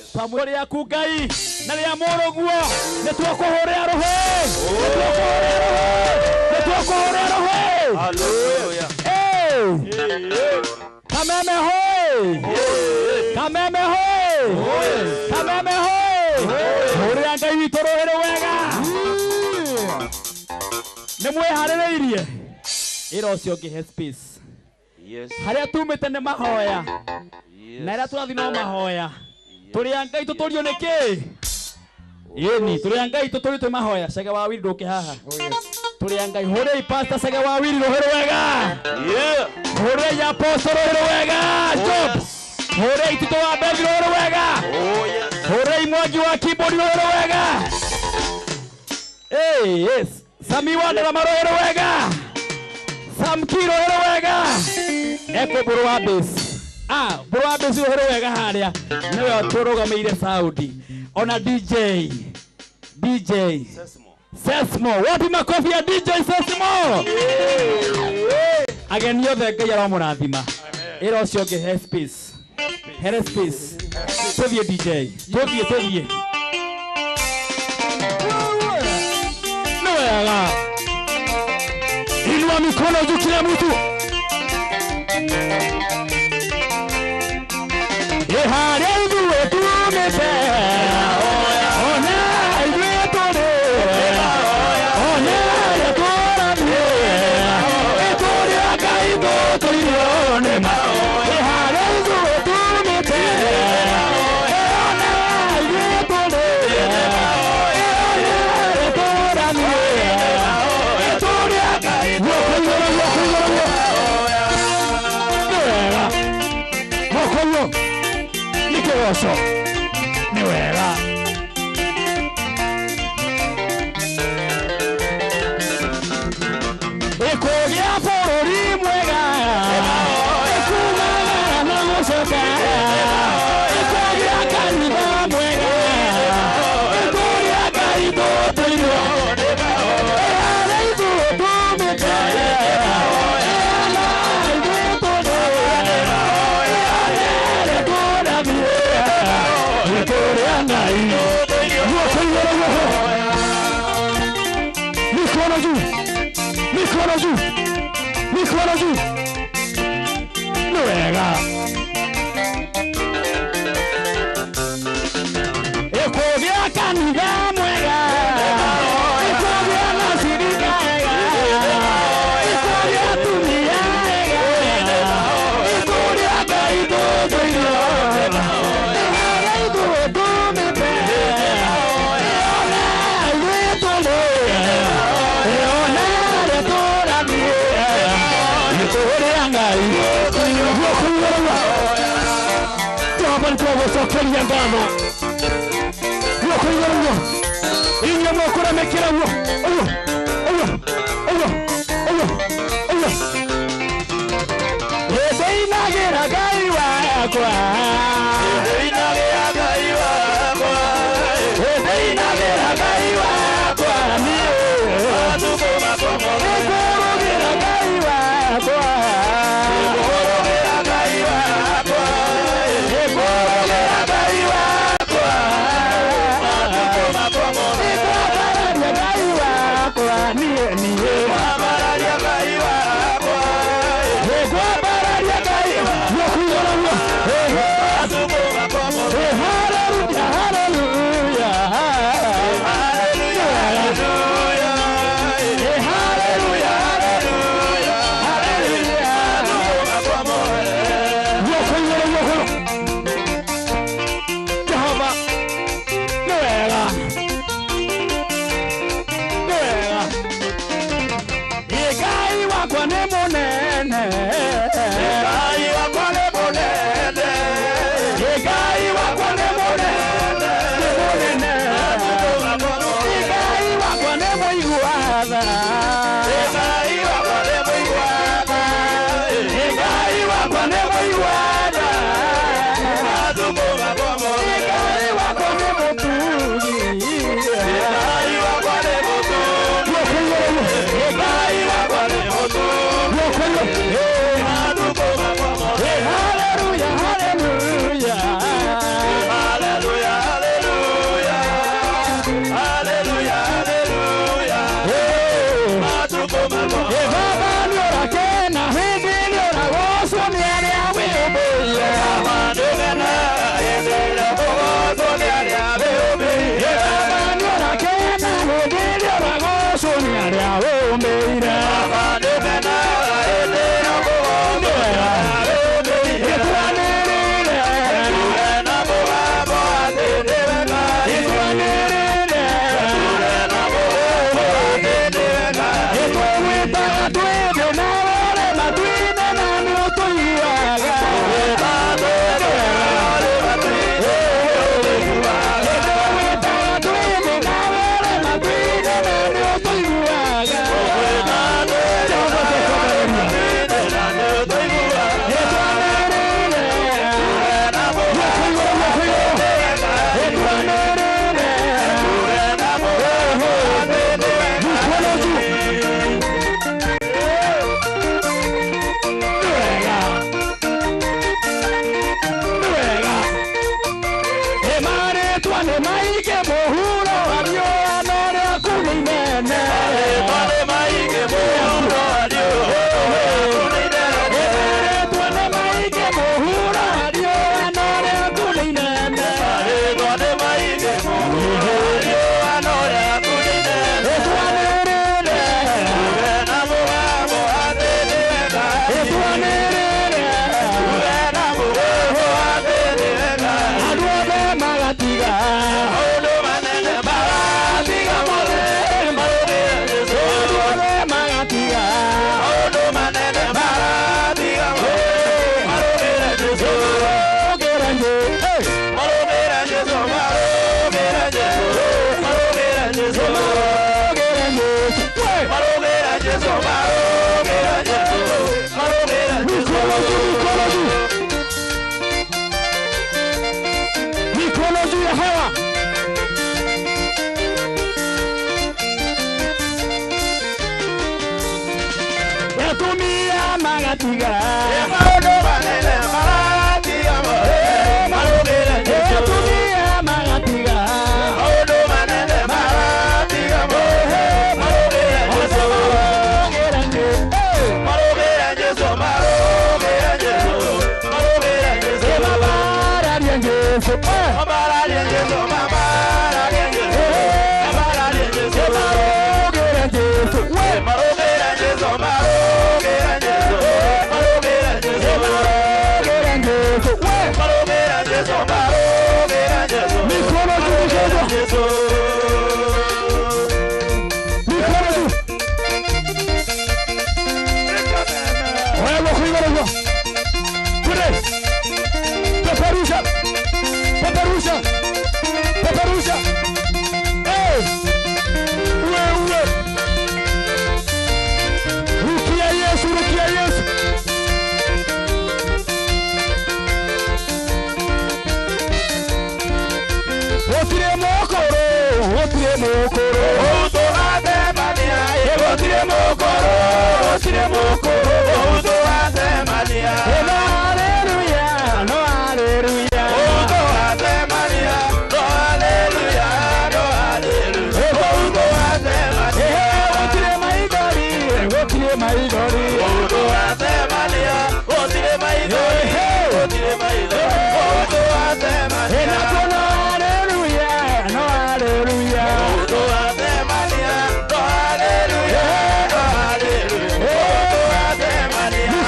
Pamuri ya kugai na ya moroguo netuokohorea roho netuokohorea roho. Hallelujah. Kameme hoi kameme hoi kameme hoi horea ngai witũ rohere wega nemwe harereirie ira ucio ngihe space. Yes. Haria tumite ne mahoya na ira turathi no mahoya turi ngai tuturio niki yeni turi ngai tuturio mahoya sege wa wiri nduke haha turi ngai hore pastor sege wa wiri rohere wega hore ya pastor rohere wega job hore ituto wa begi rohere wega hore mwangi wa keyboard rohere wega yes Sami wanda na marohere wega Sam kiro rohere wega eko buru wa base buru wa base rohere wega haria niwe turugameire Saudi ona DJ Sesmo wapi makofi ya DJ Sesmo ageni yothe ngai aramurathima ira ucio ngi he space tuthie DJ tuthie niwega inua mikono juu kila mtu haria idue tumete niwega ekugia bururi mwega ekuga na mucoka ekugia kanitha mwega ekugia ngai tutuirwo Mikono juu niwega ekugia kanitha mwega ekugia na shirika ekugia tumia ekugia ngai tutuirwo Sokeria ngano yokoyo inyo mokora mekera wo edeina gera gaiwa kwa ni atuboma komo gera gaiwa kwa Atubo hewa. Yatumia magatiga. Maodo manene magatiga. Marogera Jesu. Yatumia magatiga. Maodo manene magatiga. Marogera Jesu. Marogera Jesu. Marogera Jesu. Marogera Jesu. Mabara Jesu. Mabara Jesu. Mabara Jesu. Mabara Jesu. Marogera Jesu. Marogera Jesu. Marogera Jesu. Marogera Jesu. Marogera Jesu. Marogera Jesu. Marogera Jesu. Mikono juu Jesu. Mikono juu. Wewe kuiona. Kule. Peperusha. Peperusha. Peperusha. Wewe. Rukia Yesu, rukia Yesu. Otire mokoro, otire mokoro. Oto ate mania, otire mokoro, otire mokoro. Oto ate mania. No hallelujah, no hallelujah. Oto ate mania, no hallelujah, no hallelujah. Oto ate mania. Otire maigori, otire maigori. Oto ate mania, otire maigori, otire maigori. Oto ate mania. No hallelujah, no hallelujah. Oto ate mania, no hallelujah, no hallelujah. Oto ate mania.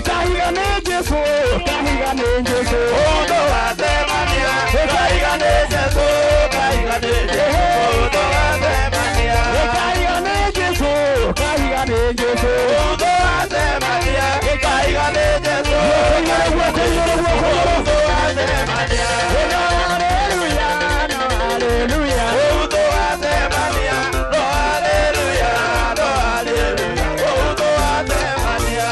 Kahigane Jesu, kahigane Jesu. Oto ate mania, kahigane Jesu, kahigane Jesu. Oto ate mania, kahigane Jesu, kahigane Jesu. Oto ate mania, kahigane Jesu. Oto ate mania. Hallelujah, no hallelujah. Oto ate mania, no hallelujah, no hallelujah. Oto ate mania.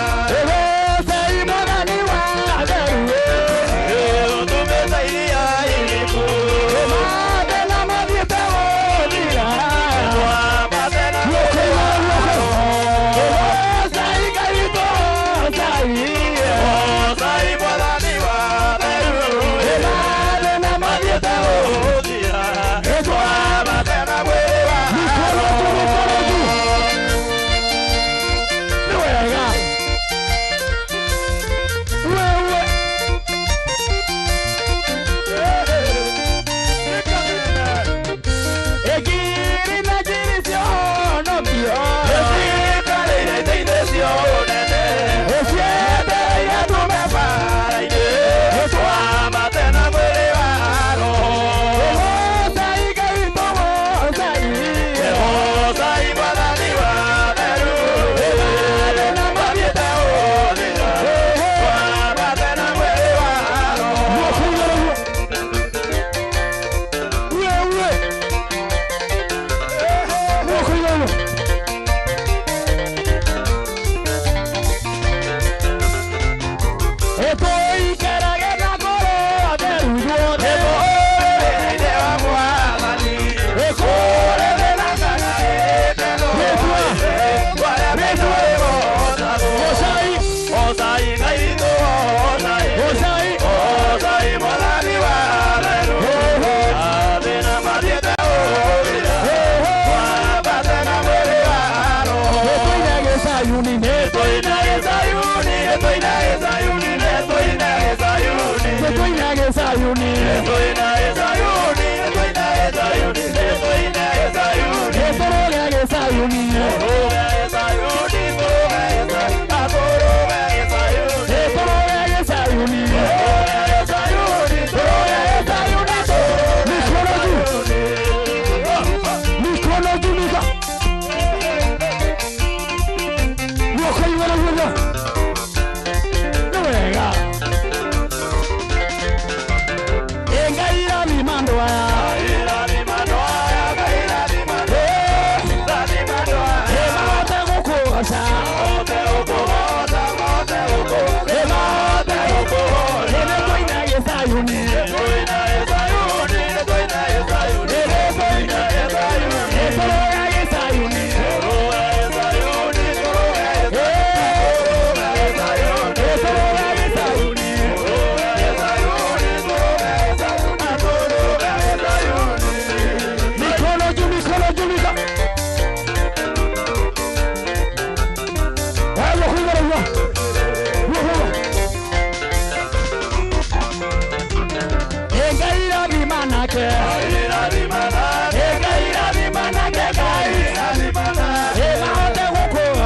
Venga,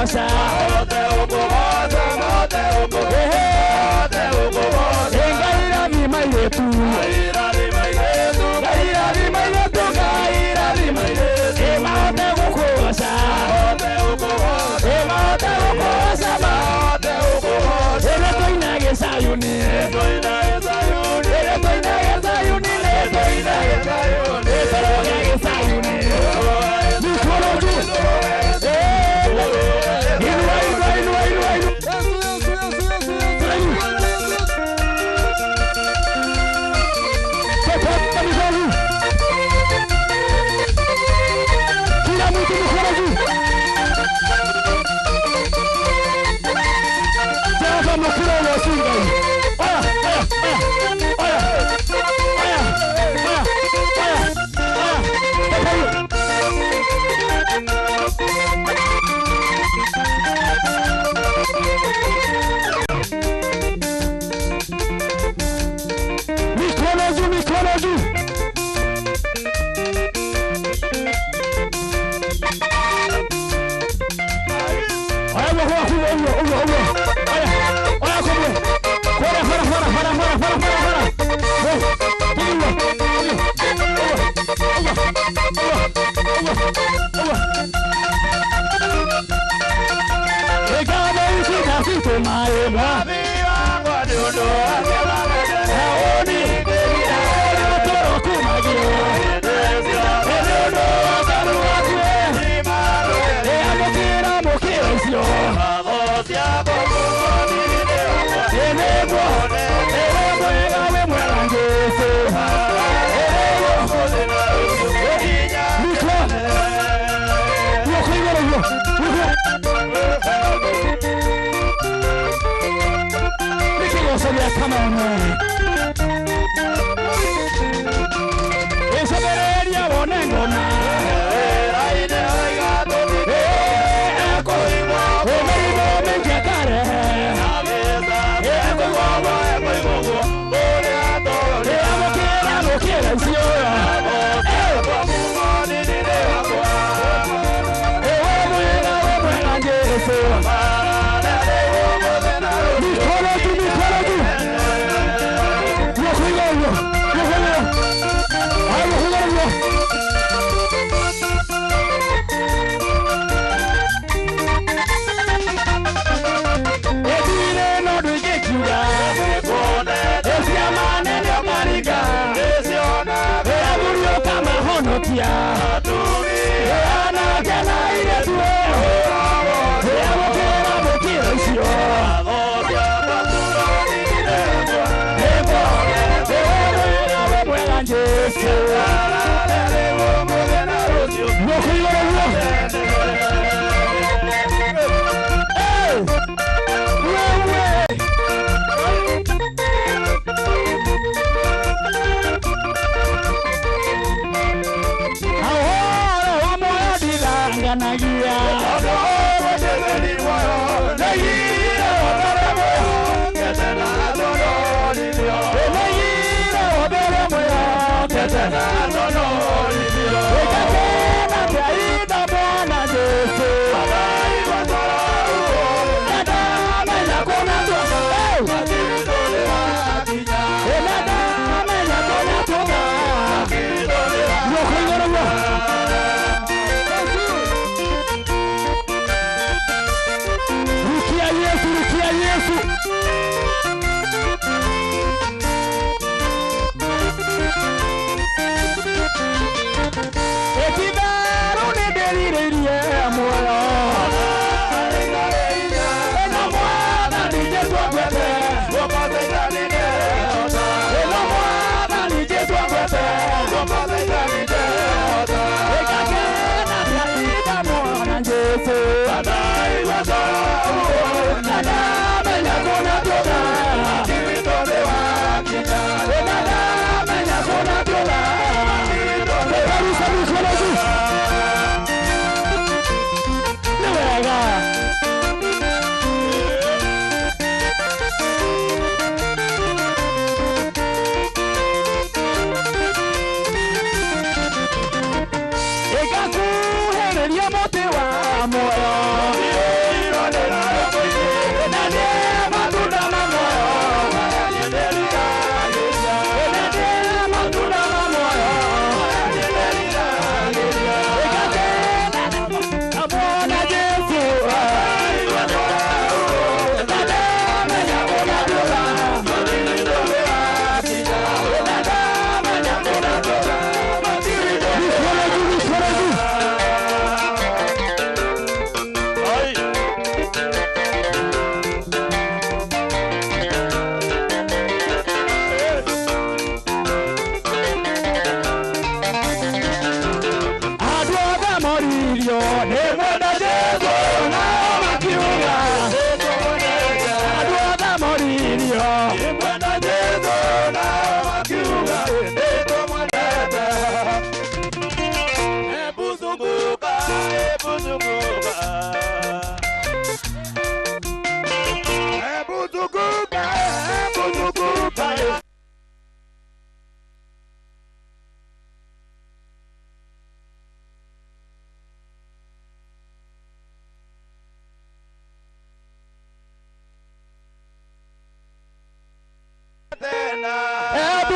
ugugoca engaira vimairetu emaote gugoca eretoinage sayuni Come on, man. It's a area on Engona.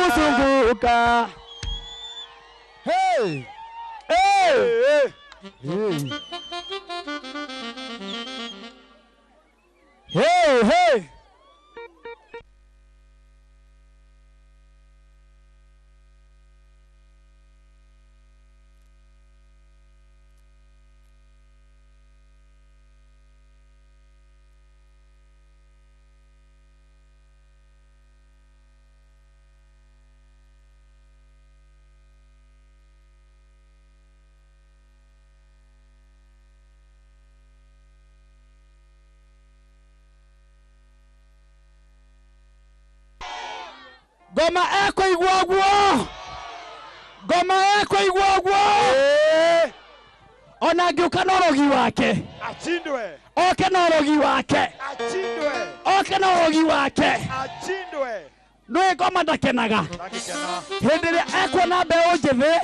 kuzunguka. Hey! Hey! Hey! Hey! Goma eko igwagwo. Goma eko igwagwo. Ona ngiuka norogi wake. Achindwe. Oke norogi wake. Achindwe. Oke norogi wake. Achindwe. Nwe goma ndakenaga. Ndakikena. Hindire eko na mbeo njithe.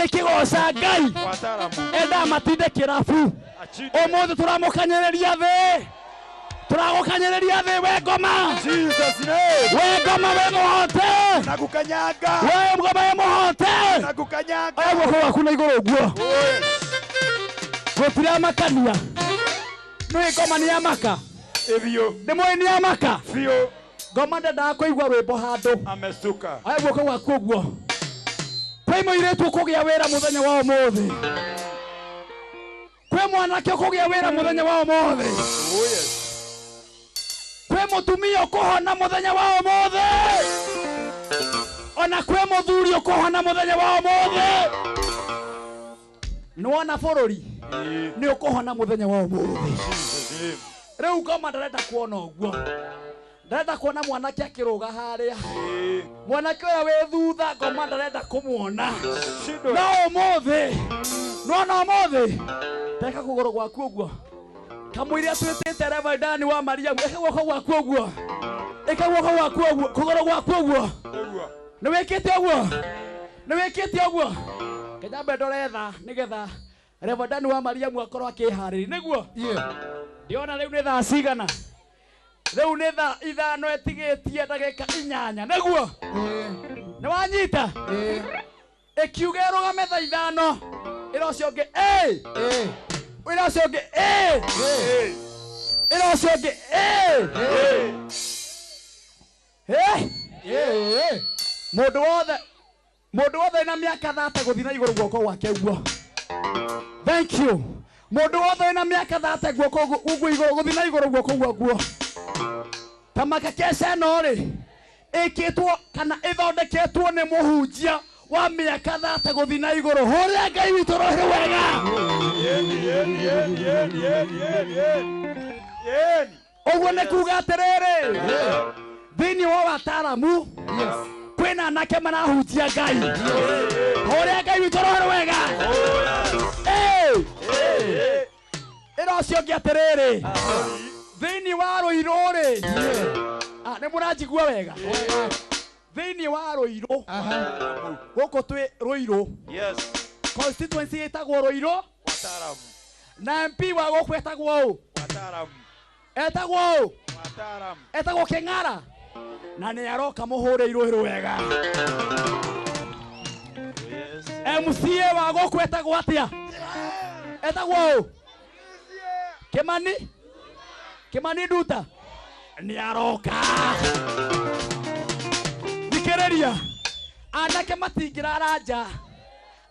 Ikigoca Ngai. Wataalam. Enda matinde kirabu. Achindwe. Omuthi turamukanyereria thi. Turagukanyereria thi we Goma. Jesus name. We Goma we muhote. Nakukanyaga. We Goma we muhote. Nakukanyaga. Ai guoko waku na iguru guo. Gutira makania. Nwe Goma ni amaka. Evio. Ndimwe ni amaka. Fio. Goma ndenda kuigwa rwimbo handu. Amesuka. Ai guoko waku guo. Kwi muiretu kugia wira muthenya wa umuthi. Kwi mwanake kugia wira muthenya wa umuthi. Oh yes. Kwe mutumia kuhona muthenya wa umuthi. Ona kwe muthuri kuhona muthenya wa umuthi. Nwana bururi ni ukuhona muthenya wa umuthi. Riu Goma ndarenda kuona uguo. Ndarenda kuona mwanake akiruga haria. Mwanake uya wi thutha Goma ndarenda kumuona. No umuthi. Nwana umuthi. Teka kugoro gwaku uguo. Kamuiria twitite Reverend wa Maria eka gwoko gwaku uguo. Eka gwoko gwaku uguo, kugoro gwaku uguo. Ni wikite uguo. Ni wikite uguo. Kejambe ndoretha nigetha Reverend wa Maria mwakorwo akihariri niguo. Ndiona riu ni thaa cigana. Riu ni thaa 5 etigitie ndagika 8 niguo. Ni wanyita? Ikiuge rugame thaa 5. Irocio ngi Ira cionge Ira cionge Mundu wothe na miaka 30 guthina iguru guoko gwake guo. Thank you. Mundu wothe na miaka 30 guoko guo iguru guthina iguru guoko guo. Tamaka KESHA no ri ikitwo kana ithondeketwo ni muhunjia wa miaka 30 guthina iguru. Horia Ngai witu rohe wega. Oguo ni kuga atiriri. Thini wa Wataalam. Kwina anake marahunjia Ngai. Horia Ngai witu rohe wega. Ira cionge atiriri. Thini wa Ruiru ri. Ni muranjigua wega. Thini wa Ruiru. Goko twi Ruiru. Yes. Constituency etagwo Ruiru. Wataalam. Na MP wa goko etagwo Wataalam. Etagwo Wataalam. Etagwo Keng'ara. Na ni aroka muhure iruhiru wega. Yes. MCA wa goko etagwo atia? Etagwo Kimani Duta. Ni aroka. Dikereria. Anake matingira raja.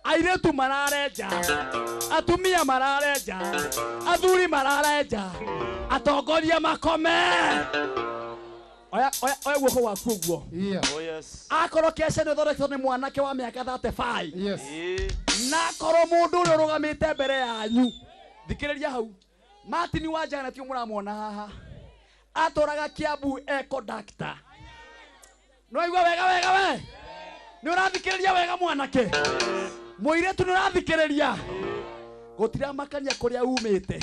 Airetu marareja. Atumia marareja. Athuri marareja. Atongoria makome. Oya guoko waku guo. Oh yes. Akoro KESHA ni thondeketwo ni mwanake wa miaka 35. Yes. Na koro mundu uri urugamite mbere yanyu. Dikereria hau. Martin wa Janet muramwona haha. Atoraga Kiambu conductor. No igwa wega we. Ni urathikiriria wega mwanake. Muiretu ni urathikiriria. Gutira makania kuria umite.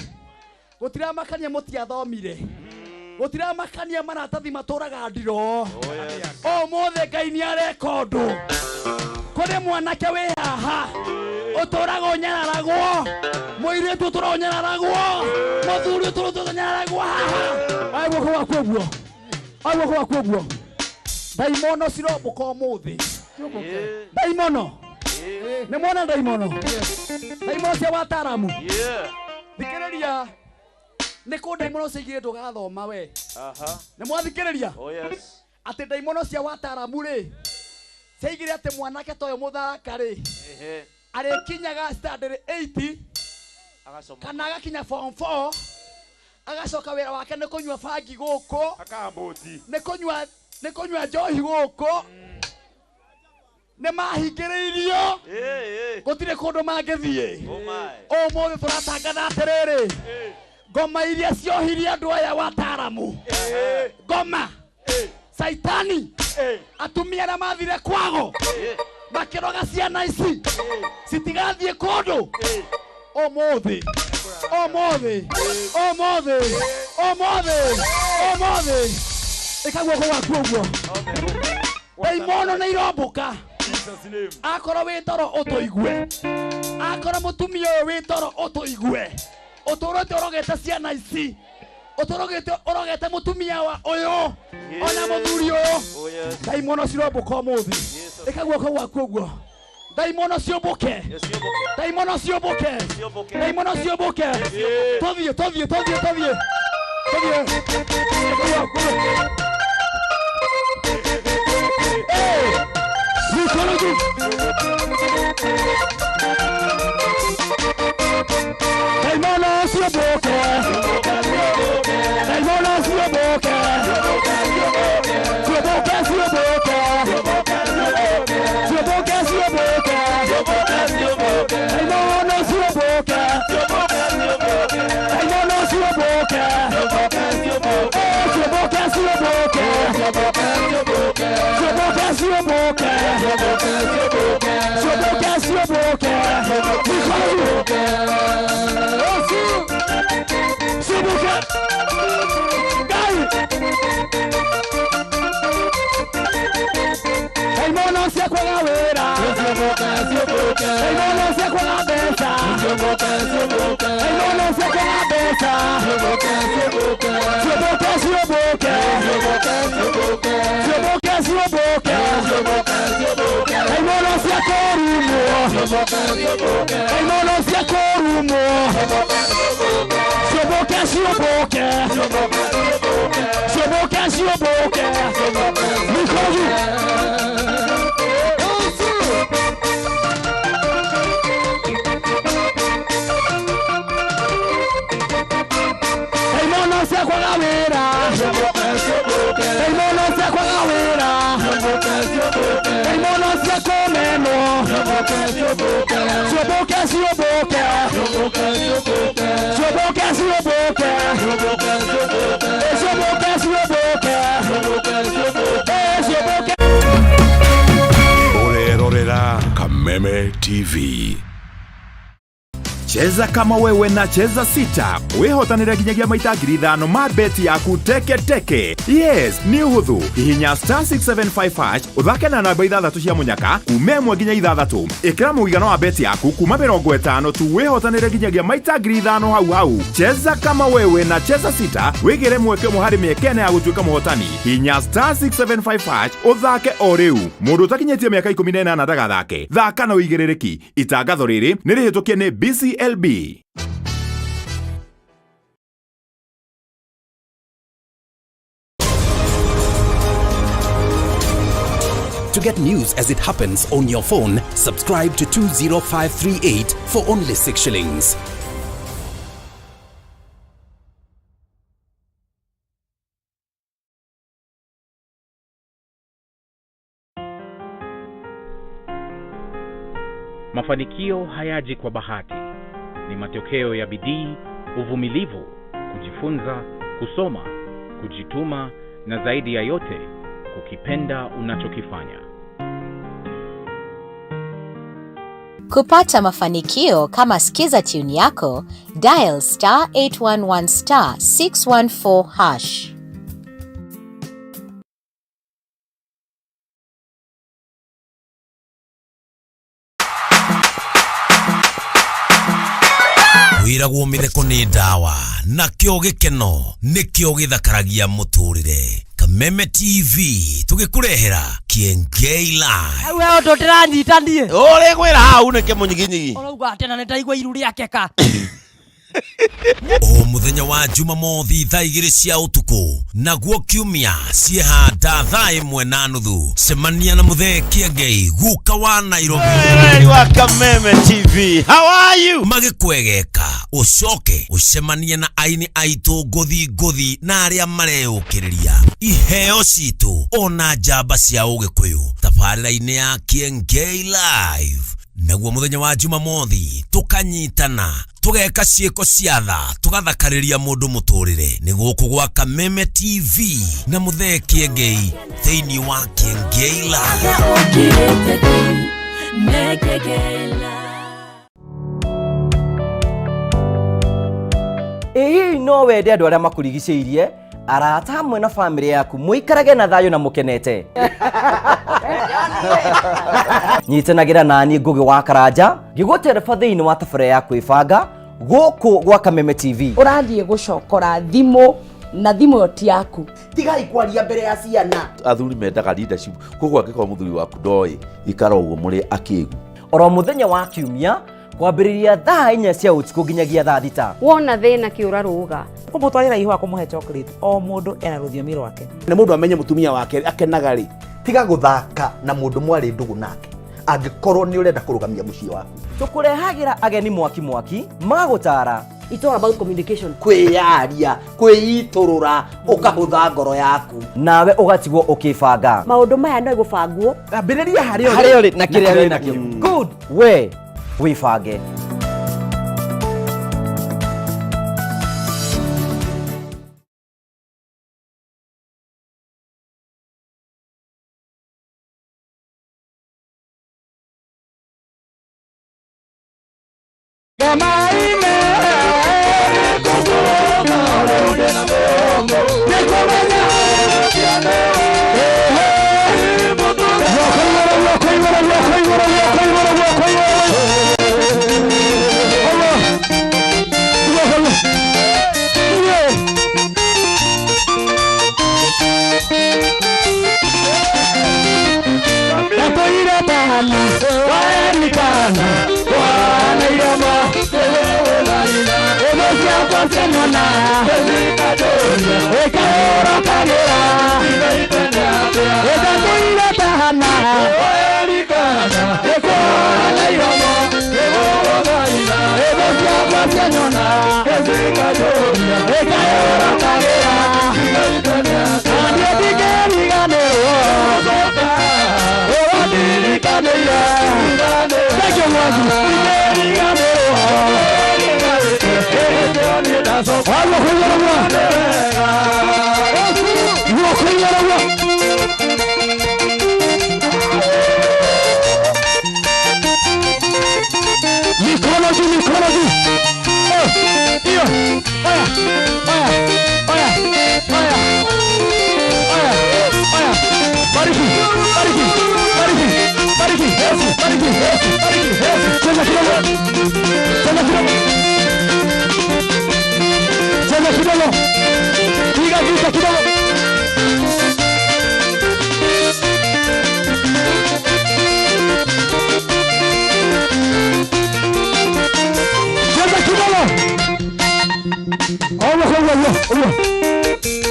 Gutira makania mutiathomire. Gutira makania maratathi maturaga ndiro. O mothe Ngai ni arekondu. Kore mwanake we haha. Utoraga unyararagwo. Muiretu turonyararagwo. Muthuri turonyararagwo haha. Ai guoko waku guo. Ai guoko waku guo. daimono cirombũka ũmũthĩ daimono nĩ mwana daimono daimono cia Wataalam thikĩrĩria nĩ kũ daimono ciaigire ndũgathoma we nĩ mwathikĩrĩria atĩ daimono cia Wataalam rĩ ciaigire atĩ mwanake ta ũyũ mũthaka rĩ arĩkinyaga standard 8 kana agakinya form 4 agacoka wĩra wake nĩ kũnyua bangi gũkũ nĩ kũnyua njohi gũkũ nĩ mahingĩrĩirio gũtirĩ kũndũ mangĩthiĩ ũmũthĩ tũratangatha atĩrĩrĩ ngoma iria ciohirie andũ aya Wataalam ngoma saitani atumia na mathire kwago makĩroga ciana ici citigathiĩ kũndũ ũmũthĩ ĩkaguo gwaku ũguo daimono nĩ irombũka akorwo wĩ toro ũtũigue akorwo mũtumia ũyũ wĩ toro ũtũigue ũtũrĩte ũrogete ciana ici ũrogete mũtumia wa ũyũ ona mũthuri ũyũ daimono cirombũka ũmũthĩ ĩkaguo gwaku ũguo daimono ciũmbũke daimono ciũmbũke tũthiĩ Kameme TV. Cheza kama wewe na cheza sita. Wehotanira ginyagia maita 5,000 ma beti yaku teke. Yes, ni uhuthu. Hihinya *675# uthake na namba 6 cia munyaka kume mwe ginya 6. Ikira muigano wa beti yaku kuma 50 tu wehotanira ginyagia maita 5,000 hau. Cheza kama wewe na cheza sita. Wigire mweke muhari miekene ya gutuika muhotani. Hihinya *675# uthake o riu. Mundu takinyetie miaka 18 ndagathake. Thaka na uigirereki. Itangatho riri nirihitukie ni BCLB. To get news as it happens on your phone, subscribe to 20538 for only 6 shillings. Mafanikio hayaji kwa bahati. Ni matokeo ya bidii, uvumilivu, kujifunza, kusoma, kujituma na zaidi ya yote, kukipenda unachokifanya. Kupata mafanikio kama skiza tune yako, dial *811 *614#. Wiragwo mitheko ni ndawa na kyo gikeno nikyo githakaragia muturire. Kameme TV tugikurehera Kiengei Live. Wewe ndo tiranyita ndie. Ore gwira hau neke munyiginyi. Urauga tena nitaigwa iru riakeka. O muthenya wa Jumamothi thaa 2 cia utuku naguo kiumia ciehanda thaa 1:30 semania na muthe Kiengei guka wa Nairobi. Weri wa Kameme TV, how are you? Magikwegeka ucoke ucemanie na aini aitu gothi na aria mareyukiriria iheo citu ona njamba cia ugikuyu tabarĩra-inĩ ya Kiengei Live. Naguo muthenya wa Jumamothi tukanyitana tugeka ciĩko cia tha tugathakariria mundu muturire ni guku gwa Kameme TV na muthe Kiengei thiini wa Kiengei Live. No wende andu aria makurigicĩirie arata hamwe na family yaku muikarage na thayo na mukenete. Nyitanagira nani Ngugi wa Karanja ngigutereba thiini wa tabara ya kwibanga guku gwa Kameme TV. Urathie gucokora thimu na thimu yoti yaku Tigai kwaria mbere ya ciana. Athuri mendaga leadership koguo angĩkorwo muthuri waku ndoi ikara uguo muri akigu. Oro muthenya wa kiumia kwambĩrĩria thaa 4 cia utuku nginyagia thaa 6. wona thĩna kĩũra rũga Kumutwarĩra ihwa kumuhe chocolate o mundu ena rũthiomi rwake. Na mundu amenye mutumia wake akenaga ri. Tiga guthaka na mundu mwari ndugu nake. Angĩkorwo ni urenda kurugamia muciĩ waku. Tukurehagira ageni mwaki magutara. It's all about communication. Kwiyaria, kwiiturura, ukahutha ngoro yaku. Nawe ugatigwo ukibanga. Maundu maya no igubangwo. Ambĩrĩria Harĩa uri na kĩrĩa wĩ nakĩo. Good. We wibange.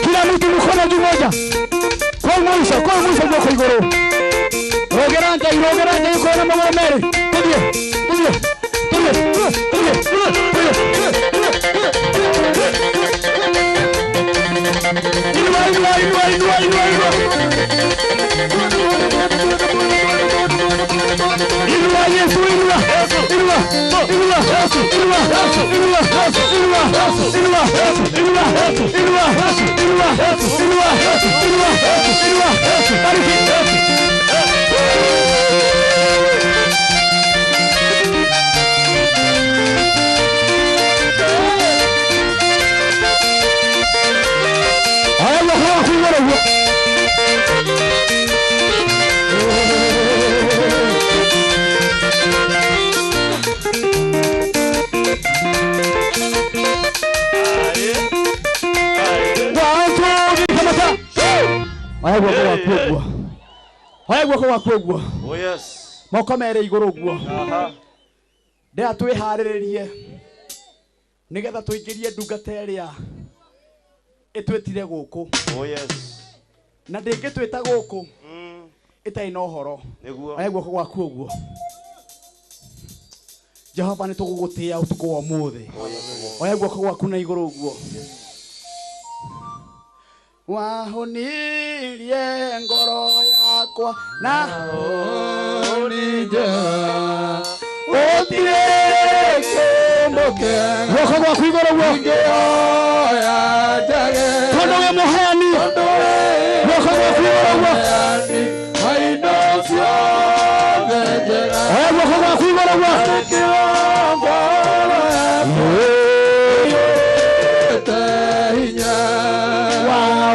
Kila mtu mkono juu moja. Kwa mwisho ndio igoro. Rogeranta yuko na mama Mary. Tulie. Hoya guoko gwaku ũguo. Hoya guoko gwaku ũguo. Oh yes. Moko mere igũrũ ũguo. Aha. Ndĩa twĩharĩrĩrie nigetha tũingĩrie ndungata ĩrĩa ĩtwĩtire gũkũ. Oh yes. Na ndĩngĩtwĩta gũkũ ĩtarĩ na ũhoro. Nĩguo. Hoya guoko gwaku ũguo. Jehova nĩtũgũgũtĩa ũtukũ wa ũmũthĩ. Hoya guoko gwaku na igũrũ ũguo. Wahonirie ngoro yakwa na honije otire kendoke guoko gwaku igũrũ ũguo. Tondũ we mũheani guoko gwaku igũrũ ũguo. Hoya guoko gwaku igũrũ ũguo.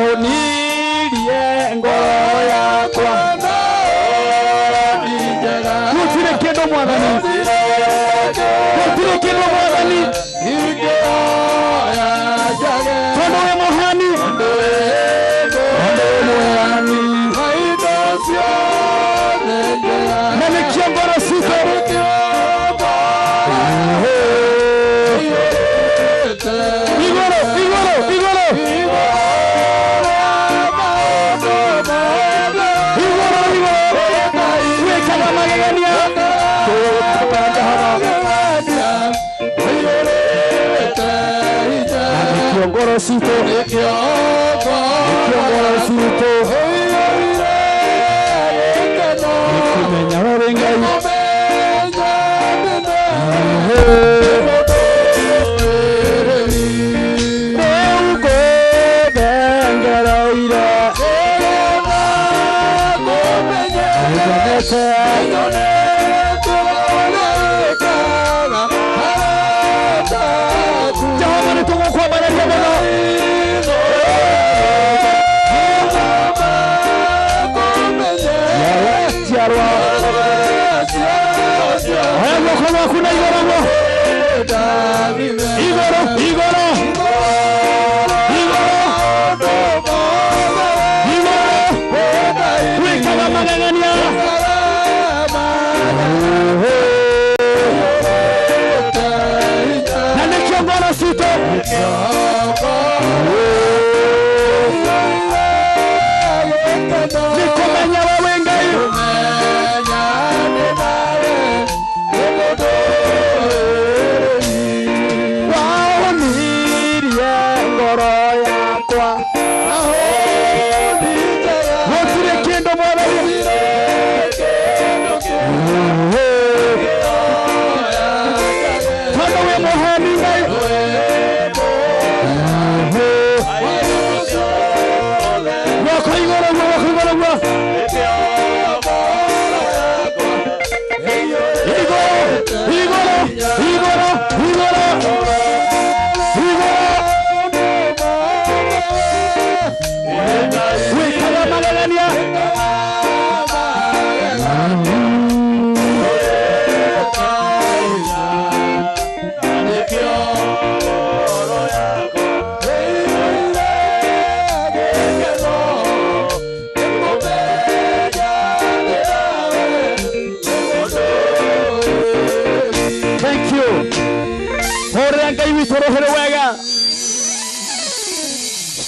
Wahonirie ngoro yakwa gũtirĩ kĩndũ mwathani, gũtirĩ kĩndũ mwathani, tondũ we mũheani, na nĩkĩo ngoro citũ Gorosito, gorosito,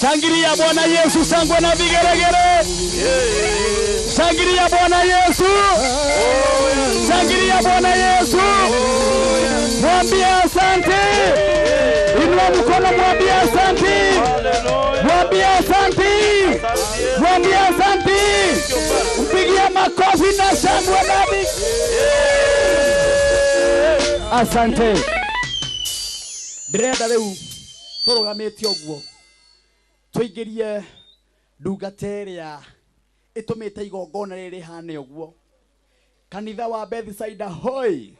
Shangilia Bwana Yesu, shangwe na vigeregere. Shangilia Bwana Yesu. Shangilia Bwana Yesu. Mwambie asante. Inua mkono mwambie asante. Mwambie asante. Mwambie asante. Mpigie makofi na shangwe na vigeregere. Asante. Ndĩrenda rĩu tũrũgamĩte ũguo tũingĩrie ndungata ĩrĩa ĩtũmĩte igongona rĩrĩ hane ũguo. Kanitha wa Bethsaida hoi!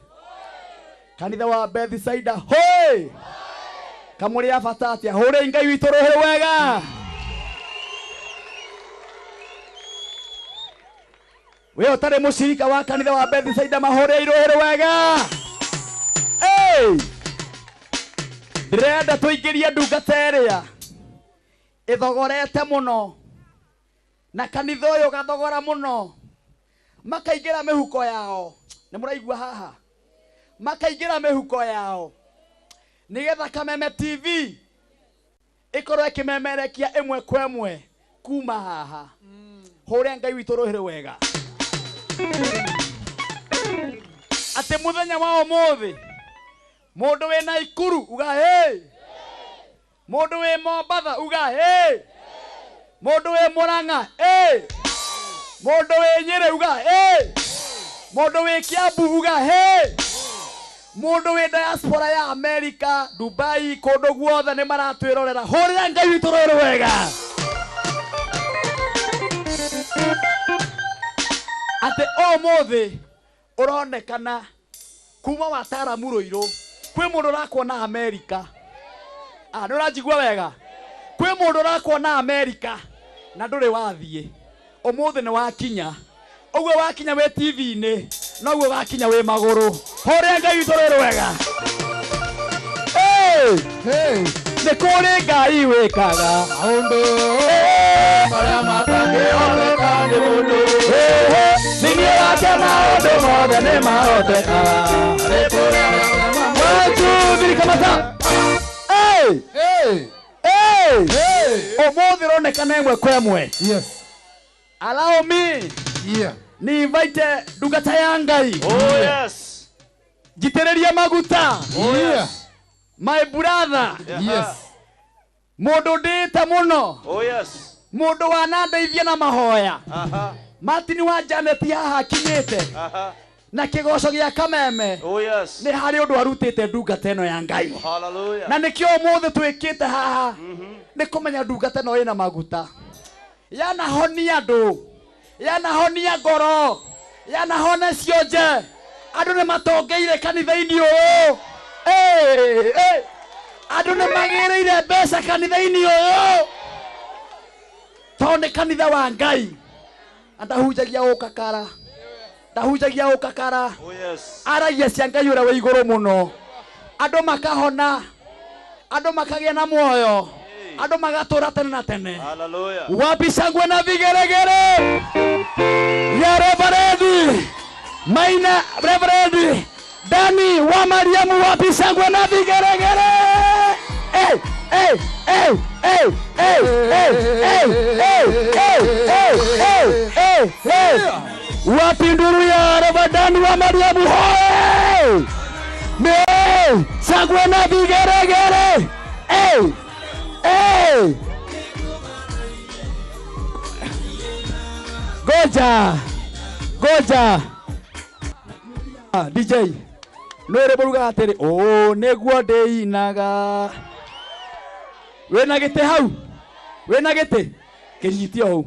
Kanitha wa Bethsaida hoi! Kamũrĩ abata atĩa hũrĩ Ngai witũ rũhĩ wega. We ũtarĩ mũcirika wa kanitha wa Bethsaida mahũrĩ irũhĩ wega. Hey! Ndĩrenda tũingĩrie ndungata ĩrĩa ĩthogorete mũno na kanitha uyu gathogora muno makaingira mihuko yao ni muraigua haha makaingira mihuko yao nigetha Kameme TV ikorwo ikimemerekia imwe kwa imwe kuma haha hore Ngai witu rohire wega ate muthenya wa umuthi mundu we Naikuru uga hey mundu we Mombatha uga hey mundu we Murang'a hey mundu we Nyeri uga hey mundu we Kiambu uga hey mundu we diaspora ya America Dubai kundu guothe ni maratwirorera hore Ngai witu rohire wega ate umuthi uronekana kuma Wataalam Ruiru kwi mundu rakuona America nurajigua wega kwi mundu rakuona America na nduri wathie umuthi ni wakinya ogwo wakinya we TV ni nogwo wakinya we maguru hore Ngai witu rohire wega ni kuri Ngai wikaga maundu maria matangioneka ni mundu nini wake maundu mothe ni mahoteka watu thirikamata umuthi ronekana imwe kwa imwe allow me ni invite ndungata ya Ngai jitiriria maguta my brother mundu ndita muno mundu wanandeithia na mahoya Martin wa Janet haha kinyete na kigoco gia Kameme ni hari undu arutite ndungata ino ya Ngai na nikio umuthi twikite haha ni kumenya ndungata ino ina maguta yana honia andu yana honia ngoro yana hone cionje andu ni matongeire kanitha-ini uyu andu ni magireire mbeca kanitha-ini uyu tondu kanitha wa Ngai andahunjagia ukakara ndahunjagia ukakara aragia cia Ngai uria we iguru muno andu makahona andu makagia na muoyo andu magatura tene na tene wapi shangwe na vigeregere ya Reverend Maina Reverend Dani wa Mariamu wapi shangwe na vigeregere wapi nduru ya Reverend wa Mariamu hoe shangwe na vigeregere goja DJ nwere boruga atiri neguo ndeinaga wena gite hau wena gite kinyitio hau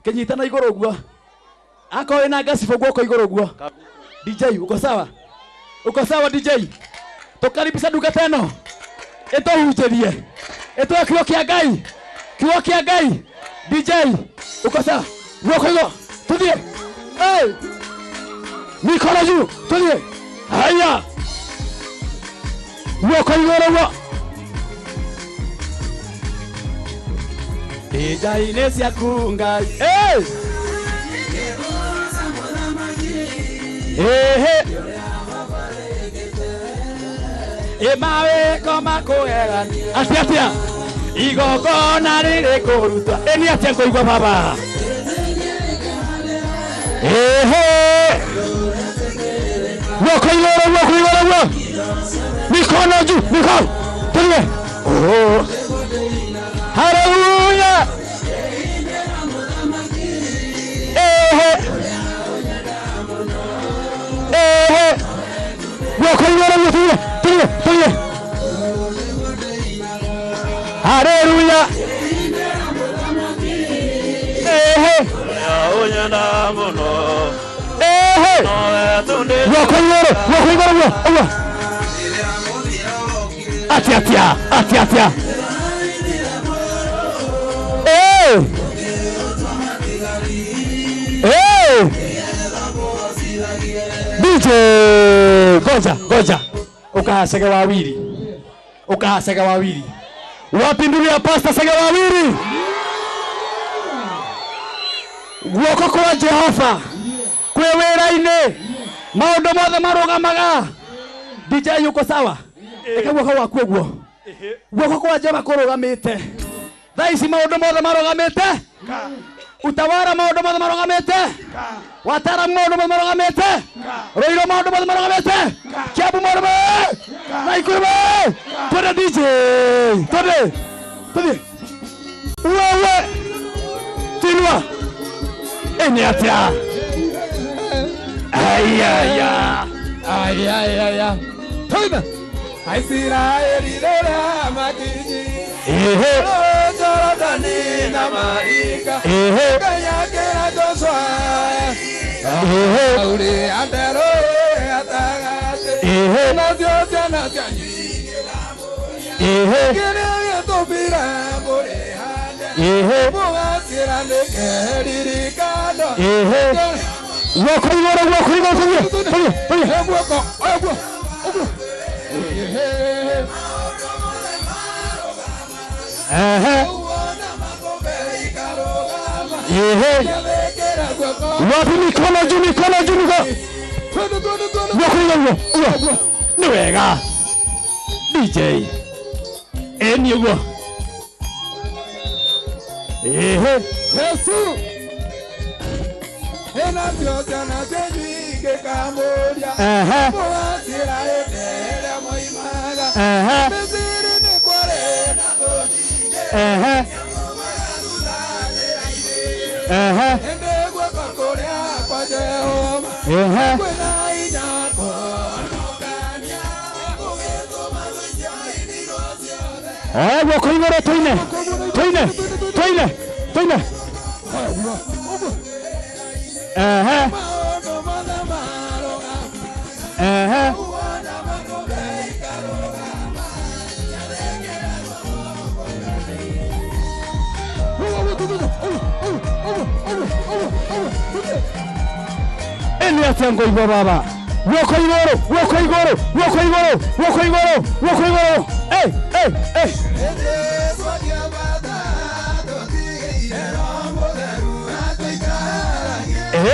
kinyita na iguru guo ako wena gasibo guoko iguru guo DJ uko sawa DJ tukaribisha duka teno eto hujerie eto kio kia Ngai DJ uko sawa guoko iguru tudie mikono juu tudie haya guoko iguru Ine ciaku Ngai mawe koma kuega atia igogona riri kurutwa ni atia ngoigwa baba guoko iguru mikono juu mikono tulie hallelujah guoko iguru tulie hallelujah guoko iguru atia DJ goja ukahasega wawili wapi nduru ya pasta sega wawili guoko kwa Jehova kwe wĩra-inĩ maũndũ mothe marũgamaga. DJ yuko sawa? Eka guoko waku ũguo. Guoko kwa Jehova kũrũgamĩte. Thaa ici maũndũ mothe marũgamĩte. Utawala maũndũ mothe marũgamĩte. Wataalam maũndũ mothe marũgamĩte. Ruiru maũndũ mothe marũgamĩte. Kiambu maũndũ mothe. Naikuru mothe. Twende DJ. Twende. Twende. Wewe. Tinua. Eni atia. Ayaya. Ayaya. Twende. Aisiraeli lera makiji. Jorodani na marika. Kanyakera toswa. Uri andero atagate. Nazio na kanyi. Kene tobira bore hande. Boga sirande keririkado. Wako igoro. Wapi mikono juu. Wako ni wega. DJ. Eni ugo. Yesu. Ena Dios na tejike kamoria. Boasira etele moimaga. Mesiri ne kware na doside. Ende kwa korea kwa Jehova. Kwena ina konokania. Kugeto mazuja inirosio. Wako igoro toine. Eni atango ibo baba. Wako igoro. Hey.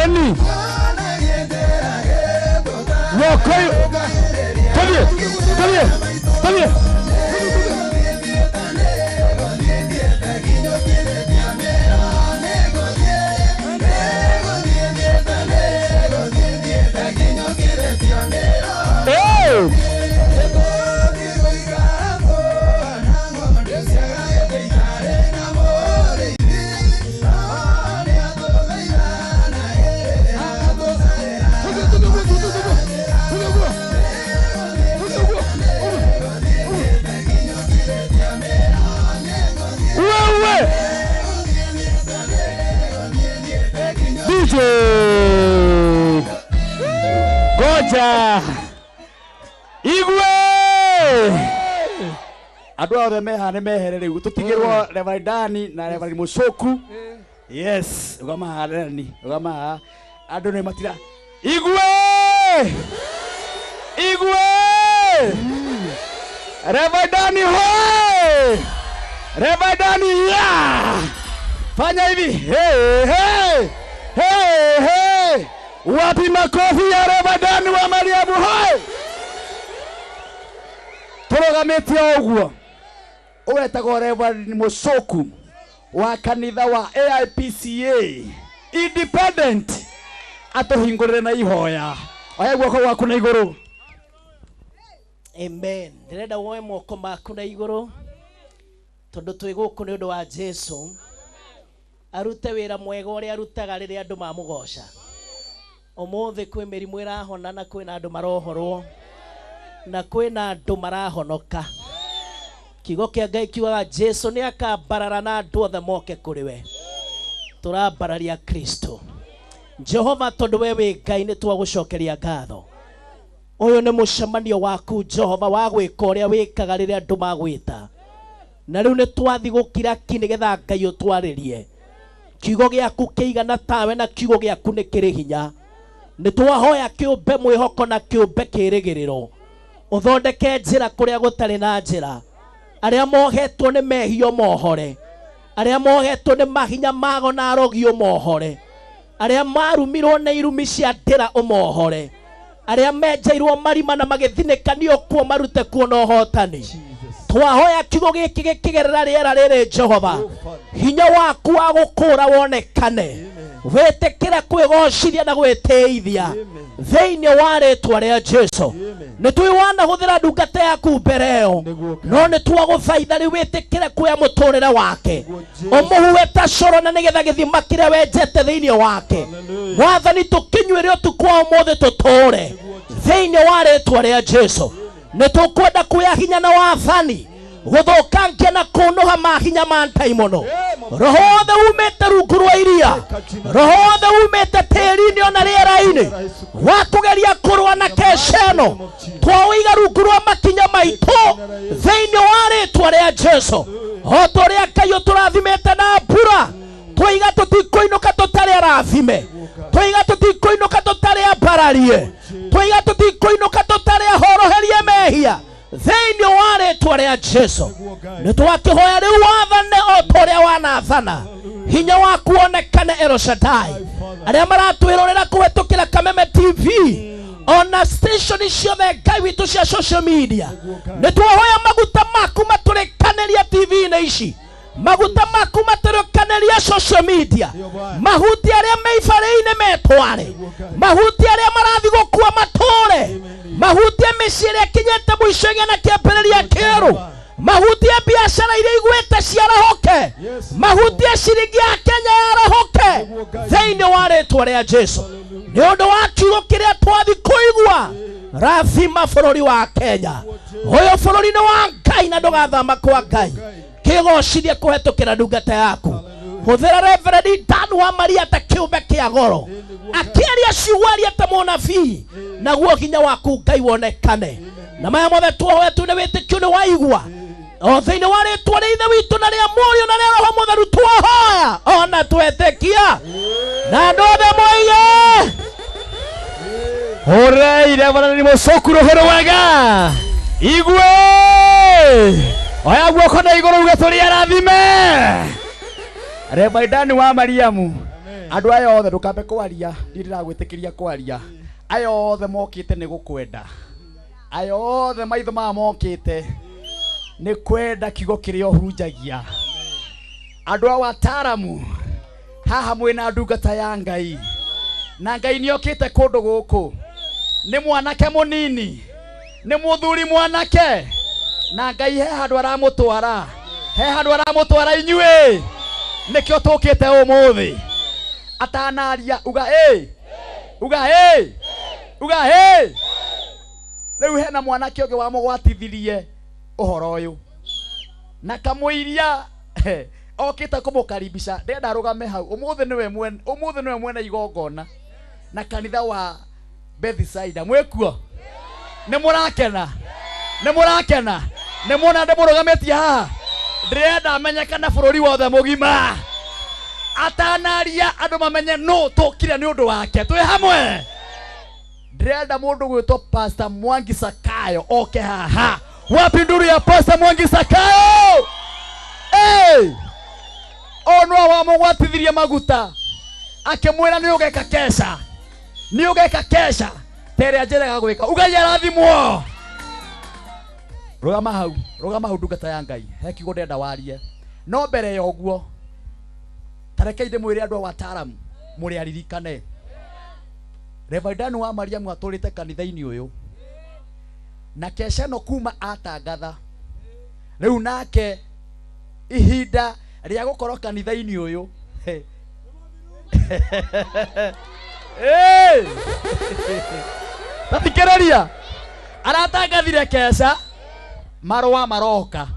Eni. Wako. Tabie. DJ Goja Igwe Andũ othe mehane mehere rĩu tũtigĩrwo Reverendani na Reverend Mucoku. Yes, ugamaharani andũ nĩ matira Igwe Reverendani hoi Reverendani ya fanya hivi hey. Wapi makofi ya Reverendani wa Mariamu hoi tũrũgamĩte ũguo ũwetagwo Reverend Mucoku wa kanitha wa AIPCA independent atuhingũrĩre na ihoya oya guoko gwaku na igũrũ. Amen. Ndĩrenda woe moko maku na igũrũ tondũ twĩ gũkũ nĩ ũndũ wa Jesu arute wĩra mwega ũrĩa arutaga rĩrĩa andũ mamũgoca. Ũmũthĩ kwĩ mĩrimũ ĩrahona na kwĩna andũ marohorwo na kwĩna andũ marahonoka. Kiugo kĩa Ngai kiugaga Jesu nĩ akambarara na andũ othe moke kũrĩ we. Tũrambararia Kristo. Jehova tondũ we wĩ Ngai nĩ twagũcokeria ngatho. Ũyũ nĩ mũcemanio waku Jehova wa gwĩka ũrĩa wĩkaga rĩrĩa andũ magwĩta. Na rĩu nĩ twathi gũkira ki nĩgetha Ngai ũtwarĩrie. Kiugo gĩaku kĩigana tawe na kiugo gĩaku nĩ kĩrĩ hinya. Nĩ twahoya kĩũmbe mwĩhoko na kĩũmbe kĩrĩgĩrĩro. Ũthondeke njĩra kũrĩa gũtarĩ na njĩra. Arĩa mohetwo nĩ mehio mohore. Arĩa mohetwo nĩ mahinya mago na arogio mohore. aria marumirwo na irumi cia ndĩra ũmohore, aria menjeirwo marima na magĩthinĩkanio kuo marute kuona ũhotani. Twahoya kiugo gĩkĩ gĩkĩgerera rĩera rĩrĩ Jehova, hinya waku wa gũkũra wonekane, wĩtĩkĩre kwĩgocithia na gwĩtĩithia thĩinĩ wa rĩĩtwa rĩa Jesu. Nĩtwĩwanahũthĩra ndungata yaku mbere ĩyo, no nĩtwagũthaitha rĩu wĩtĩkĩre kuoya mũtũrĩre wake, ũmũhue ta coro na nĩgetha gĩthima kĩrĩa wenjete thĩinĩ wake. Mwathani, tũkĩnyuĩre ũtukũ wa ũmũthĩ tũtũũre thĩinĩ wa rĩĩtwa rĩa Jesu. Nĩtũkwenda kuoya hinya na wathani gũthũkangia na kũnũha mahinya ma ndaimono. Roho wothe umĩte rungu rwa iria, roho wothe umĩte tĩĩri-inĩ ona rĩera-inĩ wa kũgeria kũrũa na KESHA ĩno, twawĩiga rungu rwa makinya maitũ thĩinĩ wa rĩĩtwa rĩa Jesu. O ta ũrĩa Ngai ũtũrathimĩte na mbura, twaiga tũtikũinũka tũtarĩ arathime, twaiga tũtikũinũka tũtarĩ ambararie, twaiga tũtikũinũka tũtarĩ ahoroherie mehia thĩinĩ wa rĩĩtwa rĩa Jesu. Nĩtwakĩhoya rĩu wathane o ta ũrĩa wanathana, hinya waku wonekane El Shaddai. Arĩa maratwĩrorera kũhetũkĩra Kameme TV ona station ciothe Ngai witũ cia social media, nĩtwahoya maguta maku matũrĩkanĩria TV-inĩ ici, maguta maku matũrĩkanĩria social media, mahuti arĩa meibarĩ-inĩ metware, mahuti arĩa marathi gũkua matũre, mahuti mĩciĩ ĩrĩa ĩkinyĩte mũico ĩgĩa na kĩambĩrĩria kĩerũ, mahuti ya biacara iria igwĩte ciarahoke, mahuti ya ciringi ya Kenya yarahoke thĩinĩ wa rĩĩtwa rĩa Jesu. Nĩ ũndũ wa kiugo kĩrĩa twathi kũigua, rathima bũrũri wa Kenya, ũyũ bũrũri nĩ wa Ngai na ndũgathama kwa Ngai. Kĩgocithie kũhetũkĩra ndungata yaku, hũthĩra Reverend Dan wa Maria ta kĩũmbe kĩa goro, akĩaria ciugo aria ta mũnabii, naguo hinya waku Ngai wonekane. Na maya mothe twahoya tu nĩ wĩtĩkio nĩ waigua, o thĩinĩ wa rĩĩtwa rĩa Ithe witũ na rĩa Mũriũ na rĩa Roho Mũtheru twahoya ona twetĩkia, na andũ othe moige Hũreire Bwana nĩ mũcoku rũhĩrĩ wega igwe. Oya guoko na igũrũ uge tũrĩ arathime. Reverend Dan wa Mariamu, andũ aya othe ndũkambe kwaria, ndiragwĩtĩkĩria kwaria. Aya othe mokĩte nĩ gũkwenda, aya othe maitho maya mokĩte nĩ kwenda kiugo kĩrĩa ũhurunjagia. Andũ a Wataalam, haha mwĩna ndungata ya Ngai, na Ngai nĩokĩte kũndũ gũkũ. Nĩ mwanake mũnini, nĩ mũthuri mwanake, na Ngai he handũ aramũtwara, he handũ aramũtwara inyuĩ. Nĩkĩo tũkĩte ũmũthĩ, atanaria uga uga uga rĩu hena mwanake ũngĩ wamũgwatithirie ũhoro ũyũ na kamũiria okĩte kũmũkaribisha. Ndenda arũgame hau, ũmũthĩ nĩwe mwene igongona na kanitha wa Bethsaida. Mwĩkuo? Nĩmũrakena? Nĩmũrakena? Nĩmuona ndĩmũrũgamĩtie haha? Ndĩrenda amenyekana bũrũri wothe mũgima, atanaria andũ mamenye no tũkire nĩ ũndũ wake. Twĩ hamwe? Ndĩrenda mũndũ gwĩtwo Pastor Mwangi Sakayo oke haha. Wapi nduru ya Pastor Mwangi Sakayo? Ono wamũgwatithirie maguta akĩmwĩra nĩ ũgeka KESHA, nĩ ũgeka KESHA tere anjĩraga gwĩka. Ugai arathimwo. Rũgama hau ndungata ya Ngai, he kiugo ndenda warie. No mbere ya ũguo tareke ndĩmwĩre andũ a Wataalam mũrĩ aririkane, Reverend Dan wa Maria atũrĩte kanitha-inĩ ũyũ na KESHA no kuma atangatha rĩu nake ihinda rĩa gũkorwo kanitha-inĩ ũyũ tathikĩrĩria, aratangathire KESHA marũa maroka,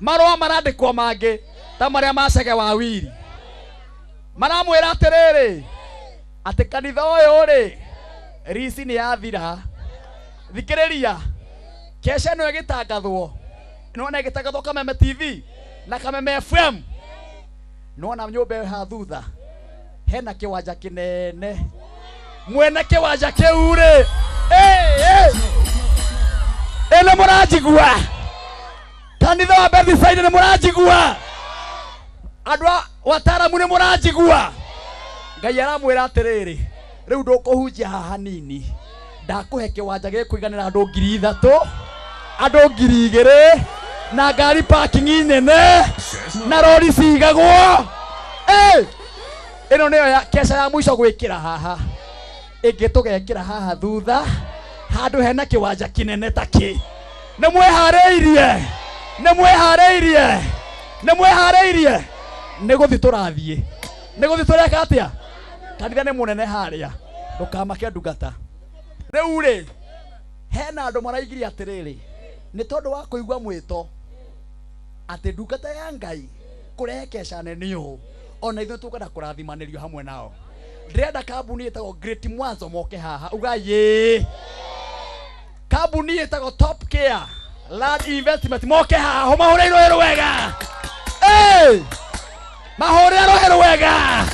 marũa marandĩkwo mangĩ ta marĩa ma Chege wa Wili, maramwĩra atĩrĩrĩ atĩ kanitha ũyũ rĩ risi nĩ yathira. Thikĩrĩria, KESHA no ĩgĩtangathwo, nona ĩgĩtangathwo Kameme TV na Kameme FM, nona nyũmba ha thutha hena kĩwanja kĩnene, mwene kĩwanja kĩu rĩ nĩ mũranjigua? Kanitha wa Bethsaida nĩ mũranjigua? Andũ a Wataalam nĩ mũranjigua? Ngai aramwira atiriri riu ndukuhunjia haha nini ndakuhe kiwanja gikuiganira andu 3,000 andu 2,000 na ngari parking nene na rori cigagwo ino niyo ya KESHA ya mwisho gwikira haha ingi tugekira haha thutha handu hena kiwanja kinene taki nä mwäharä nä gå thi tå rathiä nä gå thi tå reka atä a kanitha nä må nene harä a ndå kamake ndungata rä u rä hena andå maraigirie atä rä rä nä tondå wa kå igua mwä to atä ndungata ya Ngai kå rehe KESHA nene å ona ithuä tå kwenda kå rathimanä rio hamwe nao ndärenda kambuni ĩtagwo Great Mwanzo moke haha ugaye kambuni ĩtagwo Top Care Land Investment moke haha mahũre rũhĩ wega mahũre rũhĩ wega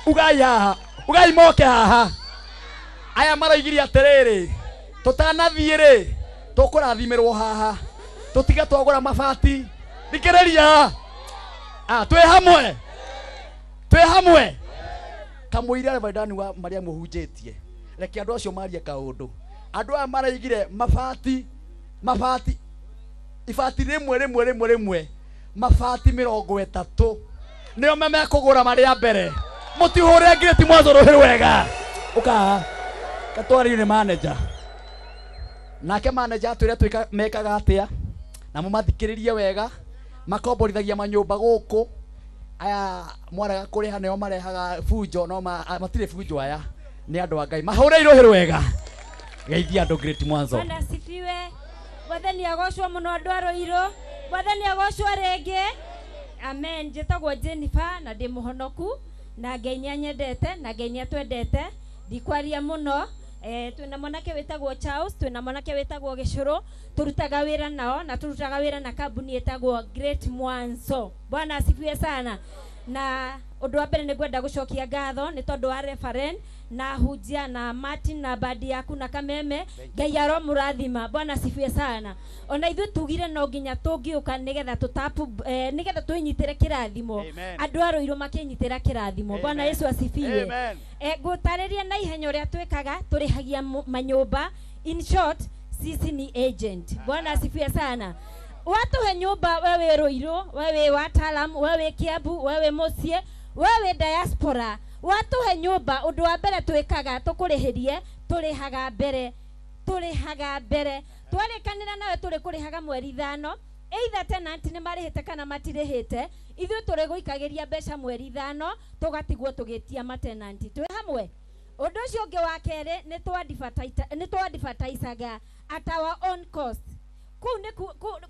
ugai haha ugai moke haha aya maraigirie atĩrĩrĩ tũtanathiĩ rĩ tũkũrathimirwo haha tũtige twagũra mabati thikĩrĩria twĩ hamwe kamũira revaidani wa maria muhunjetie reke andu acio marie kaundu andu aya maraigire mabati ibati rimwe mabati 30 nio memekugura maria mbere mutihore Great Mwanzo ruhiri wega uka katwari ni manager nake manager atwire twika mekaga atia na mumathikiririe wega makomborithagia manyumba guku aya mwaraga kuriha neo marehaga fujo no matire fujo aya ni andu a Ngai mahureirwo hiru wega geithia andu Great Mwanzo Bwana sifiwe Bwathani agocwo muno andu a Ruiru Bwathani agocwo rege amen njitagwo Jennifer na ndi muhonoku na Ngai ni anyendete na Ngai ni atwendete ndikwaria muno twina mwanake wetagwo Charles twina mwanake wetagwo Gicuru turutaga wira nao na turutaga wira na kambuni etagwo Great Mwanzo Bwana asifiwe sana na undu wa mbere ni gwenda gucokia ngatho ni tondu wa referent na hujia na Martin na badi yaku na kameme Ngai aro murathima Bwana asifiwe sana ona ithu tugire no nginya tungiuka nigetha tutapu nigetha twinyitire kirathimo andu a Ruiru makinyitira kirathimo Bwana Yesu asifiwe gutariria na ihenya uria twikaga turihagia manyumba in short sisi ni agent Bwana asifiwe sana watu nyumba wewe Ruiru wewe Wataalam wewe Kiambu wewe Mucie wewe diaspora watu nyumba undu wa mbere twikaga tukurihirie turihaga mbere twarikanira nawe turi kurihaga mweri 5 either tenant ni marihite kana matirihite ithu turi guikagiria mbeca mweri 5 tugatigwo tugitia matenanti twi hamwe undu ucio ungi wa keri ni twadivatisaga at our own cost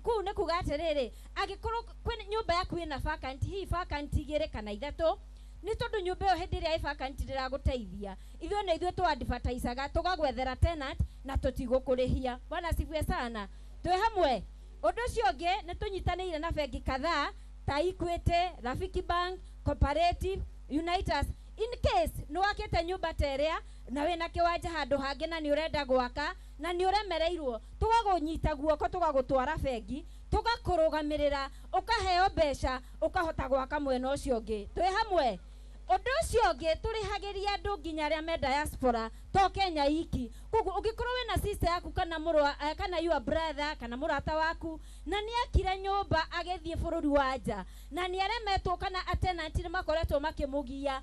kuu ni kuga atiriri agikorwo kwina nyumba yaku ina vacant hii vacant igire kana 3 ni tondu nyumba yo hindi ria vacant ndira guteithia ithuĩ na ithuĩ twadivatisaga tugagwethera tenant na tutigũkũrĩhia Bwana asifiwe sana twi hamwe undu ucio ungi ni tunyitanĩire na bengi kadhaa ta Equity Rafiki Bank Cooperative Unitas in case no wakete nyumba teria na wina kiwanja handu hangi na ni urenda gwaka na ni uremereirwo tugagunyita guoko tugagutwara bengi tugakurugamirira ukaheo mbeca ukahota gwaka mwena ucio ungi twi hamwe undu ucio ungi turihagiria andu nginya aria me diaspora to Kenya iki koguo ungikorwo wina sister yaku kana murwa kana your brother kana murata waku na ni akire nyumba agethie bururi wa nja na ni aremetwo kana tenant ni makoretwo makimugia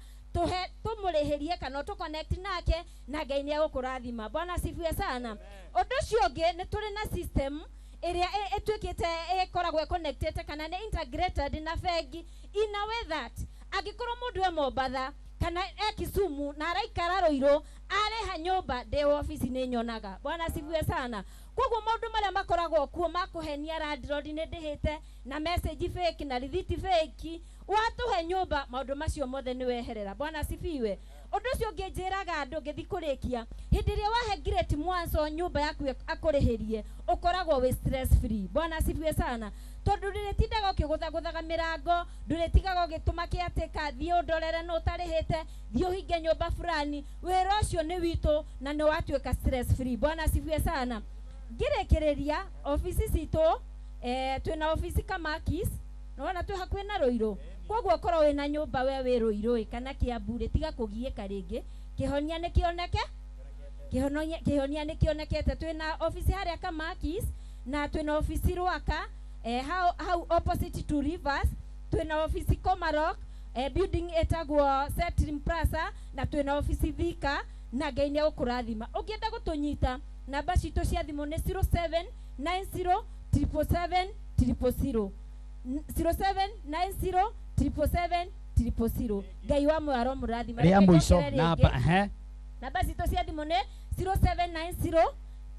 tumurihirie kana tu connect nake na Ngai ni agukurathima Bwana asifiwe sana undu ucio ungi ni turi na system area etwikite ikoragwo connected kana ni integrated na bengi in a way that agikorwo mundu e Mombatha kana Kisumu na araikara Ruiru areha nyumba de office ni nyonaga Bwana asifiwe sana koguo maundu maria makoragwo kuo makuhenia landlord ni ndihite na message fake na receipt fake watuhe nyumba maundu macio mothe ni weherera Bwana asifiwe undu ucio ngĩnjĩraga andũ ngĩthi kũrĩkia hĩndĩ ĩrĩa wahe Great Mwanzo nyumba yaku akũrĩhĩrie ũkoragwo wĩ stress free Bwana asifiwe sana tondu ndĩrĩtindaga ũkĩgũthagũthaga mĩrango ndũrĩtigaga ũgĩtũma kĩatĩka thiĩ ũndorere no ũtarĩhĩte thiĩ ũhinge nyumba fulani wĩra ũcio nĩ witũ na nĩ watuĩka stress free Bwana asifiwe sana ngĩrĩkĩrĩria ofisi citũ twĩna ofisi Kamakis naona twĩ hakuhĩ na Ruiru Koguo korwo wina nyumba we wi Ruiru kana Kiambu tiga kugiika ringi kihonia ni kioneke kihonia ni kionekete twina ofisi haria Kamakis na twina ofisi Rwaka how opposite to Rivers twina ofisi Komarok building etagwo Setrim Plaza na twina ofisi Thika na Ngai ni ukurathima ukienda gutunyita namba citu cia thimu ni 0790 777 000 0790 777 Ngai wa mwaro murathima ria mwisho namba namba citu cia thimu ni 0790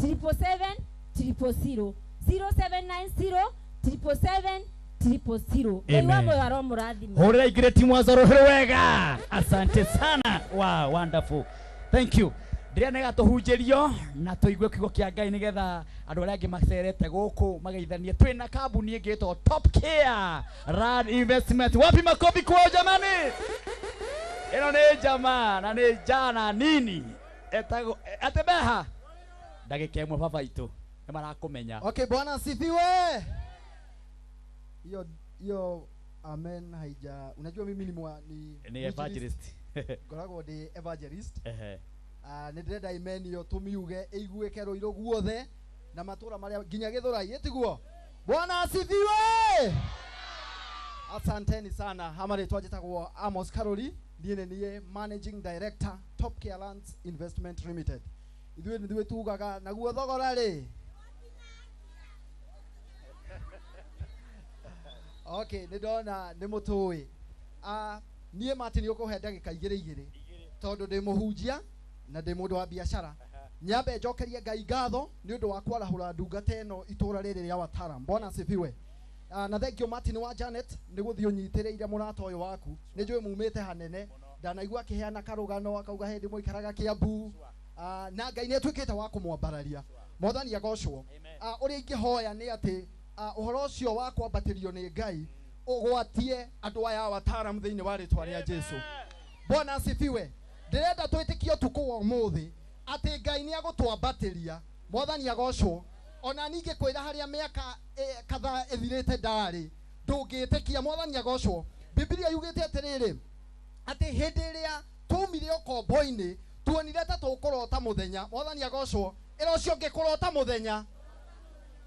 777 000 0790 777 000 Ngai wa mwaro murathima hurira ingire timu azorohero wega asante sana wow wonderful thank you ndiria nega tuhunjirio na tuigue kigo kia Ngai nigetha andu aria angi macerete guku mageithanie twina kambuni ingi to Top Care Rad Investment wapi makofi kwa jamani ino ni jamaa na ni jana nini etago atebeha ndagika imwe baba itu nimarakumenya okay bwana asifiwe hiyo amen haija unajua mimi ni evangelist goragwo ndi evangelist nä ndärenda amen ä yo tå miuge ä iguä Ruiru guothe na matå ra marä a nginya gä thå rai ä tiguo bwana asifiwe asanteni sana hamarä twa njä tagwo Amos Karori niä nä niä managing director Top Care Lands Investment Limited ithuä nä thuä tugaga naguo thogora rä okay nä ndona nä må tå ä niä mati nä å kå he ndagä ka igä rä tondå ndä må hunjia na ndä må ndå wa biashara nyambe njokerie Ngai ngatho nä å ndå wa kwarahå ndungata ä no itå ra rä rä rä a Wataalam bwana asifiwe na thengio Martin wa Janet nä gå thiä å nyitä rä ire må rata å yå waku nä njå ä mumä te hanene ndanaigua akä heana karå gano akauga hä ndä må ikaraga Kiambu na Ngai nä atuä kä te wa kå mwambararia mwathani agocwo å rä a ingä hoya nä atä å horo å cio wa kwambatä rio nä Ngai å gwatie andå aya Wataalam thä inä wa rä twa rä a Jesu bwana asifiwe ndirenda twitikie tuku wa muthi ati Ngai ni agutwambateria mwathani agocwo ona ninge kwira haria miaka kadha ethirite ndari ndungitikia mwathani agocwo Biblia yugite atiriri ati hindi iria tumire ukombo-ini tuonire ta tukurota muthenya mwathani agocwo ira ucio ngikurota muthenya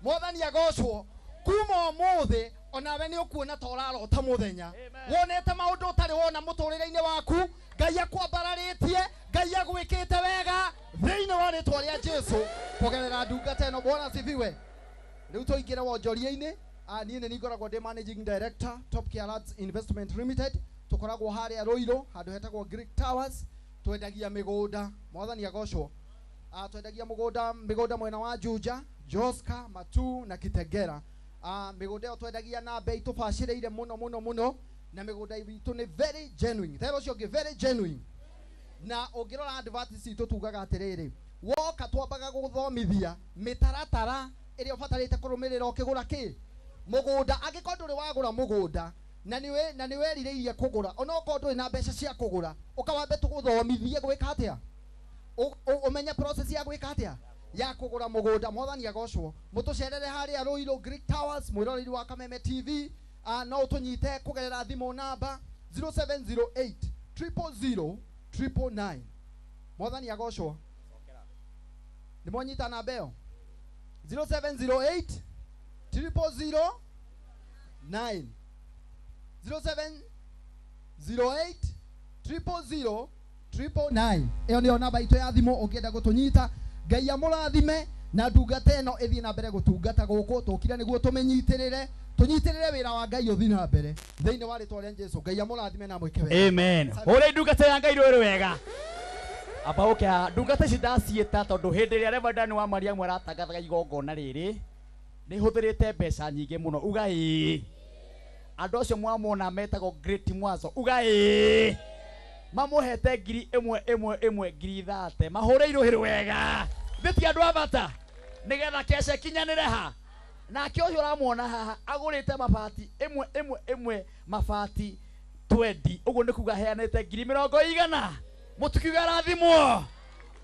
mwathani agocwo kuma umuthi onawe ni ukuona ta urarota muthenya wonete maundu utari wona muturire-ini waku Ngai akwambararĩtie Ngai agwĩkĩte wega thĩinĩ wa rĩtwa rĩa Jesu kũgerera ndungata ĩno bwana asifiwe rĩu tũingĩre wonjoria-inĩ niĩ nĩ ngoragwo ndĩ managing director Top Care Lands Investment Limited tũkoragwo harĩa Ruiru handũ hetagwo Greek Towers twendagia mĩgũnda mwathani agocwo twendagia mĩgũnda mwena wa Juja Joska Matu na Kitengera mĩgũnda ĩyo twendagia na bei tũbacĩrĩire mũno na mĩgũnda itũ nĩ very genuine thero cio ngĩ very genuine na ũngĩrora advert citũ tugaga atĩrĩrĩ woka twambaga gũthomithia mĩtaratara ĩrĩa ũbatarĩte kũrũmĩrĩra ũkĩgũra kĩ mũgũnda angĩkorwo ndũrĩ wagũra mũgũnda na nĩ werirĩirie kũgũra ona okorwo ndũrĩ na mbeca cia kũgũra ũkawambe tũgũthomithie gwĩka atĩa ũmenye process ya gwĩka atĩa ya kũgũra mũgũnda mwathani agocwo mũtũcerere harĩa Ruiru Greek Towers mwĩroreri wa Kameme TV no ũtũnyite kũgerera thimũ namba 0708 000 999 mwathani agocwo nĩ mwanyita namba ĩyo 0708 000 9 0708 000 999 ĩyo nĩyo namba itũ ya thimũ ũngĩenda gũtũnyita Ngai amũrathime na ndungata ĩno ĩthiĩ na mbere gũtungata gũkũ tũkire nĩguo tũmĩnyitĩrĩre tunyitĩrĩre wĩra wa Ngai ũthiĩ na mbere thĩinĩ wa rĩtwa rĩa Jesu Ngai amũrathime na mwĩke wega amen ũrĩa ndungata ya Ngai rwĩrĩ wega aba ũkĩa ndungata ici ndaciĩta tondũ hĩndĩ ĩrĩa Reverend wa Mariamu aratangathaga igongona rĩrĩ nĩ hũthĩrĩte mbeca nyingĩ mũno uga ĩĩ andũ acio mwamona metagwo Great Mwazo uga ĩĩ mamũhete ngiri ĩmwe ngiri 30 mahũre irũhĩrĩ wega thĩti andũ a bata nĩgetha KESHA kinyanĩre ha nake ũyũ ũramwona haha agũrĩte mabati ĩmwe mabati 20 ũguo nĩ kuga heanĩte ngiri 100 mũtikiuga rathimwo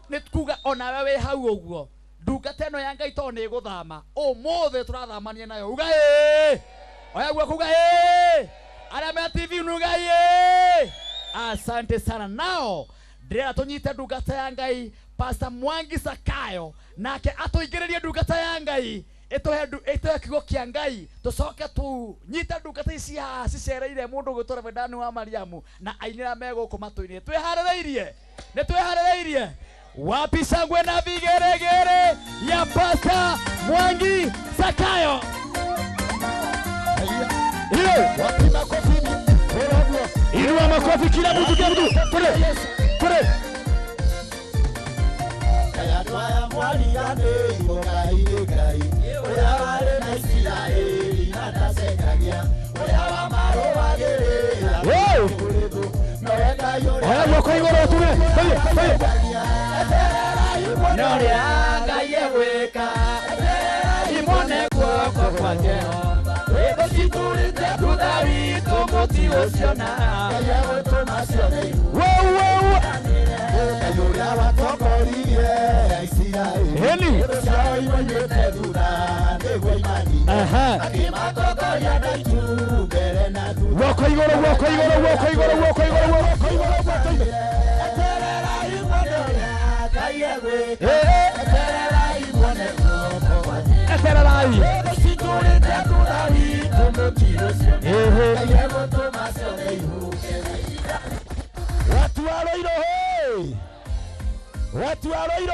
nĩ kuga onawe wĩ hau ũguo ndungata ĩno ya Ngai to nĩ gũthama ũmũthĩ tũrathamania nayo uga ĩĩ oya guo kuga ĩĩ arĩa me TV Asante sana. Nao ndĩrenda tũnyite ndungata ya Ngai Pastor Mwangi Sakayo nake atũingĩrĩrie ndungata ya Ngai ĩtũhe kiugo kĩa Ngai tũcoke tũnyite ndungata ici cicereire mũndũ gwĩtwo Vedani wa Mariamu na ainĩra megũkũ matũ-inĩ. Nĩtwĩharĩrĩirie wapi shangwe na vigeregere ya Pastor Mwangi Sakayo. Wapi makofi? Inua makofi kila mtu. Kule. Kayatwa mwali yane ibogai. Oyare na Israeli natasekagia. Oyara maro wagere. Wow! Oya wako igoro tume. Nore anga yeweka. Imone kwa kwake. Ego siturite tudawi tomoti osiona. Yawe tomasione. Wow. Ayura watokoriye Israeli. Heli. Sai mwenye tuda nego imani. Akimatoko ya daitu berena tuda. Wako igoro. Aterera imone ya kayewe. Aterera imone kwa. Aterera imone. Siturite tudawi tomoti osiona. Yawe tomasione. Watu wa Ruiru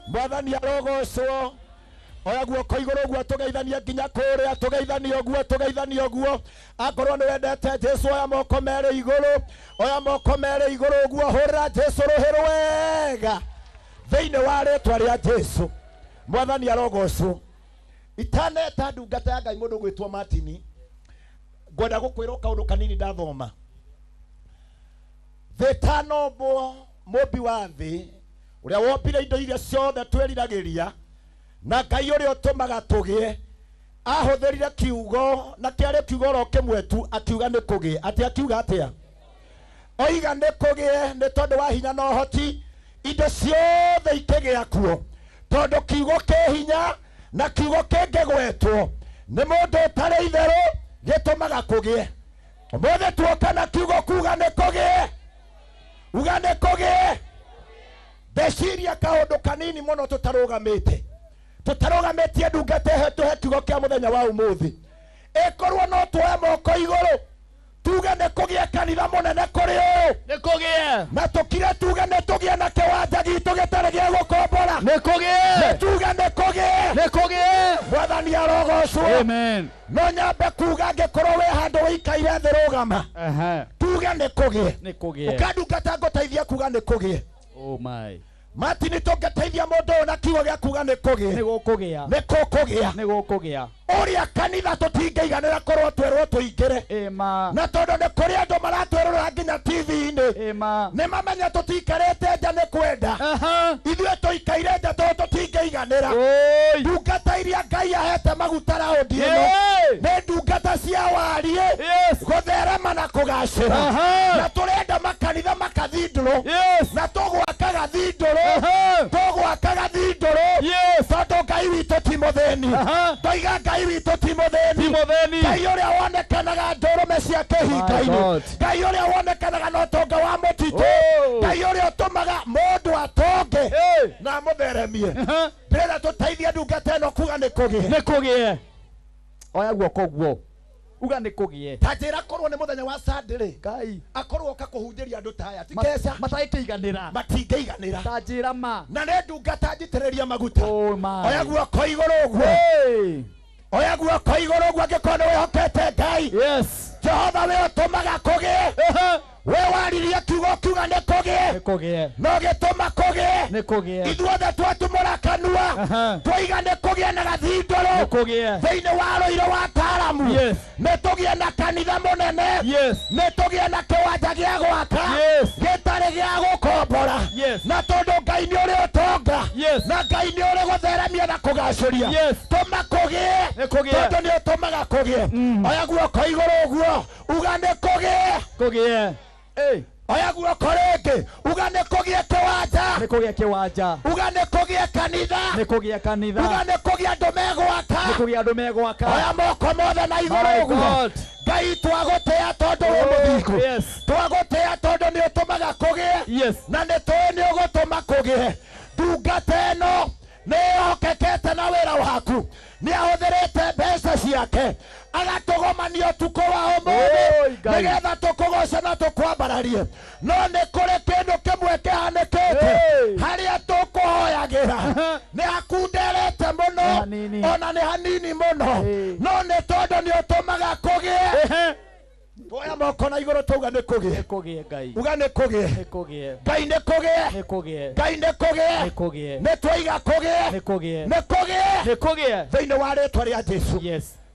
Mwathani arogocwo. Oya guoko iguru guo tugeithania nginya kuria tugeithania guo akorwo ni wendete Jesu. Oya moko mere iguru guo hurra Jesu ruhiru wega thiini wa ritwa ria Jesu. Mwathani arogocwo. Itaneta ndungata ya Ngai mundu gwitwo Martini ngwenda gukwira kaundu kanini ndathoma. Vetano mobi wa thĩ ũrĩa wombire indo iria ciothe twĩriragĩria na Ngai ũrĩa ũtũmaga tũgĩe ahũthĩrire kiugo na kĩarĩ kiugo ro kĩmwe tu akiuga nĩ kũgĩe. Ati akiuga atĩa? Oiga nĩ kũgĩe nĩ tondũ wa hinya na ũhoti indo ciothe ikĩgĩa kuo tondũ kiugo kĩ hinya na kiugo kĩngĩgwetwo nĩ mũndũ ũtarĩ itherũ gĩtũmaga kũgĩe. Ũmũthĩ tuoka na kiugo kuga nĩ kũgĩe. Uga nĩ kũgĩe. Ndeciria kaũndũ kanini mũno tũtarũgamĩtie ndungata tũhe kiugo kĩa mũthenya wa ũmũthĩ. Ĩkorwo no tuoe moko igũrũ tuge nĩ kũgĩe kanitha mũnene kũrĩ ũũ. Nĩ kũgĩe. Na tũkire tuge nĩ tũgĩe na kĩwanja gitũ gĩtarĩ gĩa gũkombora. Nĩ kũgĩe. Nĩ tuge nĩ kũgĩe. Nĩ kũgĩe. Mwathani arogocwo. Amen. No nyambe kuga angĩkorwo wĩ handũ wĩikaire thĩ rũgama. Tuge nĩ kũgĩe. Nĩ kũgĩe. Ũkandungata ngũteithia kuga nĩ kũgĩe. Oh my. Martini tũngĩteithia mũndũ na kiugo gĩa kuga nĩ kũgĩe. Nĩ gũkũgĩa. Nĩ gũkũgĩa. Nĩ gũkũgĩa. Ũrĩa kanitha tũtingĩiganĩra korwo twerwo tũingĩre. Na tondũ nĩ kũrĩ andũ maratwerũra nginya TV-inĩ. Nĩ mamenya tũtikarĩte nja nĩ kwenda. Ithuĩ tũikaire nja tondũ tũtingĩiganĩra. Ndungata iria Ngai ahete maguta raundi ĩno nĩ ndungata cia wariĩ gũtherema na kũgacĩra. Na tũrenda makanitha makathindũrũ. Na tũgwaka gathindũrũ. Tondũ Ngai witũ ti mũthĩni. Toiga Ngai witũ ti mũthĩni. Ngai ũrĩa wonekanaga ndũrũme cia kĩhinga-inĩ. Ngai ũrĩa wonekanaga na ũtonga wa mũtitũ. Ngai ũrĩa ũtũmaga mũndũ atonge na mũtheremie. Ndĩrenda tũteithie ndungata ĩno kuga nĩ kũgĩe. Nĩ kũgĩe. Oya guoko guo. Uga nĩ kũgĩe. Ta njĩra korwo nĩ mũthenya wa Sunday Ngai akorwo oka kũhunjĩria andũ ta aya ti KESHA matingĩiganĩra. Ta njĩra ma. Na nĩ ndungata njitĩrĩria maguta. Oya guoko igũrũ guo. Oya guoko igũrũ guo angĩkorwo nĩ wĩhokete Ngai. Jehova we ũtũmaga kũgĩe. We waririe kiugo kiuga nĩ kũgĩe. No gĩtũma kũgĩe. Ithuothe twatumũra kanua tũiga nĩ kũgĩe na gathindũrũ thĩinĩ wa Ruiru Wataalam. Nĩ tũgĩe na kanitha mũnene. Nĩ tũgĩe na kĩwanja gĩa gwaka gĩtarĩ gĩa gũkombora. Na tondũ Ngai nĩ ũrĩ ũtonga na Ngai nĩ ũrĩ gũtheremia na kũgacĩria. Tũma kũgĩe tondũ nĩ ũtũmaga kũgĩe. Oya guoko igũrũ guo uga nĩ kũgĩe. Oya guoko rĩngĩ uga nĩ kũgĩe kĩwanja. nikugia kiwanja uga nikugia kanitha nikugia kanitha uga nikugia ndomegwaka nikugia ndomegwaka oya moko mothe na iguru uguo Ngai twagutea tondu we muthingu twagutea tondu ni utumaga kugie na ni twi ni ugutuma kugie ndungata ino ni hokekete na wira waku ni ahuthirite mbeca ciake agatugomania utuko wa umuthi nigetha tukugoce na tukwambararie no ni kuri kindu kimwe kihanikite haria tukuhoyagira ni hakunderete muno ona ni hanini muno no ni tondu ni utumaga kugie Toya moko na iguru tuga nikugie Ngai uga nikugie Ngai nikugie Ngai nikugie nitwiga kugie nikugie thiini wa ritwa ria Jesu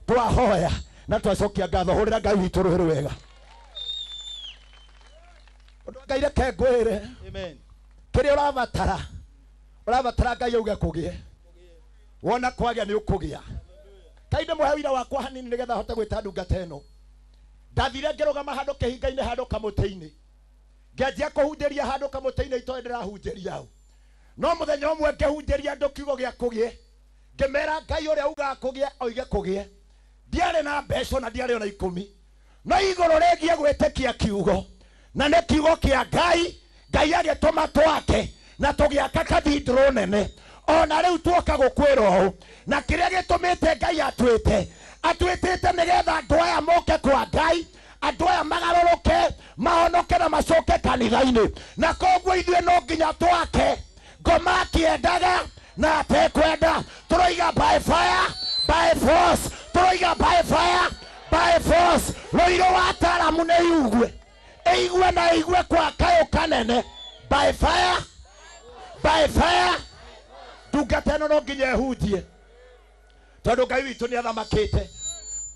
twahoya na twacokia ngatho hurira Ngai witu ruhiru wega Ngai reke ngwire amen kiri urabatara Ngai auge kugie wona kwagia ni ukugia kainde muhe wira wakwa hanini nigetha hote gwita ndungata ino ndathire ngirugama handu kihinga-ini handu kamuti-ini ngenjia kuhunjeria handu kamuti-ini itoe ndirahunjeria au no muthenya umwe ngihunjeria andu kiugo gia kugie ngimera Ngai uria uga kugie oige kugie ndiare na mbeca na ndiare na 10 no iguru rigie gwitikia kiugo na ne kiugo kia Ngai agituma twake na tugiaka kathidro nene ona riu tuoka gukwira u na kiria gitumite Ngai atwitite nigetha andu aya moke kwa Ngai andu aya magaruruke mahonoke na macoke kanitha-ini na koguo ithuĩ no nginya twake ngoma akiendaga na atekwenda turoiga by fire by force turoiga by fire by force Ruiru Wataalam nĩ igue na igue kwa kayo kanene by fire ndungata ĩno no nginya ehunjie tondu Ngai witu ni athamakite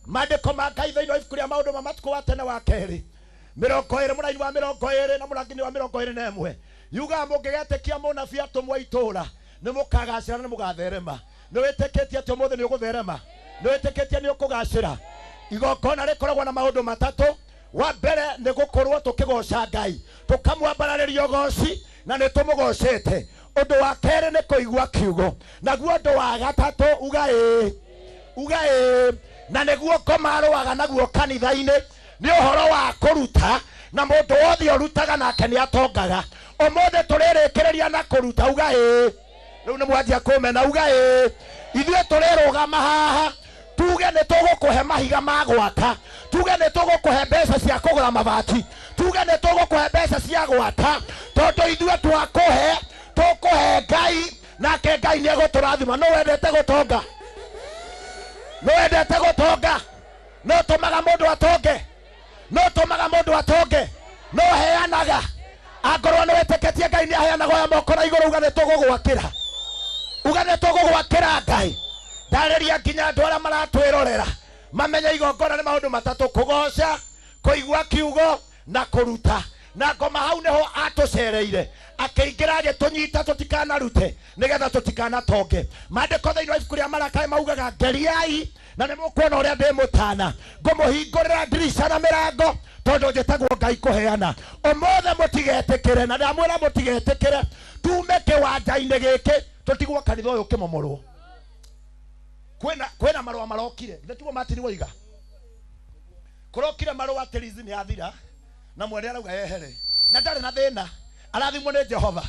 mandiko ma Ngai thĩinĩ wa ibuku rĩa maũndũ ma matukũ wa tene wa kerĩ 20 mũraini wa 20 na mũrangi wa 21 yuga mũngĩgetĩkia mũnabii atũmwo itũũra nĩ mũkagacĩra na nĩ mũgatherema nĩ wĩtĩkĩtie atĩ ũmũthĩ nĩ ũgũtherema nĩ wĩtĩkĩtie nĩ ũkũgacĩra igongona rĩkoragwo na maũndũ matatũ wa mbere nĩ gũkorwo tũkĩgoca Ngai tũkamwambararĩria ũgoci na nĩ tũmũgocete undu wa kere ni kuigua kiugo naguo undu wa gatatu uga na niguo komarwaga naguo kanitha-ini ni uhoro wa kuruta na mundu wothe urutaga nake ni atongaga umothe turirikireria na kuruta uga riu ni mwanjia kumena uga ithuĩ turirugama haha tuge ni tugukuhe mahiga ma gwaka tuge ni tugukuhe mbeca cia kugura mabati tuge ni tugukuhe mbeca cia gwaka tondu ithuĩ twakuhe tukuhe Ngai nake Ngai ni eguturathima no wendete gutonga no tumaga mundu atonge no heanaga angorwo ni wetĩkĩtie Ngai ni aheanaga oya moko na iguru uga ni tugugwakĩra Ngai ndariria nginya andu aria maratwirorera mamenye igongona ni maundu matatu kugoca kuigua kiugo na kuruta na ngoma hau niho atucereire akĩingĩra agĩtũnyita tũtikanarute nigetha tũtikanatonge mandĩko thĩinĩ wa ibuku rĩa Malaki maugaga ngeriai na nĩ mũkuona ũrĩa ndĩ mũtana ngũmũhingũrĩra ndirica na mĩrango tondu njĩtagwo Ngai kũheana ũmothe mũtigetĩkĩre na ndamwĩra mũtigetĩkĩre tume kĩwanja-inĩ gĩkĩ tũtigwo kanitha ũyũ kĩmomorwo kwĩna marũa marokire nĩtuo Martin Waiga kũrokire marũa atĩ rizi nĩ athira na mwene arauga ehere na ndarĩ na thĩna arathimwo nĩ Jehova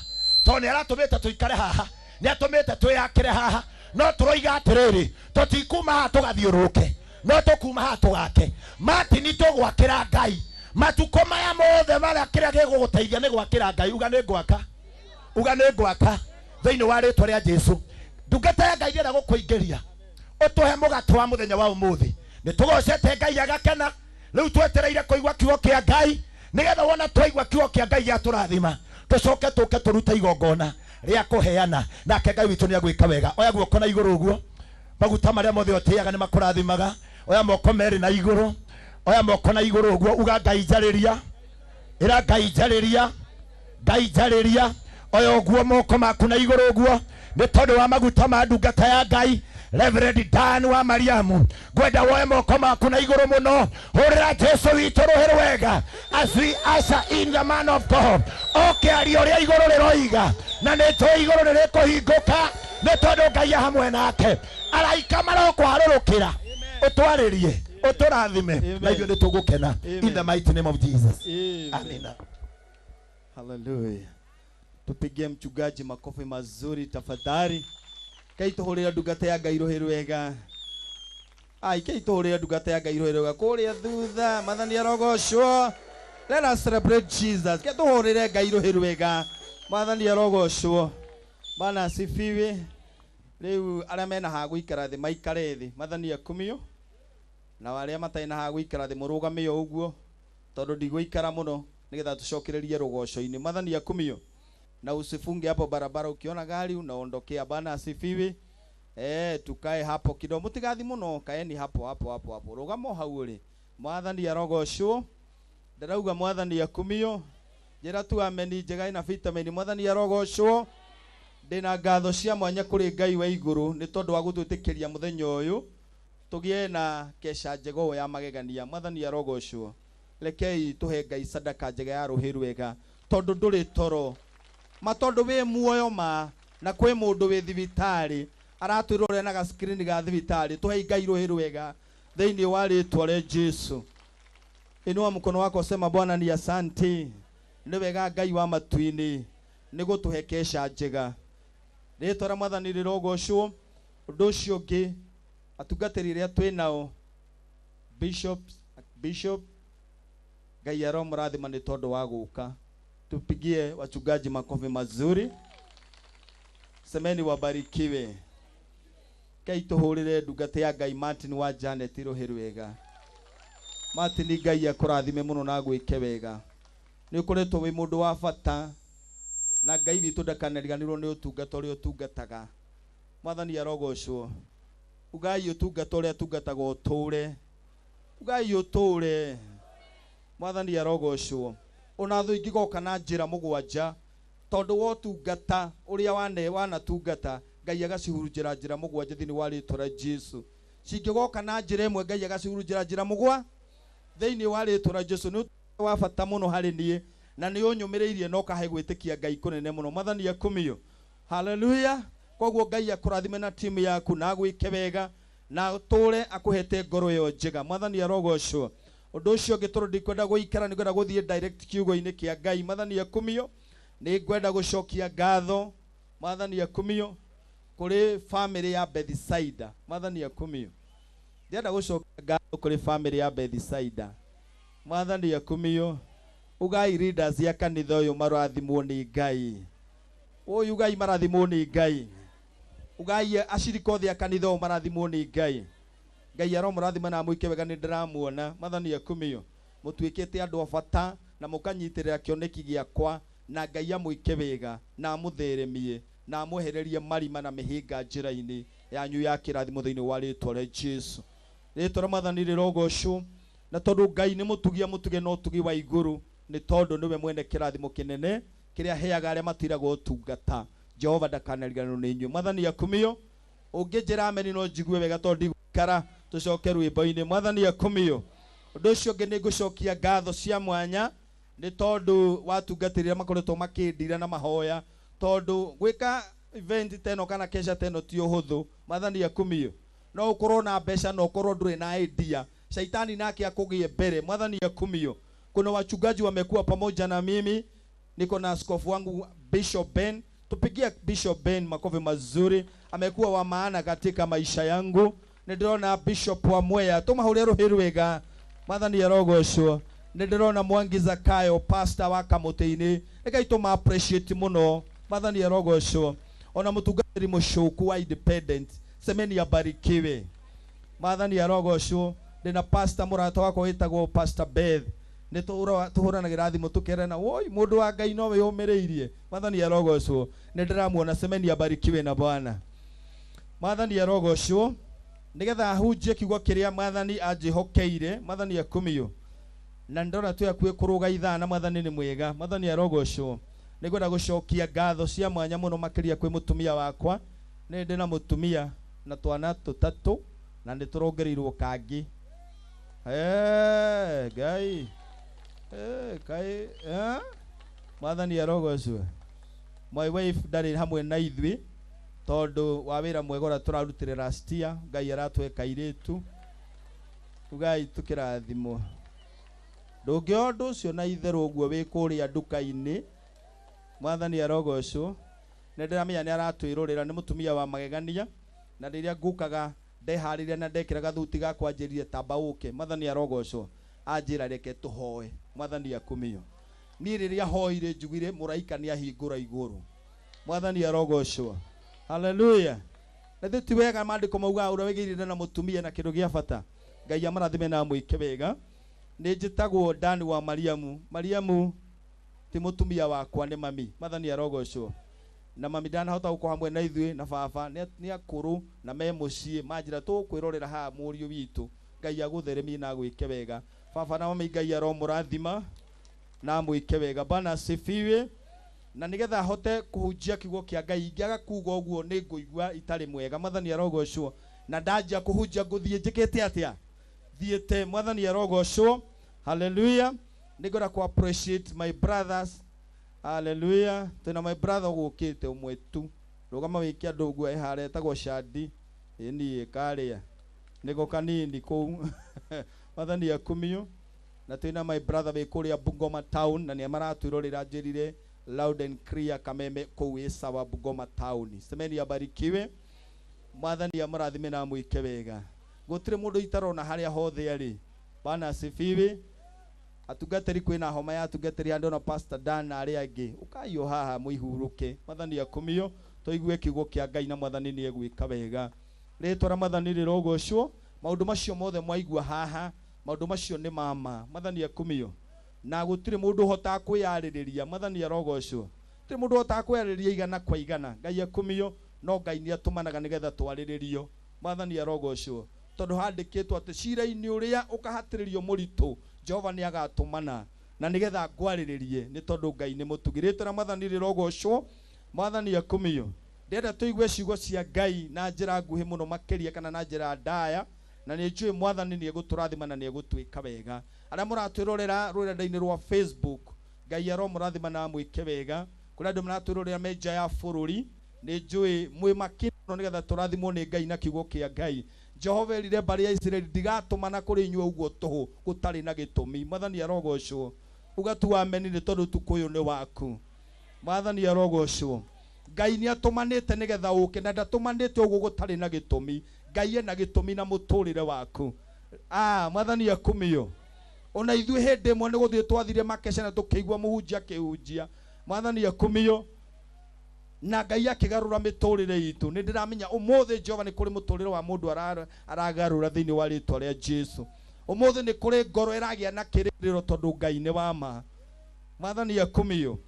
tondũ nĩ aratũmĩte tũikare haha nĩ atũmĩte twĩyakĩre haha no tũroiga atĩrĩrĩ tũtikuma haha tũgathiũrũrũke no tũkuma haha tũgake Martin tũgwakĩra Ngai matukũ maya mothe marĩa kĩrĩa gĩgũgũteithia nĩ gwakĩra Ngai uga nĩ ngwaka thĩinĩ wa rĩtwa rĩa Jesu ndungata ya Ngai ndĩrenda gũkũingĩria ũtũhe mũgate wa mũthenya wa ũmũthĩ nĩ tũgocete Ngai agakena rĩu twetereire kũigua kiugo kĩa Ngai nigetha wona twaigua kiugo kĩa Ngai gĩatũrathima tucoke tũke tũrute igongona rĩa kũheana nake Ngai witũ nĩ agwĩka wega oya guoko na igũrũ ũguo maguta marĩa mothe ũtĩaga nĩ makũrathimaga oya moko merĩ na igũrũ oya moko na igũrũ ũguo uga Ngai njarĩria ĩra Ngai njarĩria oya ũguo moko maku na igũrũ ũguo nĩ tondũ wa maguta ma ndungata ya Ngai Reverend Dan wa Mariamu gwenda woe moko maku na igũrũ mũno hũrĩra Jesu witũ rũhĩ rwega as we usher in the man of God oke ario rĩa igũrũ rĩroiga na nĩtũĩ igũrũ nĩrĩkũhingũka nĩ tondũ Ngai hamwe nake. Araika marokwarũrũkĩra ũtwarĩrie ũtũrathime na ithuĩ nĩtũgũkena in the mighty name of Jesus. Amen. Hallelujah. Tupigie mchungaji makofi mazuri tafadhali. Kaituhurira ndungata ya Ngai Ruiru wega. Ai kaituhurira ndungata ya Ngai Ruiru wega kuria thutha mathani arogocwo. Let us celebrate Jesus. Kaituhurira Ngai Ruiru wega mathani arogocwo. Bana asifiwe. Riu aria mena ha guikara thi maikare thi mathani akumio na waria matai na ha guikara thi murugame uguo tondu ndigũikara muno nigetha tucokererie rugoco-ini mathani akumio na usifunge hapo barabara ukiona gari unaondokea. Bana asifiwe. Tukae hapo kidogo mutigathi muno kaeni hapo rugamo hau uri mwathani arogocwo. Ndarauga mwathani akumio njira tu ameni njega ina vitamin mwathani arogocwo. Ndina ngatho cia mwanya kuri Ngai wa iguru ni tondu wa gutwitikiria muthenya uyu tugie na kesha njego ya magegania mwathani arogocwo. Rekei tuhe Ngai sadaka njega ya Ruiru wega tondu nduri toro matondu wi muoyo ma na kwi mundu wi thibitari aratwirore na ga screen ga thibitari. Tuhe Ngai Ruiru wega thiini wa ritwa ria Jesu. Inua mkono wako sema Bwana ni asante. Ni wega Ngai wa matuini ni gutuhe kesha njega ritwa ria mwathani rirogocwo. Undu ucio ungi atungatiri ria twinao bishop Ngai aromurathima ni tondu wa guka. Tupigie wachungaji makofi mazuri. Semeni wabarikiwe. Kai tuhurire ndungata ya Ngai Martin wa Janet Ruiru wega. Martin Ngai akurathime muno na gwike wega. Ni ukuretwo wi mundu wa bata na Ngai witu ndakanariganirwo ni utungata uria utungataga. Mwathani arogocwo. Ugai utungata uria utungataga uture. Ugai uture. Mwathani arogocwo. Ona thu ingigoka na njira mugwanja tondu wo tungata uria wana tungata Ngai agacihurunjira njira mugwanja thini wa ritwa ria Jesu. Cingigoka na njira imwe Ngai agacihurunjira njira mugwa thini wa ritwa ria Jesu. Ni wa bata muno hari nie na ni unyumiriirie no kahe gwitikia Ngai kunene muno mwathani akumio. Hallelujah. Koguo Ngai akurathime na timu yaku na gwike wega na tore akuhete ngoro yo njega mwathani arogocwo. Undu ucio ngitorwo ndikwenda guikara ni kwenda guthie direct kiugo-ini kia Ngai mwathani akumio. Ni kwenda gucokia ngatho mwathani akumio kuri family ya Bethsaida mwathani akumio. Ndienda gucokia ngatho kuri family ya Bethsaida mwathani akumio. Ugai leaders ya kanitha uyu marathimwo ni Ngai. Uyu Ngai marathimwo ni Ngai. Ugai ashirika othe ya kanitha uyu marathimwo ni Ngai. Ngai aromurathima na muike wega ni ndiramuona mwathani akumio. Mutuikite andu abata na mukanyitirira kioneki giakwa na Ngai amuike wega na amutheremie na amuhererie marima na mihinga njira-ini yanyu ya kirathimo thiini wa ritwa ria Jesu. Ritwa ria mwathani rirogocwo na tondu Ngai ni mutugia mutuge no tugi wa iguru ni tondu niwe mwene kirathimo kinene kiria heaga aria matiragwo utungata. Jehova ndakanariganirwo ni inyuĩ mwathani akumio. Unginjira ameni no njigue wega tondu ndigukara tucoke rwimbo-ini mwathani akumio. Undu ucio ungi ni ngucokia ngatho cia mwanya ni tondu watungatirira makoretwo makindira na mahoya tondu gwika event teno kana kesha teno ti uhuthu mwathani akumio. No ukorwo na mbeca no ukorwo nduri na idea shaitani nake akugie mbere mwathani akumio. Kuna wachungaji wamekuwa pamoja na mimi. Niko na askofu wangu Bishop Ben. Tupigia Bishop Ben makofi mazuri. Amekuwa wa maana katika maisha yangu. Ndirona Bishop wa Mwea tumahurire Ruiru wega mwathani arogocwo. Ndirona Mwangi Zakayo pastor wa Kamutĩ-ini nikaituma appreciate muno mwathani arogocwo. Ona mutungatiri mucuku wa independent semeni abarikiwe mwathani arogocwo. Ndina pastor murata wako witagwo Pastor Beth ni tuhuranagira thimu tukerana woi mundu wa Ngai no we umiriirie mwathani arogocwo. Ni ndiramuona semeni abarikiwe na Bwana mwathani arogocwo. Nigetha ahunjie kiugo kiria mwathani anjihokeire mwathani akumio na ndona tu yakue kuruga ithana mwathani ni mwega mwathani arogocwo. Nikwenda gucokia ngatho cia mwanya muno makiria kwi mutumia wakwa. Ni ndina mutumia na twana tutatu na nditurongereirwo kangi Ngai kai mwathani arogocwo. my wife ndari hamwe na ithwi tondu wa wira mwega ura turarutire last year Ngai aratweka iritu ugai tukirathimo ndungiondu cio na itheru guo wi kuria nduka-ini mwathani arogocwo nindiramenya ni aratwirurira ni mutumia wa magegania na riria ngukaga ndehariria na ndekiraga thuti gakwa njiririe tamba uke mwathani arogocwo anjira reke tuhoe mwathani akumio ni riria hoire njugire muraika ni ahingura iguru mwathani arogocwo haleluya na ti wega mandiko mauga ura wigirire na mutumia na kindu gia bata Ngai amarathime na mwike wega ni njitagwo Dani wa Mariamu ti mutumia wakwa ni mami mwathani arogocwo na mami ndanahota guko hamwe na ithwe na baba ni akuru na me mucii manjira tukwirorera ha muriu witu Ngai agutheremie na gwike wega baba na mami Ngai aromurathima na mwike wega bana asifiwe na nigetha hote kuhunjia kiugo kia Ngai ngiaga kuuga uguo ni nguigua itari mwega mwathani arogocwo na ndanjia kuhunjia nguthie njikite atia thiete mwathani arogocwo hallelujah nigora ku appreciate my brothers hallelujah tena my brother gukite umwe tu rugama wikia ndugu ehare tagwo Shadi ni karia nigo kanini ku mwathani akumio na tena my brother we kuria Bungoma town na ni maratwirorera njirire loud and clear kameme ku sawa Bungoma town semeni abarikiwe mwathani amrathime na mwike wega gutire mundu itarona haria hothe ari bana asifiwe atugateri kwina homa ya atugateri ando na pastor Dan na aria angi ukayo haha muihuruke mwathani akumio toigue kiugo kia Ngai na mwathani ni egwika wega ritwara mwathani rirogocwo maundu macio mothe mwaigua haha maundu macio ni mama mwathani akumio na gutire mundu hota kwiyaririria mwathani arogocwo tire mundu hota kwiyaririria igana kwa igana Ngai akumio no Ngai ni atumanaga nigetha twariririo mwathani arogocwo tondu handikitwo ati cira-ini uria ukahatiririo muritu Jehova ni agatumana na nigetha ngwariririe ni tondu Ngai ni mutugirite na mwathani rirogocwo mwathani akumio ndenda tuigue ciugo cia Ngai na njira nguhi muno makiria kana na njira ndaya na ni njui mwathani ni eguturathima na ni egutwika wega aria muratwirorera rurenda-ini rwa Facebook Ngai aromurathima na mwike wega kuria andu muratwirorera menja ya bururi ni njui mwi makino nigetha turathimwo ni Ngai na kiugo kia Ngai Jehova erire mbari ya Israeli ndigatumana kuri inyuĩ uguo tuhu gutari na gitumi mwathani arogocwo ugatu ameni ni tondu tukuyu ni waku mwathani arogocwo Ngai ni atumanite nigetha uke na ndatumanite uguo gutari na gitumi Ngai ena gitumi na muturire waku mwathani akumio ona ithuĩ hĩndĩ ĩmwe nĩ gũthiĩ twathire makesha na tũkĩigua mũhunjia akĩhunjia mwathani akumio na Ngai akigarura miturire itu ni ndiramenya umuthi Jehova ni kuri muturire wa mundu aragarura thiini wa ritwa ria Jesu umuthi ni kuri ngoro iragia na kiririro tondu Ngai ni wa ma mwathani akumio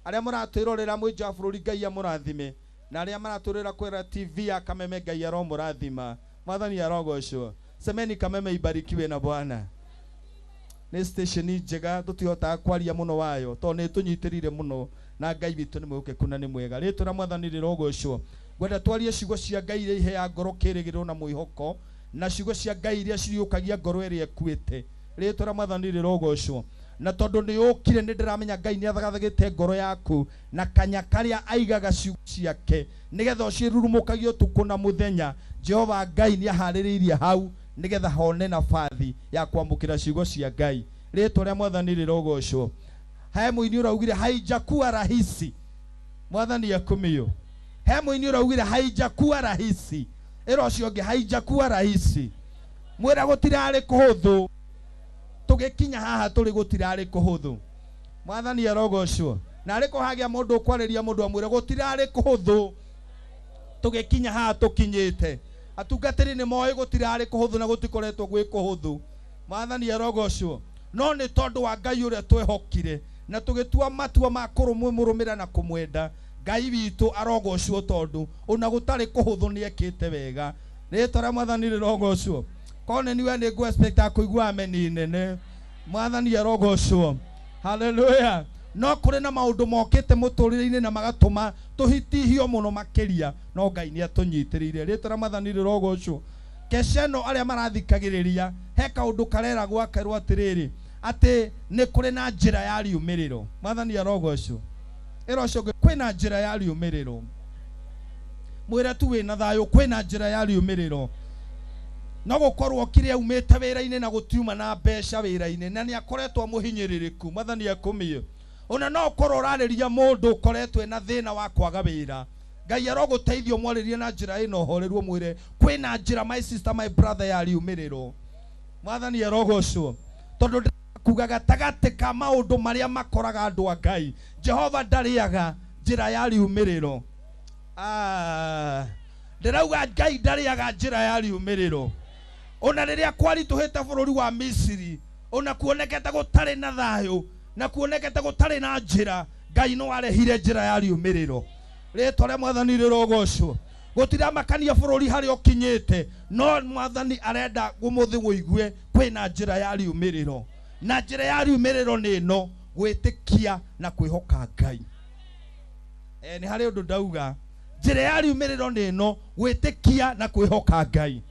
aria muratwirorera mwija bururi Ngai amurathime na aria maratwirorera kwera TV ya Kameme Ngai aromurathima mwathani arogocwo semeni Kameme ibarikiwe na Bwana ni station njega tutihotaga kwaria muno wayo tondu ni tunyitirire muno na Ngai witu ni muke kuna ni mwega ritwa mwathani rirogocwo gwenda twarie ciugo cia Ngai iria ihe ya ngoro kirigiro na mwihoko na ciugo cia Ngai iria ciriukagia ngoro iria ekuite ritwa mwathani rirogocwo na tondu ni ukire ni ndiramenya Ngai ni athagathagite ngoro yaku na kanya karia aigaga ciugo ciake nigetha ucirurumukagia utuku na muthenya Jehova Ngai ni ahaririirie hau nigetha hone nafathi ya kwambukira ciugo cia Ngai ritwa mwathani rirogocwo he muini uraugire haijakuwa rahisi mwathani akumio he muini uraugire haijakuwa rahisi ero cio ngi haijakuwa rahisi mwira gutirari kuhuthu tugikinya haha turi gutirari kuhuthu mwathani arogocwo na ariko hagia mundu kwariria mundu amwire gutirari kuhuthu tugikinya haha tukinyite atungatiri ni moe gutirari kuhuthu na gutikoretwo gwi kuhuthu mwathani arogocwo no ni tondu wa Ngai uria twehokire na tugitua matua ma kurumurumira na kumwenda Ngai witu arogocwo tondu ona gutari kuhuthu ni ekite wega ritwa mwathani rirogocwo kone niwe ni go expect akuigua ameni nene mwathani arogocwo haleluya no kuri na maundu mokite muturire-ini na magatuma tuhitihio muno makiria no Ngai ni atunyitiriire ritwa mwathani rirogocwo KESHA no aria marathikagiriria he kaundu karera gwakerwo atiriri ati ni kuri na njira ya riumiriro mwathani arogocwo Erocio kwina njira ya riumiriro. Mwira tu wina thayo kwina njira ya riumiriro. No gukorwo kire umete wira-ini na gutiuma na mbeca wira-ini na ni akoretwo amuhinyiririku mathani akumio. Ona no korwo rariria mundu ukoretwe na thina wa kwaga wira. Ngai aroguteithio mwaririe na njira ino horeruo mwire kwina njira my sister my brother ya riumiriro. Mwathani arogocwo tondu kuga gatagate ka maundu maria makoraga andu a Ngai Jehova ndariaga njira ya riumiriro. Ndirauga Ngai ndariaga njira ya riumiriro. Ona riria kwarituhite bururi wa Misiri ona kuonekete gutari na thayo na kuonekete gutari na njira Ngai no arehire njira ya riumiriro. Ritwa ria Mwathani rirogocwo gutira makania bururi hari okinyite no Mwathani arenda gumuthi guigue kwina njira ya riumiriro. Na njira ya riumiriro ni no gwitikia na kwihoka Ngai. Ni hari undu ndauga njira ya riumiriro ni no gwitikia na kwihoka Ngai.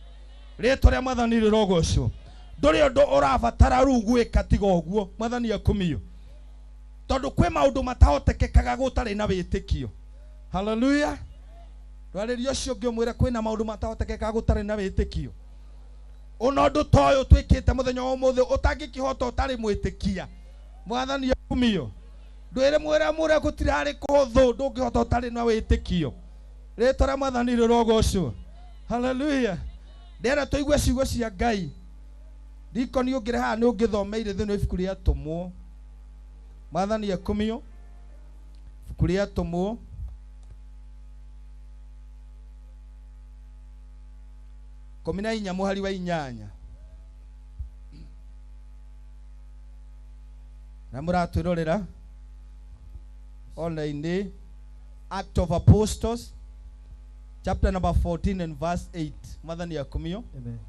Ritwa ria Mwathani rirogocwo nduri undu urabatara ru gwika tiga uguo Mwathani akumio tondu kwi maundu matahotekekaga gutari na witikio. Hallelujah. Rwaririo cio ngimwira kwina maundu matahotekekaga gutari na witikio. Ona ndu toyo twikite muthenya wa umuthi utangikihota utari mwitikia. Mwathani akumio ndwire mwira mure gutirari kuhuthu ndungihota utari na witikio. Ritwa ria Mwathani rirogocwo. Hallelujah. Ndera tuigue ciugo cia Ngai. Ndiko ni ungire ha ni ungithomeire thini ibuku ria tumwo. Mwathani akumio ibuku ria tumwo komina inya muhari wa inyanya na muratwirorera online Act of Apostles chapter number 14 and verse 8. Mwathani akumio. Amen.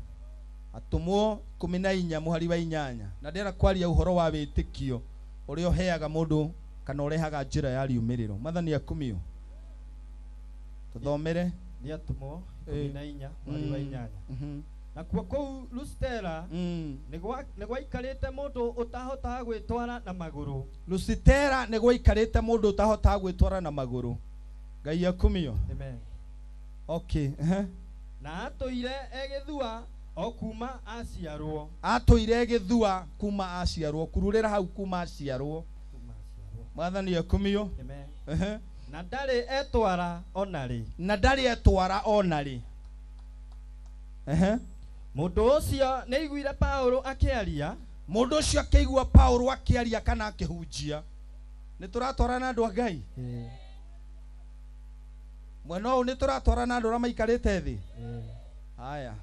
Atumwo komina inya muhari wa inyanya na ndera kwaria uhoro wa witikio urio heaga mundu kana urehaga njira ya riumiriro. Mwathani akumio tuthomere ni atumwo komina inya muhari wa inyanya na kuo kou Lustera nigwa ikarite mundu utahotaga gwitwara na maguru. Lustera nigwa ikarite mundu utahotaga gwitwara na maguru. Ngai akumio. Amen. Okay. Na atuire egithua okuma aciarwo. Atuire egithua kuma aciarwo kururira hau kuma aciarwo. Mwathani akumio. Amen. Na ndari etwara onari. Na ndari etwara onari. Mundu ucio ni iguire Paulo akiaria. Mundu ucio akigua Paulo akiaria kana akihunjia. Ni turatwarana andu a Ngai. Mweno ni turatwarana andu ra maikarite thi. Haya.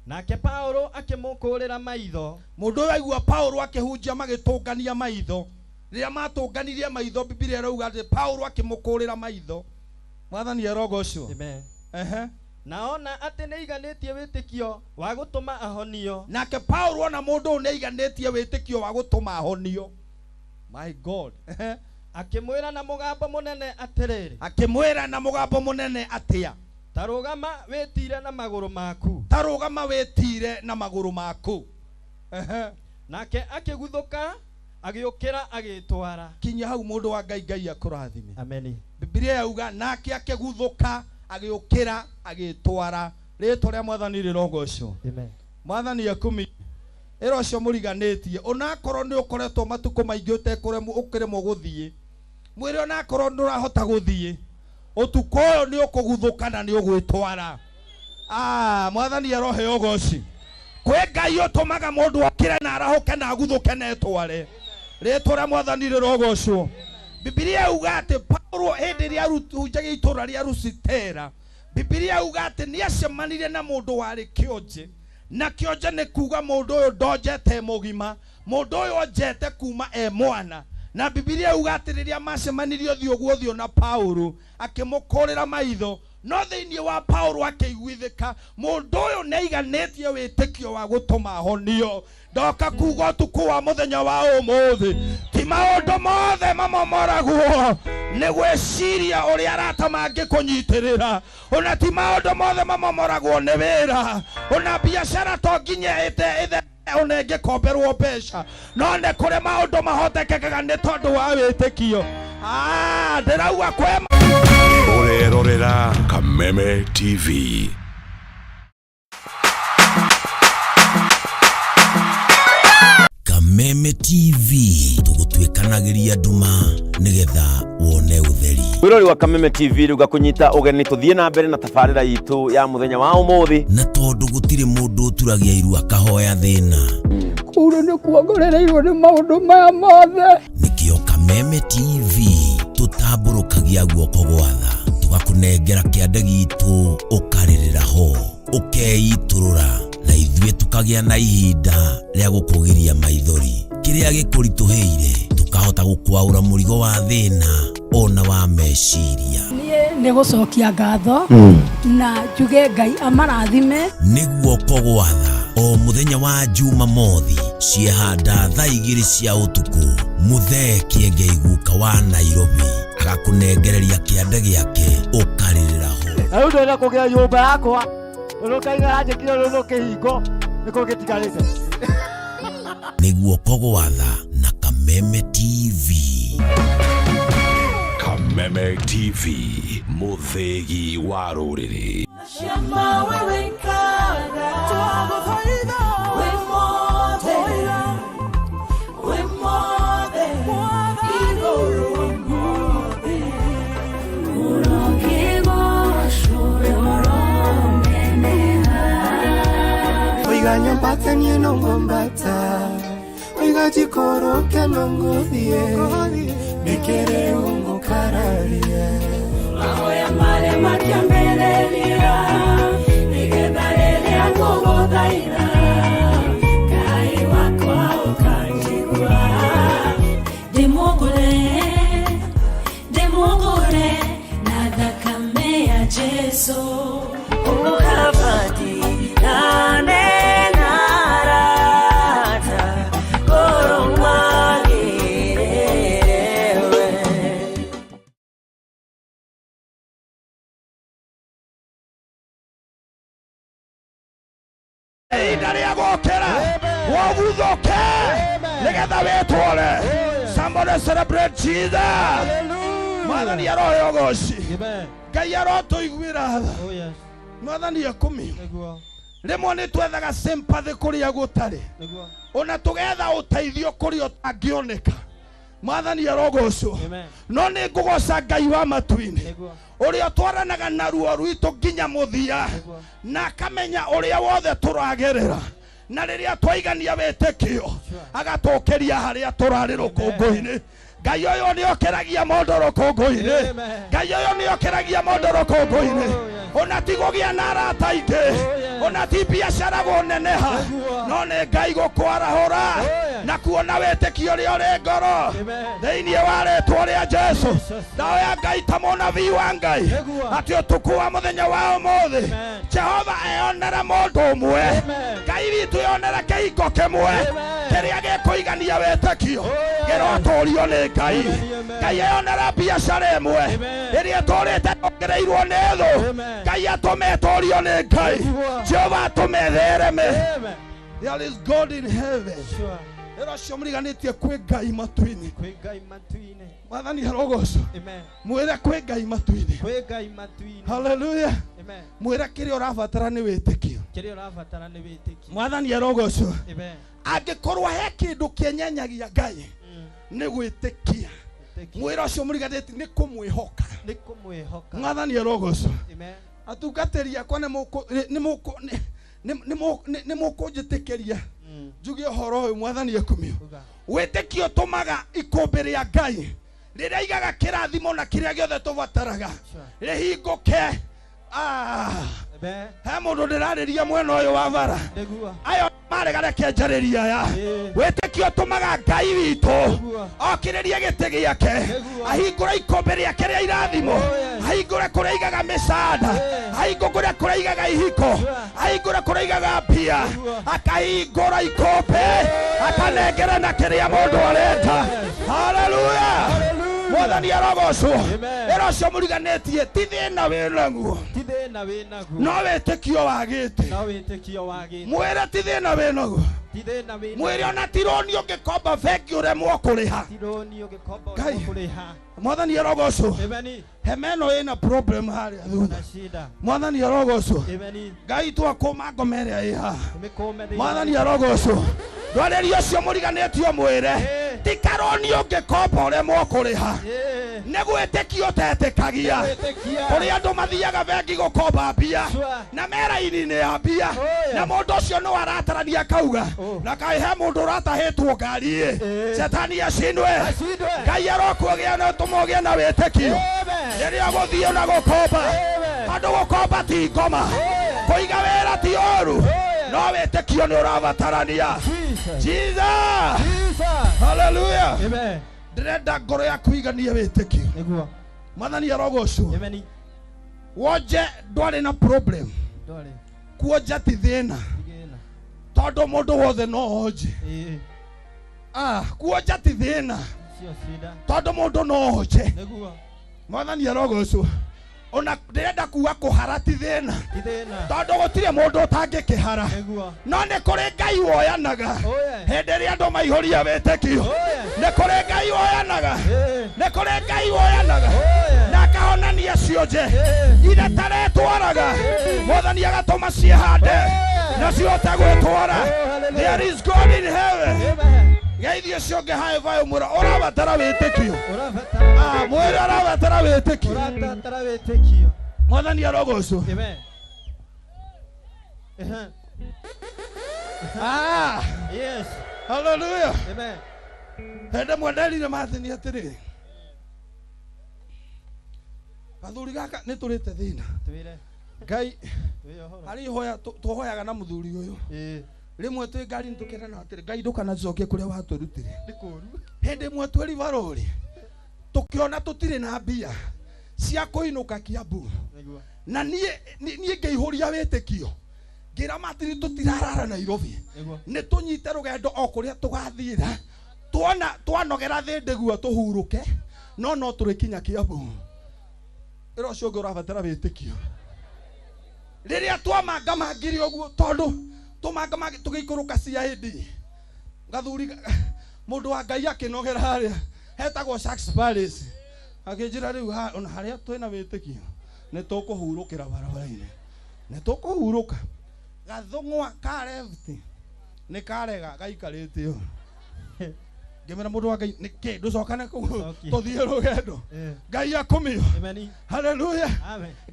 Nake Paulo akimukurira maitho. Mundu uyu aigua Paulo akihunjia magitungania maitho. Riria matunganirie maitho Biblia irauga ati Paulo akimukurira maitho. Mwathani arogocwo. Amen. Naona ati neiganitie witikio wa gutuma ahonio. Nake Paulo na mundu neiganitie witikio wa gutuma ahonio. My God. Akimwira na mugambo munene atiriri. Akimwira na mugambo munene atia. Tarugama wetire na maguru maku. Tarugama wetire na maguru maku. Nake akiguthuka agiukira agitwara. Kinya hau mundu wa Ngai Ngai akurathime. Amen. Biblia yauga nake akiguthuka agiukira agitwara. Ritwa ria Mwathani rirogocwo. Amen. Mwathani akumi erocio muriganitie ona korwo ni ukoretwo matuko maingi utekuremu ukiremo guthie mwire ona korwo ndurahota guthie utuko uyu ni ukuguthuka na ni ugwitwara. Mwathani arohe ogoci kwe Ngai utumaga mundu okire na arahuke na aguthuke na etware. Ritwa ria Mwathani rirogocwo. Biblia yauga ati Paulo hindi ria runjagia itura ria Lustera. Biblia yauga ati ni acemanirie na mundu wari kionje. Na kionje ni kuga mundu uyu ndonjete mugima, mundu uyu onjete kuma mwana. Na Biblia yauga ati riria macemanirie thio guothio na Paulo akimukurira maitho no thiini wa Paulo akiguithika mundu uyu neiganitie witikio wa gutuma honio. Ndoka kuga tuku wa muthenya wa umuthi ti maundu mothe mamomoragwo ni gwiciria uria arata mangikunyiterera. Ona ti maundu mothe mamomoragwo ni wira. Ona biashara to nginya ithe unenge komberwo mbeca no ne kure maundu mahotekekaga ni tondu wa witikio. Ndirauga kwema. Urerorera Kameme TV. Kameme TV tugutwikanagiria nduma nigetha wone utheri. Wirori wa Kameme TV ruga kunyita ugeni tuthie na mbere na tafarira yitu ya muthenya wa umuthi na tondu gutire mundu turagia iru akahoya thina kuru ni kuongorereirwo ni maundu maya mothe nikio Kameme TV tutamburukagia guoko gwatha tugakunengera kiande gitu ukaririra ho ukeiturura na ithuĩ tukagia na ihinda rĩa gukugiria maithori kiria gikurituheire tukahota gukwaura murigo wa thina ona wa meciria ni gucokia ngatho na njuge Ngai amarathime niguo kogwatha o muthenya wa Jumamothi ciehanda thaa 2 cia utuku mutheki Ngeiguka wa Nairobi agakunengereria kiande giake ukaririra ho na ndio kugia nyumba yakwa urukainga aje kile rukihingo niko gitigarite niguo kogwatha na Kameme TV. Kameme TV, muthegi wa ruriri. Shama wewe nkaga tuabufaida we mothe igoro mothe urokego shuroro meneha oiga nyambata ni nongombata oiga jikoro kenongodie nikere ungo kararie mahoya mare makiambelelia nigetharele akogothaira Ngai wakwa ukanjigua ndimugure na thakame ya Jesu ukabati Somebody celebrate Jesus. Mwathani arohe ogoci. Ngai arotũiguĩra tha. Mwathani akũmi. Rĩmwe nĩ twethaga sympathy kũrĩa gũtarĩ. Ona tũgetha ũteithio kũrĩa ũtangĩoneka. Mwathani arogocwo. No nĩ ngũgoca Ngai wa matu-inĩ. Ũrĩa twaranaga na ruo rwitũ nginya mũthia. Na akamenya ũrĩa wothe tũragerera. Na rĩrĩa twaigania wĩtĩkio agatũkĩria harĩa tũrarĩ rũkũngũ-inĩ. Ngai ũyũ nĩ okeragia mũndũ rũkũngũ-inĩ. Ngai ũyũ nĩ okeragia mũndũ rũkũngũ-inĩ. Ona ti gũgĩa na arata aingĩ, ona ti biacara gũneneha, no nĩ Ngai gũkwarahũra na kuona wĩtĩkio ũrĩa ũrĩ ngoro thĩinĩ wa rĩĩtwa rĩa Jesu. Ndahoya Ngai ta mũnabii wa Ngai atĩ ũtukũ wa mũthenya wa ũmũthĩ Jehova eyonera mũndũ ũmwe, Ngai witũ yonera kĩhingo kĩmwe kĩrĩa gĩkũigania wĩtĩkio gĩrotũũrio nĩ Ngai. Ngai eyonera biacara ĩmwe ĩrĩa tũrĩte tũgereirwo nĩ thũ, Ngai atũme tũũrio nĩ Ngai. Jehova atũme thereme. There is God in heaven. Ero ciomriganĩtie kwĩ Ngai matu-inĩ. Mwathani arogocwo. Mwĩre kwĩ Ngai matu-inĩ. Hallelujah. Mwĩre kĩrĩa ũrabatara nĩ wĩtĩkio. Mwathani arogocwo. Angĩkorwo he kĩndũ kĩenyenyagia Ngai nĩ gwĩtĩkia. Mwĩre ũcio mũriganĩtie nĩ kũmwĩhoka. Mwathani arogocwo. Atungatĩri akwa nĩ mũkũnjĩtĩkĩria njuge ũhoro ũyũ. Mwathani akũmio. Wĩtĩkio ũtũmaga ikũmbĩ rĩa Ngai rĩrĩa igaga kĩrathimo na kĩrĩa gĩothe tũbataraga rĩhingũke. He mũndũ ndĩrarĩria mwena ũyũ wa bara ayo marega reke njarĩria aya. Wĩtĩkio ũtũmaga Ngai witũ okĩrĩrie gĩtĩ gĩake, ahingũre ikũmbĩ rĩake rĩa irathimo, ahingũre kũrĩa igaga mĩsaada, ahingũre kũrĩa igaga ihiko, ahingũre kũrĩa igaga mbia, akahingũra ikũmbĩ akanengera na kĩrĩa mũndũ arenda. Haleluya. mwathani arogocwo era cio muriganetie ti thina winaguo no witikio wagite mwire ti thina winaguo mwire ona tironi ungikomba bengi uremwo kuriha mwathani arogocwo hemeno ina problem haria thutha mwathani arogocwo ngai twakuma ngomeria iha mwathani arogocwo ndwarerio cio muriganetio mwire ti karoni ungikomba uremwo kuriha negwetekio tetekagia kuri andu mathiaga bengi gukomba mbia na mera-ini ya mbia na mundu ucio no aratarania kauga na kai he mundu uratahitwo ngari setani acinwe ngai arokuogia na tumogia na witekio riria guthio na gukomba andu gukomba ti ngoma kuiga wera ti oru no witekio ni urabatarania Jesus hallelujah amen ndĩrenda ngoro yaku iganie wĩtĩkio nĩguo mwathani arogocwo wonje ndwarĩ na problem kuonja ti thĩna tondũ mũndũ wothe no onje kuonja ti thĩna tondũ mũndũ no onje mwathani arogocwo ona ndĩrenda kuga kũhara ti thĩna tondũ gũtirĩ mũndũ ũtangĩkĩhara no nĩ kũrĩ Ngai woyanaga hĩndĩ ĩrĩa andũ maihũria wĩtĩkio nĩ kũrĩ Ngai woyanaga nĩ kũrĩ Ngai woyanaga na akahonania cionje iria taretwaraga mwathani agatũma ciĩhande na cihote gwĩtwara there is God in heaven geithio cionge hae vayo mwĩra ũrabatara wĩtĩkio mwĩra ũrabatara wĩtĩkio mwathani arogocwo yes hallelujah amen hende mwenderire mathini atĩrĩ gathuri gaka nĩ tũrĩte thĩna Ngai harĩ hoya tũhoyaga na mũthuri ũyũ rimwe twĩ ngari nĩtũkĩrana atĩrĩ Ngai ndũkanacokie kũrĩa watũrutire hĩndĩ ĩmwe twĩ Ruiru tũkĩona tũtirĩ na mbia cia kũinũka Kiambu na niĩ ngĩihũria wĩtĩkio ngĩra matiri tũtirarara Nairobi nĩ tũnyite rũgendo o kũrĩa tũgathiĩra twanogera thĩ guo tũhurũke no tũrĩkinya Kiambu ĩro ũcio ũngĩ ũrabatara wĩtĩkio rĩrĩa twamangire ũguo tondũ tũmanga tũgĩikũrũka CID gathuri mũndũ wa Ngai akĩnogera harĩa hetagwo Sharks Palace akĩnjĩra rĩu ona harĩa twĩna wĩtĩkio nĩ tũkũhurũkĩra barabara-inĩ nĩ tũkũhurũka gathũng'wa ka left nĩ karega gaikarĩte ũũ ngĩmera mũndũ wa Ngai nĩkĩ ndũcokane kũu tũthiĩ rũgendo Ngai akũmĩo haleluya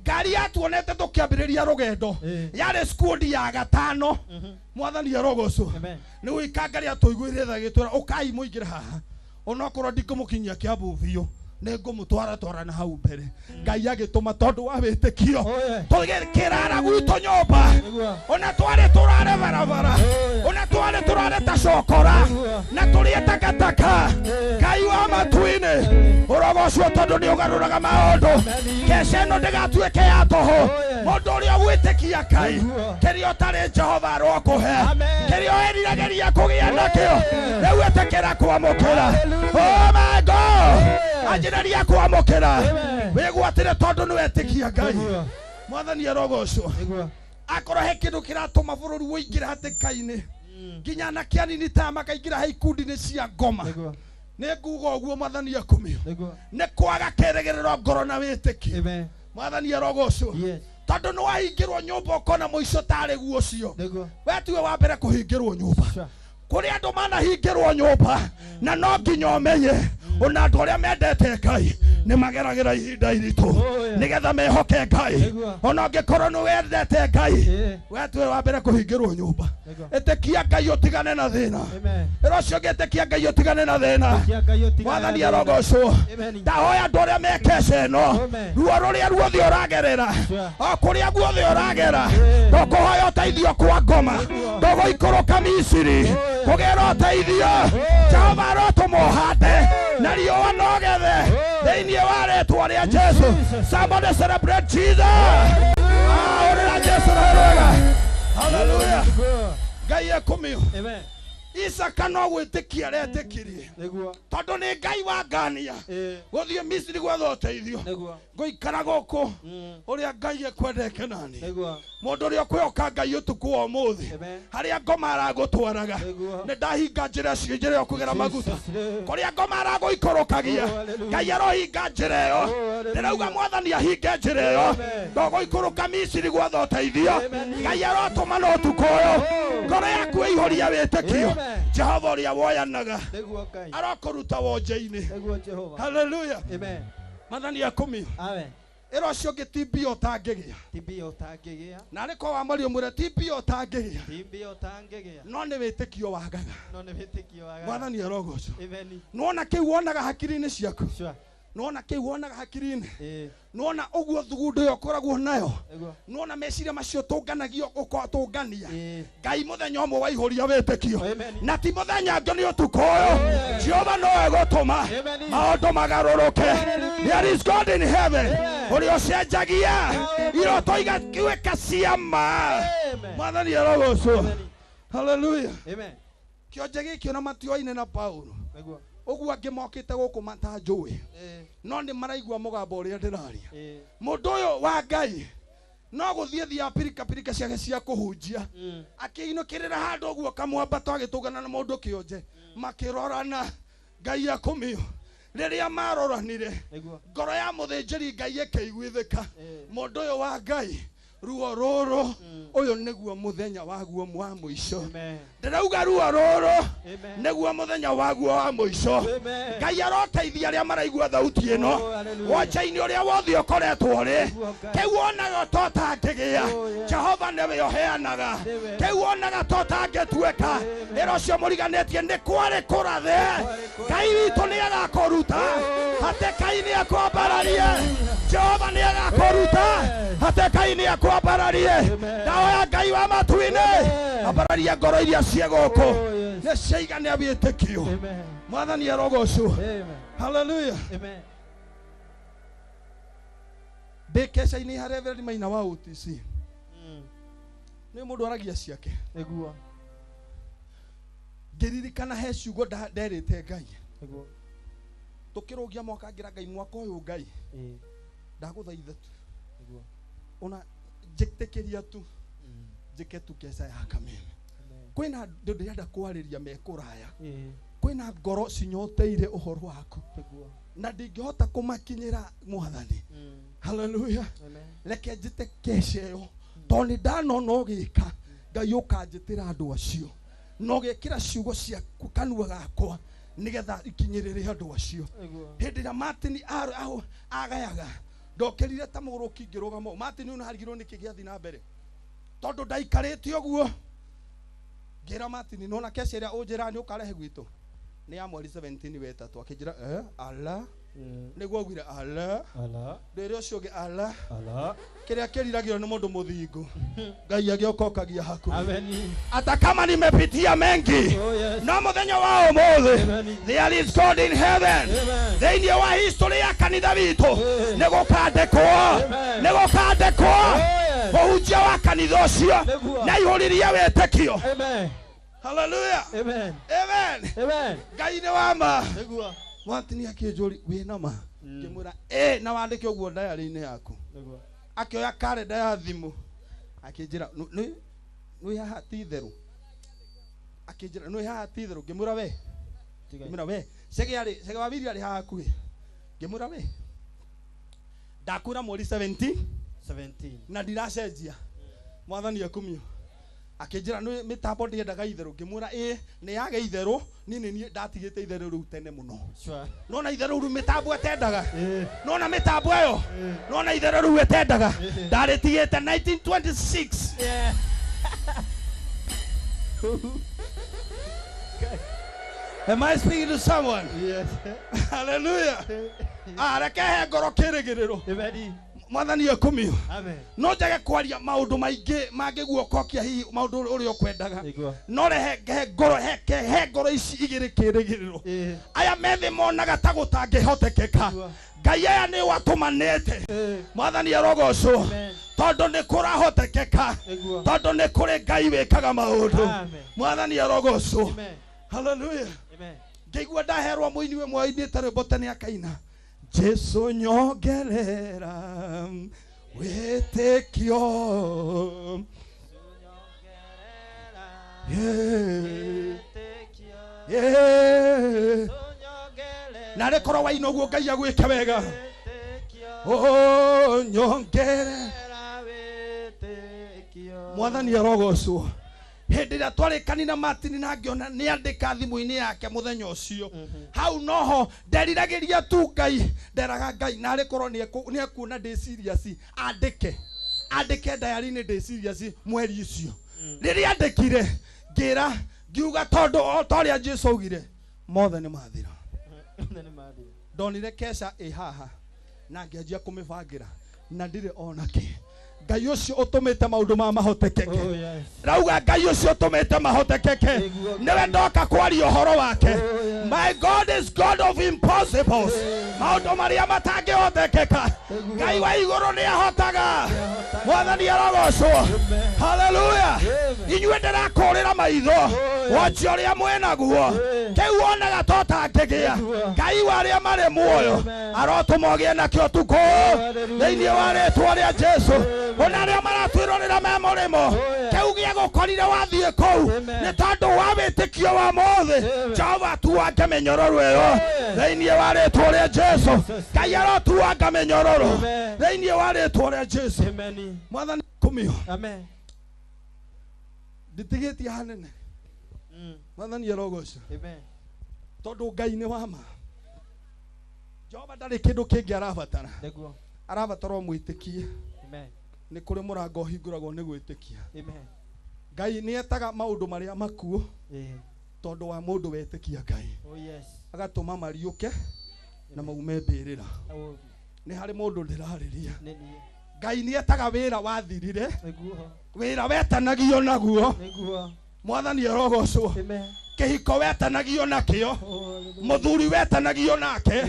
ngari yatuonete tũkĩambĩrĩria rũgendo yarĩ skundi ya gatano mwathani arogocwo nĩ gũika ngari atũiguĩre tha gĩtwĩra ũkai mũingĩre haha onokorwo ndikũmũkinyia Kiambu biũ nĩ ngũmũtwara na hau mbere Ngai agĩtũma tondũ wa wĩtĩkio tũgĩkĩrara gwitũ nyũmba ona twarĩ tũrare barabara ona twarĩ tũrare ta cokora na tũrĩe takataka Ngai wa matu-inĩ ũrogocwo tondũ nĩ ũgarũraga maũndũ KESHA ĩno ndĩgatuĩke ya tũhũ mũndũ ũrĩa ũgwĩtĩkia Ngai kĩrĩa ũtarĩ Jehova arokũhe kĩrĩa weriragĩria kũgĩa nakĩo rĩu ĩtĩkĩra kwamũkĩra oh my God anjĩrĩria kwamũkĩra wĩgwatĩre tondũ nĩwetĩkia Ngai mwathani arogocwo akorwo he kĩndũ kĩratũma bũrũri wũingĩre hatĩka-inĩ nginya anake anini ta makaingĩra he ikundi-inĩ cia ngoma nĩ nguga ũguo mwathani akũmĩo nĩ kwaga kĩrĩgĩrĩro ngoro na wĩtĩkio mwathani arogocwo tondũ nĩ wahingĩrwo nyũmba ũkona mũico tarĩ guo ũcio we tiwe wa mbere kũhingĩrwo nyũmba kũrĩ andũ manahingĩrwo nyũmba na no nginya ũmenye ona andũ arĩa mendete Ngai nĩ mageragĩra ihinda iritũ nĩgetha mehoke Ngai ona ũngĩkorwo nĩ wendete Ngai we tiwe wa mbere kũhingĩrwo nyũmba ĩtĩkia Ngai ũtigane na thĩna ĩro ũcio ũngĩ ĩtĩkia Ngai ũtigane na thĩna mwathani arogocwo ndahoya andũ arĩa me KESHA ĩno ruo rũrĩa ruothe ũragerera o kũrĩa guothe ũragera ndũkũhoya ũteithio kwa ngoma ndũgũikũrũka Misiri kũgĩra ũteithio Jehova arotũma ũhande na riũa no gethe thĩinĩ wa rĩĩtwa rĩa Jesu somebody celebrate Jesus ũrĩra Jesu rwega hallelujah Ngai akũmĩo Isaka no gwitikia retekirie tondu ni Ngai wa ngania guthie Misiri gwetha uteithio ngoikara guku uria Ngai ekwenda Kenani mundu uria kwioka Ngai utuku wa muthi haria ngoma aragutwaraga ni ndahinga njira cio kugera maguta kuria ngoma araguikorokagia Ngai arohinga njira iyo ndirauga Mwathani ahinge njira iyo ndoguikoroka Misiri gwetha uteithio Ngai arotuma no utuku uyu ngoro yaku ihoria witikio Jehova uria woyanaga arokuruta wonje-ini. Hallelujah. Amen. Mwathani akumio. Amen. Ero cio gitibio tangigia. Tibio tangigia. Na riko wa mario mure tibio tangigia. Tibio tangigia. No ni witikio wagaga. No ni witikio wagaga. Mwathani arogoco. Amen. Nuona kiu wonaga hakiri-ini ciaku. Sure. Nuona kiu wonaga hakiri-ini. Nuona uguo thugundo yo koragwo nayo. Nuona meciria macio tunganagio tungania. Ngai muthenya umwe waihuria witikio. Na ti muthenya ngi ni utuku uyu. Jehova no egutuma maundu magaruruke. There is God in heaven. Uri ucenjagia iroto igatuika ciama. Mwathani arogoco. Hallelujah. Amen. Kionje gikio na matioine na Paulo. Oguo angimokite guku matanjui no ni maraigua mugambo uria ndiraria mundu uyu wa Ngai no guthie thia pirika ciake cia kuhunjia akiinukirira handu oguo kamwambato agitungana na mundu kionje makirorana Ngai akumio riria maroranire ngoro ya muthinjiri Ngai ekeiguithika mundu uyu wa Ngai ruo ruru uyu niguo muthenya waguo mwa muico ndirauga ruo ruru niguo muthenya waguo wa muico Ngai aroteithia aria maraigua thauti ino wonje-ini uria wothe ukoretwo ri kiu wonaga totangigia Jehova niwe uheanaga kiu wonaga totangituika iro cio muriganitie ni kwari kurathe Ngai witu ni agakuruta hateka-ini akwambararie Jehova ni agakuruta hateka-ini akwambararie ndahoya Ngai wa matu-ini ambararie ngoro iria cie guku ni ciaigane witikio Mwathani arogoco. Hallelujah. Amen. Kesha-ini ha Reverend Maina wa UTC ni mundu aragia ciake eguo ngiririkana he ciugo nderite Ngai tukirugia mwaka ngira Ngai mwaka uyu Ngai ndaguthaitha tu ona njitikiria tu njike tu kesha ya kameme kwina ndirenda kwariria mekuraya kwina ngoro cinyoteire uhoro waku na ndingihota kumakinyira Mwathani. Hallelujah. Reke njite kesha yo toni ndanona ugika Ngai ukanjitira andu acio no gekira ciugo ciaku kanua gakwa nigetha ikinyirire andu acio hindi ya Martin agayaga ndokerire ta muguruki ngirugamo Martin una harigirwo nikigiathi na mbere tondu ndaikarite uguo ngira Martin nona kesha ria unjira ni ukarehe gwitu ni ya mweri 17 wetatu akinjira ala niguo gwire ala ndire ucio ge ala kiria kiriragio ni mundu muthingu Ngai agiokokagia haku hata kama nimepitia mengi no muthenya wa umuthi there is God in heaven thĩinĩ wa history ya kanitha witũ nĩgũkandĩkwo ũhunjia wa kanitha ũcio na ihũririe wĩtĩkio. Hallelujah. Amen. Amen. Amen. Ngai nĩ wa ma. Mwatini akĩnjũri wĩna ma ngĩmwĩra na wandĩke ũguo diary-inĩ yaku akĩoya kalenda ya thimu akĩnjĩra nĩ haha ti itherũ akĩnjĩra nĩ haha ti itherũ ngĩmwĩra we cege wawiri arĩ haha hakuhĩ ngĩmwĩra we ndakwĩra mweri 17 na ndiracenjia Mwathani akumio akĩnjĩra nĩ mĩtambo ndĩendaga itherũ ngĩmwĩra nĩ yage itherũ nĩ ndatigĩte itherũ rĩu tene mũno nona itherũ rĩu mĩtambo etendaga nona mĩtambo ĩyo nona itherũ rĩu etendaga ndarĩtigĩte 1926. Am I speaking to someone? Yes. Hallelujah. Reke he ngoro kĩrĩgĩrĩro Mwathani akumio no njage kwaria maundu maingi mangiguokokia hihi maundu uria ukwendaga no rehe ngoro ici igiri kirigiriro aya methi monaga ta gutangihotekeka Ngai aya ni watumanite Mwathani arogocwo tondu ni kurahotekeka tondu ni kuri Ngai wikaga maundu Mwathani arogocwo Hallelujah. Amen. Ngeigua ndaherwo muini we mwainite rwimbo tene akaina. Jesu nyongerera wĩtĩkio. Yeah. Na rekorwo waina ũguo Ngai agwĩke wega. Oh, nyongerera Mwathani arogocwo. Hĩndĩ ĩrĩa twarĩkani na Martin na ngĩona nĩ andĩka thimũ-inĩ yake mũthenya ũcio. Hau noho nderiragĩria tu Ngai, nderaga Ngai na rekorwo nĩ ekuona ndĩ serious andĩke diary-inĩ ndĩ serious mweri ũcio. Rĩrĩa andĩkire ngĩra ngiuga tondũ o torĩa Jesũ augire mothe nĩ mathira. Ndonire Kesha haha na ngĩanjia kũmĩbangĩra na ndirĩ ona kĩ. Ngai ũcio ũtũmĩte maũndũ ma mahotekeke. Rauga Ngai ũcio ũtũmĩte mahotekeke. Nĩwe ndoka kwaria ũhoro wake. My God is God of impossibles. Maũndũ marĩa matangĩhotekeka. Ngai wa igũrũ nĩ ahotaga. Mwathani arogocwo. Hallelujah. Inyuĩ ndĩrakũrĩra maitho. Wocio ũrĩa mwĩnaguo. Kĩu wonaga to tangĩgĩa. Ngai wa arĩa marĩ muoyo arotũma ũgĩe nakĩo tukũ. Thĩinĩ wa rĩĩtwa rĩa Jesũ. Ona arĩa maratwĩrorera me mũrĩmo kĩu gĩa gũkorire wathiĩ kũu nĩ tondũ wa wĩtĩkio wa mothe Jehova tuanga mĩnyororo ĩyo thĩinĩ wa rĩĩtwa rĩa Jesũ. Ngai arotuanga mĩnyororo thĩinĩ wa rĩĩtwa rĩa Jesũ. Mwathani kumio. Amen. Nditigĩtie hanene. Mwathani arogocwo. Amen. Tondũ Ngai nĩ wa ma. Jehova ndarĩ kĩndũ kĩngĩ arabatara. Arabatara mwĩtĩkie. Amen. Nĩ kũrĩ mũrango hingũragwo nĩ gwĩtĩkia. Amen. Ngai nĩ etaga maũndũ marĩa makuo tondũ wa mũndũ wetĩkia Ngai. Oh yes. Agatũma mariũke na maume mbĩrĩra. Nĩ harĩ mũndũ ndĩrarĩria. Ngai nĩ etaga wĩra wathirire. Wĩra wetanagio naguo. Mwathani arogocwo. Kĩhiko wetanagio nakĩo. Mũthuri wetanagio nake.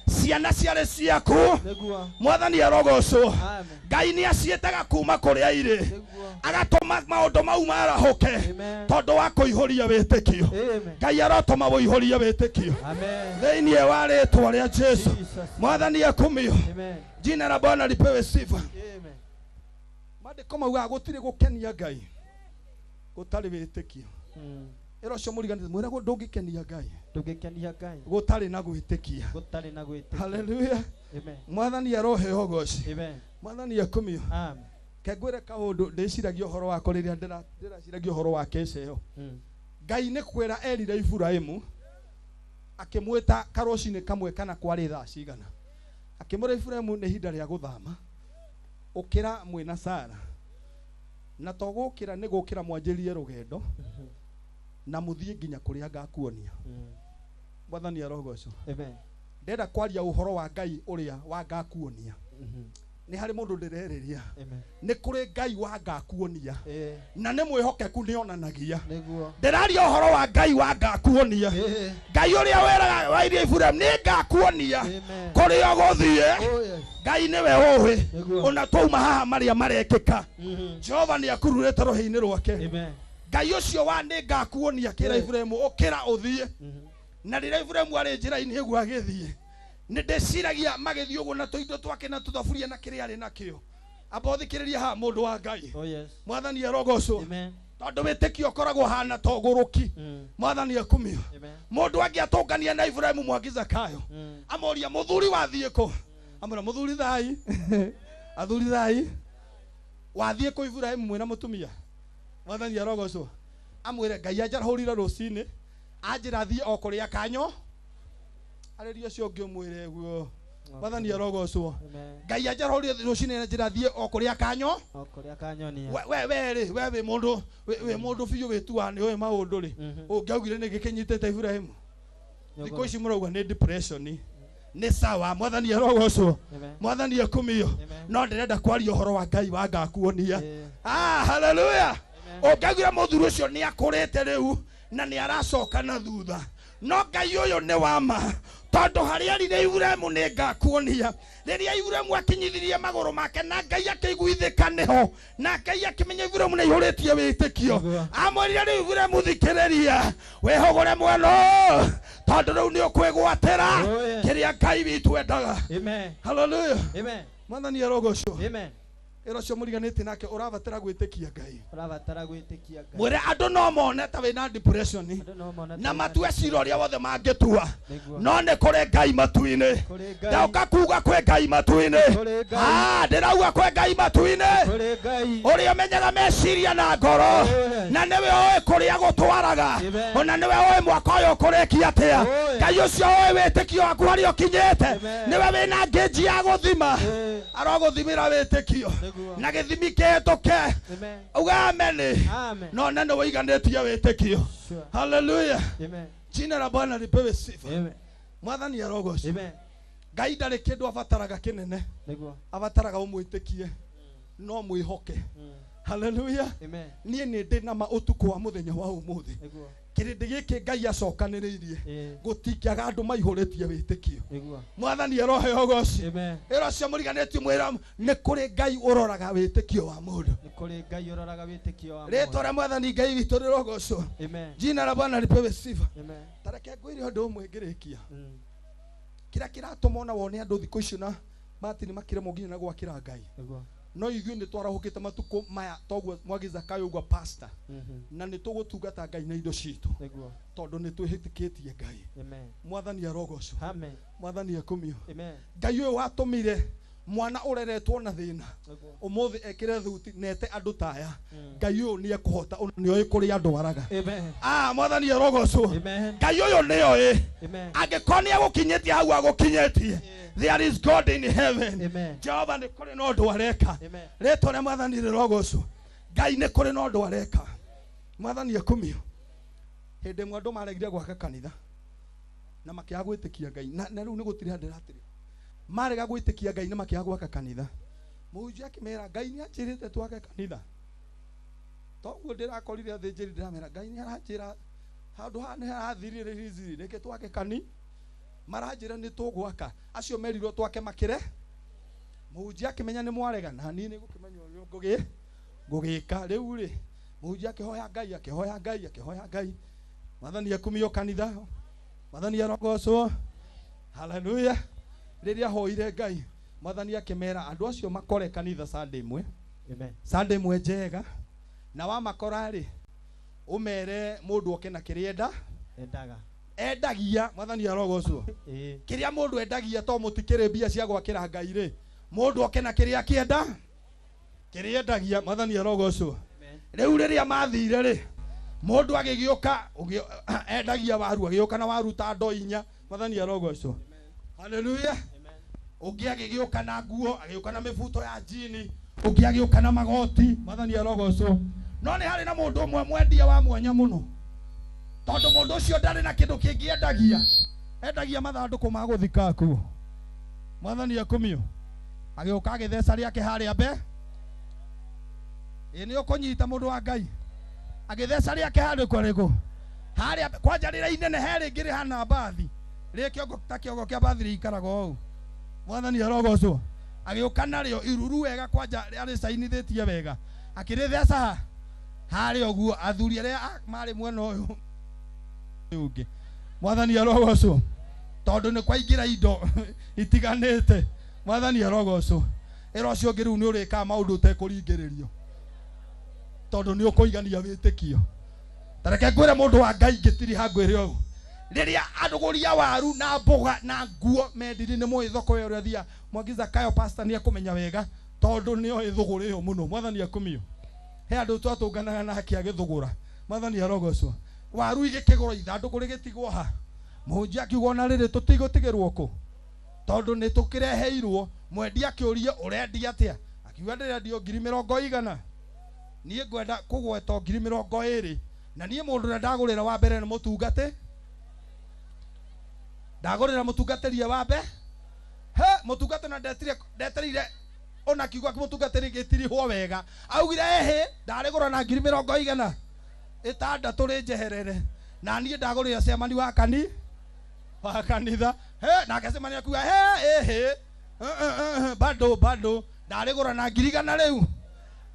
Ciana ciarĩ ciaku. Mwathani arogocwo. Ngai nĩ aciĩtaga kuma kũrĩa irĩ. Agatũma maũndũ mau marahũke tondũ wa kũihũria wĩtĩkio. Ngai arotũma wũihũrie wĩtĩkio thĩinĩ wa rĩĩtwa rĩa Jesũ. Mwathani akumio. Jina la Bwana lipewe sifa. Maandĩko mauga gũtirĩ gũkenia Ngai gũtarĩ wĩtĩkio. Ero cio mũriganĩte mwĩragwo ndũngĩkenia Ngai. Ndũngĩkenia Ngai gũtarĩ na gwĩtĩkia. Gũtarĩ na gwĩtĩkia. Hallelujah. Amen. Mwathani aroheo goci. Amen. Mwathani akumio. Amen. Kengwĩre kaũndũ ndĩciragia ũhoro wako rĩrĩa ndĩraciragia ũhoro wa KESHA ĩyo. Ngai nĩ kwĩra erire Iburahĩmu akĩmwĩta karocinĩ kamwe kana kwarĩ thaa cigana. Akĩmwĩra Iburahĩmu nĩ ihinda rĩa gũthama. Ũkĩra mwĩna Sara. Na to gũkĩra nĩ gũkĩra mwanjĩrie rũgendo. Na muthie nginya kũrĩa ngakuonia. Mwathani arogocwo. Amen. Ndenda kwaria ũhoro wa Ngai ũrĩa wa ngakuonia. Nĩ harĩ mũndũ ndĩrerĩria. Nĩ kũrĩ Ngai wa ngakuonia. Na nĩ mwĩhokeku nĩ onanagia. Ndĩraria ũhoro wa Ngai wa ngakuonia. Ngai ũrĩa weraga wairie Iburahĩmu nĩ ngakuonia kũrĩa gũthiĩ. Ngai nĩwe ũĩ. Ona twauma haha marĩa marekĩka. Jehova nĩ akururĩte roho-inĩ rwake. Amen. Ngai ũcio wa nĩ ngakuonia kĩra Iburahĩmu ũkĩra ũthiĩ. Na rĩrĩa Iburahĩmu arĩ njĩra-inĩ ũguo agĩthiĩ nĩ ndĩciragia magĩthiĩ ũguo na tũindo twake na tũthaburia na kĩrĩa arĩ nakĩo. Amba ũthikĩrĩria haha mũndũ wa Ngai. Mwathani arogocwo. Tondũ wĩtĩkio ũkoragwo hana ta ũgũrũki. Mwathani akumio. Mũndũ angĩatũngania na Iburahĩmu mwangi Zakayo amoria mũthuri wathiĩ kũ? Amwĩra mũthuri thai. Athuri thai. Wathiĩ kũ Iburahĩmu mwĩna mũtumia? Mwathani arogocwo. Amwĩre Ngai anjarahũrire rũcinĩ anjĩra thiĩ o kũrĩa kanyo. Arĩrio ũcio ũngĩ ũmwĩre guo. Mwathani arogocwo. Ngai anjarahũrire rũcinĩ anjĩra thiĩ o kũrĩa kanyo. O kũrĩa kanyo ni. We mũndũ biũ wĩtuaga nĩ ũĩ maũndũ rĩ. Ũngĩaugire nĩ gĩkĩnyitĩte Iburahĩmu. Thikũ ici mũrauga nĩ depression. Nĩ sawa. Mwathani arogocwo. Mwathani akumio. No ndĩrenda kwaria ũhoro wa Ngai wa ngakuonia. Hallelujah. Ũngĩaugire mũthuri ũcio nĩ akũrĩte rĩu na nĩ aracoka na thutha. No Ngai ũyũ nĩ wa ma tondu haria rire Iburahĩmu nĩ ngakuonia rĩrĩa Iburahĩmu akinyithirie magũrũ make na Ngai akĩiguithĩka nĩho na Ngai akĩmenya Iburahĩmu nĩ ihũrĩtie wĩtĩkio amwĩrire rĩu Iburahĩmu thikĩrĩria wĩhũgũre mwena tondu rĩu nĩ ũkwĩgwatĩra kĩrĩa Ngai witũ endaga. Hallelujah. Mwathani arogocwo. Ero cio muriganĩtie nake ũrabatara gwĩtĩkia Ngai. Mwĩre andũ no mone ta wĩna depression na matue cira ũrĩa wothe mangĩtua no nĩ kũrĩ Ngai matu-inĩ. Ndauka kuuga kwĩ Ngai matu-inĩ. Ndĩrauga kwĩ Ngai matu-inĩ ũrĩa ũmenyaga meciria na ngoro na nĩwe oĩ kũrĩa gũtwaraga ona nĩwe oĩ mwaka ũyũ ũkũrĩkia atĩa. Ngai ũcio oĩ wĩtĩkio waku harĩa ũkinyĩte nĩwe wĩna ngĩnji ya gũthima arogũthimĩra wĩtĩkio na gĩthimi kĩhĩtũke. Uga amen. No nene wĩiganĩtie wĩtĩkio. Hallelujah. Jina la Bwana lipewe sifa. Mwathani arogocwo. Ngai ndarĩ kĩndũ abataraga kĩnene abataraga ũmwĩtĩkie no mwĩhoke. Hallelujah. Niĩ nĩ ndĩ na ũtukũ wa mũthenya wa ũmũthĩ kĩrĩndĩ gĩkĩ Ngai acokanĩrĩirie gũtikĩaga andũ maihũrĩtie wĩtĩkio. Mwathani aroheo goci. Ĩro cio mũriganĩtie mwĩra nĩ kũrĩ Ngai ũroraga wĩtĩkio wa mũndũ. Rĩtwa rĩa Mwathani Ngai witũ rĩrogocwo. Jina la Bwana lipewe sifa. Tareke ngwĩre ũndũ ũmwe ngĩrĩkia. Kĩrĩa kĩratũma ona wone andũ thikũ icio na matini makĩremwo nginya na gwakĩra Ngai no ithuĩ nĩ twarahũkĩte matukũ maya toguo Mwagiza Kayo uga pastor na nĩ tũgũtungata Ngai na indo citũ tondũ nĩ twĩhĩtĩkĩtie Ngai. Mwathani arogocwo. Mwathani akumio. Ngai ũyũ watũmire mwana ũreretwo na thĩna ũmũthĩ ekĩre thuti nete andũ taya Ngai ũyũ nĩ ekũhota nĩ oĩ kũrĩa andũ araga. Mwathani arogocwo. Ngai ũyũ nĩ oĩ angĩkorwo nĩ egũkinyĩtie hau agũkinyĩtie. There is God in heaven. Jehova nĩ kũrĩ na ũndũ areka. Rĩtwa rĩa Mwathani rĩrogocwo. Ngai nĩ kũrĩ na ũndũ areka. Mwathani akumio. Hĩndĩ ĩmwe andũ maregire gwaka kanitha na makĩaga gwĩtĩkia Ngai na rĩu nĩ gũtirĩ handũ ratĩrĩ marega gwĩtĩkia Ngai na makĩaga gwaka kanitha. Mũhunjia akĩmera Ngai nĩ anjĩrĩte twake kanitha. Toguo ndĩrakorire athĩnjĩri ndĩramera Ngai nĩ aranjĩra handũ haha nĩ harathirire hizi reke twake kanitha. Maranjĩra nĩ tũgwaka acio merirwo twake makĩre. Mũhunjia akĩmenya nĩ mwarega na niĩ nĩ gũkĩmenya ũrĩa ngũgĩka rĩu rĩ. Mũhunjia akĩhoya Ngai akĩhoya Ngai. Mwathani akumio kanitha. Mwathani arogocwo. Hallelujah. Rĩrĩa hoire Ngai Mwathani akĩmera andũ acio makore kanitha Sunday ĩmwe. Sunday ĩmwe njega na wa makora rĩ ũmere mũndũ oke na kĩrĩa endagia. Mwathani arogocwo. Kĩrĩa mũndũ endagia to mũtikĩrĩ mbia cia gwakĩra Ngai rĩ mũndũ oke na kĩrĩa kĩenda kĩrĩa endagia. Mwathani arogocwo. Rĩu rĩrĩa mathire rĩ mũndũ agĩgĩũka endagia waru agĩũka na waru ta ndo 4. Mwathani arogocwo. Hallelujah. Ũngĩ agĩgĩũka na nguo agĩũka na mĩbuto ya jini ũngĩ agĩũka na magoti. Mwathani arogocwo. No nĩ harĩ na mũndũ ũmwe mwendia wa mwanya mũno tondũ mũndũ ũcio ndarĩ na kĩndũ kĩngĩ endagia mathandũkũ ma gũthika kuo. Mwathani akumio. Agĩũka agĩtheca rĩake harĩa mbe. Nĩ ũkũnyita mũndũ wa Ngai. Agĩtheca rĩake harĩa kwarĩkũ harĩa kwanja rĩra inene herĩ ngĩrĩ hana bathi rĩ kĩongo ta kĩongo kĩa bathi rĩikaraga ũũ. Mwathani arogocwo. Agĩũka narĩo iruru wega kwanja rĩarĩ cainithĩtie wega akĩrĩtheca harĩa ũguo athuri arĩa marĩ mwena ũyũ ũngĩ. Mwathani arogocwo. Tondũ nĩ kwaingĩra indo itiganĩte. Mwathani arogocwo. Ĩro cio ngĩ rĩu nĩ ũrĩkaga maũndũ ũtekũringĩrĩrio tondũ nĩ ũkũigania wĩtĩkio. Tareke ngwĩre mũndũ wa Ngai ngĩtiri hangwĩre ũũ rĩrĩa andũgũria waru na mboga na nguo mendiri nĩ mũĩ thoko ĩyo ũrĩa thia Mwagiza Kayo pastor nĩ akũmenya wega tondũ nĩ oĩ thũgũrĩ ĩyo mũno. Mwathani akumio. He andũ twatũnganaga nake agĩthũgũra. Mwathani arogocwo. Waru igĩkĩgũrwo ithandũkũ rĩgĩtigwo ha. Mũhunjia akiuga na rĩrĩ tũtigũtigĩrwo kũ tondũ nĩ tũkĩreheirwo. Mwendia akĩũria ũrendia atĩa akiuga ndĩrendio 100,000. Niĩ ngwenda kũgweta 20,000 na niĩ mũndũ ũrĩa ndagũrĩra wa mbere nĩ mũtungate ndagũrĩra mũtungatĩria wa mbere mũtungate na ndetereire ona kiuga mũtungatĩri gĩtirihwo wega augire ndarĩgũra na 20,000 ĩtandatũ rĩ njeherere na niĩ ndagũrĩra cemani wa kani wa kanitha na akasema nĩakuga bado ndarĩgũra na ngirigana rĩu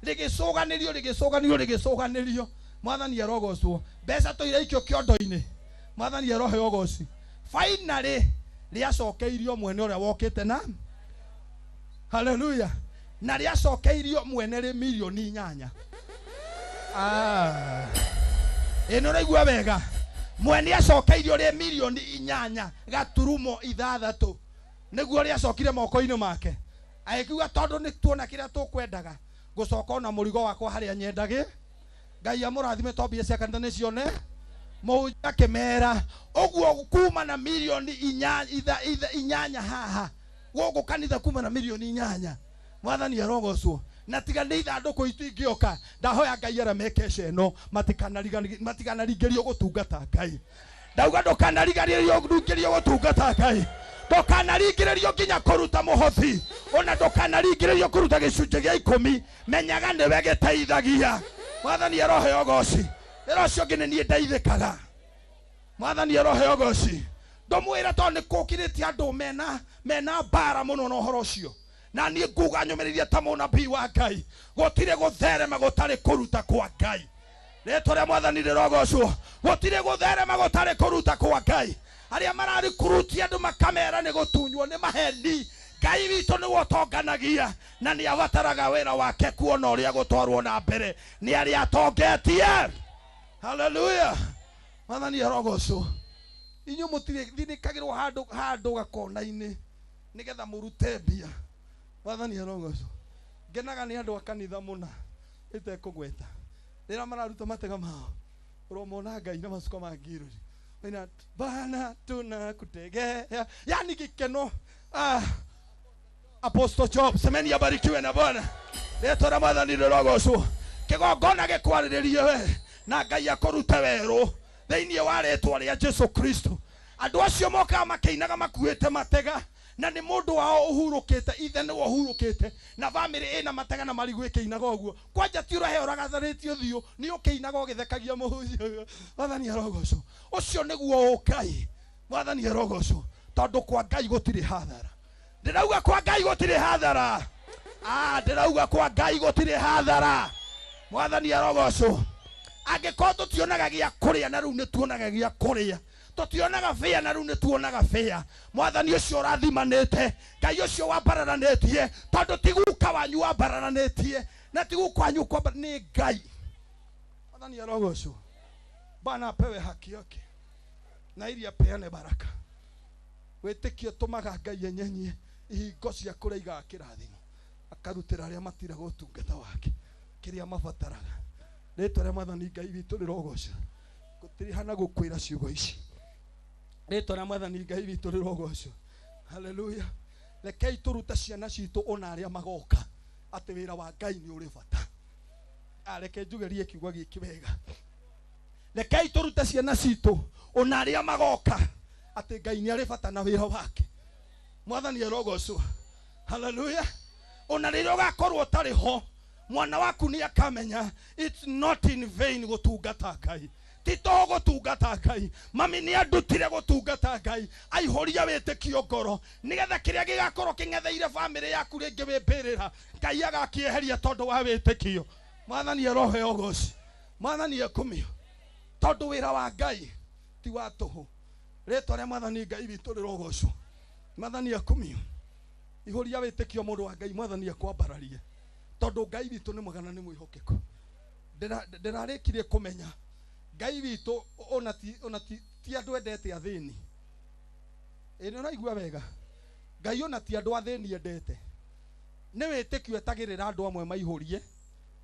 rĩgĩcũganĩrio mwathani arogocwo mbeca tũiraikio kĩondo-inĩ mwathani arohe ogoci finally rĩacokeirio mwene ũrĩa wokĩte na haleluya na rĩacokeirio mwene rĩ milioni 8 ĩno raigua wega mwene acokeirio rĩ milioni 8 gaturumo 6 nĩguo rĩacokire moko-inĩ make agĩkiuga tondũ nĩ tuona kĩrĩa tũkwendaga gũcoka na mũrigo wakwa harĩa nyendagĩ Ngai amũrathime tobia cia kanitha nĩ cione mũhunjia akĩmera ũguo kuma na milioni 8 haha gũkũ kanitha kuma na milioni 8 mwathani arogocwo na tiga nĩ ithandũkũ itu ingĩoka ndahoya Ngai arame KESHA ĩno matikanaringĩrio gũtungata Ngai ndauga ndũkanariganĩrio gũtungata Ngai ndũkanaringĩrĩrio nginya kũruta mũhothi ona ndũkanaringĩrĩrio kũruta gĩcunjĩ gĩa 10 menyaga nĩwe gĩteithagia mwathani arohe ogoci rĩrũcio ngĩ nĩ niĩ ndeithĩkaga mwathani arohe ogoci ndũmwĩra tondũ nĩ kũkirĩtie andũ mena mbara mũno na ũhoro ũcio na niĩ nguga nyũmĩrĩrie ta mũnabii wa Ngai gũtirĩ gũtherema gũtarĩ kũruta kwa Ngai rĩtwa rĩa mwathani rĩrogocwo gũtirĩ gũtherema gũtarĩ kũruta kwa Ngai arĩa mararikurutia andũ makamera nĩ gũtunywo nĩ maheni Ngai witũ nĩ wotonganagia na nĩ abataraga wĩra wake kuona ũrĩa gũtwarwo na mbere nĩ arĩa atongetie haleluya mwathani arogocwo inyuĩ mũtirĩthinĩkagĩrwo handũ gakona-inĩ nĩgetha mũrute mbia mwathani arogocwo ngenaga nĩ andũ a kanitha mũna itekũgweta rĩrĩa mararuta matega mao ũromona Ngai na macuka ma ngirũri ina Bwana tunakutegea yani gĩkeno Apostle Job semeni abarikiwe na Bwana rĩtwa rĩa mwathani rĩrogocwo kĩgongona gĩkwarĩrĩrie we na Ngai akũrute werũ thĩinĩ wa rĩtwa rĩa Jesu Kristo andũ acio mokaga makĩinaga makuĩte matega na nĩ mũndũ wao ũhurũkĩte ithe nĩ ũhurũkĩte na family ĩna matega na marigũ ĩkĩinaga ũguo kwanja ti ũrahe ũragatharĩtio thiũ nĩ ũkĩinaga ũgĩthekagia mũhunjia mwathani arogocwo ũcio nĩguo Ngai mwathani arogocwo tondũ kwa Ngai gũtirĩ hathara ndĩrauga kwa Ngai gũtirĩ hathara ndĩrauga kwa Ngai gũtirĩ hathara mwathani arogocwo angĩkorwo tũtionaga gĩa kũrĩa na rĩu nĩ tuonaga gĩa kũrĩa tũtionaga fĩa na rĩu nĩ tuonaga fĩa mwathani ũcio ũrathimanĩte Ngai ũcio wambararanĩtie tondũ ti guka wanyu wambararanĩtie na ti guka wanyu nĩ Ngai mwathani arogocwo Bwana apewe haki yake na ili apeane baraka wĩtĩkio tũmaga Ngai enyenyie ihingo cia kũraiga kĩrathimo akarutĩra arĩa matira gũtungata wake kĩrĩa mabataraga rĩtwa rĩa mwathani Ngai witũ rĩrogocwo gũtirĩ hana gũkwĩra ciugo ici rĩtwa rĩa mwathani Ngai witũ rĩrogocwo haleluya rekei tũrute ciana citũ ona arĩa magoka atĩ wĩra wa Ngai nĩ ũrĩ bata reke njugerie kiugo gĩkĩ wega rekei tũrute ciana citũ ona arĩa magoka atĩ Ngai nĩ arĩ bata na wĩra wake mwathani arogocwo haleluya ona rĩrĩa ũgakorwo ũtarĩ ho mwana waku nĩ akamenya it's not in vain gũtungata Ngai tito gũtungata Ngai mami nĩ andutire gũtungata Ngai aihũria wĩtĩkio ngoro nĩgetha kĩrĩa gĩgakorwo kĩng'etheire family yaku rĩngĩ wĩmbĩrĩra Ngai agakĩeheria tondũ wa wĩtĩkio mwathani arohe ogoci mwathani akumio tondũ wĩra wa Ngai ti wa tũhũ rĩtwa rĩa mwathani Ngai witũ rĩrogocwo mwathani akumio ihũria wĩtĩkio mũndũ wa Ngai mwathani akwambararie tondũ Ngai witũ nĩ mwega na nĩ mwĩhokeku ndĩrarĩkirie kũmenya Ngai witũ ona ti andũ endete athĩni nĩ ũraigua wega Ngai ona ti andũ athĩni endete nĩ wĩtĩkio etagĩrĩra andũ amwe maihũrie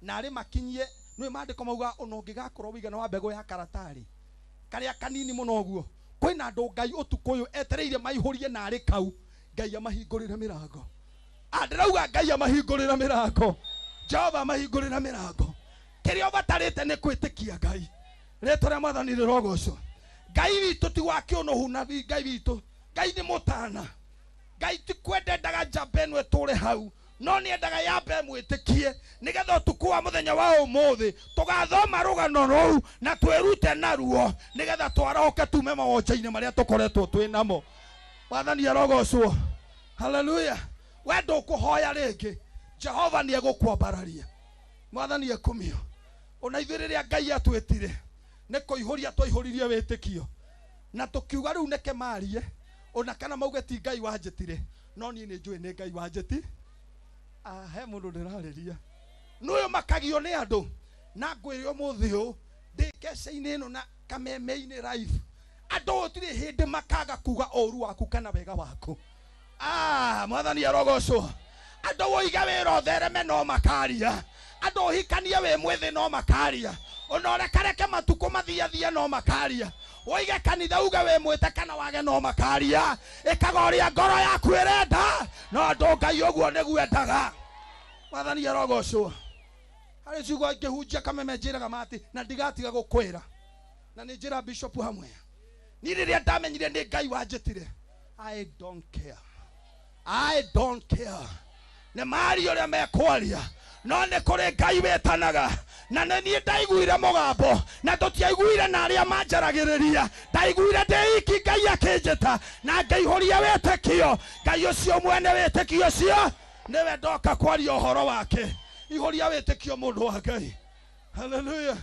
na arĩ makinyie nĩ maandĩko mauga ona ũngĩgakorwo wĩigana wa mbegũ ya karatarĩ karĩa kanini mũno ũguo kwĩna andũ Ngai ũtukũ ũyũ etereire maihũrie na arĩ kau Ngai amahingũrĩre mĩrango ndĩrauga Ngai amahingũrĩre mĩrango Jehova amahingũrĩre mĩrango kĩrĩa ũbatarĩte nĩ kwĩtĩkia Ngai rĩtwa rĩa mwathani rĩrogocwo Ngai witũ ti wa kĩũnũhu na Ngai witũ Ngai nĩ mũtana Ngai ti kwendendaga njamba ĩno ĩtũre hau no ni endaga yambe mwitikie nigetha tukua muthenya wa umuthi tugathoma rugano rou na twirute naruo nigetha twaroke tume mawocha-ini maria tukoretwo twinamo. Mwathani arogocwo. Hallelujah. We ndukuhoya ringi, Jehova ni egukwambararia. Mwathani akumio. Ona ithuĩ rĩrĩa Ngai atwĩtire nĩ kũihũria twaihũririe wĩtĩkio na tukiuga rĩu nĩke marie ona kana mauge ti Ngai wanjĩtire no niĩ nĩ njũĩ nĩ Ngai wanjĩti. He mũndũ ndĩrarĩria nũyũ makagio nĩ andũ na ngwĩre ũmũthĩ ũyũ ndĩ KESHA-inĩ ĩno na kameme-inĩ live andũ gũtirĩ hĩndĩ makaga kuga ũru waku kana wega waku. Mwathani arogocwo. Andũ woiga wĩra ũthereme no makaria, andũ ũhikanie wĩ mwĩthĩ no makaria, ona ũrekareke matukũ mathiathie no makaria, woige kanitha uge wĩ mwĩte kana wage no makaria. Ĩkaga ũrĩa ngoro yaku ĩrenda no andũ Ngai ũguo nĩguo endaga. Mwathani arogocwo. Harĩ ciugo ingĩhunjia kameme njĩraga mati na ndigatiga gũkwĩra na nĩ njĩra bishop hamwe. Niĩ rĩrĩa ndamenyire nĩ Ngai wanjĩtire, I don't care. I don't care. Nĩ mari ũrĩa mekwaria no nĩ kũrĩ Ngai wĩtanaga na niĩ ndaiguire mũgambo na tũtiaiguire na arĩa manjaragĩrĩria. Ndaiguire ndĩ iki Ngai akĩnjĩta na ngaihũria wĩtĩkio. Ngai ũcio mwene wĩtĩkio ũcio nĩwe ndoka kwaria ũhoro wake. Ihũria wĩtĩkio mũndũ wa Ngai. Hallelujah.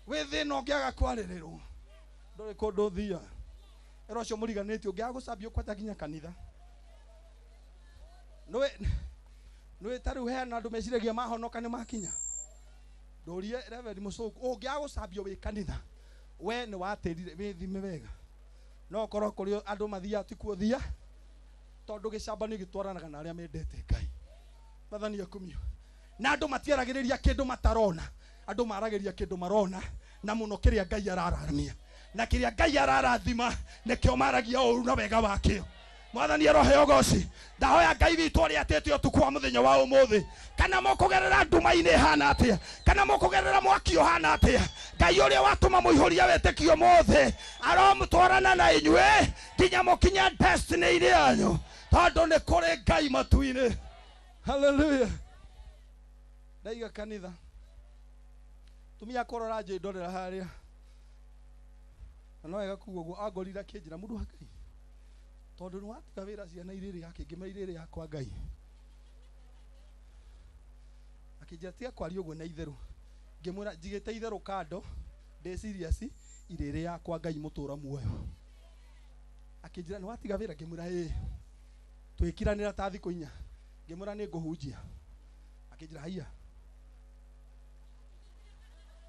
Wĩ thĩna ũngĩaga kwarĩrĩrwo ndũrĩ kũndũ ũthia. Ero ũcio mũriganĩtie ũngĩaga gũcambia ũkwata nginya kanitha. Nũĩ tarĩu hena andũ meciragia mahonoka nĩ makinya. Ndũrie Reverend Mũcũku ũngĩaga gũcambio wĩ kanitha we nĩ watĩrire wĩthime wega. No korwo kũrĩ andũ mathiaga ti kuothia tondũ gĩcambanio gĩtwaranaga na arĩa mendete Ngai. Mwathani akumio. Na andũ matiaragĩrĩria kĩndũ matarona, andũ maragĩria kĩndũ marona na mũno kĩrĩa Ngai araramia na kĩrĩa Ngai ararathima nĩkĩo maragia ũru na wega wakĩo. Mwathani aroheo goci. Ndahoya Ngai witũ ũrĩa atĩte ũtukũ wa mũthenya wa ũmũthĩ, kana mũkũgerera nduma-inĩ hana atĩa, kana mũkũgerera mwaki ũhana atĩa, Ngai ũrĩa watũma mũihũria wĩtĩkio mũthĩ aromũtwarana na inyuĩ nginya mũkinya destiny-inĩ yanyu tondũ nĩ kũrĩ Ngai matu-inĩ. Hallelujah. Ndaiga kanitha tumia korora nje ndorera harĩa no wega kuuga ũguo angorira kĩnjĩra mũndũ wa Ngai tondũ nĩ watiga wĩra ciana irĩrĩ yake ngĩmera irĩrĩ yakwa Ngai akĩnjĩra tiga kwaria ũguo na itherũ ngĩmwĩra njigĩte itherũ kando ndĩ serious irĩrĩ yakwa Ngai mũtũra muoyo. Akĩnjĩra nĩ watiga wĩra ngĩmwĩra twĩkiranĩra ta thikũ 4 ngĩmwĩra nĩ ngũhunjia. Akĩnjĩra haiya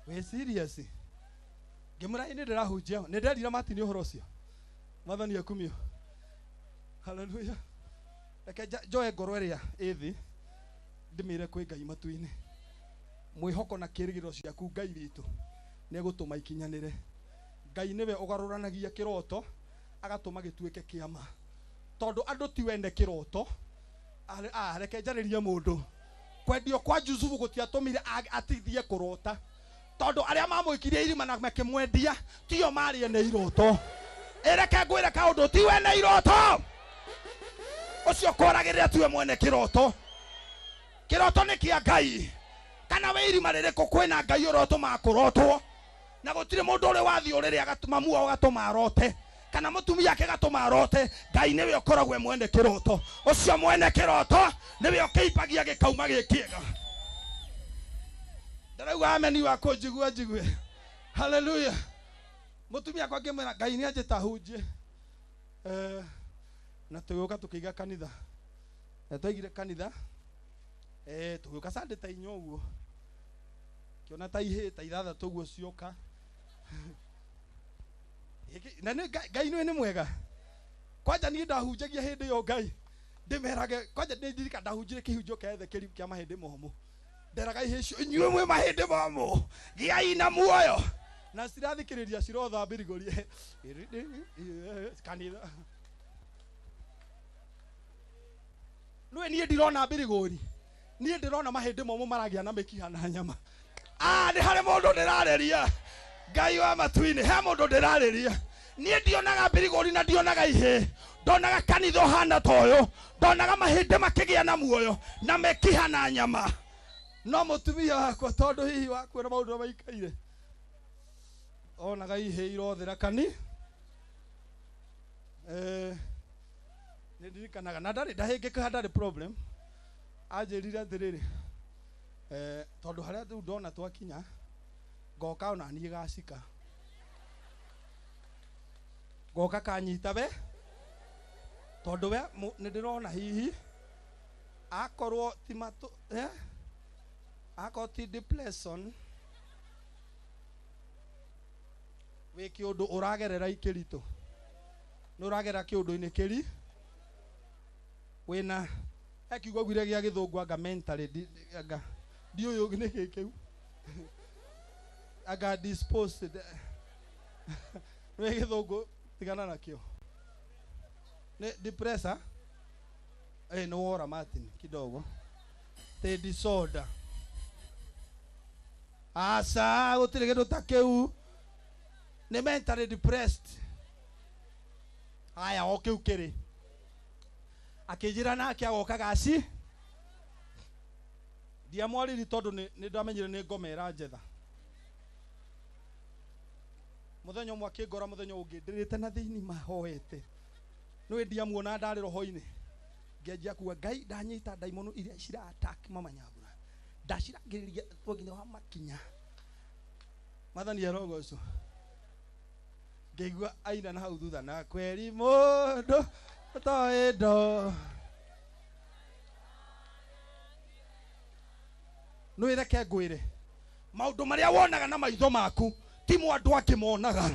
we serious ngĩmwĩra nĩ ndĩrahunjia nĩ nderira mati nĩ ũhoro ũcio. Mwathani akumio. Hallelujah. Reke njoe ngoro ĩrĩa ĩthĩ ndĩmĩre kwĩ Ngai matu-inĩ. Mwĩhoko na kĩrĩgĩrĩro ciaku Ngai witũ nĩ egũtũma ikinyanĩre. Ngai nĩwe ũgarũranagia kĩroto agatũma gĩtuĩke kĩama tondũ andũ ti wende kĩroto. Reke njarĩrie mũndũ kwendio kwa Jusufu gũtiatũmire atithie kũrota tondũ arĩa mamũikirie irima na makĩmwendia tio marĩ nĩ iroto. Reke ngwĩre kaũndũ ti we nĩ iroto ũcio kũragĩrĩra tiwe mwene kĩroto. Kĩroto nĩ kĩa Ngai. Kana we irima rĩrĩkũ kwĩna Ngai ũrotũma kũrotwo na gũtirĩ mũndũ ũrĩ wathiĩ ũrĩrĩ agatũma muoyo agatũma arote kana mũtumia ake agatũma arote. Ngai nĩwe ũkoragwo mwene kĩroto. Ũcio mwene kĩroto nĩwe ũkĩipagia gĩkauma gĩkĩega. Ndarauga ameni wako njigue. Hallelujah. Mũtumia kwa ngĩmwĩra Ngai nĩ anjĩta hunjie na tũgĩũka tũkĩiga kanitha. Twaigire kanitha tũgĩũka Sunday ta 4 ũguo kĩona ta ihĩ ta 6 ũguo cioka. Na Ngai nĩ mwega. Kwanja niĩ ndahunjagia hĩndĩ ĩyo Ngai ndĩmerage kwanja ndirika ndahunjire kĩhunjio kĩa Ezekiel kĩa mahĩndĩ momũ. Nderaga ihĩ icio inyuĩ mwĩ mahĩndĩ momũ gĩai na muoyo na cirathikĩrĩria cirotha mbirigũrie kanitha. Nũĩ niĩ ndirona mbirigũri, niĩ ndĩrona mahĩndĩ momũ maragĩa na mĩkiha na nyama. Nĩ harĩ mũndũ ndĩrarĩria Ngai wa matu-inĩ. He mũndũ ndĩrarĩria nie ndionaga mbirigori na ndionaga ihe ndonaga kanitha hana toyo ndonaga mahinde makigia na muoyo na mekiha na nyama no mutumia wakwa tondu hihi wakwa na maundu maikaire onaga ihe irothera kani ndirikanaga na ndahingika ndari problem anjirire atiriri tondu haria tu ndona twakinya ngoka ona nie gacika ngoka kanyita be tondu we nindirona hihi akorwo timato akoti depression we kiundu uragerera ikirito nuragera kiundu-ini kiri wina akiugwa gwire gia githungu anga mentally anga ndiuyu ni gikiu anga disposed we githungu tigana nakio ne depressor no wora Martin kidogo te disorder asa gutire kindu ta kiu ne mentally depressed aya okiu kiri akijira nake agoka gaci ndiamwariri tondu ni ndamenyire ni ngomera njetha muthenya umwe akingora muthenya ungi ndirite na thiini mahoete no ndiamuona ndari roho-ini ngenjia kuwa Ngai ndanyita daimono iria cira attack mama Nyambura ndacirangiriria twaginya wa makinya mathani arogoco ngeigua aina na hau thutha na kweri mundu toendo no ireke ngwire maundu maria wonaga na maitho maku ti mwandu akimonaga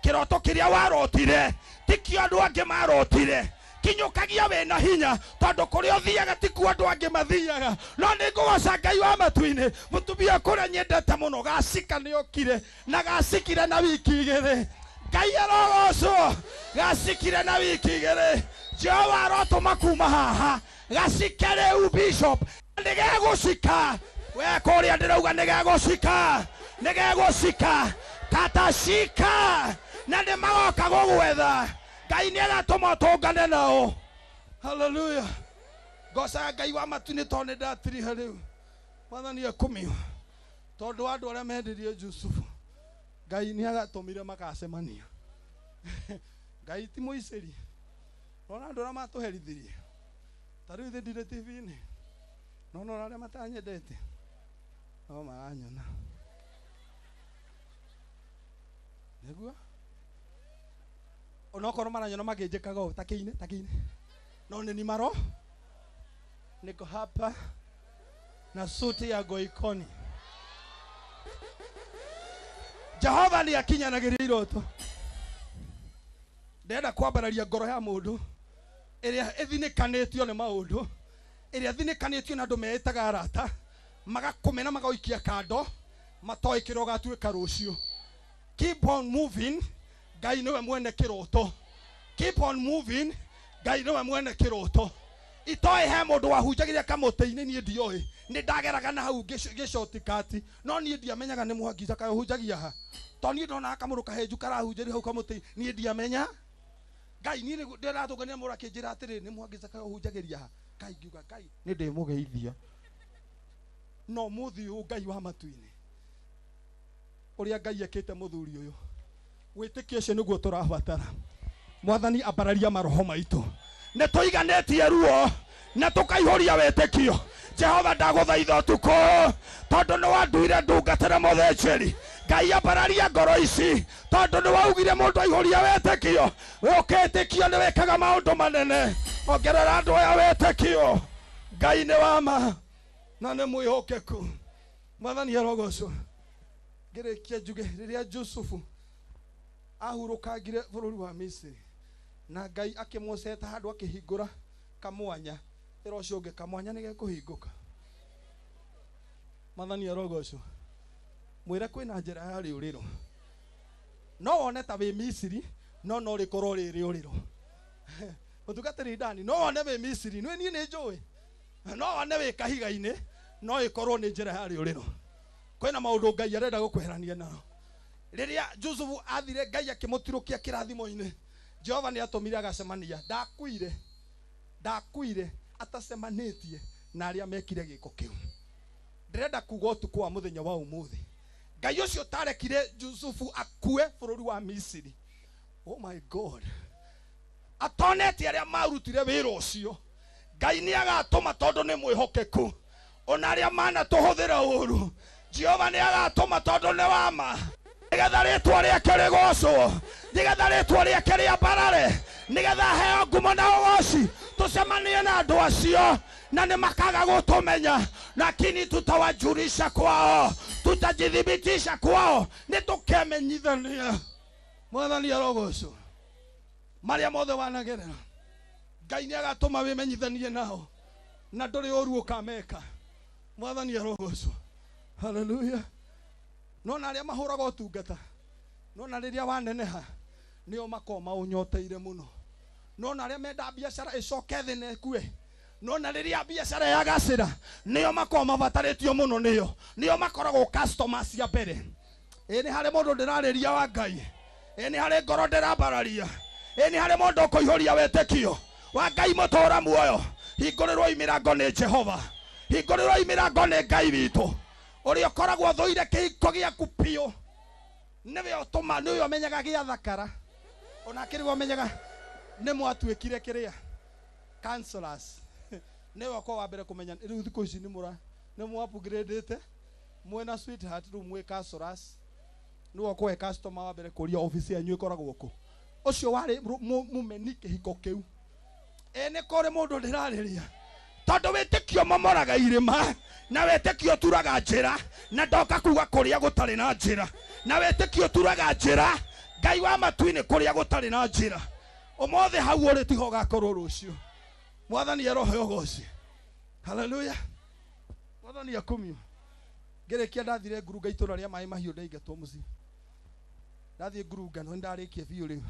kiroto kiria warotire ti kio andu angi marotire kinyukagia we na hinya tondu kuria uthiaga ti ku andu angi mathiaga no ni ngugoca Ngai wa matu-ini mutumia kuria nyendete muno gacika ni okire na gacikire na wiki igiri Ngai arogocwo gacikire na wiki igiri Jehova arotuma kuma haha gacike riu bishop nigegucika we kuria ndirauga nigegucika katashika na ni magoka gugwetha Ngai ni agatuma tungane nao haleluya goca Ngai wa matu-ini tondu ndatiriha riu mwathani akumio tondu andu aria mendirie Jusufu Ngai ni agatumire makacemania Ngai ti muiciri nona andu aria matuherithirie tariu ithi ndire TV-ini nona aria matanyendete no maranyona niguo onokorwo maranyona makinjikaga o takiine no ni maro niko hapa na suti ya goikoni Jehova ni akinyanagiria iroto ndenda kwambararia ngoro ya mundu iria ithinikanitio ni maundu iria thinikanitio na andu meitaga arata magakumena magoikia kando matoi kiroga tuika rucio keep on moving Ngai niwe mwene kiroto keep on moving Ngai niwe mwene kiroto itoe he mundu wahunjagiria kamuti-ini nie ndioi ni ndageraga na hau gicotikati no nie ndiamenyaga ni muhangica kayo hunjagia ha to nie ndona kamuru kahenju karahunjiri hau kamuti nie ndiamenya Ngai nie ndiratungania mura kinjira atiri ni muhangica kayo hunjagiria ha Ngai ngiuga Ngai ni ndimugeithia no muthi u Ngai wa matu-ini uria Ngai ekite muthuri uyu witikie ucio niguo turabatara mwathani ambararia maroho maitu ne tuiganetie ruo na tukaihoria wetekio Jehova ndaguthaitha utuko tondu ni wanduire ndungatira mutheceri Ngai ambararia ngoro ici tondu ni waugire mundu aihoria wetekio uketikio ni wekaga maundu manene ongerera andu aya wetekio Ngai ni wama na ni mwihokeku mwathani arogocwo ngirikia njuge riria Jusufu ahurukagire bururi wa Misiri na Ngai akimwoceta handu akihingura kamwanya irocio ungi kamwanya nige kuhinguka mwathani arogocwo mwire kwina njira ya riuriro no wone ta wi Misiri no rikorwo ri riuriro utugatiri ndani no wone wi Misiri nwe nie ni njui no wone wi kahiga-ini no ikorwo ni njira ya riuriro kwina maundu Ngai arenda gukweherania nao riria Jusufu athire Ngai akimutirukia kirathimo-ini Jehova ni atumire agacemania ndakuire atacemanitie na aria mekire giko kiu ndirenda kuga utuku wa muthenya wa umuthi Ngai ucio tarekire Jusufu akue bururi wa Misiri. Oh my God, atonete aria marutire wira ucio Ngai ni agatuma tondu ni mwihokeku ona aria mana tuhuthira uru Jehova ni agatuma tondu ni wama nigetha ritwa riake rigocwo nigetha ritwa riake riambarare nigetha heo ngumo na ugoci tucemanie na andu acio na ni makaga gutumenya lakini tutawajulisha kwao tutajithibitisha kwao ni tukemenyithania mwathani arogocwo maria mothe wanagerera Ngai ni agatuma wimenyithanie nao na nduri uru ukameka mwathani arogocwo haleluya nona aria mahuraga utungata nona riria waneneha nio makoma unyoteire muno nona aria menda biashara icoke thine kue nona riria biashara yagacira nio makoma bataritio muno nio makoragwo customers ya mbere ni hari mundu ndirariria wa Ngai ni hari ngoro ndirambararia ni hari mundu kuihuria wetekio wa Ngai mutura muoyo hingurirwo imirango ni Jehova hingurirwo imirango ni Ngai witu uri okoragwo thuire kihiko giaku pio niwe otuma niwe omenyaga gia thakara ona kirigwo omenyaga ni mwatuikire kiria counselors niwe okwo wa mbere kumenya riu thiko ici ni mu upgrade mwena sweetheart ru mwe counselors niwe okwo customer wa mbere kuria office yanyu ikoragwo ku ucio wari mumeni kihiko kiu ni kore mundu ndirariria tondu witikio momoraga irima na witikio turaga njira na ndoka kuga kuria gutari na njira na witikio turaga njira Ngai wa matuini kuria gutari na njira umothe hau uri tiho gakorwo rucio mwathani arohe ogoci haleluya mwathani akumio ngerekia ndathire ngurunga itũra ria mai mahiũ ndaigatwo muci ndathie ngurunga no ndarikie biũ riu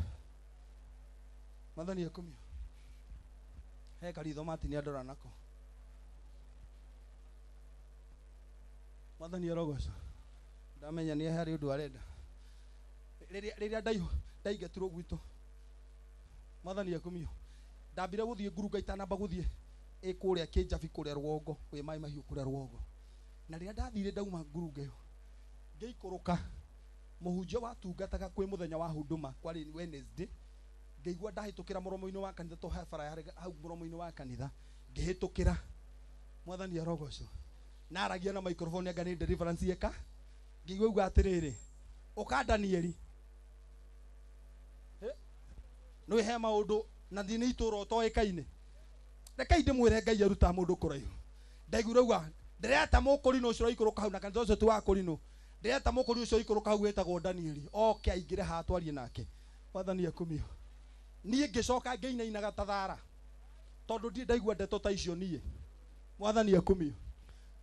mwathani akumio he karitho matini andora nako mwathani arogocwo ndamenya ni hari undu arenda riria ndaigetirwo gwitu mwathani akumio ndambire guthie ngurunga itanamba guthie ikuria kinjabi kuria rwongo wi mai mahiũ kuria rwongo na riria ndathire ndauma ngurunga iyo ngeikuruka muhunjia watungataga kwi muthenya wa huduma kwari Wednesday ngeigua ndahitukira muromo-ini wa kanitha to hebara hau muromo-ini wa kanitha ngihitukira mwathani arogocwo naragia na microphone anga ni deliverance yeka ngigwa uga atiriri uka Danieli no he maundu na thini ituro toikaine reka inde mwire Ngai aruta mundu kuraihu ndaigura uga ndireta mukuri no ciro ikuruka hau na kanitha ucio tu wa kurino ndireta mukuri ucio ikuruka hau wetagwo Danieli oke aingire ha twarie nake mwathani akumio nie ngicoka ngeinainaga tathara tondu ndi ndaigua ndeto ta icio nie mwathani akumio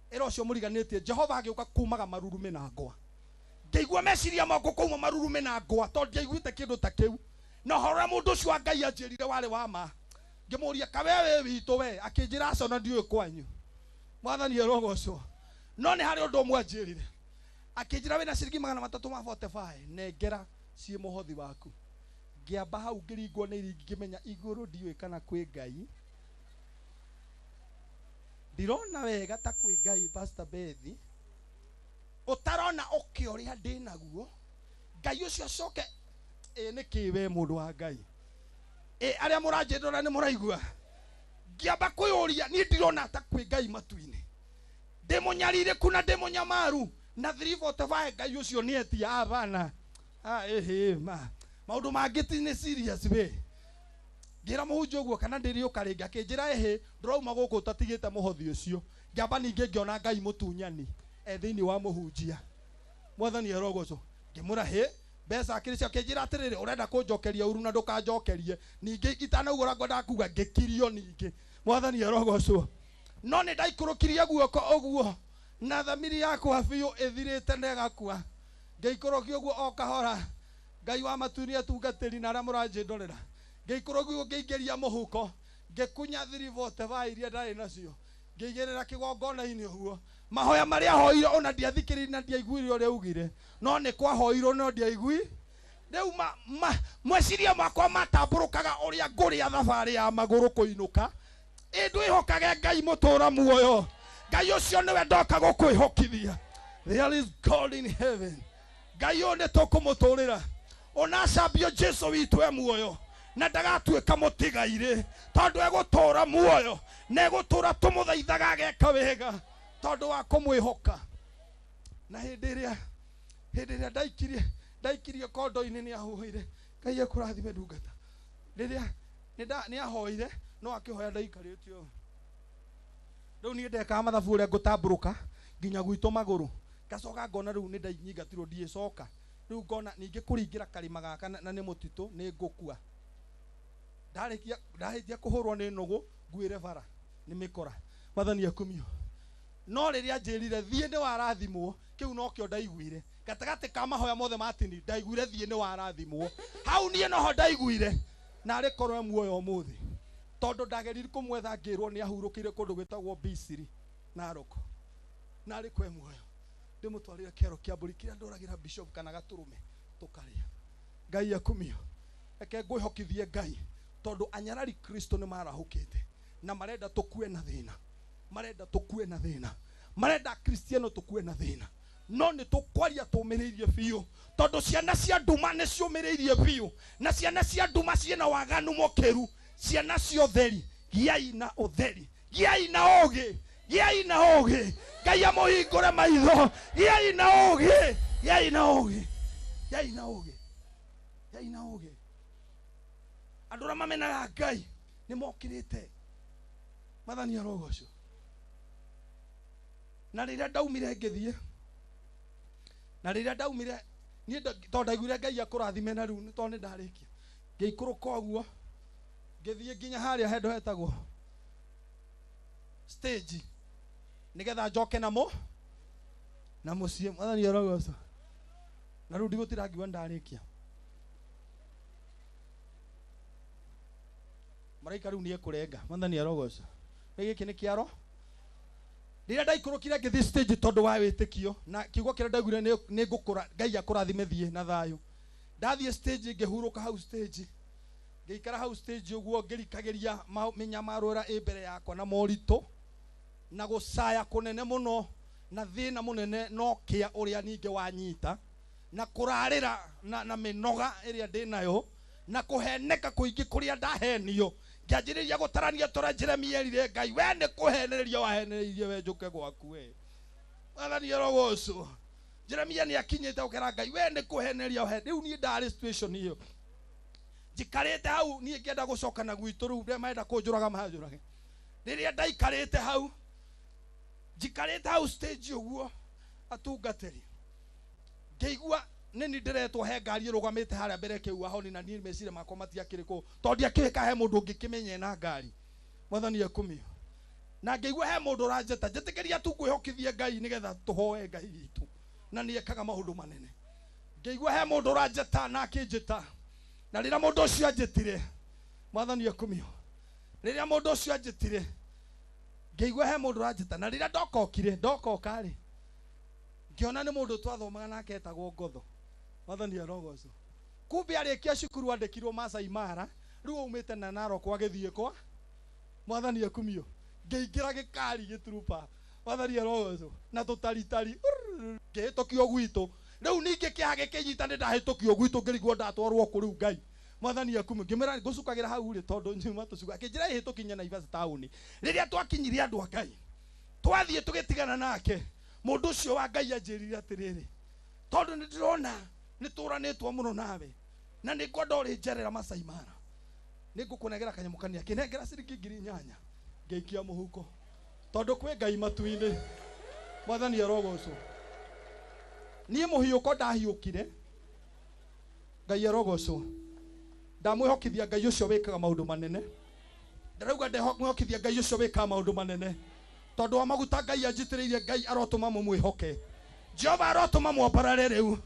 ero cio muriganitie Jehova agiuka kumaga marurume na ngwa ngeigua meciria moko kuuma marurume na ngwa tondu ndiaiguite kindu ta kiu no hora mundu cio wa Ngai anjirire wari wa ma ngimuria kawewe witu we akinjira acona ndiuĩ kwanyu mwathani arogocwo no ni hari undu umwe anjirire akinjira wina ciringi 345 nengera cie muhothi waku ngiamba hau ngiringwo ni iringi ngimenya iguru ndiuĩ kana kwi Ngai ndirona wega ta kwi Ngai Pastor Bethi utarona ukioria ndinaguo Ngai ucio acoke niki we mundu wa Ngai aria muranjindora ni muraigua ngiamba kuyuria ni ndirona ta kwi Ngai matu-ini ndimunyarire kuna ndimunyamaru na 345 Ngai ucio ni etia abana ma maundu mangiti ni serious we ngira muhunjia guo kana ndiri ukaringa akinjira ndirauma guku tatigite muhothi ucio ngamba ninge ngiona Ngai mutunyani thiini wa muhunjia mwathani arogocwo ngimura mbeca akiri cio akinjira atiriri urenda kunjokeria uru na ndukanjokerie ninge itanagura ngoda kuga ngikirio ninge mwathani arogocwo no ni ndaikurukirie guoko uguo na thamiri yakwa biu ithirite negakua ngeikurukia uguo o kahora Ngai wa matuni atungatiri na aria muranjindorera ngeikurukia uguo ngeingeria muhuko ngikunya 345 iria ndari nacio ngĩigĩrĩra kĩgongona-inĩ ũguo mahoya marĩa hoire ona ndiathikĩrĩirie na ndiaiguire ũrĩa ugire no nĩ kwahoirwo no ndiaigui rĩu mweciria makwa matambũrũkaga ũrĩa ngũrĩa thabarĩ ya magũrũ kũinũka ndwĩhokage Ngai mũtũra muoyo Ngai ũcio nĩwe ndoka gũkwĩhokithia. There is God in heaven. Ngai ũyũ nĩ tũkũmũtũrĩra onacambio Jesu witũ e muoyo na ndagatuĩka mũtigairĩ tondũ egũtũra muoyo na egũtũra tũmũthaithaga ageka wega tondũ wa kũmwĩhoka. Na hĩndĩ ĩrĩa ndaikirie kondo-inĩ nĩ ahũire Ngai ekũrathime ndungata rĩrĩa nĩ ahoire no akĩhoya ndaikarĩte ũũ rĩu niĩ ndekaga mathabu ũrĩa ngũtambũrũka nginya gwitũ magũrũ ngacoka ngona rĩu nĩ ndainyigatirwo ndiĩcoka rĩu ngona ningĩ kũringĩra karĩma gaka na nĩ mũtitũ nĩ ngũkua ndarĩkia kũhũrwo nĩ nũgũ nguĩre bara nĩ mĩkora Mwathani akumio no rĩrĩa njĩrire thiĩ nĩ warathimwo kĩu no kĩo ndaiguire gatagatĩ ka mahoya mothe matini ndaiguire thiĩ nĩ warathimwo hau niĩ noho ndaiguire na arĩ korwo muoyo ũmũthĩ tondũ ndagerire kũmwetha ngĩrwo nĩ ahurũkĩire kũndũ gwĩtagwo Bisiri Narok na arĩ kwe muoyo ndĩmũtwarĩre kĩero kĩa mbũri kĩrĩa ndũragĩra bishop kana gatũrũme tũkarĩa. Ngai akumio reke ngwĩhokithie Ngai tondũ anyarari Kristo nĩ marahũkĩte na marenda tũkue na thĩna marenda Kristiano tũkue na thĩna no nĩ tũkwaria tũmĩrĩirie biũ tondũ ciana cia nduma nĩ ciũmĩrĩirie biũ na ciana cia nduma ciĩna waganu mũkĩru ciana cia ũtheri giai na ũtheri giai na ũgĩ Ngai amũhingũre maitho giai na ũgĩ andũ arĩa mamenaga Ngai nĩ mokĩrĩte Mwathani arogocwo. Na rĩrĩa ndaumire ngĩthiĩ niĩ tondũ ndaiguire Ngai akũrathime na rĩu nĩ tondũ nĩ ndarĩkia ngĩikũrũka ũguo ngĩthiĩ nginya harĩa handũ hetagwo stage nĩgetha njoke na mũciĩ Mwathani arogocwo. Na rĩu ndigũtira ngiuga ndarĩkia maraika rĩu nĩ ekũrenga Mwathani arogocwo. Gĩkĩ nĩ kĩaro rĩrĩa ndaikũrũkire ngĩthiĩ stage tondũ wa wĩtĩkio na kiugo kĩrĩa ndaiguire nĩ ngũkũra Ngai akũrathime thiĩ na thayũ. Ndathiĩ stage ngĩhurũka hau stage ngĩikara hau stage ũguo ngĩrikagĩria mĩnyamaro ĩrĩa ĩ mbere yakwa na moritũ na gũcaya kũnene mũno na thĩna mũnene no kĩa ũrĩa ningĩ wanyita na kũrarĩra na mĩnoga ĩrĩa ndĩ nayo na kũheneka kũingĩ kũrĩa ndahenio ngĩanjĩrĩria gũtarania tũrĩa Jeremia erire Ngai we nĩ kũhenereria wahenereirie we njũke gwaku we Mwathani arogocwo. Jeremia nĩ akinyĩte gũkera Ngai we nĩ kũhenereria rĩu niĩ ndarĩ situation ĩyo njikarĩte hau niĩ ngĩenda gũcoka na gwitũ rĩu rĩa marenda kũnjũraga manjũrage rĩrĩa ndaikarĩte hau njikarĩte hau stage ũguo atungatĩri ngĩigua nini ndiretwo he ngari ĩrũgamĩte harĩa mbere kĩu aho na niĩ meciria makwa matiakĩrĩ kũ tondũ ndiakĩrĩka he mũndũ ũngĩkĩmenya na ngari Mwathani akumio. Na ngĩigua he mũndũ ũranjeta njĩtĩkĩria tu kwĩhokithie Ngai nĩgetha tũhoe Ngai witũ na nĩ ekaga maũndũ manene. Ngĩigua he mũndũ ũranjeta na akĩnjĩta na rĩrĩa mũndũ ũcio anjĩtire Mwathani akumio rĩrĩa mũndũ ũcio anjĩtire ngĩigua he mũndũ ũranjĩta na rĩrĩa ndokoka-rĩ ngĩona nĩ mũndũ twathomaga nake etagwo Ngotho Mwathani arogocwo. Kumbe arĩkia cukuru andĩkirwo Masai Mara rĩu aumĩte na Narok agĩthiĩ kwa Mwathani akumio ngĩingĩra gĩkari gĩturupa Mwathani arogocwo na tũtaritari ngĩhĩtũkio gwitũ rĩu ningĩ kĩaha gĩkĩnyita nĩ ndahĩtũkio gwitũ ngĩrigwo ndatwarwo kũrĩu Ngai Mwathani akumio ngĩmera ngũcukagĩra hau-rĩ tondũ nyuma tũcuka akĩnjĩra ĩhĩtũkinya Naivasha taũni rĩrĩa twakinyire andũ a Ngai twathiĩ tũgĩtigana nake mũndũ ũcio wa Ngai anjĩrire atĩrĩrĩ tondũ nĩ ndĩrona nĩ tũranĩtwo mũno nawe na nĩ ngwenda ũrĩnjerera Masai Mara nĩ ngũkũnengera kanyamũ kanini akĩnengera ciringi 8,000 ngĩikia mũhuko tondũ kwĩ Ngai matu-inĩ Mwathani arogocwo. Niĩ mũhiũko ndahiũkire Ngai arogocwo ndamwĩhokithia Ngai ũcio wĩkaga maũndũ manene ndarauga ndĩmwĩhokithia Ngai ũcio wĩkaga maũndũ manene tondũ wa maguta Ngai anjitĩrĩirie Ngai arotũma mũmwĩhoke Jehova arotũma mwambarare rĩu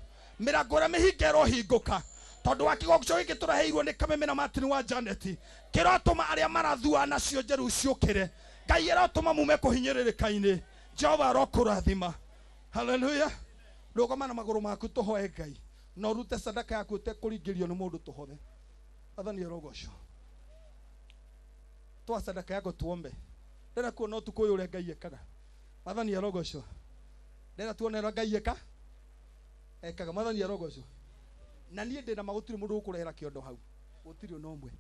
mĩrango ĩrĩa mĩhinge ĩrohingũka tondũ wa kigongo gĩkĩ tũraheirwo nĩ Kameme na Martin wa Janet kĩrotũma arĩa marathua nacio njeru ciũkĩre Ngai aratũma mume kũhinyĩrĩrĩka-inĩ. Jehova arokũrathima. Hallelujah. Rũgama na magũrũ maku tũhoe Ngai. Na ũrute sadaka yaku ũtekũringĩrio nĩ mũndũ tũhothe. Athani arogocwo. Toa sadaka yako tuombe. Ndĩra kuona ũtukũ ũyũ ũrĩa Ngai ekaga. Athani arogocwo. Ndĩra tuone ũrĩa Ngai ekaga. Athani arogocwo. Na niĩ ndĩ na magũtirĩ mũndũ ũkũrehera kĩondo hau. Gũtirĩ ona ũmwe.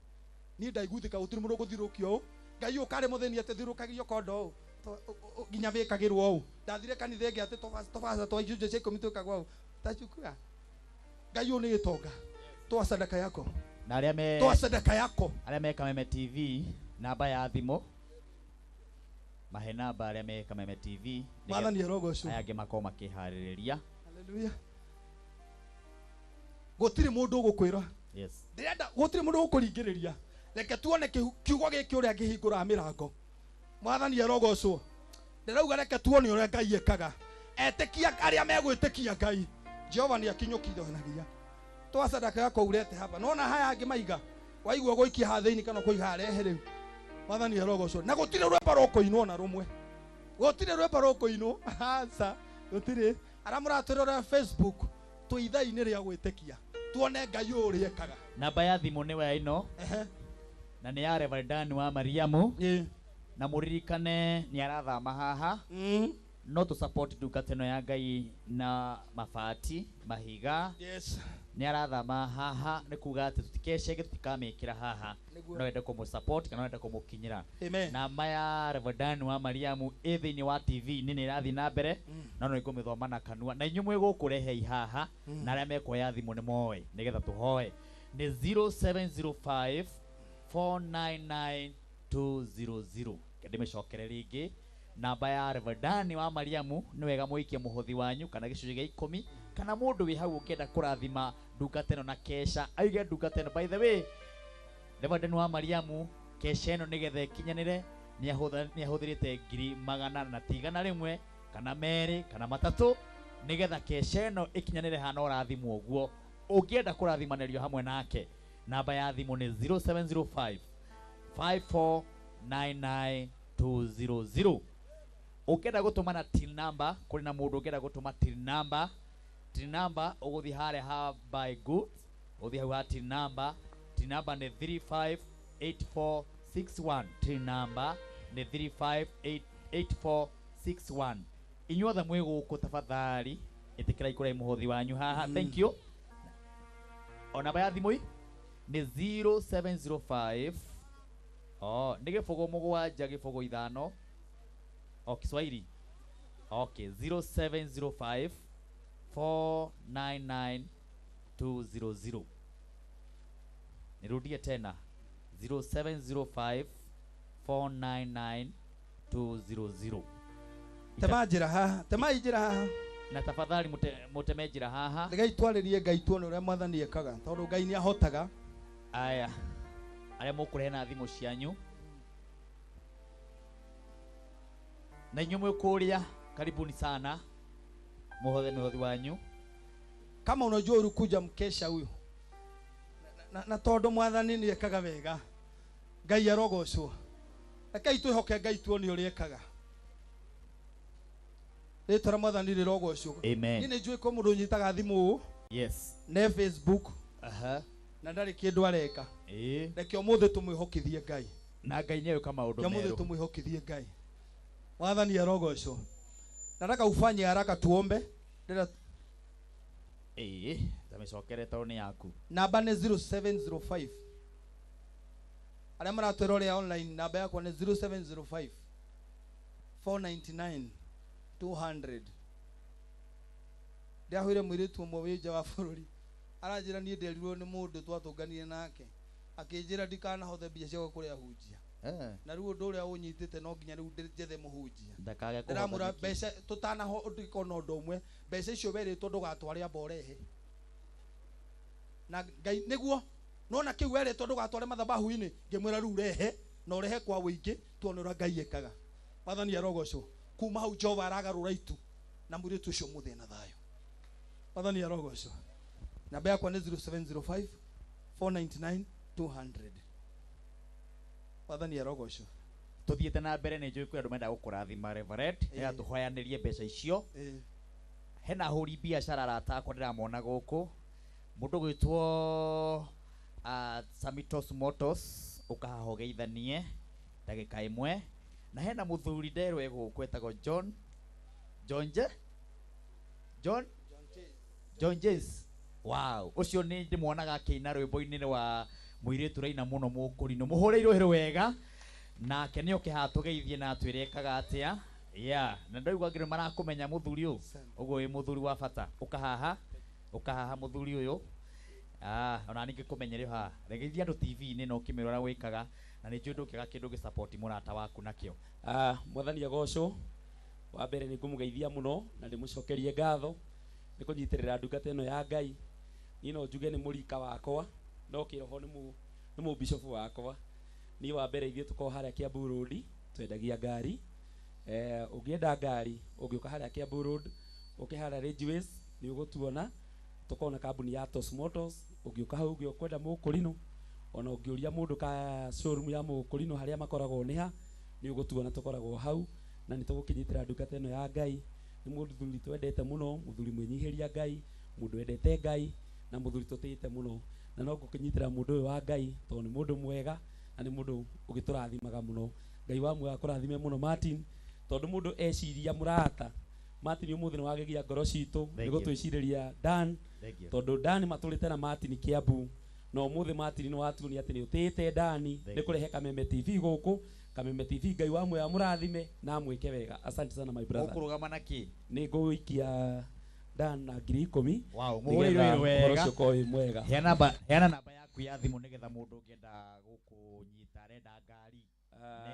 Niĩ ndaiguthĩka gũtirĩ mũndũ ũgũthirũkio ũũ. Ngai ũkarĩ mũthĩni atĩ thirũkagio kondo ũũ. Nginya wĩkagĩrwo ũũ. Ndathire kanitha ĩngĩ atĩ tobaca twa icunjĩ cia 10 twĩkagwo ũũ. Tachukua. Ngai ũyũ nĩ gĩtonga. Toa sadaka yako. Na arĩa toa sadaka yako. Arĩa me Kameme TV namba ya thimũ. Mahe namba arĩa me Kameme TV. Mwathani arogocwo. Aya angĩ makoo makĩharĩrĩria. Hallelujah. Gũtirĩ mũndũ ũgũkwĩra. Yes. Ndĩrenda gũtirĩ mũndũ ũgũkũringĩrĩria. Reke tuone kiugo gĩkĩ ũrĩa angĩhingũra mĩrango. Mwathani arogocwo. Ndĩrauga reke tuone ũrĩa Ngai ekaga. Etĩkia arĩa megwĩtĩkia Ngai. Jehova nĩ akinyũkithanagia. Toa sadaka yako urete hapa. Naona haya angĩ maiga. Waigua gũikia hathĩini kana kũiga rehe rĩu. Mwathani arogocwo. Na gũtirĩ rwĩmbo rũkũinwo na rũmwe. Gũtirĩ rwĩmbo rũkũinwo. Aca. Gũtirĩ. Arĩa mũratũrora Facebook. Tũitha-inĩ rĩa gwĩtĩkia. Tuone Ngai ũrĩa ekaga. Namba ya thimũ nĩ we ĩno. Na nĩ ya Reverend wa Mariamu. Na mũririkane nĩ arathama haha. No to support ndungata ĩno ya Ngai na mabati, mahiga. Yes. Nĩ arathama haha nĩ kuga atĩ tutikecege tutikamĩkĩra haha. No wende kũmũ-support kana wende kũmũkinyĩra. Namba ya Reverend wa Mariamu ĩ thĩinĩ wa TV nĩ ĩrathiĩ na mbere. No nĩ ngũmĩthoma na kanua. Na inyuĩ mwĩgũkũrehe haha na arĩa mekuoya thimũ nĩ moe nĩgetha tũhoe. Nĩ 0705 499 200. Ndĩmĩcokere rĩngĩ. Namba ya Reverend wa Mariamu nĩ wega mũikie mũhothi wanyu kana gĩcunjĩ gĩa 10 kana mũndũ wĩ hau ũkĩenda kũrathima ndungata ĩno na KESHA aige ndungata ĩno. By the way, Reverend wa Mariamu KESHA ĩno nĩgetha ĩkinyanĩre nĩ ahũthĩrĩte 100 na tigana rĩmwe kana merĩ kana matatũ nĩgetha KESHA ĩno ĩkinyanĩre hana ũrathimwo ũguo. Ũngĩenda kũrathimanĩrio hamwe nake, namba ya thimũ nĩ 0705 5499 200. Ũkĩenda gũtũmana till number, kũrĩ na mũndũ ũkĩenda gũtũma till number ũgũthiĩ harĩa ha buy goods, ũgũthiĩ hau ha till number nĩ 358461. Till number nĩ 358461. Inyuothe mwĩ gũkũ tafadhali ĩtĩkĩrai kũrĩ mũhothi wanyu haha. Thank you. O namba ya thimũ nĩ 0705 nĩ gĩbũgũ mũgwanja gĩbũgũ ithano. Kiswahili. Okay, 0705 499 200. Nirudie tena 0705 499 200. Temajira haha, temajira haha. Na tafadhali mutemejira haha. Ngai twarĩrie Ngai tuone ũrĩa Mwathani ekaga tondũ Ngai nĩ ahotaga. Aya. Arĩa mũkũrehe na thimũ cianyu. Na inyuĩ mwĩkũrĩa karibuni sana. Mũhothi wanyu. Kama unajua ulikuja mkesha huyu. Na tondũ Mwathani nĩ ekaga wega. Ngai arogocwo. Rekei twĩhoke Ngai tuone ũrĩa ekaga. Rĩtwa Mwathani rĩrogocwo. Amen. Niĩ nĩ njũĩ ko mũndũ nyitaga thimũ. Yes. Na Facebook. Na ndarĩ kĩndũ areka. Reke ũmũthĩ tũmwĩhokithie Ngai. Na Ngai nĩ eka maũndũ merũ. Ũmũthĩ tũmwĩhokithie Ngai. Mwathani arogocwo. Nataka ufanye haraka tuombe. Tamecokere tondũ nĩ yaku. Namba nĩ 0705. Arĩa maratwĩrora online namba yakwa nĩ 0705 499 200. Ndiahũire mũirĩtu ũmwe wĩ nja wa bũrũri. Aranjĩra niĩ nderirwo nĩ mũndũ twatũnganire nake. Akĩnjĩra ndikanahothe mbia cia kũrĩa hunjia. Na rĩu ũndũ ũrĩa ũnyitĩte no nginya rĩu njethe mũhunjia. Ndĩramũra mbeca tũtanaho ũndĩkona ũndũ ũmwe. Mbeca icio werĩtwo ndũgatware amba ũrehe. Na Ngai nĩguo nona kĩu werĩtwo ndũgatware mathabahu-inĩ ngĩmwĩra rĩu rehe na ũrehe kwa wĩingĩ tuone ũrĩa Ngai ekaga. Mwathani arogocwo. Kuma hau Jehova aragarũra itu na mũirĩtu ũcio mũthĩ na thayũ. Mwathani arogocwo. Namba yakwa nĩ 0705 499 200. Mwathani arogocwo. tuthiete na mbere ni njui kwi andu menda gukurathima Reverend ega tuhoyanirie mbeca icio hena huri biashara aratakwo ndiramona guku mundu gwitwo Samitos Motors ukahogeithanie ndagika imwe na hena muthuri nderwe guku etagwo John James wow ucio ni ndimuonaga akiina rwimbo-ini wa muiritu raina muno mukurino muhureirwo hero wega nake nio kihatugeithie na twirekaga atia na ndaigua ngire marakumenya muthuri uyu uguo wi muthuri wa bata ukahaha muthuri uyu ona ninge kumenyerio ha regeithia andu TV-ini no kimirora wikaga na ni njui ndukiga kindu gi support murata waku nakio mwathani agocwo wa mbere ni ngumugeithia muno na ndimucokerie ngatho ni kunyitirira ndungata ino ya Ngai ni no njuge ni murika wakwa no kiroho ni mu bishop wakwa ni wa mbere ithie tuko haria Kiambu Road twendagia ngari ugienda ngari ugiuka haria Kiambu Road ukihara Railways ni ugutuona tukona kambuni ya Tos Motors ugiuka hau ugiukwenda mukurino ona ugiuria mundu ka showroom ya mukurino haria makoragwo niha ni ugutuona tukoragwo hau na ni tugukinyitira ndungata ino ya Ngai ni muthuri twendete muno muthuri mwinyihiria Ngai mundu endete Ngai na muthuri tutite muno na no gukinyitira mundu uyu wa Ngai to ni mundu mwega na ni mundu ugiturathimaga muno Ngai wa mwe akurathime muno Martin tondu mundu eciria murata Martin umuthi ni wagegia ngoro citu ni gutwiciriria Dan tondu Dan maturite na Martin Kiambu no umuthi Martin ni watuoni ati ni utite Dan ni kurehe Kameme TV guku Kameme TV Ngai wa mwe amurathime na mwike wega asante sana my brother ukurugama naki ni nguikia Dan na 10,000 wow muhuriro wega mwega heana namba yaku ya thimu nigetha mundu ungienda gukunyita renda ngari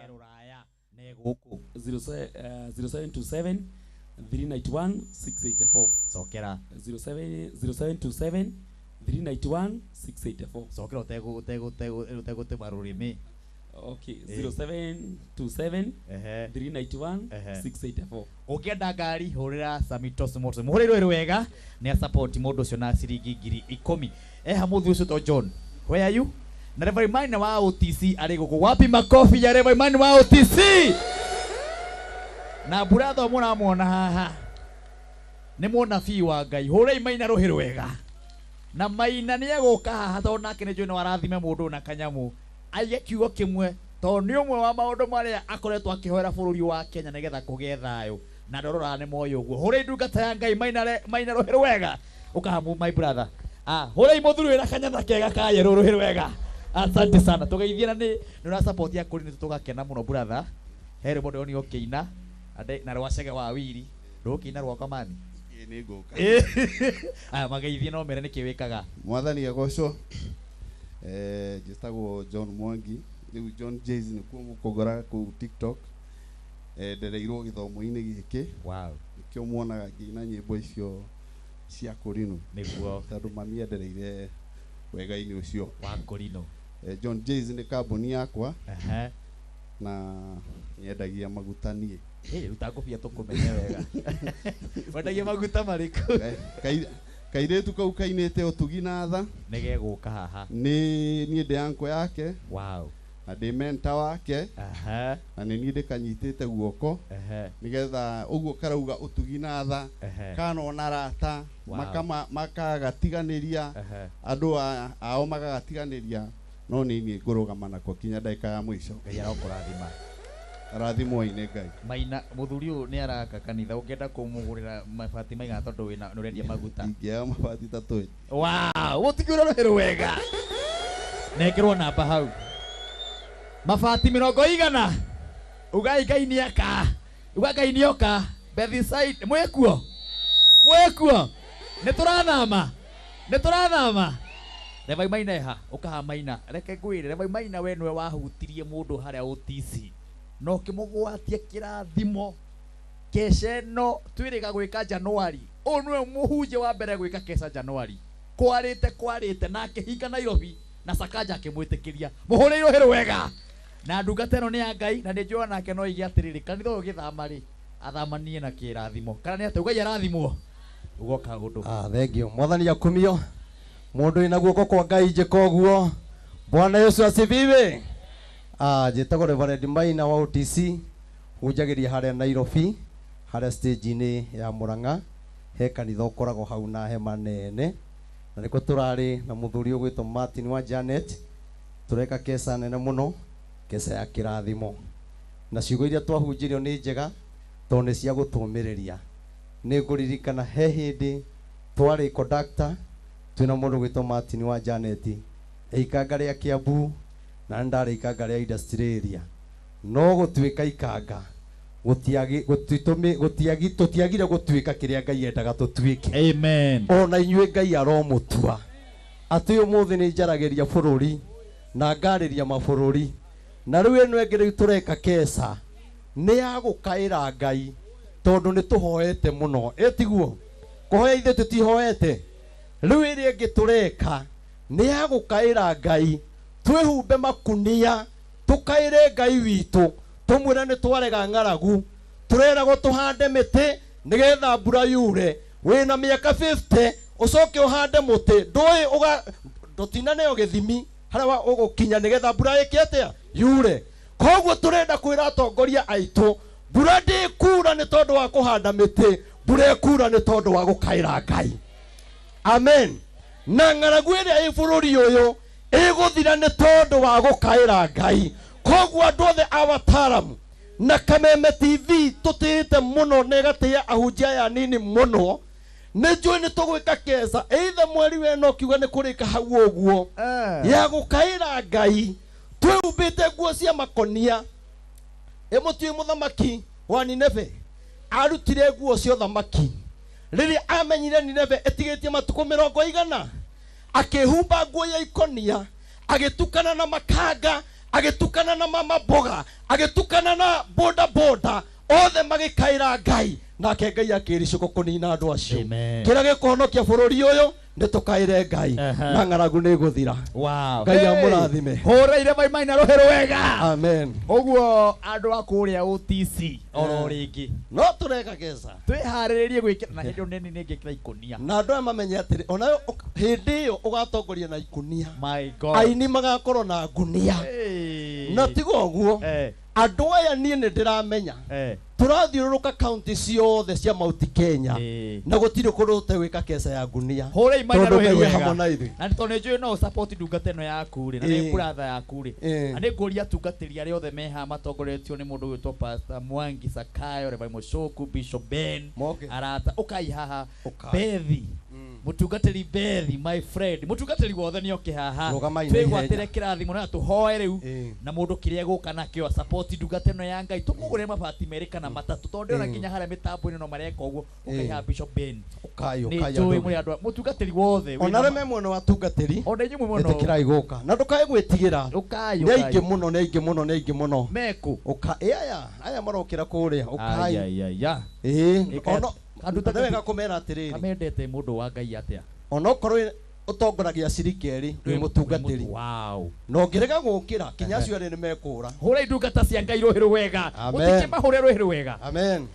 ne ruraya ne guku 0727 391 684 sokera 0727 391 684 sokera utego marurimi okay 0727 391 684 ukienda ngari hurira Samitos Motors muhuriro wega ni support mundu ucio na ciringi 10,000 hamuthu ucio to John where are you na Reverend Maina wa OTC ari guku wapi makofi ya Reverend Maina wa OTC na brother muona haha ni munabii wa Ngai hurei Maina ruhiro wega na Maina ni eguka haha to nake ni njui no arathime mundu na kanyamu aige kiugo kimwe to ni umwe wa maundu maria akoretwo akihoera bururi wa Kenya nigetha kugie thayo na ndorora ni moyo guo hurei ndungata ya Ngai Maina ruhiro wega ukahamu my brother hurei muthuri wina kanyatha kega kaye ruhiro wega asante sana tugeithia ni ura support ya kuri ni tugakena muno brother here mundu ni okiina ande na rwacege wa wiri ndukiina rwa kamani ni nguka mageithie no mere ni kiwikaga mwathani agocwo jistagwo John Mwangi ni John Jays ni kugora ku TikTok ndereirwo githomo-ini giki wow ikio muonaga ngina nyimbo icio cia kurino niguo tondu mami endereire wega-ini ucio wa kurino John Jays ni kambuni yakwa na yendagia maguta nie utagubia tukumenye wega wendagia maguta mariku kairetu kau kainite utugi na tha nige guka haha ni ndi yanko yake wow na ndi mentor wake na ni ndi kanyitite guoko nigetha uguo karauga utugi na tha kana ona rata makagatiganiria andu ao magagatiganiria no ni ngurugama nako kinya ndagika ya mwisho Ngai arokurathima arathimwo-ine Ngai Maina muthuri uyu ni araka kanitha ukienda kumugurira mabati maiga tondu wina nurendia maguta ingea mabati tatu wow utigura ruhiro wega nekirwo namba hau mabati 100 ugai Ngai ni aka uga Ngai ni oka Bethsaida mwekuo niturathama Reverend Maina eha ukaha Maina reke ngwire Reverend Maina we nwe wahutirie mundu haria OTC no kimugwatie kirathimo KESHA no twiriga gwika January onwe muhunje wa mbere gwika KESHA January kwarite nake hinga Nairobi na Sakaja akimwitikiria muhuriirwo hero wega na ndungata ino ni ya Ngai na njua nake no igi atiriri kanitha uyu githama ri athamanie na kirathimo kana ni ati Ngai arathimwo ugoka gundu thengio mwathani akumio mundu ina guoko kwa Ngai njika uguo Bwana Yesu asifiwe Njĩtagwo Reverend Maina wa OTC, hunjagĩria harĩa Nairobi, harĩa stage-inĩ ya Murang'a, he kanitha ũkoragwo hau na hema nene. Na nĩko tũrarĩ na mũthuri ũgwĩtwo Martin wa Janet, tũreka KESHA nene mũno, KESHA ya kĩrathimo. Na ciugo iria twahunjirio nĩ njega, tondũ nĩ cia gũtũmĩrĩria. Nĩ ngũririkana he hĩndĩ twarĩ conductor, twĩna mũndũ ũgwĩtwo Martin wa Janet, ikanga rĩa Kiambu, na ndarĩ ikanga rĩa industry area. No gũtuĩka ikanga tũtiagire gũtuĩka kĩrĩa Ngai endaga tũtuĩke. Amen. Ona inyuĩ Ngai aromũtua atĩ ũmũthĩ nĩ njaragĩria bũrũri na ngarĩria mabũrũri, na rĩu ĩno ĩngĩ rĩu tũreka KESHA nĩ ya gũkaĩra Ngai tondũ nĩ tũhoete mũno. Ĩtiguo kũhoya ithe tũtihoete, rĩu ĩrĩa ĩngĩ tũreka nĩ ya gũkaĩra Ngai, twĩhumbe makunia tũkaĩre Ngai witũ, tũmwĩra nĩ twarega ng'aragu, tũreragwo tũhande mĩtĩ nĩgetha mbura yure. Wĩna mĩaka 50 ũcoke ũhande mũtĩ, ndũĩ ndũtinaneo gĩthimi harĩa ũgũkinya nĩgetha mbura ĩke atĩa yure. Koguo tũrenda kwĩra atongoria aitũ, mbura ndĩkura nĩ tondũ wa kũhanda mĩtĩ, mbura ĩkura nĩ tondũ wa gũkaĩra Ngai. Amen. Na ng'aragu ĩrĩa ĩ bũrũri ũyũ ĩgũthira nĩ tondũ wa gũkaĩra Ngai. Koguo andũ othe a Wataalam na Kameme TV tũtĩĩte mũno na ĩgatĩĩa ahunjia aya anini mũno, nĩ njũĩ nĩ tũgwĩka KESHA either mweri wena ũkiuga nĩ kũrĩka hau ũguo ya gũkaĩra Ngai, twĩhumbĩte nguo cia makonia. Mũtiũĩ mũthamaki wa Nineve arutire nguo cia ũthamaki rĩrĩa amenyire Nineve ĩtigĩtie matukũ 100, akĩhumba nguo ya ikonia, agĩtukana na makanga, agĩtukana na mama mboga, agĩtukana na boda boda, othe magĩkaĩra Ngai, nake Ngai akĩricũkwo kũnina andũ acio. Kĩrĩa gĩkũhonokia bũrũri ũyũ nĩ tũkaĩre Ngai na ng'aragu nĩ ĩgũthira. Ngai amũrathime. Hũrĩire Maina rũhĩ rwega. Amen. Ũguo andũ a kũrĩa OTC oro rĩngĩ no tũreka KESHA, twĩharĩrĩrie gwĩkĩra na hĩndĩ nene nĩ ngĩkĩra ikonia, na andũ aya mamenye atĩrĩ ona hĩndĩ ĩyo ũgatongoria na ikonia. My God. Aini magakorwo na ngunia. Na tiga ũguo andũ aya niĩ nĩ ndĩramenya tũrathiũrũrũka kaunti ciothe cia Mount Kenya na gũtirĩ kũndũ tũtagwĩka KESHA ya ngunia. Hũrĩi Maina rũhĩ rwega. Na nĩ tondũ nĩ njũĩ no support ndungata ĩno yaku rĩ, na nĩ brother yaku rĩ, na nĩ ngũria atungatĩri arĩa othe me haha matongoretio nĩ mũndũ ũgwĩtwo Pastor Mwangi Sakayo, Reverend Mushoku, Bishop Ben arata ũkai haha, Bethi mutungatĩri Bethi, my friend, mutungatĩri wothe nĩ oke haha twĩgwatĩre kĩrathimo na tũhoe rĩu na mũndũ kĩrĩa gũka nakĩo support ndungata ĩno ya Ngai, tũmũgũre mabati merĩ kana matatũ, tondũ ona nginya harĩa mĩtambo-inĩ no mareka ũguo. ũkai haha Bishop Ben, nĩ njũĩ mũrĩ andũ mutungatĩri wothe ona reme mwena wa tungatĩri ona inyuĩ mũno ĩtĩkĩrai gũka na ndũkae gwĩtigĩra. Nĩ aingĩ mũno, nĩ aingĩ mũno, nĩ aingĩ mũno. Meku aya marokĩra kũrĩa ũkai. Ona andũ ta wega kũmera atĩrĩrĩ, amendete mũndũ wa Ngai atĩa, ona okorwo ũtongoragia cirikeri wĩ mũtungatĩri, no ngĩrega gũkĩra kinya acio erĩ nĩ mekũra. Hũrĩi ndungata cia Ngai rũhĩ rwega, mũtikĩmahũre rũhĩ rwega. Amen.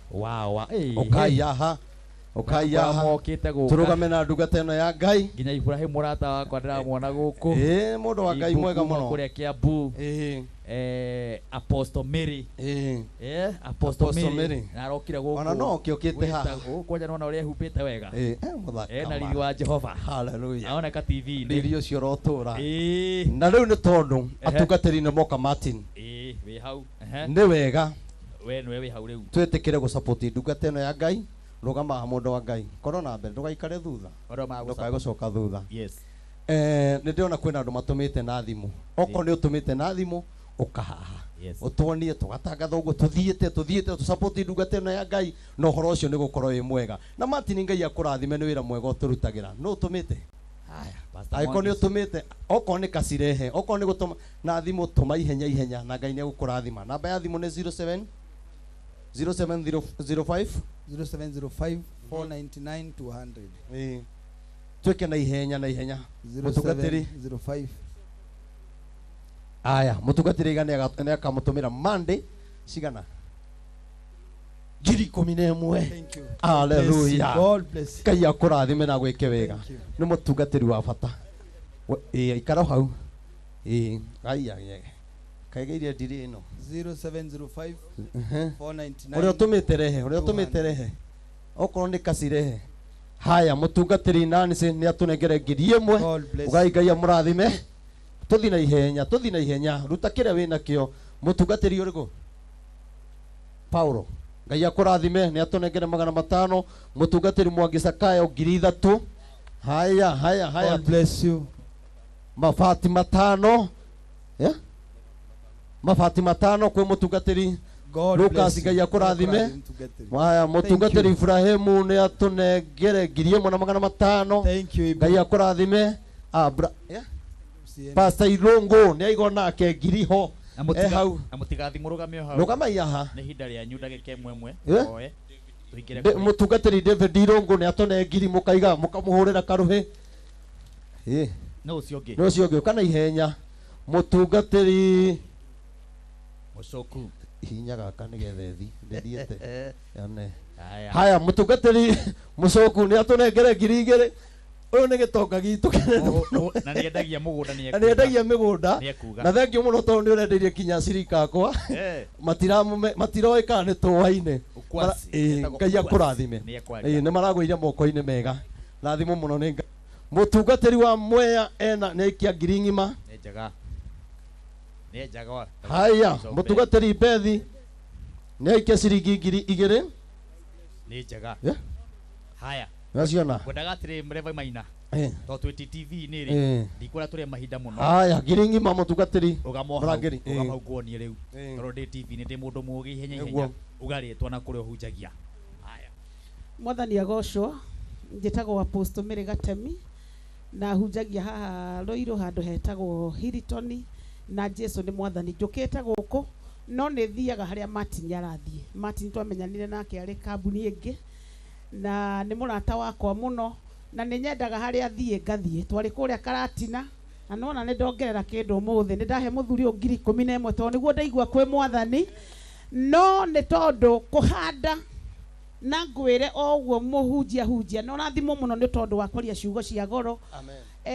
Ũkai haha, ũkai haha, tũrũgame na ndungata ĩno ya Ngai. Nginya Ibrahim mũrata wakwa ndĩramwona gũkũ, mũndũ wa Ngai mwega mũno kũrĩa Kiambu. Apostle Mary, Apostle Mary na arokire gũkũ, ona no ũkĩte haha kwanja nona ũrĩa ehumbĩte wega na riri wa Jehova. Hallelujah. Aoneka TV-inĩ riri ũcio ũrotũra. Na rĩu nĩ tondũ atungatĩri nĩ moka Martin, wĩ hau nĩ wega we nĩwe wĩ hau rĩu twĩtĩkĩre gũsupport ndungata ĩno ya Ngai. Rũgama mũndũ wa Ngai, korwo na mbere ndũgaikare thutha, ndũkae gũcoka thutha. Nĩ ndĩrona kwĩna andũ matũmĩte na thimũ, okorwo nĩ ũtũmĩte na thimũ ũkahaha ũtuonie tũgatangatha ũguo tũthiĩte tũsupport ndungata ĩno ya Ngai, na ũhoro ũcio nĩ gũkorwo wĩ mwega. Na Martin, Ngai akũrathime, nĩ wĩra mwega ũtũrutagĩra. No ũtũmĩte angĩkorwo nĩ ũtũmĩte, okorwo nĩ kacirehe, okorwo nĩ gũtũma na thimũ, tũma ihenya ihenya na Ngai nĩ agũkũrathima. Namba ya thimũ nĩ 0705 499 200. Twĩke na ihenya na ihenya. Mũtungatĩri 05 aya mũtungatĩri igana nĩ akamũtũmĩra Monday cigana 11,000. Hallelujah. Ngai akũrathime na gwĩke wega. Nĩ mũtungatĩri wa bata. Ikara hau. Kaigeire ndiri ino 0705 499 Uri utumeterehe okorwo ni kasirehe haya mutungatiri nani se ni atunengere ngiri imwe ugai ngai amurathime tuthi na ihenya ruta kiria wina kio mutungatiri urigo Paulo ngai akurathime ni atunengere 500 mutungatiri Mwangi Sakaya ngiri 3 haya God bless you mafati matano mafati matano kwa mutungatiri Lucas ngai akurathime haya mutungatiri Ibrahimu ni atunengere ngiri 1,500 ngai akurathime Pastor Ilongo ni aigo nake ngiri ho hau amutigathi murugame ho rugama yaha ni hinda ria nyunda geke mwemwe oe mutungatiri David Ilongo ni atone ngiri mukaiga mukamuhurira karuhi no ucio kana ihenya mutungatiri Mucoku hinya gaka ni gethethi ndediete yane haya mutungatiri Mucoku ni atunengere ngiri 2 uyu ni gitonga gitu na ni endagia mugunda ni endagia migunda na thengio muno tondu ni urendeirie kinya cirika akwa matiroika ni tuwaine ngai akurathime ni maragwire moko-ini mega rathimo muno ni mutungatiri wa Mwea ena ni kia ngiri 5 ni njaga haya mutungatiri Bethi ni kia ciringi ngiri 2 ni njaga haya naciona kwendagatire mreva maina to twiti TV ni ri ndikura turi mahinda muno haya ngiri 5 mutungatiri murangeri ugamauguonie riu toro ndi TV ni ndi mundu mugi ihenya ugaritwo na kuria hunjagia haya mwathani agocwo njitagwo Apostle Mary Gatemi na hunjagia haha Ruiru handu hetagwo Hilton na Jesu ni mwathani njukite guku no ni thiaga haria Martin arathie Martin twamenyanire nake ari kambuni ingi na ni murata wakwa muno na ni nyendaga haria thie ngathie twari kuria Karatina na nona ni ndongerera kindu muthi ni ndahe muthuri ngiri 11 to niguo ndaigua kwi mwathani no ni tondu kuhanda na ngwire ogwo muhunjia no rathimo muno ni tondu wa kwaria ciugo cia goro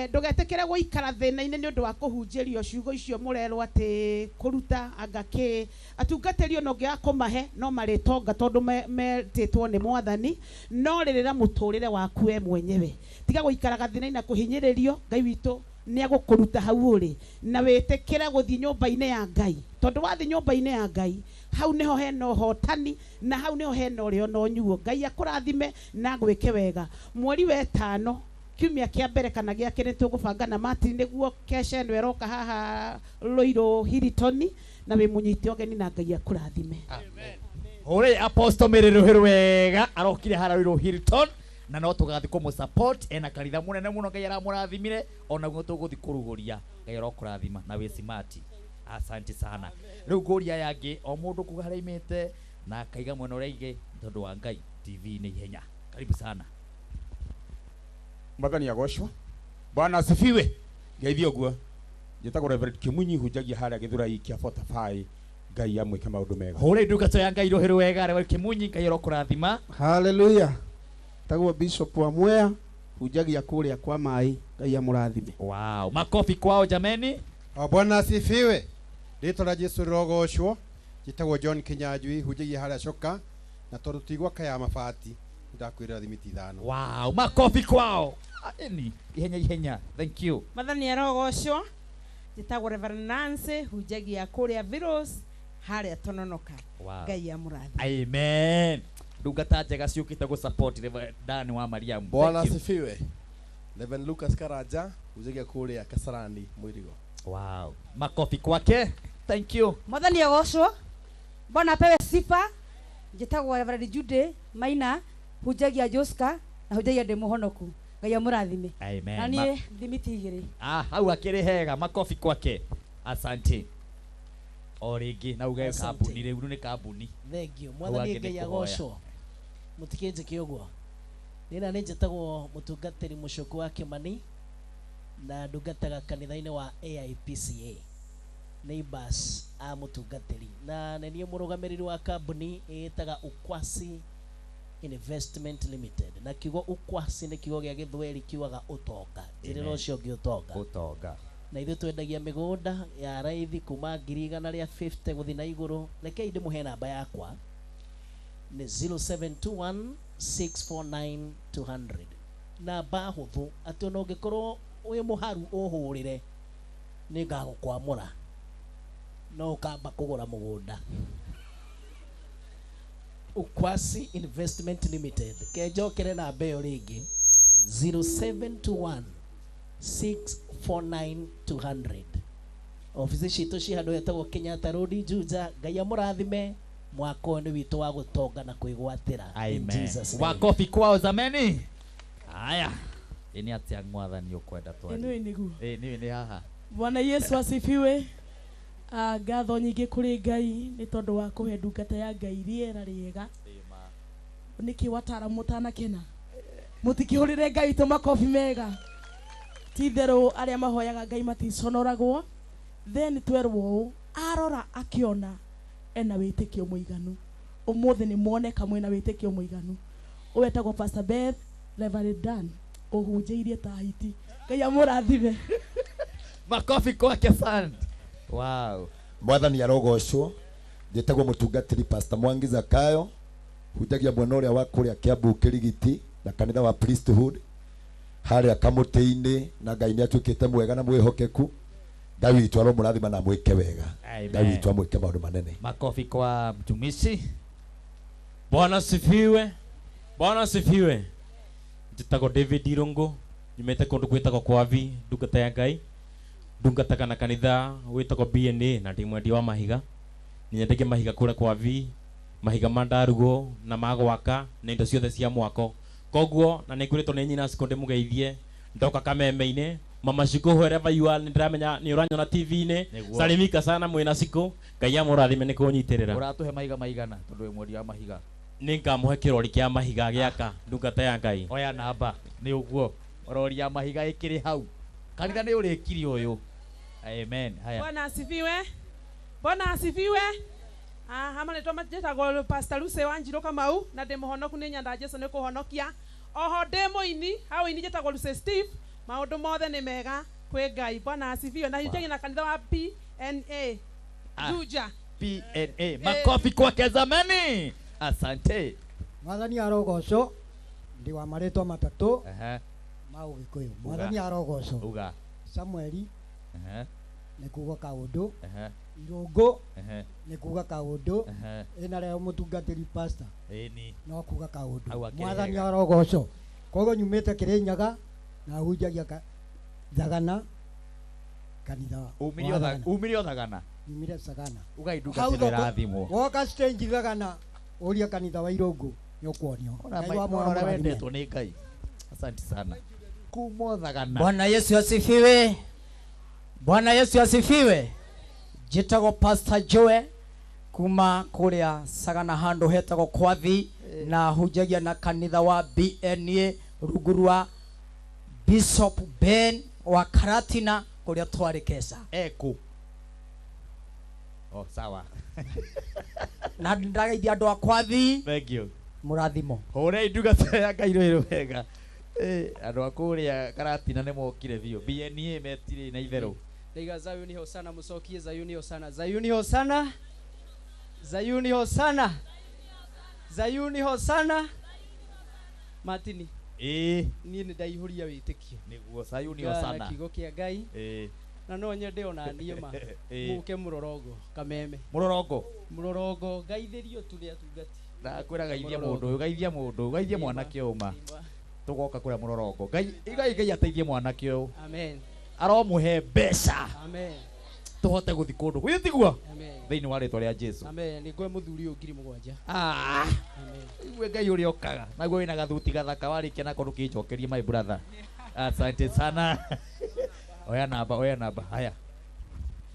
ndugetekere guikara thina-ini ni undu wa kuhunjirio ciugo icio murerwo ati kuruta angaki atungatiri no ngia kumahe no maritonga tondu metitwo ni mwathani no ririra muturire waku we mwenyewe tiga guikara thina-ini na kuhinyiririo ngai witu ni agukuruta hau uri na witikire guthii nyumba-ini ya ngai tondu wathi nyumba-ini ya ngai hau niho hena hotani na hau niho hena urio no nyuo ngai akurathime na gwike wega mweri wa 5 kiumia kia mbere kana gia kene tugubanga na Martin niguo KESHA eno eroka haha Ruiru Hilton na we munyite ogeni na ngai akurathime amen ore Apostle Mary Ruiru wega arokire hara Ruiru Hilton na no tugathi kumu support ena kanitha munene muno ngai aramurathimire ona guo tuguthi kuruguria ngai arokurathima na we smart asante sana riu nguria yangi o mundu kugarimite na kaiga mwena uria ige tondu wa ngai TV ni ihenya karibu sana Mwathani agocwo Bwana asifiwe ngeithio guo njitagwo Reverend Kimunyi hunjagia haria Githurai kia 45 ngai amwike maundu mega hore ndugato ya ngai Ruiru wega Reverend Kimunyi ngai arokurathima haleluya tagwo Bishop wa Mwea hunjagia kuria kwa mai ngai amurathime wow makofi kwao jameni Bwana asifiwe rito la Jesu rogocwo njitagwo John Kinyanjui hunjagia haria Coka na tondu tigwa kaya mabati ndakwira thimiti 5 wow makofi kwao ni ihenya thank you mathani arogocwo njitagwo Reverend Nancy hunjagia kuria virus haria tononoka ngai amurathi amen ndungata njega ciukite gu support Dani wa Mariam Bwana asifiwe Reverend Lucas Karaja hunjagia kuria Kasarani Mwirigo wow makofi kwake thank you mathani arogocwo Bwana apewe sifa njitagwo Reverend Jude Maina hunjagia Joska na hunjagia Demuhonoku ngai amurathime amen na nie thimiti 2 hau akiri hega makofi kwake asante oringi na ugae kambuni riu ni kambuni thengio mwathani ngai agocwo mutikinje kiugo nina ni njitagwo mutungatiri Mucoku wa Kimani na ndungataga kanitha-ini wa AIPCA neighbors a mutungatiri na nenie murugamiriri wa kambuni itaga Ukwasi Investment Limited na kiugo Ukwasi ni kiugo gia Githweri kiugaga utonga njirira ucio ngi utonga na ithuĩ twendagia mĩgũnda ya raithi kuma 150 gũthi na igũrũ. Rekei ndĩmũhe namba yakwa nĩ 0721649200. Namba hũthũ atĩ ona ũngĩkorwo wĩ mũharu ũhũrĩre nĩ ngagũkwamũra, no ũkamba kũgũra mũgũnda. Ukwasi Investment Limited. Kenjokere namba ĩyo rĩngĩ 0721649200. Ofisi citũ ci handũ hetagwo Kenyatta Road, Juja. Ngai amũrathime, mwaka ũyũ nĩ witũ wa gũtonga na kwĩgwatĩra. In Jesus name. Wakofi kwao zameni. Haya. Ini atia mwathani ukwenda twari. Ino inigu. Ni haha. Bwana Yesu asifiwe. Ngatho nyingĩ kũrĩ Ngai nĩ tondũ wa kũhe ndungata ya Ngai rĩera rĩega. Nĩkĩ Wataalam mũtanakena? Mũtikĩhũrĩre Ngai tũmakobi mega. Ti therũ arĩa mahoyaga Ngai maticonoragwo. Then twerwo arora akiona ena wĩtĩkio mũiganu. Ũmũthĩ nĩ muoneka mwĩna wĩtĩkio mũiganu. Ũwetagwo Pastor Beth Reverend Dan. Ũhunjĩirie ta hiti. Ngai amũrathime. Makofi kwake sana. Wow. Mwathani arogocwo. Njĩtagwo mũtungatĩri Pastor Mwangi Zakayo. Hunjagia mwena ũrĩa wa kũrĩa Kiambu Kĩrigiti na kanitha wa Priesthood. Harĩa kamũtĩ-inĩ na Ngai nĩ atuĩkĩte mwega na mwĩhokeku. Ngai witũ aromũrathima na mwĩke wega. Ngai witũ amwĩke maũndũ manene. Makofi kwa mtumishi. Bwana sifiwe. Bwana sifiwe. Njĩtagwo David Irungu. Nyumĩte kũndũ gwĩtagwo Kwavi, ndungata ya Ngai. Ndungataga na kanitha wĩtagwo BNA na ndĩ mwendia wa mahiga. Nyendagia mahiga kũrĩa Kwavi, mahiga mandarugo na magwaka na indo ciothe cia mwako. Koguo na nĩngũrĩtwo nĩ nyina cikonde mũgeithie. Ndoka Kameme-inĩ. Mama Shiko, wherever you are, ndĩramenya nĩ ũranyona TV-inĩ. Salimika sana mwĩna Shiko. Ngai amũrathime nĩ kũnyitĩrĩra. Ũratũhe mahiga maigana tondũ wĩ mwendia wa mahiga. Nĩngamũhe kĩrori kĩa mahiga gĩaka ndungata ya Ngai. Oya namba nĩ ũguo. Rori ya mahiga ĩkĩrĩ hau. Kanitha nĩ ũrĩkiri ũyũ. Amen. Haya. Bwana asifiwe. Bwana asifiwe. Hama nĩ tũmatĩtagwo Pastor Luce Wanjirũ Kamau na ndĩ mũhonoku nĩ nyanda Jesũ nĩ kũhonokia. Oho ndĩ mũini, hau ini njĩtagwo Luce Steve. Maũndũ mothe nĩ mega kwĩ Ngai. Bwana asifiwe. Na hunjagia na kanitha wa PNA. Juja. PNA. Makofi kwake zameni. Asante. Mwathani arogocwo. Ndi wa marĩtwa matatũ. Ma Ũgĩkũyũ. Mwathani arogocwo. Uga. Samueli. Nĩ kuga kaũndũ. Irũngũ. Nĩ kuga kaũndũ. Ĩna rĩo mũtungatĩri pastor. Ĩni. No kuga kaũndũ. Mwathani arogocwo. Koguo nyumĩte Kĩrĩnyaga na hunjagia Thagana kanitha. Umire Thagana. Umire Thagana. Ugaindungatĩra rathimo. Woka stage Thagana. Ũria kanitha wa Irũngũ nĩ ũkuonio. Ona wendetwo nĩ Ngai. Asante sana. Kumo Thagana. Bwana Yesu asifiwe. Bwana Yesu asifiwe. Njĩtagwo Pastor Joe kuma kũrĩa Sagana handũ hetagwo Kwathi na hunjagia na kanitha wa BNA rungu rwa Bishop Ben wa Karatina kũrĩa twarĩ KESHA. Eko. Oh, sawa. Na ndĩrageithia andũ a Kwathi. Thank you. Mũrathimo. Hore ndungata ya Ngai Ruiru wega. Andũ a kũrĩa Karatina nĩ mokire biũ. BNA metire na itherũ. Ndaiga Zayuni hosana, musokie Zayuni hosana. Zayuni hosana. Zayuni hosana. Zayuni hosana. Martini. Niĩ nĩ ndaihũria wĩtĩkio. Nĩguo Zayuni hosana. Kiugo kĩa Ngai. Na no nyende ona niĩ ma mũke Mũrorongo Kameme. Mũrorongo ngaithĩrio tu nĩ atungati. Ndakwĩra geithia mũndũ ũyũ, geithia mũndũ, geithia mwanake ũma. Tũgoka kũrĩa Mũrorongo. Ngai ateithie mwanake ũyũ. Amen. Aromũhe mbeca. Amen. Tũhote gũthi kũndũ. Gwĩtigua. Amen. Thĩinĩ wa rĩtwa rĩa Jesũ. Amen. Nĩ ngwe mũthuri ũyũ 7,000. Amen. Iwe Ngai ũrĩa ũkaga. Naguo wĩna gathuti gathaka warĩkia nako ndũkĩnjokerie my brother. Asante sana. Oya namba. Haya.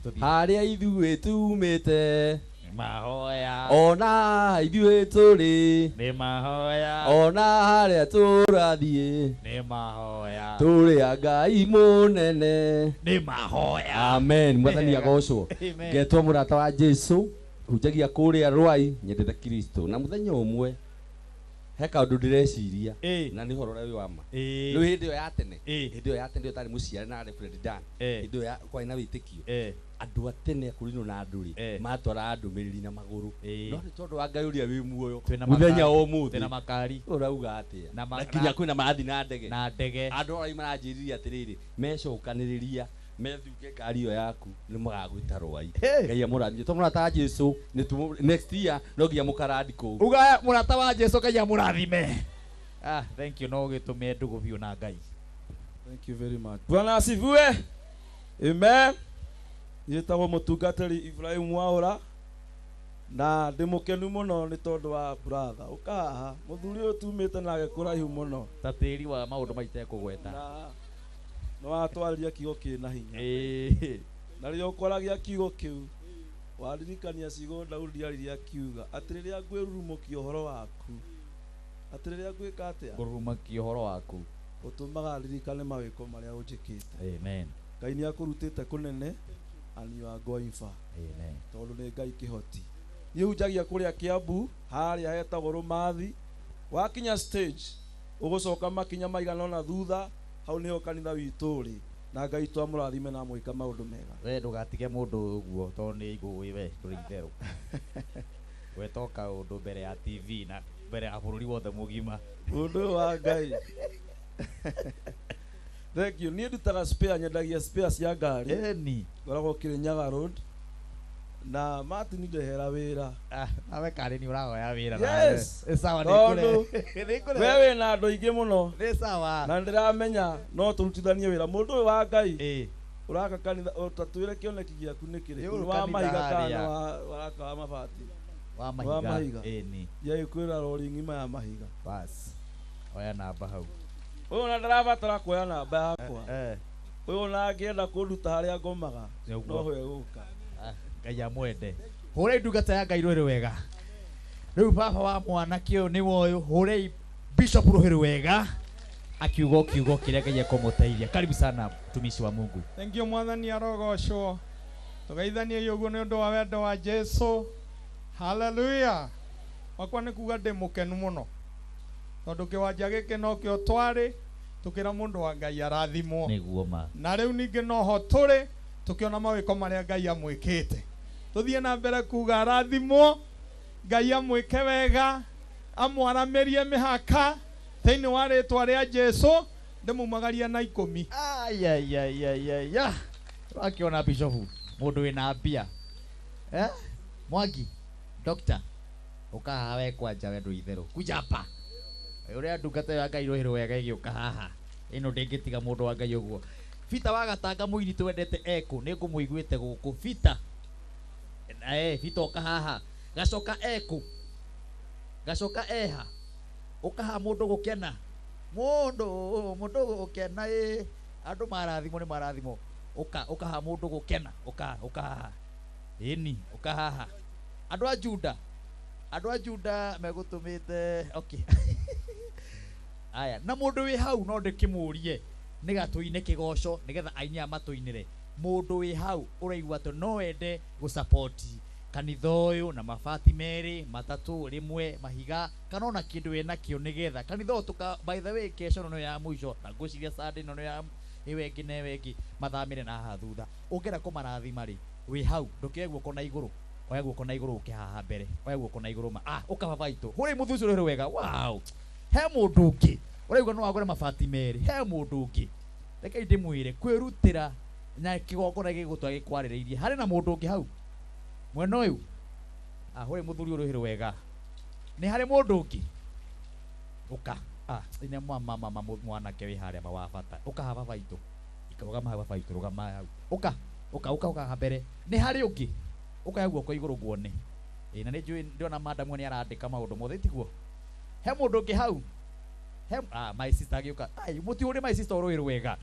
Harĩa ithuĩ tumĩte mahoya. Ona ithuĩ tũrĩ nĩ mahoya. Ona harĩa tũrathiĩ nĩ mahoya. Tũrĩ a Ngai mũnene nĩ mahoya. Amen. Mwathani agocwo. Ngetwo mũrata wa Jesũ hunjagia kũrĩa Rwai nyendete Kristo na mũthenya ũmwe he kaundu ndireciria na ni horo ri wama riu hindi yo ya tene hindi yo ya tene utari muciare na Reverend Dan hindi yo kwa ina witikio andu atene kurino na nduri matwara andu miriri na maguru no ni tondu wa Ngai uria wi muoyo muthenya o muthi na makari urauga atia na kinya kwina marathi na ndege andu ora imaranjiriria atiriri mecokaniriria methuke ngari iyo yaku ni magagwita rwai Ngai amurathime to murata wa Jesu ni next year no nginya mukarandi ku uga murata wa Jesu Ngai amurathime. Thank you no gitume ndugu biu na Ngai. Thank you very much. Bwana asifiwe. Amen. Yetagwo mutungatiri Ibrahim Waura na ndimukenu muno ni tondu wa brother ukaha muthuri uyu tumite nake kuraihu muno tatiri wa maundu maite kugweta no watwariria kiugo kina hinya na rio ukoragia kiugo kiu waririkania cigo Daudi ariria kiuga atiriria ngwirurumukio horo waku atiriria ngwika atia ngururumukio horo waku utumaga ririkane mawiko maria unjikite. Amen. Ngai ni akurutite kunene and you are going far. Amen. Tondu ni Ngai kihoti ni unjagia kuria Kiambu haria hetagwo Rumathi wakinya stage ugucoka makinya maigana na thutha hau niho kanitha witu ri na Ngai twamurathime na mwika maundu mega. We ndugatige mundu uguo tondu ni igui we turi itheru we toka undu mbere ya TV na mbere ya bururi wothe mugima undu wa Ngai. Thank you. Ni ndutaga spare nyendagia spare cia ngari ni ngoragwo Kirinyaga Road na Martin ndehera wira nawe kari ni uragoya wira yes sawa ni kule wewe na andu ingi muno ni sawa na ndiramenya no turutithanie wira mundu wa Ngai uraka kanitha utatwire kioneki giaku ni kiri wa mahiga kana waraka wa mabati wa mahiga ni yai kwira rori ngima ya mahiga bas oya namba hau uyu na ndarabatara kuoya namba yakwa uyu na angienda kunduta haria ngomaga no hwe guka Ngai amwende hurei ndungata ya Ngai rwiri wega riu baba wa mwanake uyu ni woyu hurei Bishop Ruiru wega akiugo kiugo kiria Ngai ekumuteithia. Karibu sana mtumishi wa Mungu. Thank you mwathani arogocwo tugeithanie yugo ni undu wa wendo wa Jesu. Hallelujah. Wakwa ni kuga ndi mukenu muno tondu kiwanja giki no kio twari tukira mundu wa Ngai arathimwo niguo ma na riu ningi no ho turi tukiona mawiko maria Ngai amwikite tuthie na mbere kuga arathimwo Ngai amwike wega amwaramirie mihaka thiini wa ritwa ria Jesu ndimumagaria na 10 wakiona Bishop mundu wina mbia Mwangi Doctor ukahawe kwanja wendo itheru kuja hapa uria ndungata ya Ngai Ruiru wega igiuka haha ino ndingitiga mundu wa Ngai uguo Fita wagatanga muini twendete eko ni ngumuiguite guku Fita Fita oka haha gacoka eko gacoka eha ukaha mundu gukena mundu gukena andu marathimo ni marathimo ukaha mundu gukena uka ini uka haha andu a Juda megutumite okay aya na mundu wi hau no ndikimurie ni gatuine kigoco nigetha aini amatuinire mundu wi hau uraigua to no ende gu support kanitha uyu na mabati meri matatu rimwe mahiga kana ona kindu wina kio nigetha kanitha tuka by the way kesho no ya muico na nguciria Sunday no ya iwengi na iwengi mathamire na hathutha ungera kumarathima ri wi hau ndukegwo kona iguru oya guko na iguru ukihaha mbere oya guko na iguru ukababa itu huri muthuci Ruiru wega wow he mundu ungi uraigua no agure mabati meri he mundu ungi reke ndimwire kwirutira na kigongona gigutwa gikwaririirie hari na mundu ungi hau mwena uyu huri muthuri Ruiru wega ni hari mundu ungi uka ine mama mwanake wi haria mawabata uka baba itu ikarugama baba itu rugama hau uka mbere ni hari ungi ukayagwo kwa iguru guone na ni njui ndiona madam ni arandika maundu mothe tiguo he mundu ungi hau he my sister agiuka muti uri my sister Ruiru wega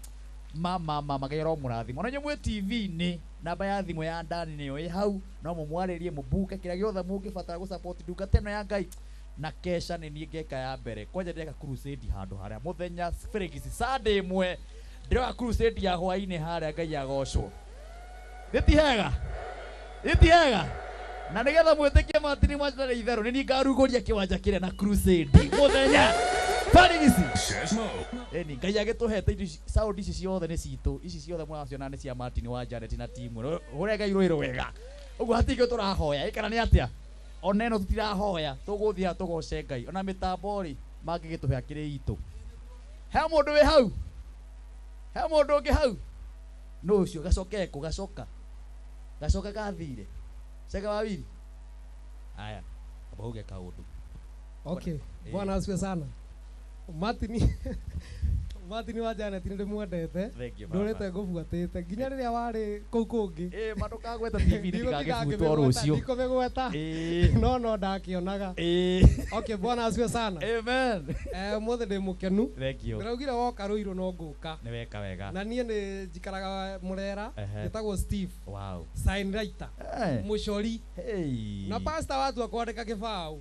mama magero murathimo na nyamwe TV ni namba ya thimo ya ndani niyo i hau no mumwaririe mubuke kira giothe mungibatara gu support nduka teno ya Ngai na KESHA ni ngeka ya mbere kwanja ndeka crusade handu haria muthenya Felix Sunday imwe ndira crusade ya hwaine haria Ngai agocwo itiega na nigetha mwitikie Martin Mwajana itherũ nĩ niĩ ngaruguria kĩwanja kĩrĩa na crusade mũthenya tarigisi eni Ngai agĩtũhete indo sound ici ciothe nĩ citũ, ici ciothe mũraciona nĩ cia Martin Wanjana na timu ũrĩa Ngai Ruiru wega ũguo hatingĩ tũrahoya ĩ kana nĩ atĩa ona ĩno tũtirahoya tũgũthia tũgoce Ngai ona mĩtambo rĩ mangĩgĩtũhe kĩrĩ itũ he mũndũ wĩ hau he mũndũ ũngĩ hau no ũcio gacokeko gacoka gathire Sega wawili. Aya. Abahuge kaundu. Okay. Bwana asifiwe sana. Martin Wanjana tinĩ ndĩmwendete ndũrĩte ngũbuatĩte nginya rĩrĩa warĩ kũu kũngĩ mandũkagweta TV nĩtigagĩbutwo rũciũ ndikũmĩgweta no ndakĩonaga okay Bwana asifiwe sana amen ũmũthĩ ndĩ mũkenu thank you ndĩraugire woka Ruiru no ngũka nĩ weka wega na niĩ nĩ njikaraga Murera njĩtagwo Steve wow sign writer mũcori na pastor watu akwandĩka kĩbaũ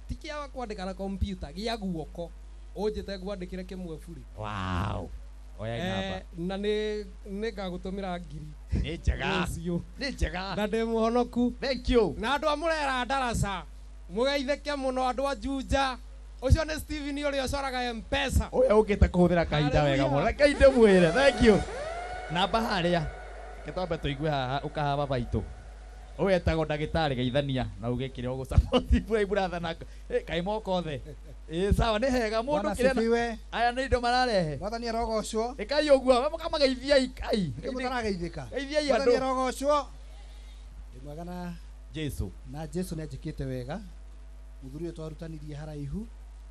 ti kĩa kwandĩka na computer gĩa guoko ũnjĩte ngwandĩkĩre kĩmwe buri wow oya namba na nĩ ngagũtũmĩra ngiri nĩ njega na ndĩ mũhonoku thank you na andũ a Murera ndaraca mũgeithĩke mũno andũ a Juja ũcio nĩ Steven ũrĩa ũcoraga M-Pesa ũyũ ũkĩte kũhũthĩra kahinda wega mũno reke ndĩmwĩre thank you namba harĩa gĩtombe tũigue haha ũkahaba baitũ ũyũ etagwo ndagĩtarĩ Geithania na uge kĩrĩa ũgũsupport bure brother na kaĩ moko the sawa nĩ hega mũndũ kĩrĩa aya nĩ indo mararehe Mwathani arogocwo ĩkai ũguo mũkamageithia ikai mũtarageithĩka geithiai andũ Mwathani arogocwo ndĩmwega na Jesu na Jesu nĩ anjĩkĩte wega mũthuri ũyũ twarutanirie haraihu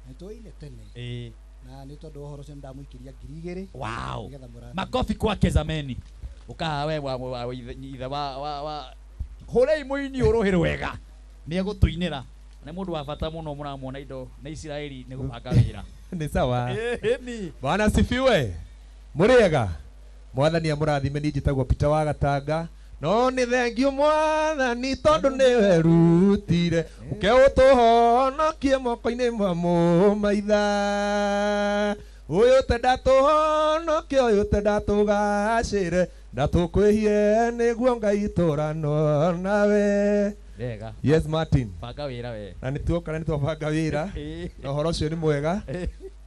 nĩ tũine tene na nĩ tondũ ũhoro ũcio ndamũikĩria 2,000 wow makofi kwake zameni ukaha we ithe wa horei muini uruhiri wega ni egũtũinĩra nĩ mũndũ wa bata mũno mũramwona indo na Isiraeli nĩ gũbanga wĩra nĩ sawa Bwana asifiwe mũrĩega Mwathani amũrathime niĩ njĩtagwo Peter wa Gatanga no nĩ thengiũ Mwathani tondũ nĩwe rutire ũkeũtũhonokie moko-inĩ ma mũmaitha ũyũ te ndatũhonokie ũyũ te ndatũgacĩre ndatũkwĩhie nĩguo Ngai tũrano nawe wega yes Martin banga wĩra we na nĩ twabanga wĩra na ũhoro ũcio nĩ mwega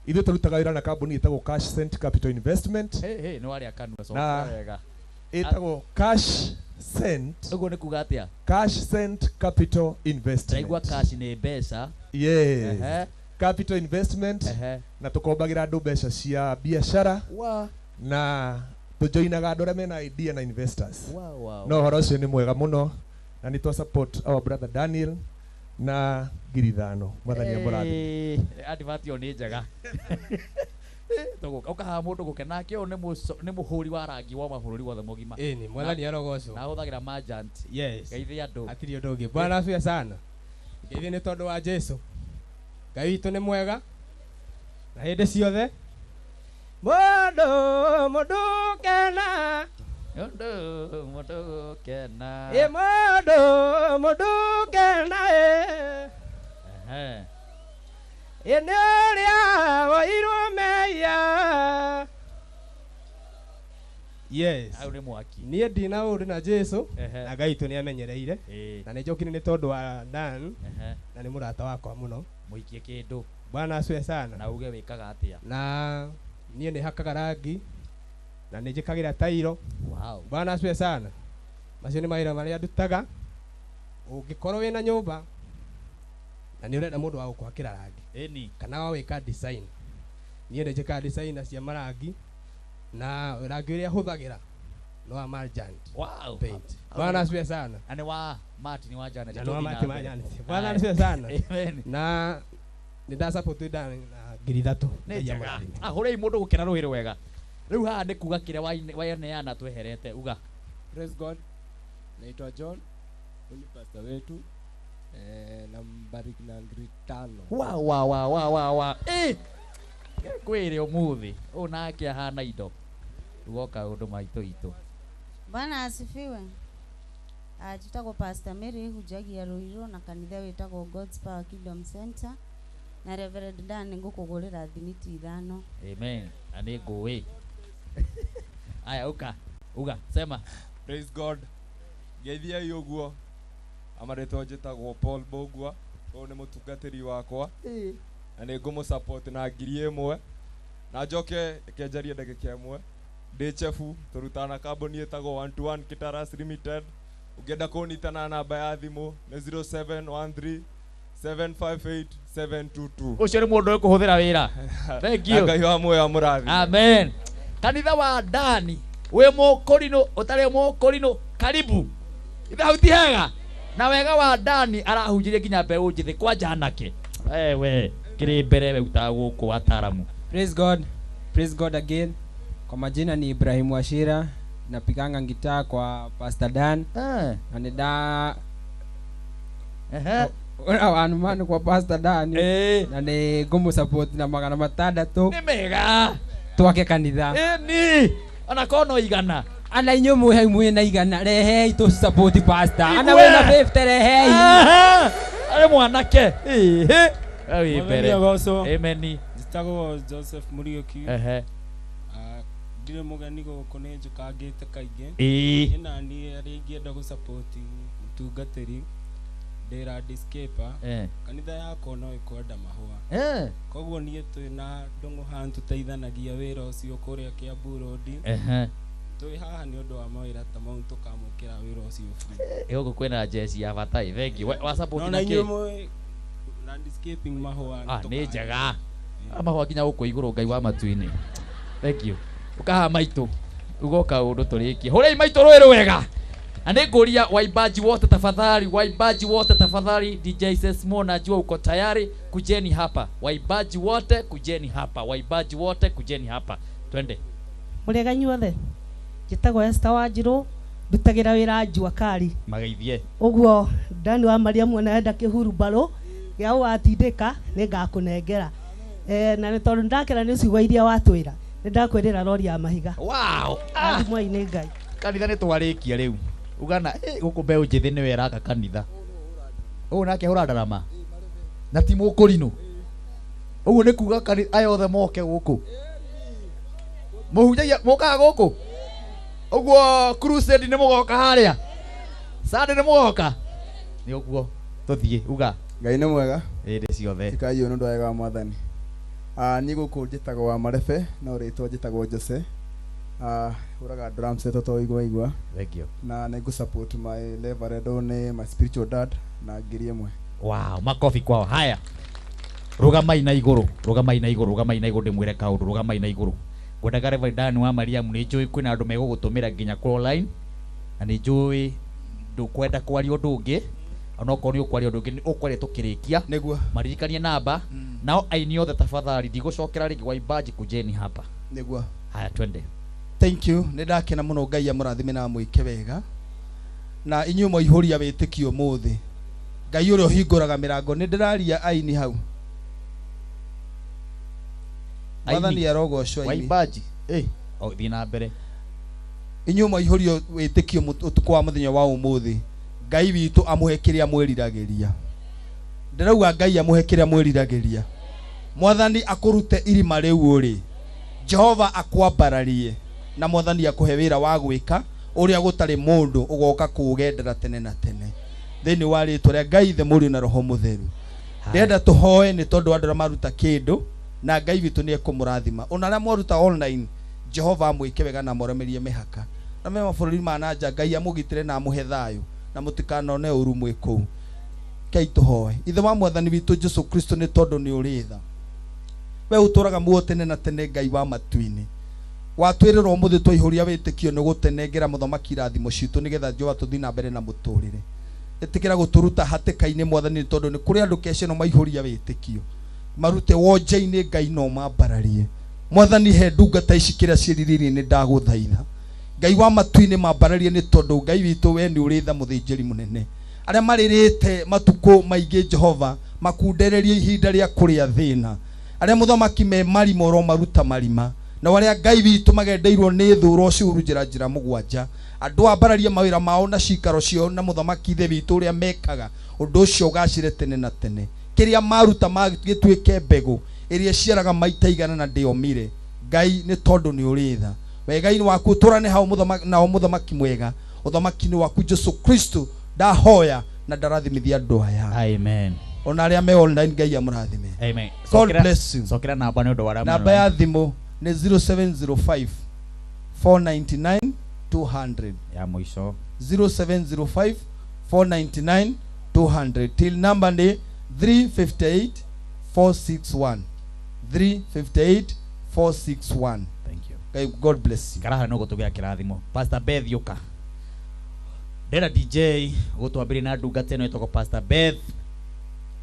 ithuĩ tũrutaga wĩra na kambuni ĩtagwo Cash Sent Capital Investment nĩ warĩ akanua so wega ĩtagwo Cash Sent ũguo nĩ kuga atĩa Cash Sent Capital Investment ndaigua cash nĩ mbeca yes capital investment na tũkombagĩra andũ mbeca cia biacara na tũjoinaga andũ arĩa mena idea na investors no ũhoro ũcio nĩ mwega mũno na nĩ twa support our brother Daniel na 5,000 Mwathani amũrathime advert yo nĩ njega ukaha mũndũ gũkena kĩo nĩ mũhũri wa rangi wa mabũrũri wothe mũgima nĩ Mwathani arogocwo na hũthagĩra merchant yes geithia andũ akiri ũndũ ũngĩ Bwana asifiwe sana geithia nĩ tondũ wa Jesu Ngai witũ nĩ mwega na hĩndĩ ciothe mũndũ kena mũndũ kena mũndũ kena nĩ ũrĩa woirwo meya yes au nĩ mwaki niĩ ndina ũndũ na Jesu na Ngai witũ nĩ amenyereire na nĩ njokire nĩ tondũ wa Dan na nĩ mũrata wakwa mũno mũikie kĩndũ Bwana asifiwe sana na uge wĩkaga atĩa na niĩ nĩ hakaga rangi na nĩ njĩkagĩra tairo Bwana asifiwe sana macio nĩ mawĩra marĩa ndutaga ũngĩkorwo wĩna nyũmba na nĩ ũrenda mũndũ wa gũkwakĩra rangi kana wa wĩka design niĩ nĩ njĩkaga design cia marangi na rangi ũrĩa hũthagĩra no wa merchant paint Bwana asifiwe sana ani wa Martin Wanjana na wa Martin Wanjana Bwana asifiwe sana na nĩ nda support na 3,000 nĩ njega hũrei mũndũ gũkena rũhĩrĩ wega rĩu haha nĩ kuga kĩrĩa waneana tweherete uga praise God naitwa John ni pastor wetu na mbariki na 5,000 wa kwĩrĩ ũmũthĩ ũyũ nake ahana indo ugoka ũndũ maitũ itũ Bwana asifiwe njĩtagwo Pastor Mary hujagia Ruiru na kanitha wĩtagwo God's Power Kingdom Center na Reverend Dan ngũkũgũrĩra thimiti 5 amen na nĩ ngũĩ aya uga sema praise God geithia ũguo amaretwo njĩtagwo Paul Bogua ũyũ nĩ mũtungatĩri wakwa na nĩ ngũmũ-support na 1,000 na njoke kenjarie ndagĩka ĩmwe ndĩ chefu tũrutaga na kambuni ĩtagwo 121 Guitars Limited ũngĩenda kũnyitana namba ya thimũ nĩ 0713 758 722 Ũcio nĩ mũndũ ũkũhũthĩra wĩra. Thank you. Ngai wa muoyo amũrathime. Amen. Kanitha wa ndani wĩ mũkũrinũ ũtarĩ mũkũrinũ karibu. Ithauti hega na wega wa ndani arahunjirie nginya mbeũ njĩthĩ kwanja anake. Wewe kĩrĩ mbere we utaga gũkũ Wataalam. Praise God. Praise God again. Kwa majina ni Ibrahim Washira, napiganga gitaa kwa Pastor Dan. Na nida wanumani kwa Pastor Dan. Na ni ngũmũ-support na 600. Nĩ mega. Twake kanitha. Ni ona kono igana. Ana inyo muhe na igana rehei tu support pastor. Ana we na 50 rehei. Ale mwanake. Awi mbere. Amen. Njĩtagwo Joseph Muriuki. Ndire mugani gũkũ nĩ njũkangĩte kaingĩ. Na niĩ arĩa ingĩenda gũ-support mũtungatĩri ndĩ landscaper. Kanitha yakwa no ĩkwenda mahũa. Koguo niĩ twĩna ndũng'ũ haha tũteithanagia wĩra ũcio kũrĩa Kiambu Road. Tũĩ haha nĩ ũndũ wa mawĩra ta mau tũkamũkĩra wĩra ũcio free. Gũkũ kwĩna jezi ya batai. Thank you. Wa support na kĩ? Landscaping mahũa. Nĩ njega. Mahũa nginya gũkũ igũrũ Ngai wa matu-inĩ. Thank you. Ukaha maitũ. Ugoka ũndũ tũrĩkie. Hũrei maitũ Ruiru wega. Na nĩngũria waimbaji wote tafadhali, waimbaji wote tafadhali. DJ Sesmo najua uko tayari, kujeni hapa. Waimbaji wote kujeni hapa. Waimbaji wote kujeni hapa. Twende. Mũrega inyuothe. Njĩtagwo Esther Wanjirũ, ndutagĩra wĩra Njua Kari. Mageithie. Ũguo Dani wa Mariamu anaenda kĩhurumbarũ gĩa watindĩka nĩngakũnengera. Na nĩ tondũ ndakĩra nĩ ciugo iria watwĩra. Nĩndakwĩrĩra rori ya mahiga. Wow. Mwai-inĩ Ngai. Kanitha nĩ twarĩkia rĩu. Ugana gũkũ mbeũ njĩthĩ nĩwe ĩraka kanitha. Ũguo nake hũra ndarama. Na ti mũkũrinũ. Ũguo nĩ kuga kanitha aya othe moke gũkũ. Mũhunjagia mũkaga gũkũ. Ũguo crusade nĩ mũgoka harĩa. Sunday nĩ mũgoka. Nĩ ũguo tũthiĩ uga. Ngai nĩ mwega. Hĩndĩ ciothe. Tikai ũndũ wega wa Mwathani. Niĩ gũkũ njĩtagwo wa Marebe no rĩtwa njĩtagwo Jose. Hũraga drum set to igua. Thank you. Na nĩ ngũ-support my reverend one, my spiritual dad na 1,000. Wow, makofi kwao. Haya. Rugamai na igũrũ, rugamai na igũrũ, rugamai na igũrũ ndĩmwĩre kaũndũ, rugamai na igũrũ. Ngwendaga Reverend Dan wa Mariamu nĩ njũĩ kwĩna andũ megũgũtũmĩra nginya kwa online. Na nĩ njũĩ ndũkwenda kwaria ũndũ ũngĩ. Ona okorwo nĩ ũkwaria ũndũ ũngĩ nĩ ũkwaria tũkĩrĩkia. Nĩguo. Maririkanie namba. Nao aini othe tafadhali ndigũcokera rĩngĩ waimbaji kujeni hapa. Nĩguo. Haya twende. Thank you. Nĩndakena mũno Ngai amũrathime na mwĩke wega. Na inyuĩ mwaihũria wĩtĩkio mũthĩ. Ngai ũrĩa ũhingũraga mĩrango nĩndĩraria aini hau. Mwathani arogocwo aini. Waimbaji. Thiĩ na mbere. Inyuĩ mwaihũria wĩtĩkio ũtukũ wa mũthenya wa ũmũthĩ. Ngai witũ amũhe kĩrĩa mwĩriragĩria. Ndĩrauga Ngai amũhe kĩrĩa mwĩriragĩria. Mwathani akũrute irima rĩu ũrĩ. Jehova akwambararie na Mwathani akũhe wĩra wa gwĩka ũrĩa gũtarĩ mũndũ ũgoka kũgendera tene na tene. Thĩinĩ wa rĩtwa rĩa Ngai Ithe Mũriũ na Roho Mũtheru. Ndĩrenda tũhoe nĩ tondũ andũ arĩa maruta kĩndũ na Ngai witũ nĩ ekũmũrathima. Ona arĩa mwaruta online Jehova amwĩke wega na mũremerie mĩhaka. Na me mabũrũri ma nanja Ngai amũgitĩre na amũhe thayũ na mũtikanone ũru mwĩ kũu. Kei tũhoe. Ithe wa Mwathani witũ Jesũ Kristo nĩ tondũ nĩ ũrĩ tha. We ũtũraga muo tene na tene Ngai wa matu-inĩ. Watwĩrĩra ũmũthĩ twaihũria wĩtĩkio nĩ gũtenengera mũthamaki irathimo citũ nĩgetha Jehova tũthiĩ na mbere na mũtũrĩre. Ĩtĩkĩra gũtũruta hatĩka-inĩ Mwathani tondũ nĩ kũrĩ andũ KESHA no maihũria wĩtĩkio. Marute wonje-inĩ Ngai no mambararie. Mwathani he ndungata ici kĩrĩa ciĩrirĩirie nĩ ndagũthaitha. Ngai wa matu-inĩ mambararie nĩ tondũ Ngai witũ we nĩ ũrĩ tha mũthĩnjĩri mũnene. Arĩa marĩrĩte matukũ maingĩ Jehova makundererie ihinda rĩa kũrĩa thĩna. Arĩa mũthamaki me marima oro maruta marima. Na arĩa Ngai witũ magendeirwo nĩ thũũro ũcio njĩra mũgwanja. Andũ ambararie mawĩra mao na cikaro cio na mũthamaki Ithe witũ ũrĩa mekaga ũndũ ũcio ũgacĩre tene na tene. Kĩrĩa maruta magĩtuĩke mbegũ ĩrĩa ciaraga maita igana na ndĩomire. Ngai nĩ tondũ nĩ ũrĩ tha. Wega-inĩ waku ũtũrane hau mũthamaki mwega. Ũthamaki-inĩ waku Jesũ Kristo ndahoya na ndarathimithia andũ aya. Amen. Ona arĩa me online Ngai amũrathime. Amen. God bless you. Sokera namba nĩ ũndũ wa namba ya thimũ nĩ 0705 499 200 ya mũico 0705 499 200 till number nĩ 358 461 358 461. Thank you. God bless you. Karaha no gũtũgĩa kĩrathimo. Pastor Beth Yoka. Ndera DJ gũtwambĩrĩ na ndungata ĩno ĩtagwo Pastor Beth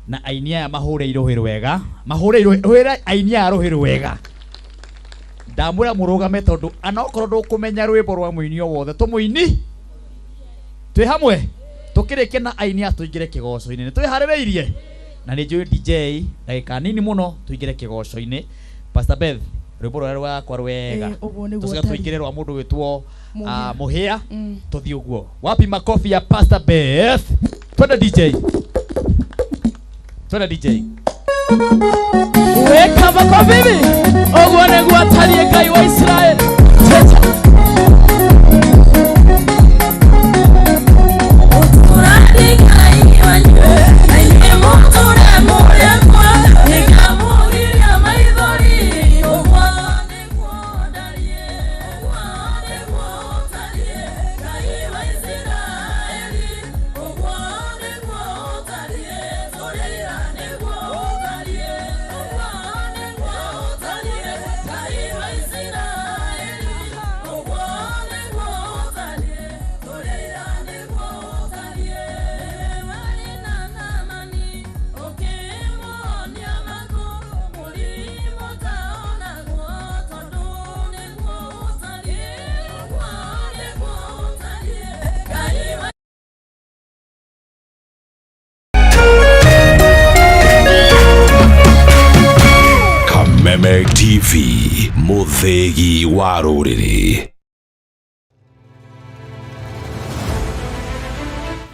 na ainia ya mahũrĩirwo hĩrĩ wega. Mahũrĩirwo hĩrĩ ainia ya rũhĩrĩ wega. Ndamwĩra mũrũgame tondũ anokorwo ndũkũmenya rwĩmbo rwa mũini o wothe tũmũini. Twĩ hamwe tũkĩrĩkia na ainia tũingĩre kĩgoco-inĩ. Nĩ twĩharĩrĩirie. Na nĩ njũĩ DJ ndagĩka nini mũno tũingĩre kĩgoco-inĩ. Pastor Beth rwĩmbo rũrĩa rwakwa rwega tũcoka tũingĩre rwa mũndũ wĩtwo mũhĩa tũthiĩ ũguo. Wapi makofi ya Pastor Beth? Twende DJ. Twende DJ. Weka makofi hivi. Ũguo nĩguo atariĩ Ngai wa Israeli. TV Muthegi wa Rũrĩrĩ.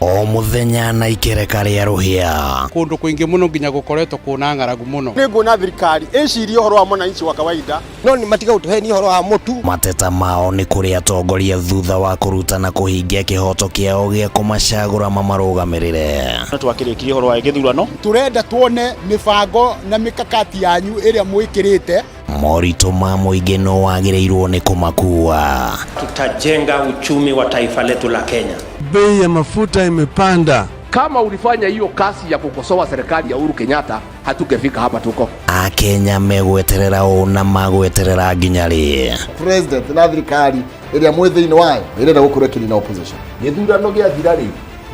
O muthenya na ikereka rĩa rũhĩa. Kũndũ kũingĩ mũno nginya gũkoretwo kũna ng'aragu mũno. Nĩ nguona thirikari ĩcirie ũhoro wa mwananchi wa kawaida no nĩ matiga gũtũhenia ũhoro wa mũtu. Mateta mao nĩ kũrĩ atongoria thutha wa kũrutana kũhingia kĩhoto kĩao gĩa kũmacagũra mamarũgamĩrĩre. Twakĩrĩkirie ũhoro wa gĩthurano. Tũrenda tuone mĩbango na mĩkakati yanyu ĩrĩa mwĩkĩrĩte. Moritũ ma mũingĩ no wagĩrĩirwo nĩ kũmakua. Tutajenga uchumi wa taifa letu la Kenya. Bei ya mafuta imepanda. Kama ulifanya hiyo kasi ya kukosoa serikali ya Uhuru Kenyatta, hatungefika hapa tuko. Akenya megweterera ũũ na magweterera nginya rĩ. President na thirikari ĩrĩa mwĩ thĩinĩ wayo ĩrenda gũkorwo kĩrĩ na opposition. Gĩthurano gĩathira rĩ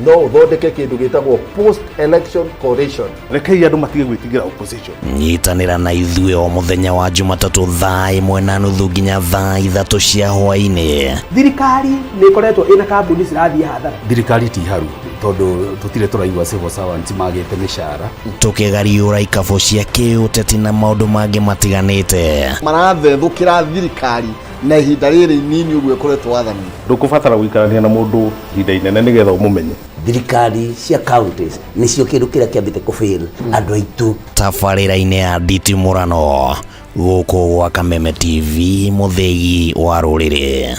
no ũthondeke kĩndũ gĩtagwo post election coalition. Rekei andũ matige gwĩtigĩra opposition. Nyitanĩra na ithuĩ o mũthenya wa Jumatatũ thaa 1:30 nginya thaa 3 cia hwaĩ-inĩ. Thirikari nĩ ĩkoretwo ĩna kambuni cirathiĩ hathara. Thirikari ti haru tondũ tũtirĩ tũraigua civil servants magĩte mĩcara. Tũkĩgariũra ikabũ cia kĩũteti na maũndũ mangĩ matiganĩte. Marathethũkĩra thirikari na ihinda rĩrĩ inini ũguo ĩkoretwo wathani. Ndũkũbatara gũikarania na mũndũ ihinda inene nĩgetha ũmũmenye. Thirikari cia counties nĩcio kĩndũ kĩrĩa kĩambĩte kũfail andũ aitũ. Tabarĩra-inĩ ya nditimũrano gũkũ gwa Kameme TV Muthegi wa Rũrĩrĩ.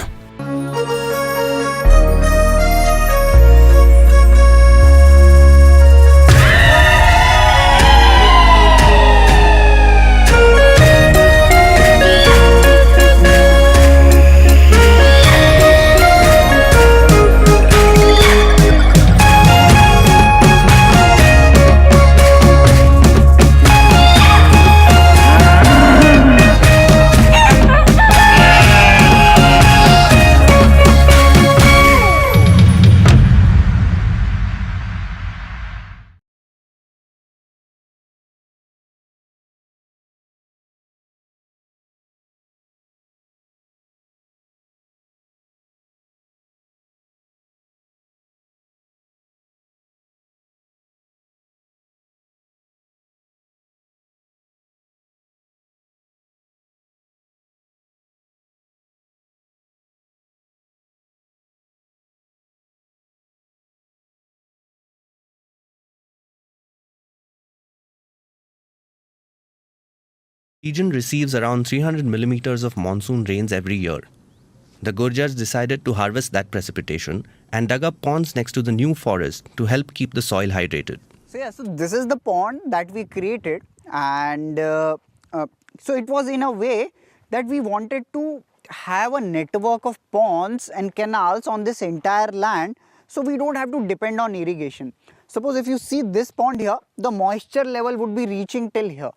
Region receives around 300 millimeters of monsoon rains every year. the Gurjars decided to harvest that precipitation and dug up ponds next to the new forest to help keep the soil hydrated. So this is the pond that we created, and so it was in a way that we wanted to have a network of ponds and canals on this entire land, so we don't have to depend on irrigation. Suppose if you see this pond here, the moisture level would be reaching till here.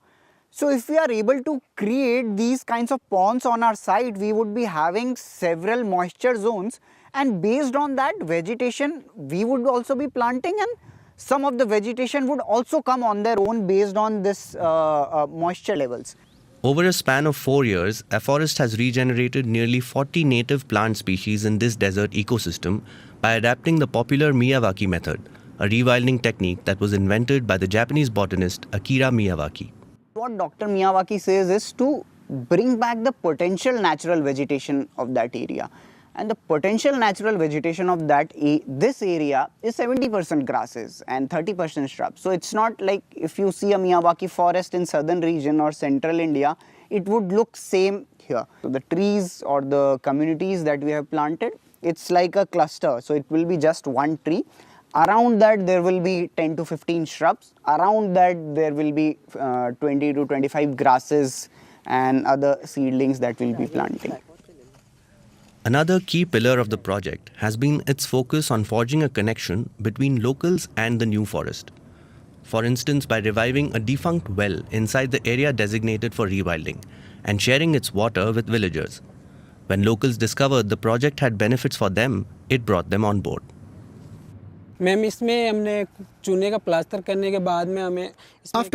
So if we are able to create these kinds of ponds on our site, we would be having several moisture zones, and based on that vegetation we would also be planting, and some of the vegetation would also come on their own based on this moisture levels. Over a span of 4 years, a forest has regenerated nearly 40 native plant species in this desert ecosystem by adapting the popular Miyawaki method, a rewilding technique that was invented by the Japanese botanist Akira Miyawaki. What Dr. Miyawaki says is to bring back the potential natural vegetation of that area. And the potential natural vegetation of this area is 70% grasses and 30% shrubs. So it's not like if you see a Miyawaki forest in southern region or central India, it would look same here. So the trees or the communities that we have planted, it's like a cluster. So it will be just one tree. Around that there will be 10 to 15 shrubs. Around that there will be 20 to 25 grasses and other seedlings that we'll be planting. Another key pillar of the project has been its focus on forging a connection between locals and the new forest. For instance, by reviving a defunct well inside the area designated for rewilding and sharing its water with villagers. When locals discovered the project had benefits for them, it brought them on board. After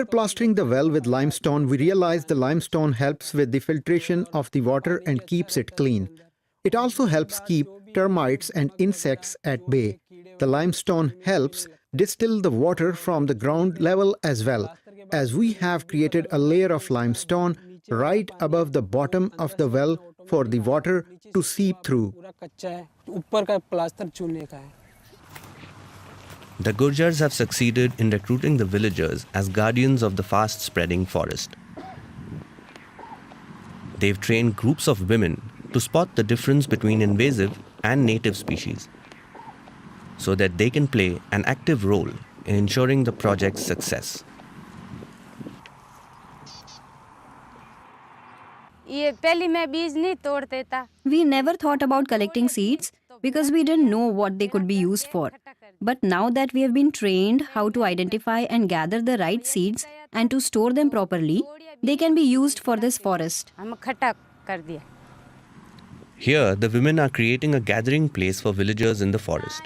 plastering the well with limestone, we realized the limestone helps with the filtration of the water and keeps it clean. It also helps keep termites and insects at bay. The limestone helps distill the water from the ground level as well, as we have created a layer of limestone right above the bottom of the well for the water to seep through. The Gurjars have succeeded in recruiting the villagers as guardians of the fast-spreading forest. They've trained groups of women to spot the difference between invasive and native species, so that they can play an active role in ensuring the project's success. We never thought about collecting seeds because we didn't know what they could be used for. But now that we have been trained how to identify and gather the right seeds and to store them properly, they can be used for this forest. Here, the women are creating a gathering place for villagers in the forest.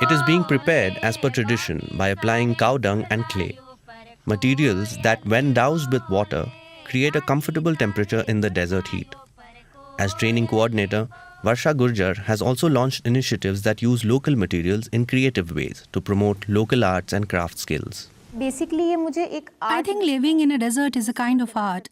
It is being prepared as per tradition by applying cow dung and clay, materials that, when doused with water, create a comfortable temperature in the desert heat. As training coordinator, Varsha Gurjar has also launched initiatives that use local materials in creative ways to promote local arts and craft skills. Basically, I think living in a desert is a kind of art.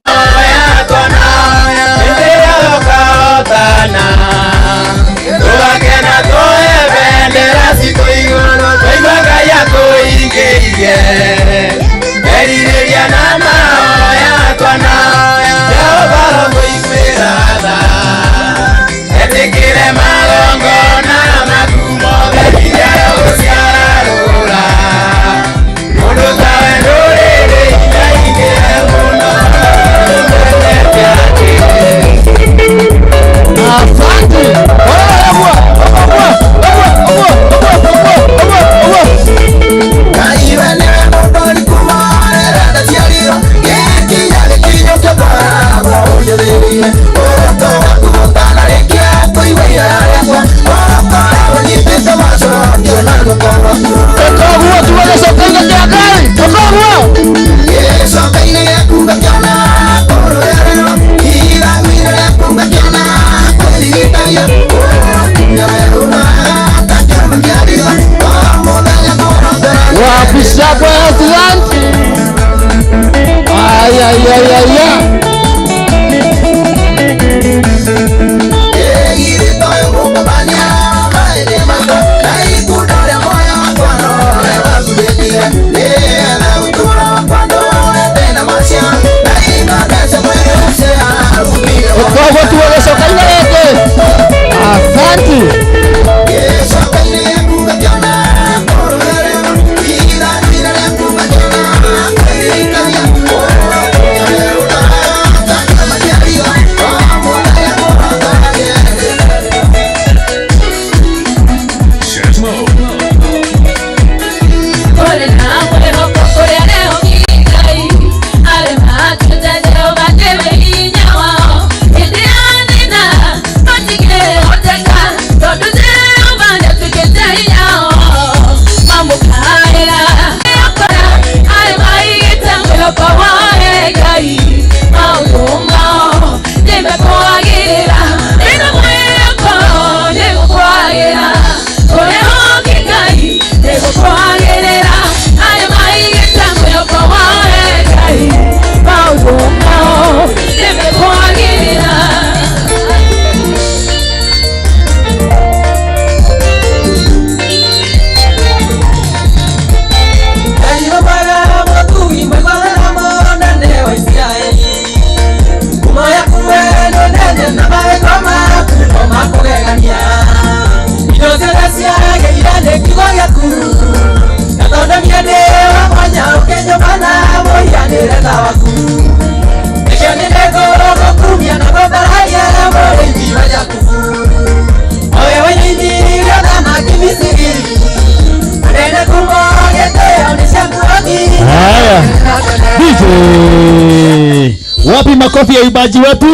makofi ya ibaji wetu.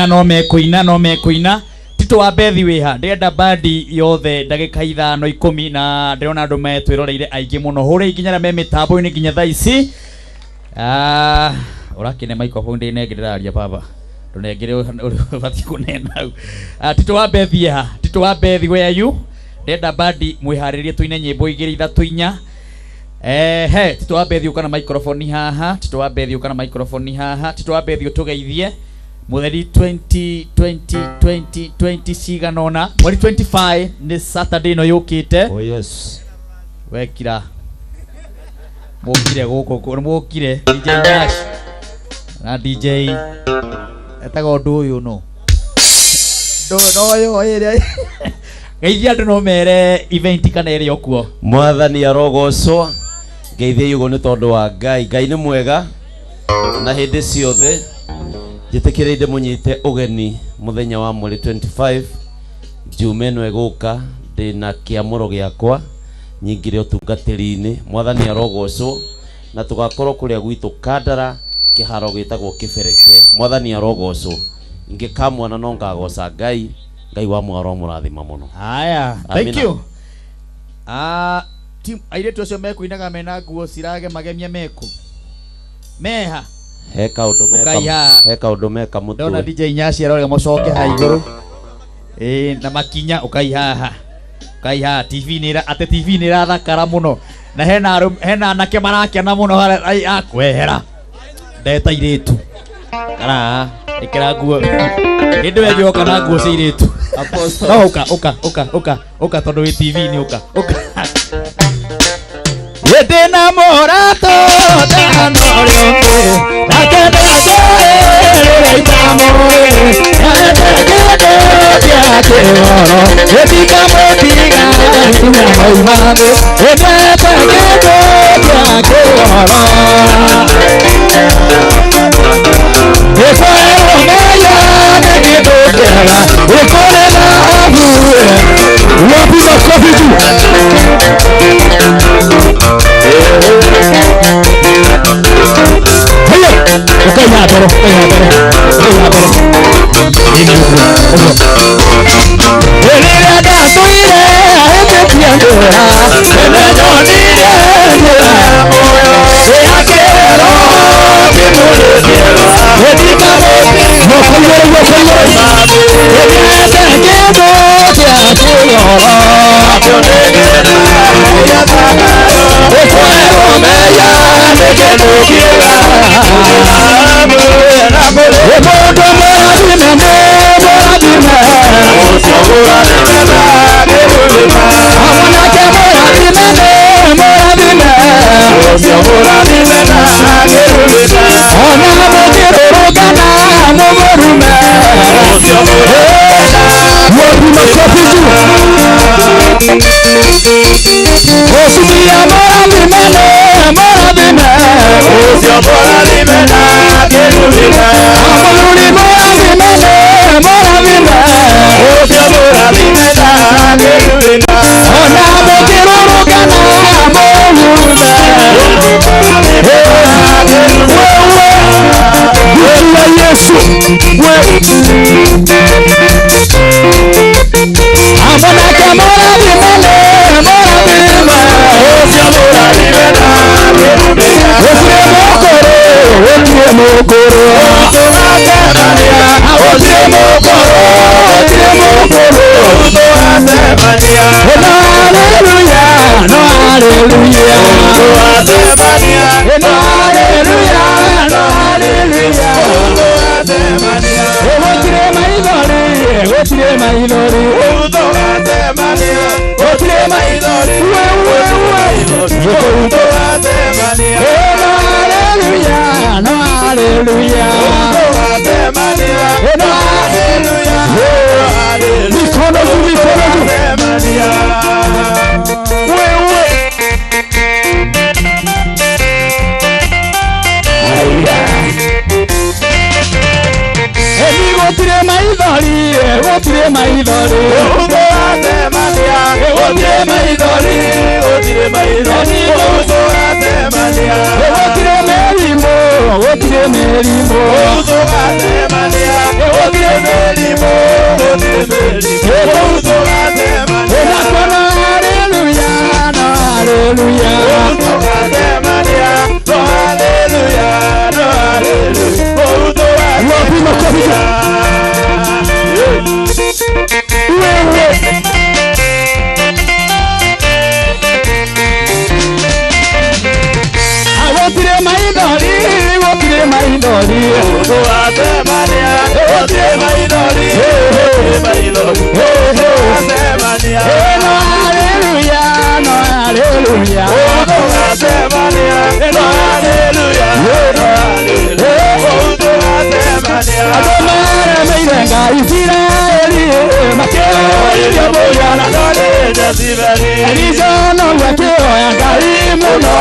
No mekuina. Tito wa Bethi wiha ndenda bandi yothe ndagika 5 10 na ndirona andu metwiroreire aingi muno huri nginya me mitambo-ini nginya thaa ici. Urakine microphone ndi negiriraria baba ndunengire bati kunena. Tito wa Bethi where you ndenda bandi mwiharirie tuine nyimbo igiri ithatu inya. Tito wa Bethi ukana microphone haha. Tito wa Bethi utugeithie mutheri 20 ciganona mweri 25 ni Saturday no yukite. Oh yes. Wekira mukire guko mukire DJ Nash na DJ etago ndu uyu no yo ere geithia andu no mere event kana ere okuo. Mwathani arogocwo geithia yugo ni tondu wa Ngai ni mwega na hindi ciothe jitikirinde munyite ugeni muthenya wa mweri 25 jumeno eguka ndina kiamuro giakwa nyingire utungatiri-ini. Mwathani arogocwo na tugakorwo kuria gwitu Kandara kiharo gitagwo Kibereke. Mwathani arogocwo ingikamwana no ngagoca Ngai wa mwaro murathima muno. Haya, thank you. Team airetu acio mekuinaga mena nguo cirage magemia meku meha heka undu meka mutu. Ndona DJ Nyasi arore mucoke ha iguru na makinya ukaihaha TV ni rathakara muno na hena anake marakena muno ai akwehera ndeta iretu kana ikira nguo hindi we gioka na nguo cia iretu no uka tondu wi TV ni uka Yedena morato dano rionde nakenda gore itamore nakenda diakero etika motiga ina maimane edeta kendo diakero ekwero meya negido kera ekorela abuwe wapi makofi tu. Okay, ya pero. melimo utugatemania gutire melimo gutire melimo utugatemania nakona haleluya no haleluya utugatemania no haleluya no haleluya utugatemania Wotire maidori, wotire maidori, utugatemania, wotire maidori, maidori, utugatemania, no hallelujah, no hallelujah, utugatemania, no hallelujah, no hallelujah, utugatemania. Adomare meirenga Israeli, makeo ya boyana dole jasibeli, elizono wakeo ya karimuno.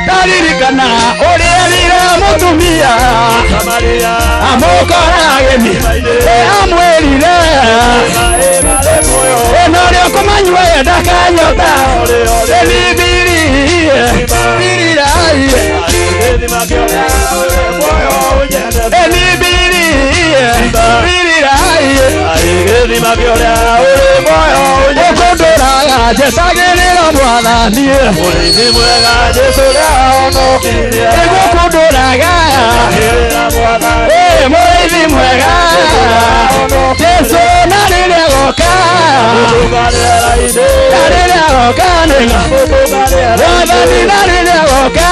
Taririkana orerira mutumia amukorageni amwerire enorio kumanywe ndakanyota elibiri birirai elibiri birirai okonduraga jesagirira mwathani egukunduraga mũrĩithi mwega Jesu na rĩrĩa goka nĩga wathani na rĩrĩa goka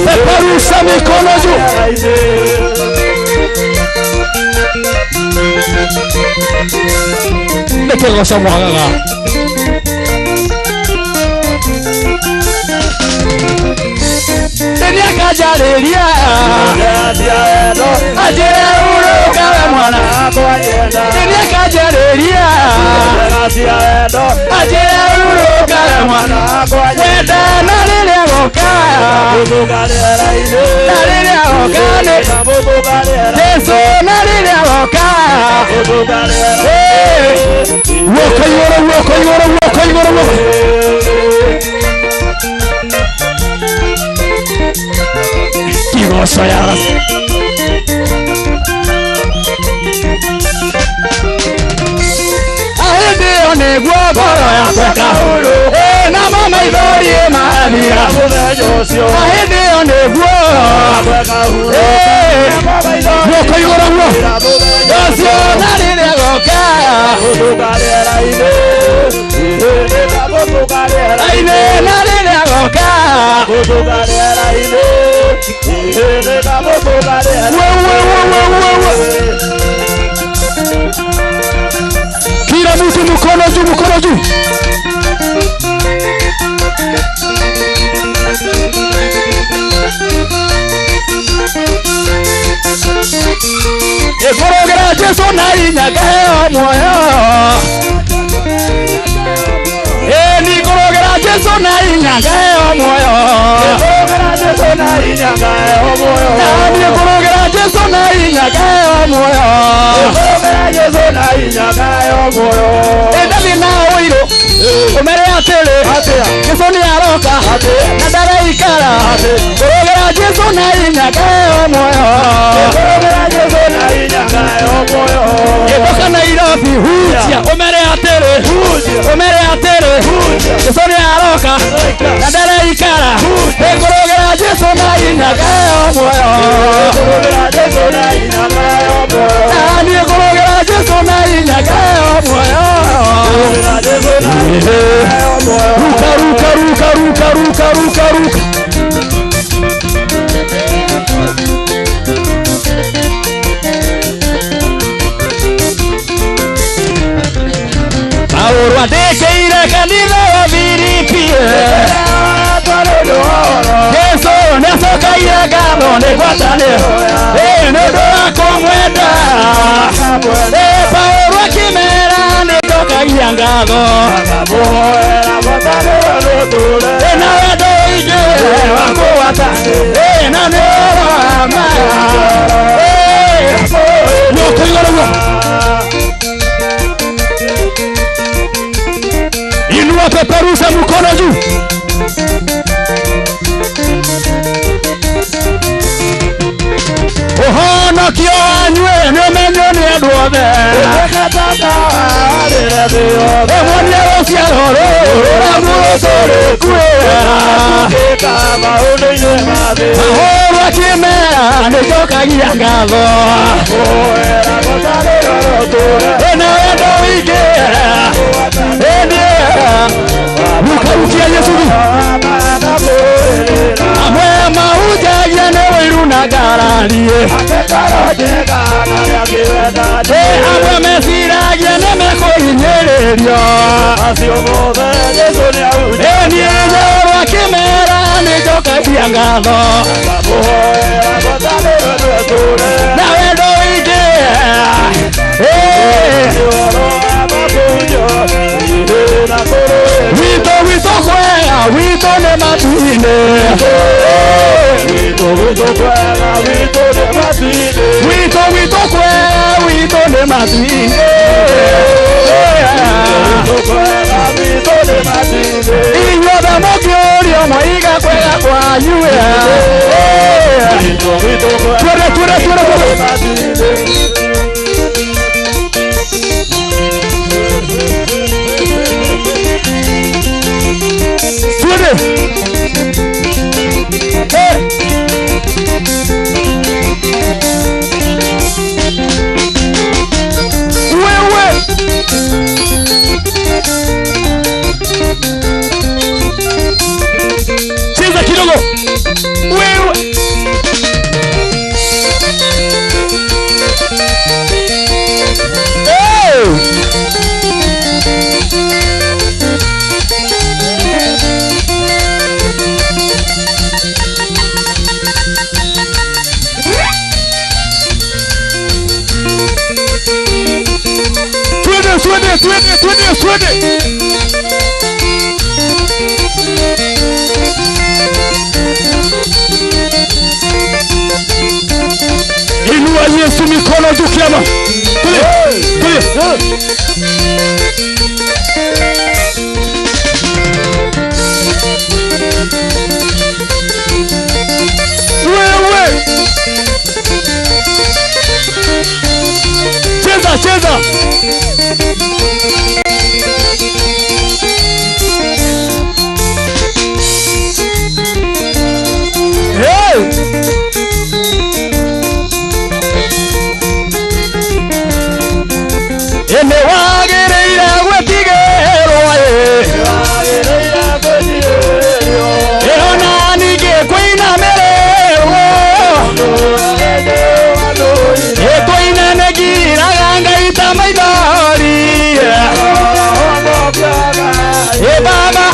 peperusha mikono juu nĩkĩgoca mwagaga Tenia kajarĩria ajĩre urukawe mwana Tenia kajarĩria ajĩre urukawe mwana wenda na rĩrĩa goka na rĩrĩa goka Jesu na rĩrĩa goka Woko igũrũ Kigoco ya ahĩndĩyo nĩguo ngoro yakweka namo maithori mathira ahĩndĩyo nĩguo guoko igũrũ guo ũcio na rĩrĩa goka aine na rĩrĩa goka kila mtu mkono juu ekorogera Jesu na inyageo moyo nikorogera Jesu na inyageo moyo nikorogera Jesu na inyageo moyo nikorogera Jesu na inyageo moyo nikorogera Jesu na inyageo moyo endavi na oiro umere atele Jesu ni aroka na ndaraikara nikorogera Jesu na inyageo moyo nikorogera Jesu na inyageo moyo etoka Nairobi hujia umere atele Jesu ni aroka na ndaraikara nikorogera Jesu na inyageo moyo nikorogera Jesu na inyageo moyo nikorogera Jesu na inyageo moyo ruka Ahora dekeire kanitha wa Filipi Jesu nĩacokagia ngatho nĩ ngwatanĩro nĩũndũ wa kũmwenda Paulo akĩmera nĩnjokagia ngatho na wendo ingĩ wa kũgwata na nĩũroma guoko igũrũ guo inua peperusha mkono juu ũhonokio wanyue nĩũmenywo nĩ andũ othe ũmwonie rũciaro rũrũtũrĩkuĩra mahũrũ akĩmera nĩnjokagia ngatho na wendo wingĩ rukarukia Yesu amwe mahujagia nĩ Ruiru na ngararie amwe meciragia nĩ mekũhinyĩrĩrio niĩ Jehova akĩmera nĩnjokagia ngatho wito kwega wito ne matine wito kwega wito ne matine wito kwega wito ne matine inyoda mokiorio moiga kwega kwa yue twere cheza kidogo wewe Twende. Inua Yesu mikono juu kiama. Tulia. Wewe. Cheza. Emewagereira gwetigerwa eona nige kwina mererwo ekwina negira gangaita maithori baba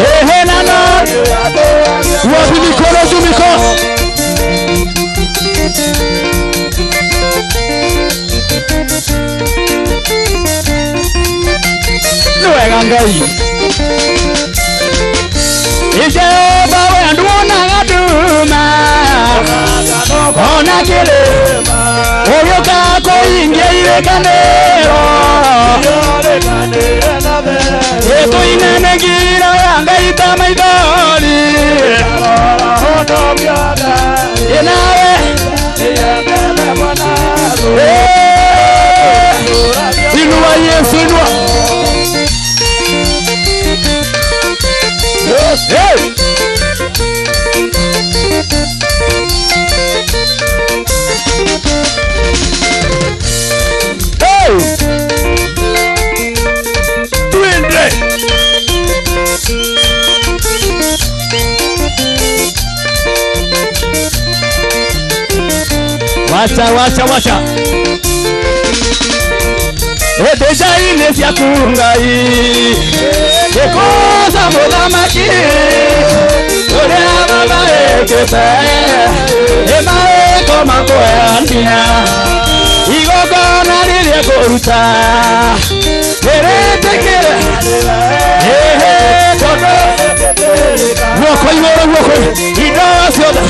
ehenana wabimikoro zumiko Nuega ngai Ijeba wenduona ngaduma Ona kilema Oyo kako ingia irekanero Eto inenegira yangaita maidori Inawe Inua Yesu inua Hey! Twende! Wacha. Deja ines ya kungai Ekoza mudamaki Ore ababa ekese Ema eko makoeania Igoko naririe koruta Eretekere Kono Woko Ido sioda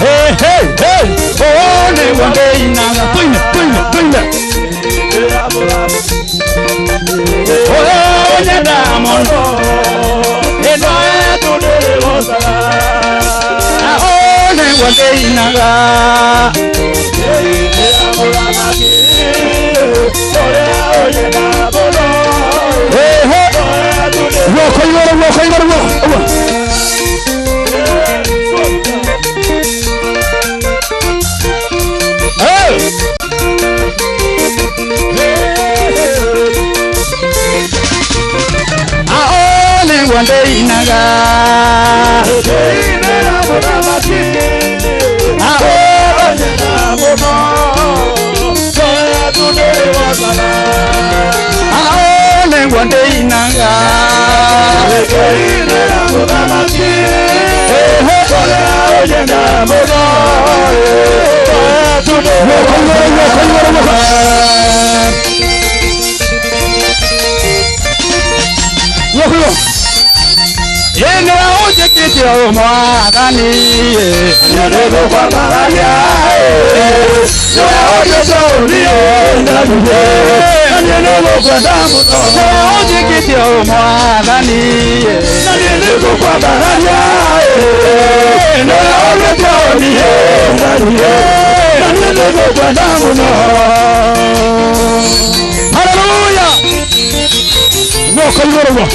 Hey One wande inaga Tuina Oye damono Edo edudere One wande inaga Woko Wande inaga Wande inaga Nikitio mwathani Nyonego kwa maraya Nyonego kwa damu Nikitio mwathani Nyonego kwa maraya Nyonego kwa damu Hallelujah Woko igoro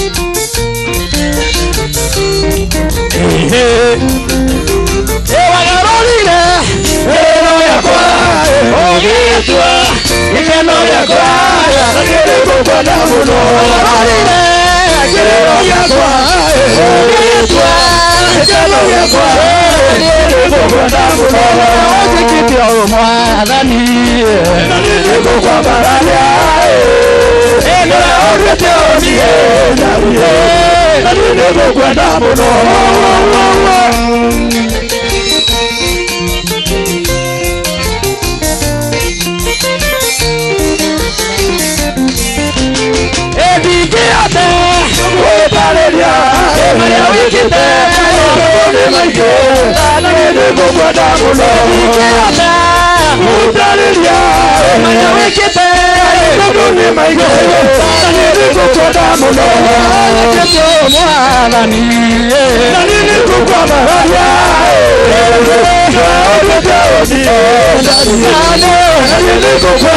wagarorire ero yakwa ogitwa ikeno yakwa nakirego kwa damu no wagarorire ero yakwa ogitwa ikeno yakwa nakirego kwa damu no ogitwa mwathani nakirego kwa baranya ero ogitwa ni nakirego kwa damu no Ebikiate, Wetaleria, Maria Wikite, Maike, Nagego kwa damu no. Ebikiate, Wetaleria, Maria Wikite, Maike, Nagego kwa damu no. Nagego mwathani, Nagego kwa maraya, Nagego kwa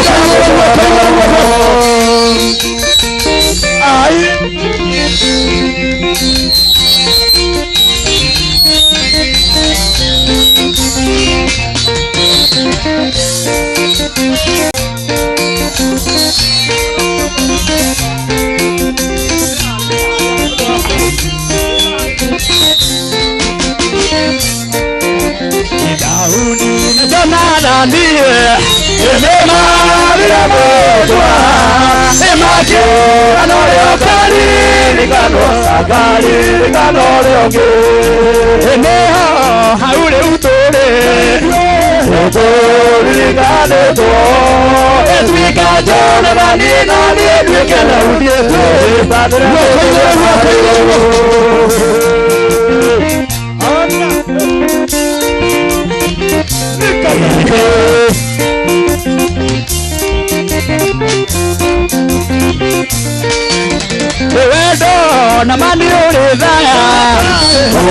na mani ulizaya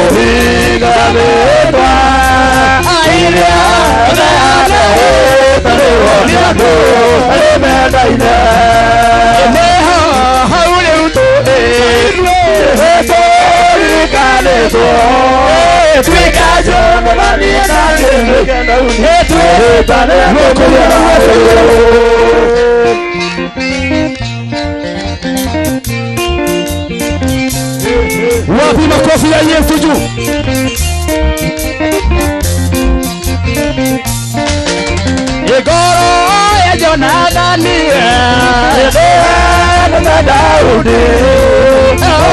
Uhiga betwa Airia Zayane Tarewa Niado Talemeda ine Neha haule utoe Eto Rikane to Twika Jona Mani Nane Twika Nune Twika Nune Wapi makofi ya Yesu juu. Igoro ya Jonathani Edea na Daudi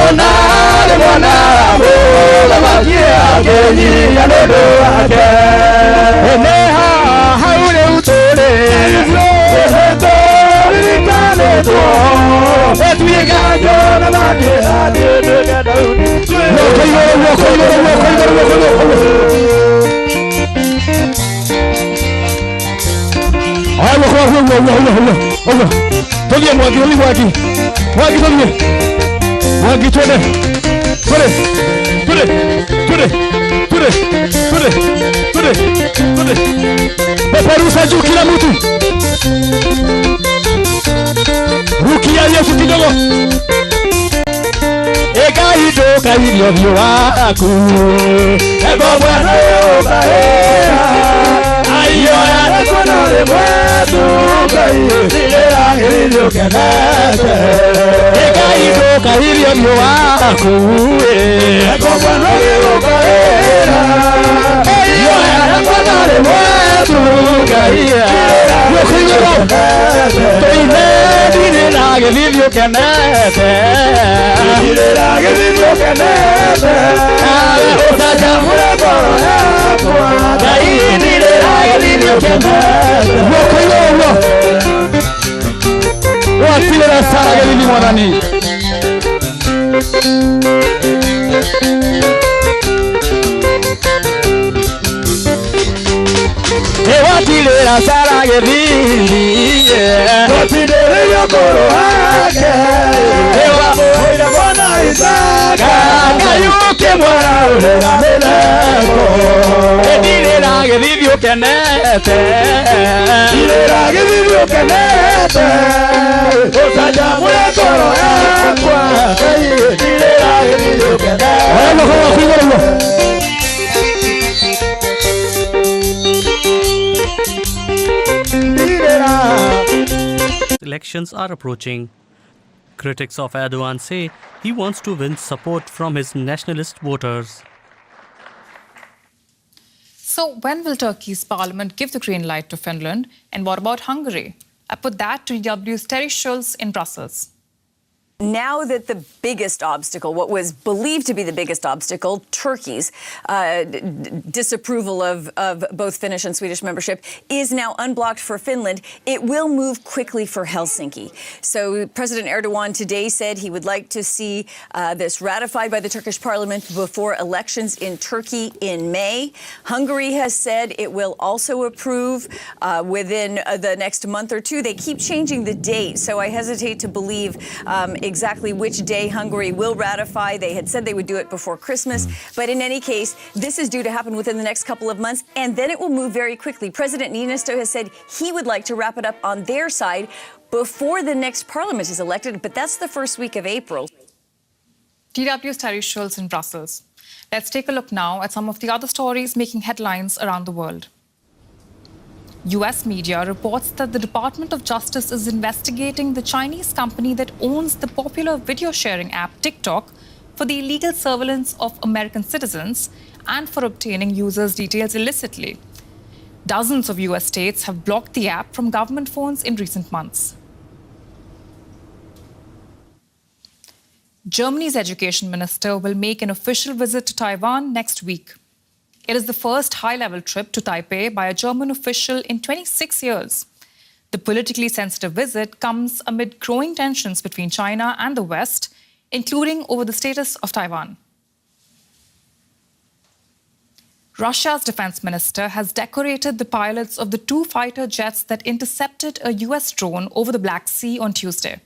Ona le mwana Bola makia Kenyi ya nendo wake Eneha haule utole Eto Rikane Etwiga Jona makia Edea Daudi Togie mwagi twende peperusha juu kila mtu rukia Yesu kidogo Ekaido kairio vyo waku Ego mwana yobaea Aiyo ya nekono le mwetu Kaiyo silera kairio kenete Ekaido kairio vyo waku Ego mwana yobaea Aiyo ya nekono le mwetu Kaiyo silera kairio kenete Vivyo kenete Nilirage vivyo kenete Utajamure koro yako Dai nilirage vivyo kenete Woko ilo Wasile na sarage vivyo mwadani Elections are approaching. Critics of Erdogan say he wants to win support from his nationalist voters. So when will Turkey's parliament give the green light to Finland? And what about Hungary? I put that to DW's Terry Schulz in Brussels. Now that the biggest obstacle, what was believed to be the biggest obstacle, Turkey's disapproval of both Finnish and Swedish membership, is now unblocked for Finland, it will move quickly for Helsinki. So President Erdogan today said he would like to see this ratified by the Turkish parliament before elections in Turkey in May. Hungary has said it will also approve within the next month or two. They keep changing the date, so I hesitate to believe exactly which day Hungary will ratify. They had said they would do it before Christmas. But in any case, this is due to happen within the next couple of months, and then it will move very quickly. President Niinistö has said he would like to wrap it up on their side before the next parliament is elected, but that's the first week of April. DW's Terry Schulz in Brussels. Let's take a look now at some of the other stories making headlines around the world. US media reports that the Department of Justice is investigating the Chinese company that owns the popular video sharing app TikTok for the illegal surveillance of American citizens and for obtaining users' details illicitly. Dozens of US states have blocked the app from government phones in recent months. Germany's education minister will make an official visit to Taiwan next week. It is the first high-level trip to Taipei by a German official in 26 years. The politically sensitive visit comes amid growing tensions between China and the West, including over the status of Taiwan. Russia's defense minister has decorated the pilots of the two fighter jets that intercepted a US drone over the Black Sea on Tuesday.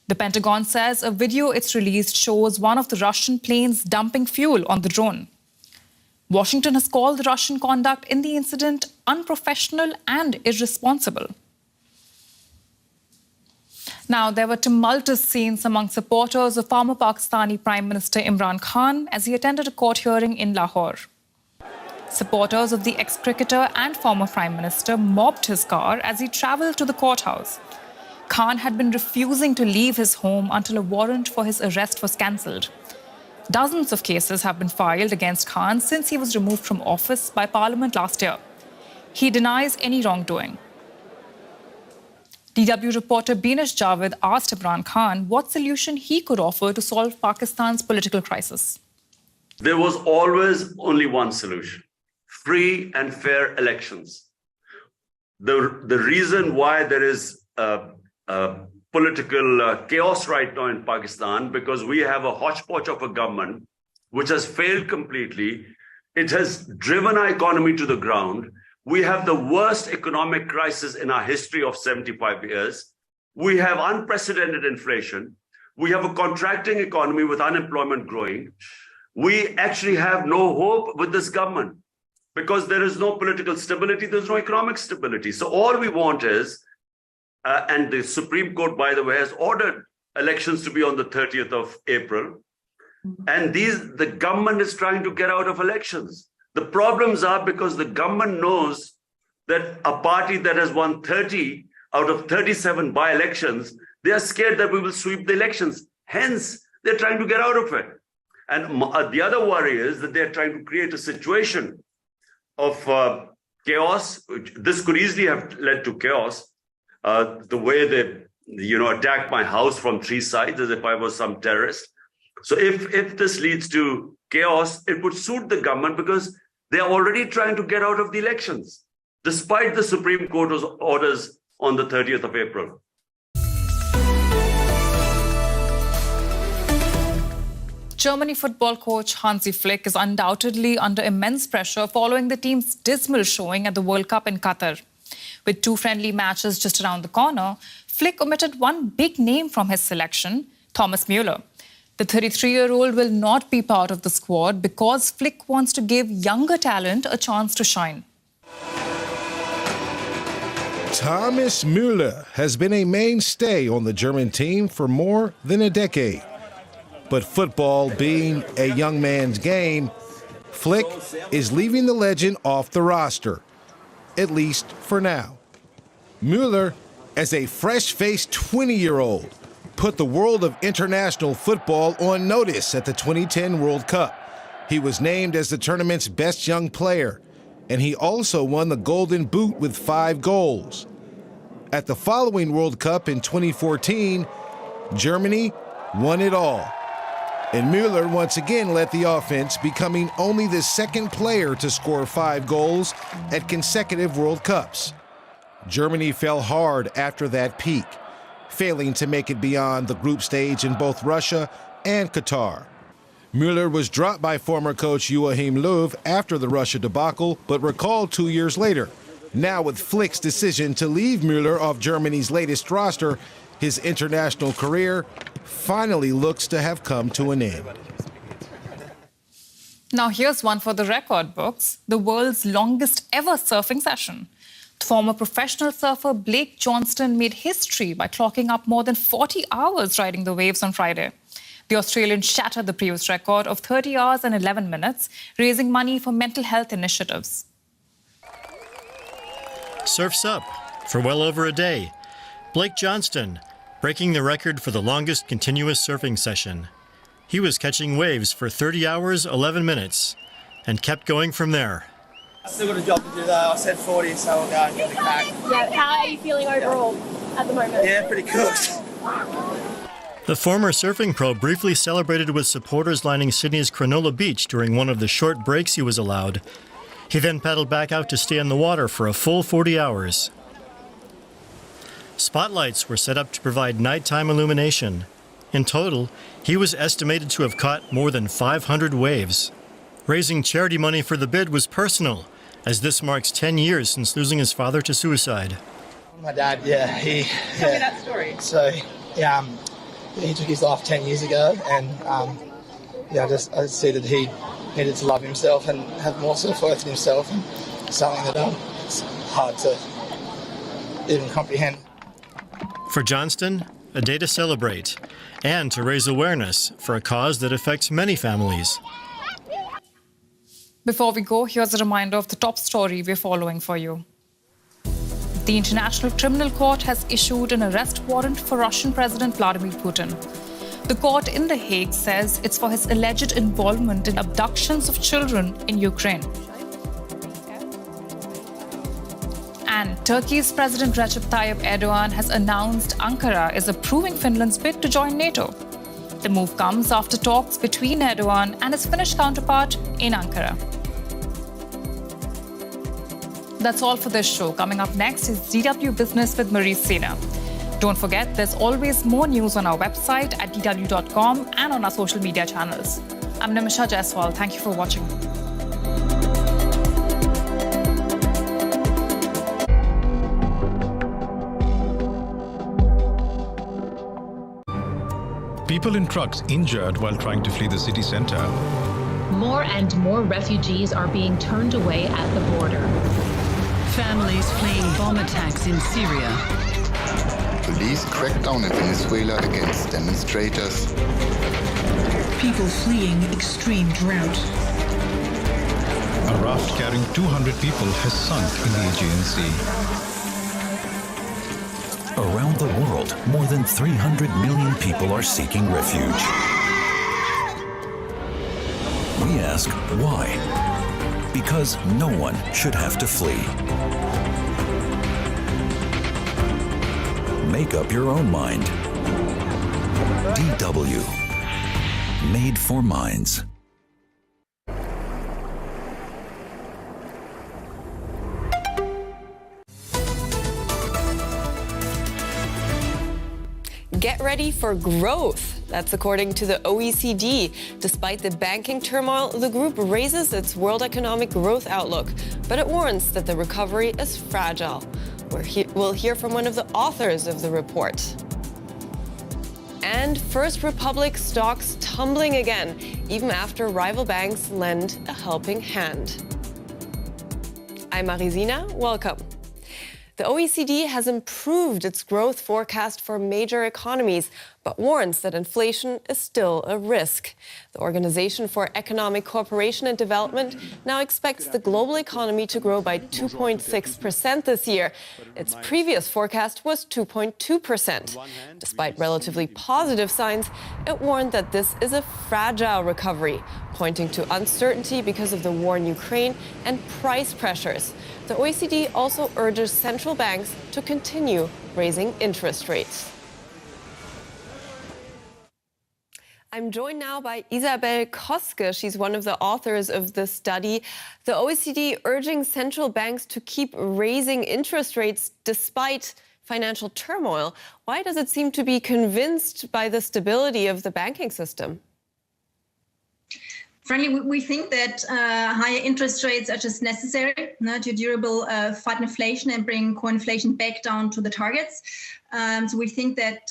The Pentagon says a video it's released shows one of the Russian planes dumping fuel on the drone. Washington has called the Russian conduct in the incident unprofessional and irresponsible. Now, there were tumultuous scenes among supporters of former Pakistani Prime Minister Imran Khan as he attended a court hearing in Lahore. Supporters of the ex-cricketer and former Prime Minister mobbed his car as he travelled to the courthouse. Khan had been refusing to leave his home until a warrant for his arrest was cancelled. Dozens of cases have been filed against Khan since he was removed from office by Parliament last year. He denies any wrongdoing. DW reporter Binish Javed asked Imran Khan what solution he could offer to solve Pakistan's political crisis. There was always only one solution: free and fair elections. The reason why there is political chaos right now in Pakistan, because we have a hodgepodge of a government which has failed completely. It has driven our economy to the ground. We have the worst economic crisis in our history of 75 years. We have unprecedented inflation. We have a contracting economy with unemployment growing. We actually have no hope with this government because there is no political stability, there's no economic stability. So all we want is, and the Supreme Court, by the way, has ordered elections to be on the 30th of April. And the government is trying to get out of elections. The problems are because the government knows that a party that has won 30 out of 37 by-elections, they are scared that we will sweep the elections. Hence, they're trying to get out of it. And the other worry is that they're trying to create a situation of chaos. This could easily have led to chaos. The way they, attacked my house from 3 sides as if I was some terrorist. So if this leads to chaos, it would suit the government because they are already trying to get out of the elections, despite the Supreme Court's orders on the 30th of April. Germany football coach Hansi Flick is undoubtedly under immense pressure following the team's dismal showing at the World Cup in Qatar. With 2 friendly matches just around the corner, Flick omitted one big name from his selection, Thomas Müller. The 33-year-old will not be part of the squad because Flick wants to give younger talent a chance to shine. Thomas Müller has been a mainstay on the German team for more than a decade. But football being a young man's game, Flick is leaving the legend off the roster, at least for now. Müller, as a fresh-faced 20-year-old, put the world of international football on notice at the 2010 World Cup. He was named as the tournament's best young player, and he also won the Golden Boot with 5 goals. At the following World Cup in 2014, Germany won it all. And Müller once again led the offense, becoming only the second player to score 5 goals at consecutive World Cups. Germany fell hard after that peak, failing to make it beyond the group stage in both Russia and Qatar. Müller was dropped by former coach Joachim Löw after the Russia debacle, but recalled 2 years later. Now with Flick's decision to leave Müller off Germany's latest roster, his international career finally looks to have come to an end. Now here's one for the record books, the world's longest ever surfing session. Former professional surfer Blake Johnston made history by clocking up more than 40 hours riding the waves on Friday. The Australian shattered the previous record of 30 hours and 11 minutes, raising money for mental health initiatives. Surf's Up for well over a day. Blake Johnston breaking the record for the longest continuous surfing session. He was catching waves for 30 hours, 11 minutes, and kept going from there. I still got a job to do though. I said 40, so I'll go and give it a crack. Yeah, how are you feeling overall at the moment? Yeah, pretty cooked. The former surfing pro briefly celebrated with supporters lining Sydney's Cronulla Beach during one of the short breaks he was allowed. He then paddled back out to stay in the water for a full 40 hours. Spotlights were set up to provide nighttime illumination. In total, he was estimated to have caught more than 500 waves. Raising charity money for the bid was personal, as this marks 10 years since losing his father to suicide. My dad, Tell me that story. So, he took his life 10 years ago, and I just see that he needed to love himself and have more self-worth in himself, and something that it's hard to even comprehend. For Johnston, a day to celebrate and to raise awareness for a cause that affects many families. Before we go, here's a reminder of the top story we're following for you. The International Criminal Court has issued an arrest warrant for Russian President Vladimir Putin. The court in The Hague says it's for his alleged involvement in abductions of children in Ukraine. And Turkey's President Recep Tayyip Erdogan has announced Ankara is approving Finland's bid to join NATO. The move comes after talks between Erdogan and his Finnish counterpart in Ankara. That's all for this show. Coming up next is DW Business with Marie Sena. Don't forget, there's always more news on our website at dw.com and on our social media channels. I'm Nimisha Jaiswal. Thank you for watching. People in trucks injured while trying to flee the city center. More and more refugees are being turned away at the border. Families fleeing bomb attacks in Syria. Police crack down in Venezuela against demonstrators. People fleeing extreme drought. A raft carrying 200 people has sunk in the Aegean Sea. Around the world, more than 300 million people are seeking refuge. We ask why? Because no one should have to flee. Make up your own mind. DW. Made for minds. Get ready for growth. That's according to the OECD. Despite the banking turmoil, the group raises its world economic growth outlook, but it warns that the recovery is fragile. We'll hear from one of the authors of the report. And First Republic stocks tumbling again, even after rival banks lend a helping hand. I'm Marizina, welcome. The OECD has improved its growth forecast for major economies, but warns that inflation is still a risk. The Organization for Economic Cooperation and Development now expects the global economy to grow by 2.6% this year. Its previous forecast was 2.2%. Despite relatively positive signs, it warned that this is a fragile recovery, pointing to uncertainty because of the war in Ukraine and price pressures. The OECD also urges central banks to continue raising interest rates. I'm joined now by Isabel Koske. She's one of the authors of the study. The OECD urging central banks to keep raising interest rates despite financial turmoil. Why does it seem to be convinced by the stability of the banking system? Frankly, we think that higher interest rates are just necessary to durable fight inflation and bring core inflation back down to the targets. So we think that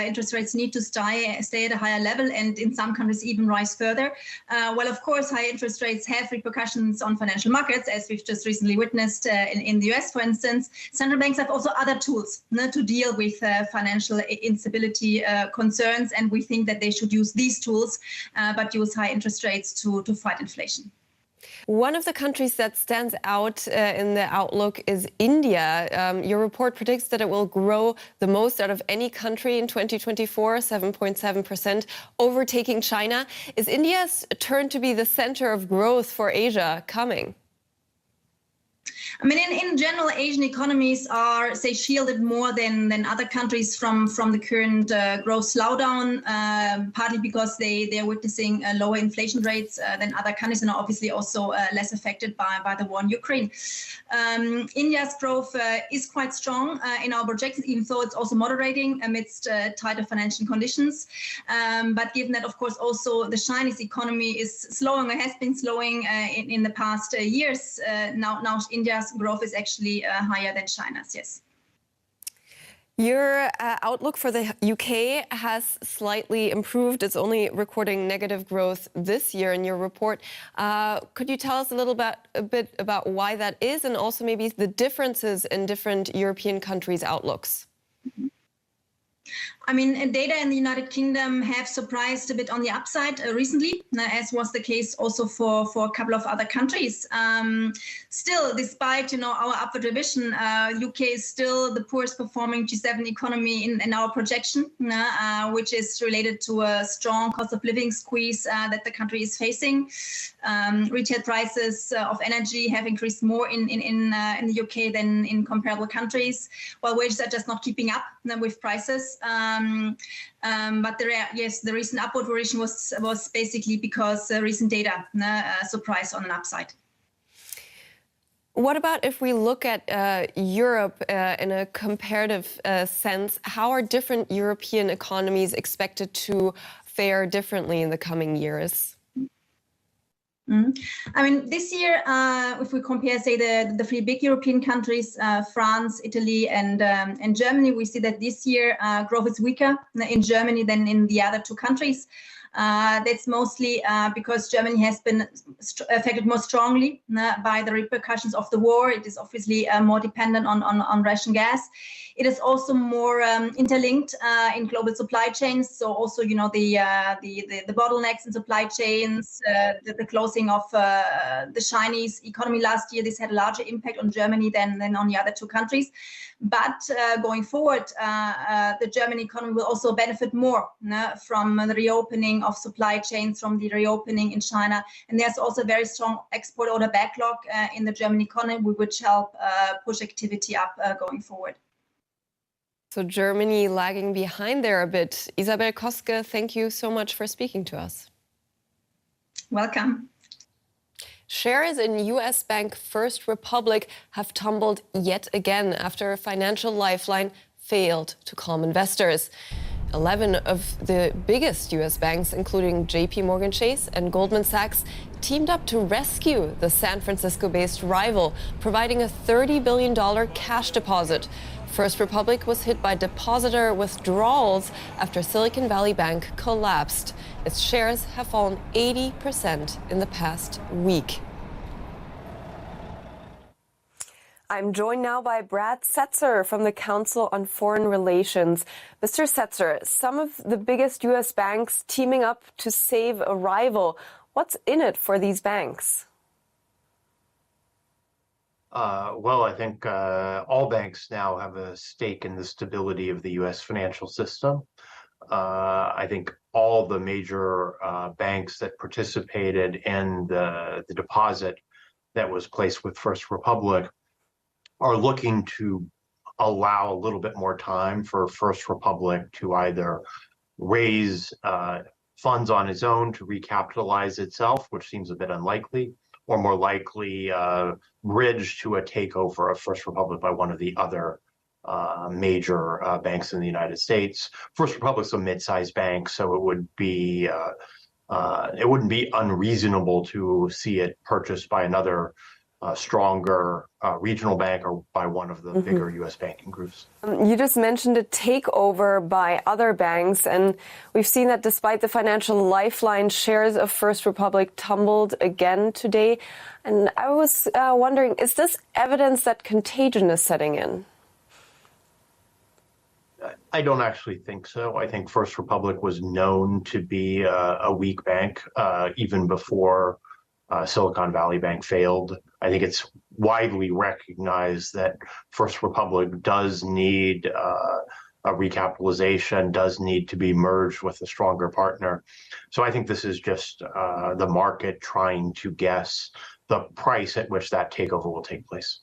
interest rates need to stay at a higher level and in some countries even rise further. Well, of course, high interest rates have repercussions on financial markets, as we've just recently witnessed in the US, for instance. Central banks have also other tools to deal with financial instability concerns, and we think that they should use these tools, but use high interest rates to fight inflation. One of the countries that stands out in the outlook is India. Your report predicts that it will grow the most out of any country in 2024, 7.7%, overtaking China. Is India's turn to be the center of growth for Asia coming? I mean, in general, Asian economies are, say, shielded more than other countries from the current growth slowdown, partly because they are witnessing lower inflation rates than other countries and are obviously also less affected by the war in Ukraine. India's growth is quite strong in our projections, even though it's also moderating amidst tighter financial conditions. But given that, of course, also the Chinese economy is slowing or has been slowing in the past years, now India's growth is actually higher than China's, yes. Your outlook for the UK has slightly improved. It's only recording negative growth this year in your report. Could you tell us a bit about why that is, and also maybe the differences in different European countries' outlooks? I mean, data in the United Kingdom have surprised a bit on the upside recently, as was the case also for a couple of other countries. Still, despite our upward revision, UK is still the poorest performing G7 economy in our projection, which is related to a strong cost of living squeeze that the country is facing. Retail prices of energy have increased more in the UK than in comparable countries, while wages are just not keeping up with prices. But the recent upward revision was basically because recent data surprised on an upside. What about if we look at Europe in a comparative sense? How are different European economies expected to fare differently in the coming years? I mean, this year, if we compare, say, the three big European countries, France, Italy, and Germany, we see that this year growth is weaker in Germany than in the other two countries. That's mostly because Germany has been affected more strongly by the repercussions of the war. It is obviously more dependent on Russian gas. It is also more interlinked in global supply chains. So also, the bottlenecks in supply chains, the closing of the Chinese economy last year, this had a larger impact on Germany than on the other two countries. But going forward, the German economy will also benefit more from the reopening of supply chains, from the reopening in China. And there's also a very strong export order backlog in the German economy, which help push activity up going forward. So Germany lagging behind there a bit. Isabel Koske, thank you so much for speaking to us. Welcome. Shares in U.S. bank First Republic have tumbled yet again after a financial lifeline failed to calm investors. 11 of the biggest U.S. banks, including JP Morgan Chase and Goldman Sachs, teamed up to rescue the San Francisco-based rival, providing a $30 billion cash deposit. First Republic was hit by depositor withdrawals after Silicon Valley Bank collapsed. Its shares have fallen 80% in the past week. I'm joined now by Brad Setzer from the Council on Foreign Relations. Mr. Setzer, some of the biggest U.S. banks teaming up to save a rival. What's in it for these banks? Well, I think all banks now have a stake in the stability of the U.S. financial system. I think all the major banks that participated in the deposit that was placed with First Republic are looking to allow a little bit more time for First Republic to either raise funds on its own to recapitalize itself, which seems a bit unlikely, or more likely bridge to a takeover of First Republic by one of the other major banks in the United States. First Republic's a mid-sized bank, so it wouldn't be unreasonable to see it purchased by another stronger regional bank or by one of the bigger U.S. banking groups. You just mentioned a takeover by other banks, and we've seen that despite the financial lifeline, shares of First Republic tumbled again today. And I was wondering, is this evidence that contagion is setting in? I don't actually think so. I think First Republic was known to be a weak bank even before Silicon Valley Bank failed. I think it's widely recognized that First Republic does need a recapitalization, does need to be merged with a stronger partner. So I think this is just the market trying to guess the price at which that takeover will take place.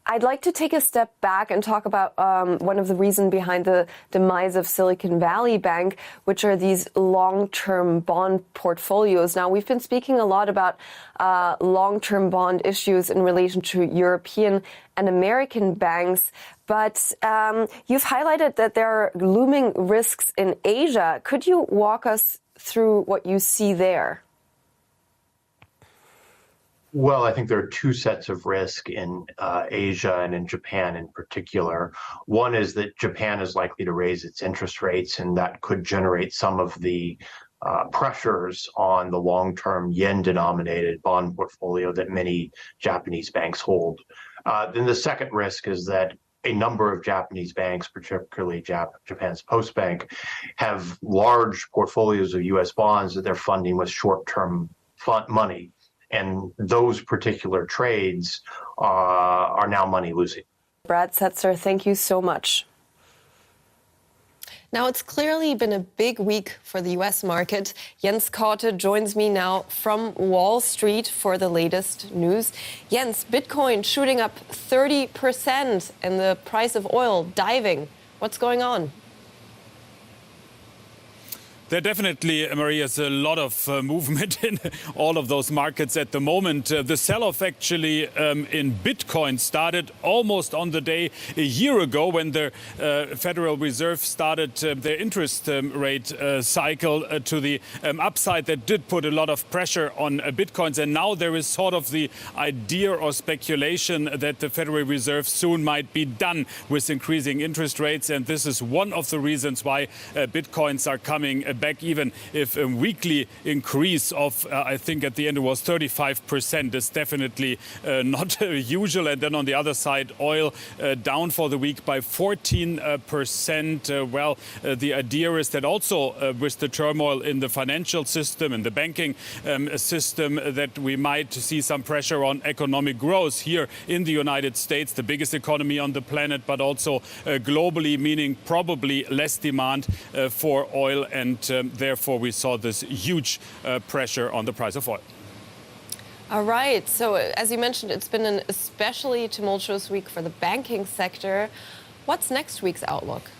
I'd like to take a step back and talk about one of the reasons behind the demise of Silicon Valley Bank, which are these long-term bond portfolios. Now, we've been speaking a lot about long-term bond issues in relation to European and American banks, but you've highlighted that there are looming risks in Asia. Could you walk us through what you see there? Well, I think there are two sets of risk in Asia and in Japan in particular. One is that Japan is likely to raise its interest rates, and that could generate some of the pressures on the long-term yen-denominated bond portfolio that many Japanese banks hold. Then the second risk is that a number of Japanese banks, particularly Japan's Post Bank, have large portfolios of U.S. bonds that they're funding with short-term money. And those particular trades are now money losing. Brad Setzer, thank you so much. Now, it's clearly been a big week for the U.S. market. Jens Korte joins me now from Wall Street for the latest news. Jens, Bitcoin shooting up 30% and the price of oil diving. What's going on? There definitely, Maria, is a lot of movement in all of those markets at the moment. The sell-off actually in Bitcoin started almost on the day a year ago when the Federal Reserve started their interest rate cycle to the upside. That did put a lot of pressure on Bitcoins. And now there is sort of the idea or speculation that the Federal Reserve soon might be done with increasing interest rates. And this is one of the reasons why Bitcoins are coming back, even if a weekly increase of, I think at the end it was 35%, is definitely not usual. And then on the other side, oil down for the week by 14%. The idea is that also with the turmoil in the financial system and the banking system, that we might see some pressure on economic growth here in the United States, the biggest economy on the planet, but also globally, meaning probably less demand for oil, and therefore we saw this huge pressure on the price of oil. All right. So as you mentioned, it's been an especially tumultuous week for the banking sector. What's next week's outlook?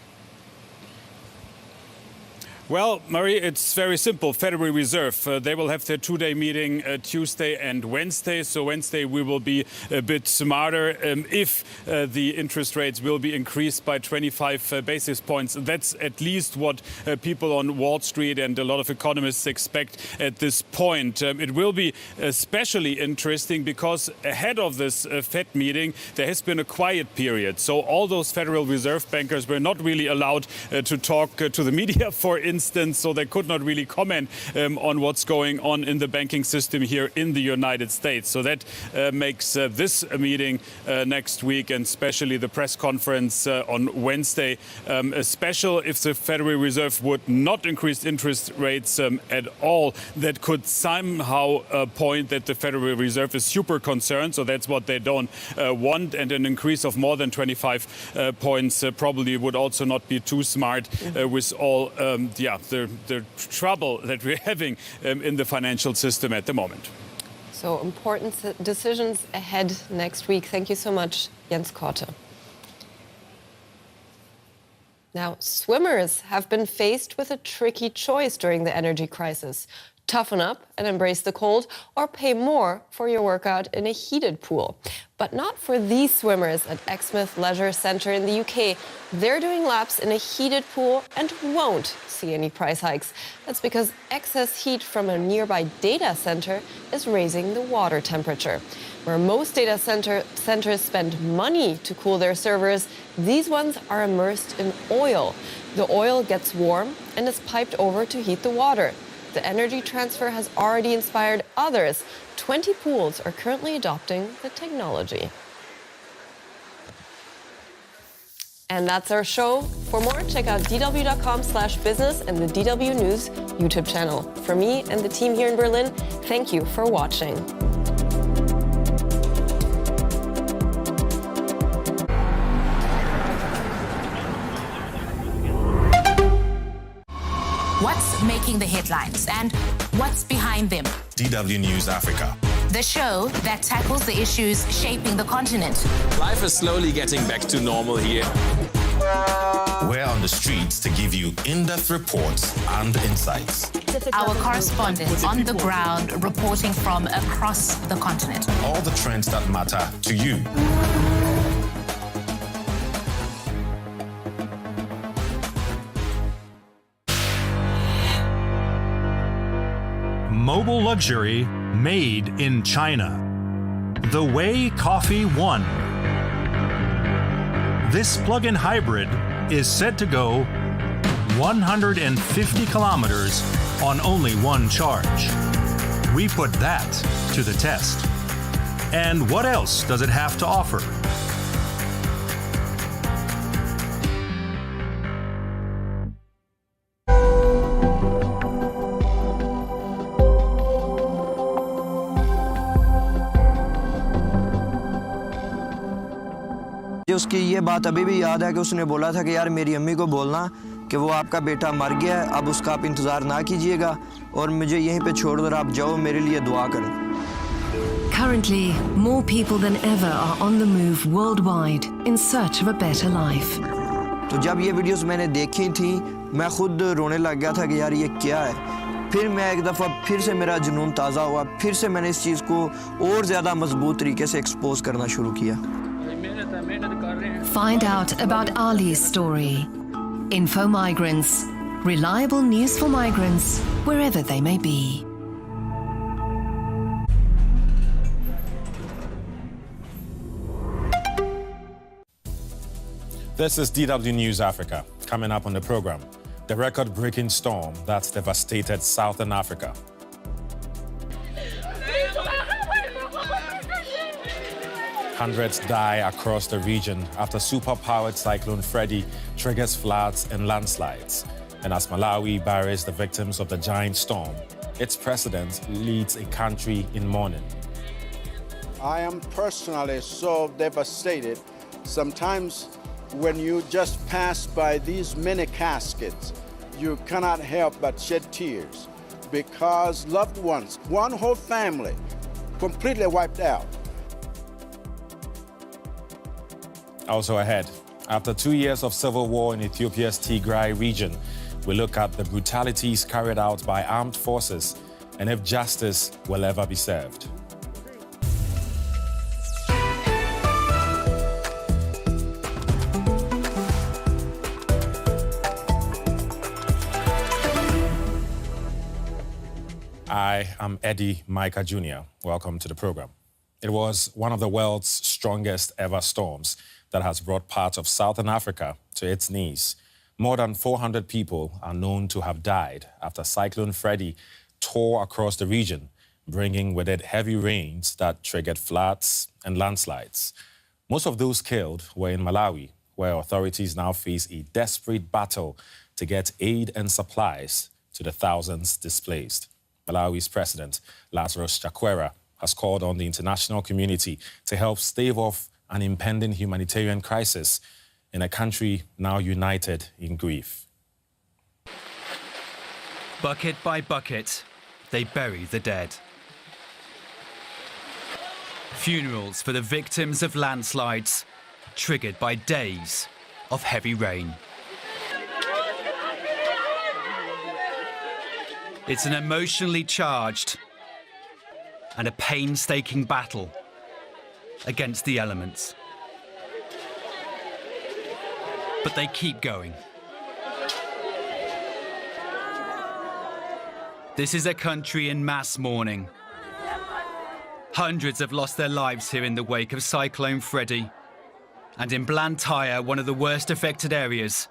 Well, Marie, it's very simple. Federal Reserve, they will have their two-day meeting Tuesday and Wednesday. So Wednesday we will be a bit smarter if the interest rates will be increased by 25 basis points. That's at least what people on Wall Street and a lot of economists expect at this point. It will be especially interesting because ahead of this Fed meeting, there has been a quiet period. So all those Federal Reserve bankers were not really allowed to talk to the media, for instance, so they could not really comment on what's going on in the banking system here in the United States. So that makes this meeting next week, and especially the press conference on Wednesday, special. If the Federal Reserve would not increase interest rates at all, that could somehow point that the Federal Reserve is super concerned. So that's what they don't want. And an increase of more than 25 points probably would also not be too smart with all the trouble that we're having in the financial system at the moment. So important decisions ahead next week. Thank you so much, Jens Korte. Now, swimmers have been faced with a tricky choice during the energy crisis. Toughen up and embrace the cold, or pay more for your workout in a heated pool. But not for these swimmers at Exmouth Leisure Centre in the UK. They're doing laps in a heated pool and won't see any price hikes. That's because excess heat from a nearby data centre is raising the water temperature. Where most data centers spend money to cool their servers, these ones are immersed in oil. The oil gets warm and is piped over to heat the water. The energy transfer has already inspired others. 20 pools are currently adopting the technology. And that's our show. For more, check out dw.com/business and the DW News YouTube channel. For me and the team here in Berlin, thank you for watching. What's making the headlines and what's behind them? DW News Africa. The show that tackles the issues shaping the continent. Life is slowly getting back to normal here. We're on the streets to give you in-depth reports and insights. Our correspondents on the ground reporting from across the continent. All the trends that matter to you. Mobile luxury made in China. The way coffee won. This plug-in hybrid is said to go 150 kilometers on only one charge. We put that to the test. And what else does it have to offer? उसकी ये बात अभी भी याद है कि उसने बोला था कि यार मेरी अम्मी को बोलना कि वो आपका बेटा मर गया है, अब उसका आप इंतज़ार ना कीजिएगा और मुझे यहीं पे छोड़ दो, आप जाओ, मेरे लिए दुआ करें. Currently, more people than ever are on the move worldwide in search of a better life. तो जब ये वीडियोस मैंने देखी थी, मैं खुद रोने लग गया था कि यार ये क्या है. फिर मैं एक दफ़ा फिर से मेरा जुनून ताज़ा हुआ, फिर से मैंने इस चीज़ को और ज़्यादा मजबूत तरीके से एक्सपोज करना शुरू किया. Find out about Ali's story. Info Migrants. Reliable news for migrants, wherever they may be. This is DW News Africa. Coming up on the program, the record-breaking storm that's devastated Southern Africa. Hundreds die across the region after super-powered Cyclone Freddy triggers floods and landslides. And as Malawi buries the victims of the giant storm, its president leads a country in mourning. I am personally so devastated. Sometimes when you just pass by these many caskets, you cannot help but shed tears because loved ones, one whole family, completely wiped out. Also ahead, after 2 years of civil war in Ethiopia's Tigray region, we look at the brutalities carried out by armed forces and if justice will ever be served. I am Eddie Micah Jr. Welcome to the program. It was one of the world's strongest ever storms that has brought parts of Southern Africa to its knees. More than 400 people are known to have died after Cyclone Freddy tore across the region, bringing with it heavy rains that triggered floods and landslides. Most of those killed were in Malawi, where authorities now face a desperate battle to get aid and supplies to the thousands displaced. Malawi's President, Lazarus Chakwera, has called on the international community to help stave off an impending humanitarian crisis in a country now united in grief. Bucket by bucket, they bury the dead. Funerals for the victims of landslides triggered by days of heavy rain. It's an emotionally charged and a painstaking battle against the elements. But they keep going. This is a country in mass mourning. Hundreds have lost their lives here in the wake of Cyclone Freddy. And in Blantyre, one of the worst affected areas,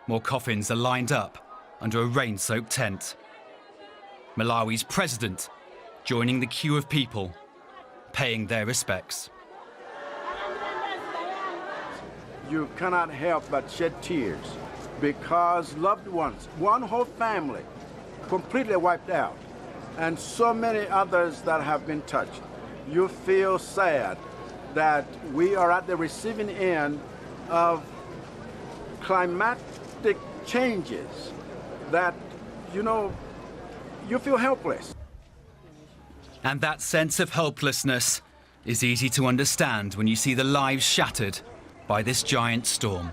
more coffins are lined up under a rain-soaked tent. Malawi's president joining the queue of people, paying their respects. You cannot help but shed tears because loved ones, one whole family, completely wiped out, and so many others that have been touched. You feel sad that we are at the receiving end of climatic changes that, you feel helpless. And that sense of helplessness is easy to understand when you see the lives shattered by this giant storm.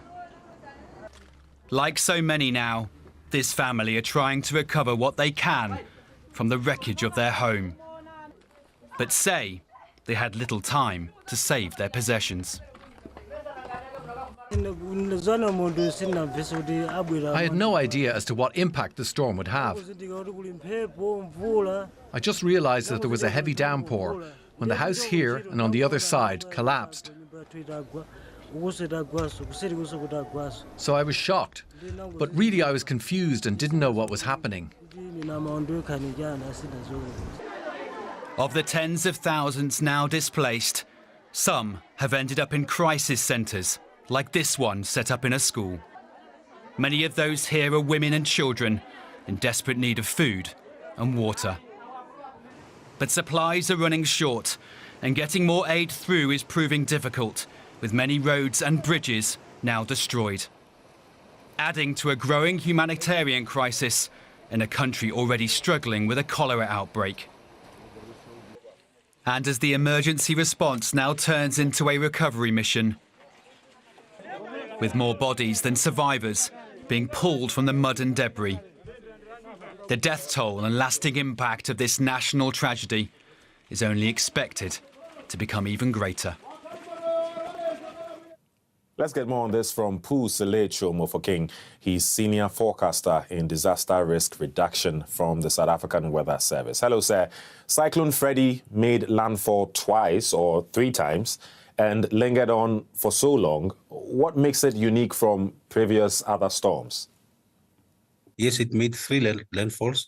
Like so many now, this family are trying to recover what they can from the wreckage of their home. But say they had little time to save their possessions. I had no idea as to what impact the storm would have. I just realized that there was a heavy downpour when the house here and on the other side collapsed. So I was shocked, but really I was confused and didn't know what was happening. Of the tens of thousands now displaced, some have ended up in crisis centres, like this one set up in a school. Many of those here are women and children in desperate need of food and water. But supplies are running short, and getting more aid through is proving difficult, with many roads and bridges now destroyed. Adding to a growing humanitarian crisis in a country already struggling with a cholera outbreak. And as the emergency response now turns into a recovery mission, with more bodies than survivors being pulled from the mud and debris. The death toll and lasting impact of this national tragedy is only expected to become even greater. Let's get more on this from Pu Selecho Mofoking. He's senior forecaster in disaster risk reduction from the South African Weather Service. Hello, sir. Cyclone Freddy made landfall twice or three times and lingered on for so long. What makes it unique from previous other storms? Yes, it made three landfalls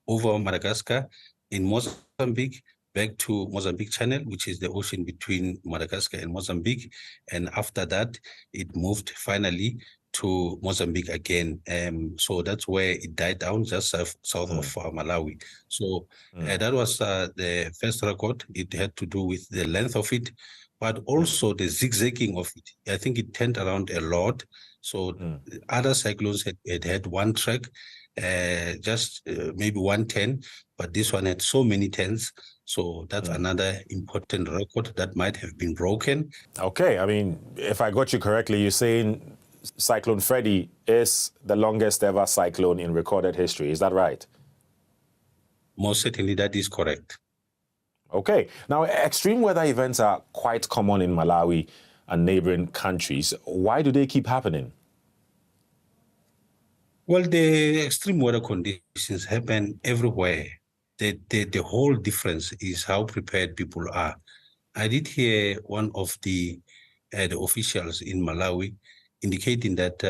over Madagascar, in Mozambique, back to Mozambique Channel, which is the ocean between Madagascar and Mozambique. And after that, it moved finally to Mozambique again. So that's where it died down, just south of Malawi. So that was the first record. It had to do with the length of it, but also the zigzagging of it. I think it turned around a lot. So other cyclones had one track, just maybe 110, but this one had so many tens. So that's another important record that might have been broken. Okay, I mean, if I got you correctly, you're saying Cyclone Freddy is the longest ever cyclone in recorded history. Is that right? Most certainly, that is correct. Okay. Now, extreme weather events are quite common in Malawi and neighboring countries. Why do they keep happening? Well, the extreme weather conditions happen everywhere. The whole difference is how prepared people are. I did hear one of the officials in Malawi indicating that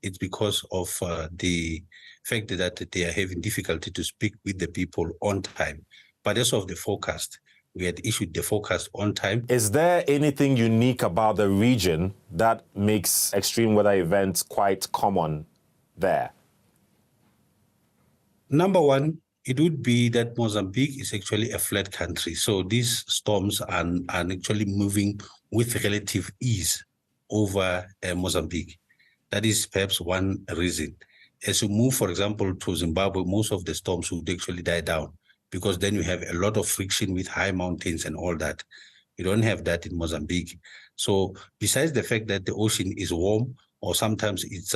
it's because of the fact that they are having difficulty to speak with the people on time. But as of the forecast, we had issued the forecast on time. Is there anything unique about the region that makes extreme weather events quite common there? Number one, it would be that Mozambique is actually a flat country. So these storms are actually moving with relative ease over Mozambique. That is perhaps one reason. As you move, for example, to Zimbabwe, most of the storms would actually die down because then you have a lot of friction with high mountains and all that. You don't have that in Mozambique. So besides the fact that the ocean is warm, or sometimes it's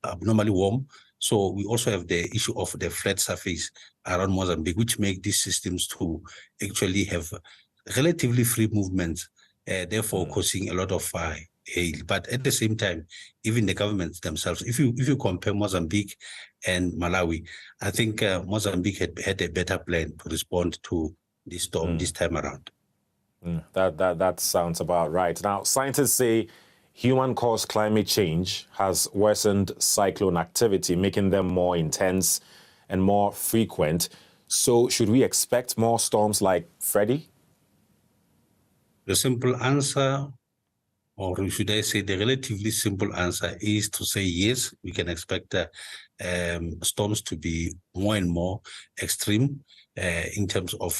abnormally warm, so we also have the issue of the flat surface around Mozambique, which make these systems to actually have relatively free movements, therefore causing a lot of hail. But at the same time, even the governments themselves, if you compare Mozambique and Malawi, I think Mozambique had a better plan to respond to this storm this time around. That sounds about right. Now, scientists say human-caused climate change has worsened cyclone activity, making them more intense and more frequent. So should we expect more storms like Freddy? The simple answer, or should I say the relatively simple answer, is to say yes, we can expect storms to be more and more extreme in terms of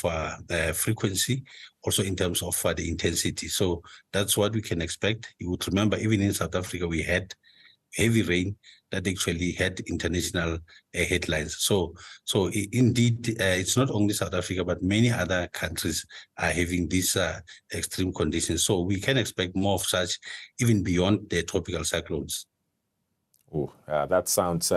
frequency, also in terms of the intensity. So that's what we can expect. You would remember, even in South Africa, we had heavy rain that actually had international headlines. So indeed, it's not only South Africa, but many other countries are having these extreme conditions. So we can expect more of such, even beyond the tropical cyclones. Oh, that sounds...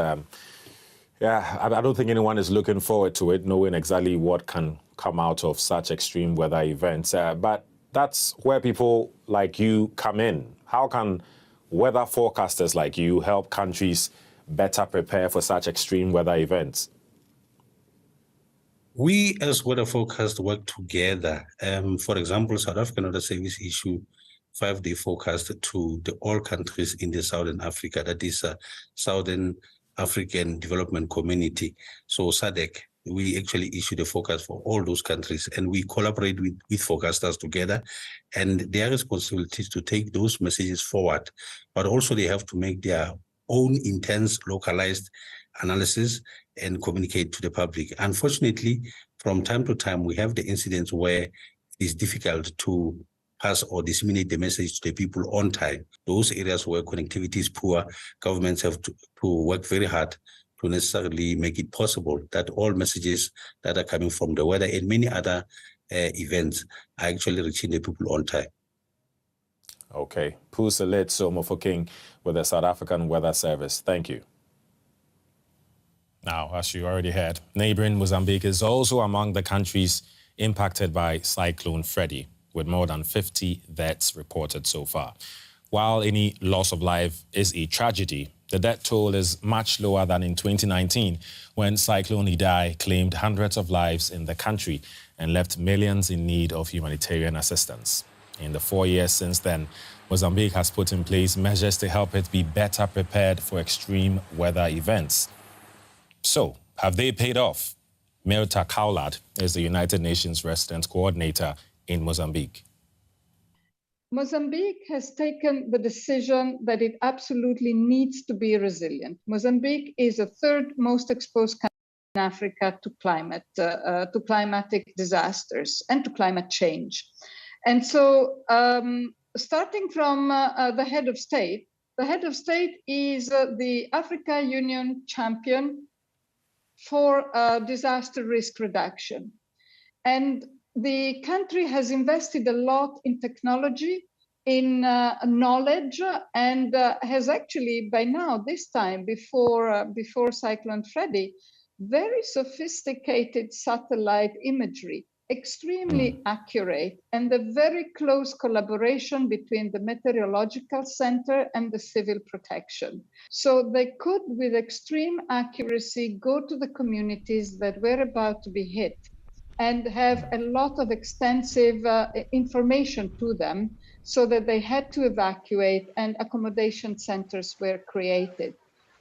Yeah, I don't think anyone is looking forward to it, knowing exactly what can come out of such extreme weather events. But that's where people like you come in. How can weather forecasters like you help countries better prepare for such extreme weather events? We, as weather forecasters, work together. For example, South African Weather Service issue 5-day forecast to all countries in the Southern Africa, that is Southern African Development Community, so SADC. We actually issue the forecast for all those countries, and we collaborate with forecasters together, and their responsibility is to take those messages forward, but also they have to make their own intense localized analysis and communicate to the public. Unfortunately, from time to time, we have the incidents where it's difficult to pass or disseminate the message to the people on time. Those areas where connectivity is poor, governments have to work very hard to necessarily make it possible that all messages that are coming from the weather and many other events are actually reaching the people on time. Okay. Pusalet Somofoking with the South African Weather Service. Thank you. Now, as you already heard, neighboring Mozambique is also among the countries impacted by Cyclone Freddy, with more than 50 deaths reported so far. While any loss of life is a tragedy, the death toll is much lower than in 2019, when Cyclone Idai claimed hundreds of lives in the country and left millions in need of humanitarian assistance. In the 4 years since then, Mozambique has put in place measures to help it be better prepared for extreme weather events. So, have they paid off? Mirta Kaulad is the United Nations Resident Coordinator in Mozambique. Mozambique has taken the decision that it absolutely needs to be resilient. Mozambique is the third most exposed country in Africa to climatic disasters and to climate change. And so starting from the head of state is the Africa Union champion for disaster risk reduction. And the country has invested a lot in technology in knowledge, and has actually by now, this time before Cyclone Freddy, very sophisticated satellite imagery, extremely accurate, and a very close collaboration between the meteorological center and the civil protection. So they could, with extreme accuracy, go to the communities that were about to be hit and have a lot of extensive information to them, so that they had to evacuate and accommodation centers were created.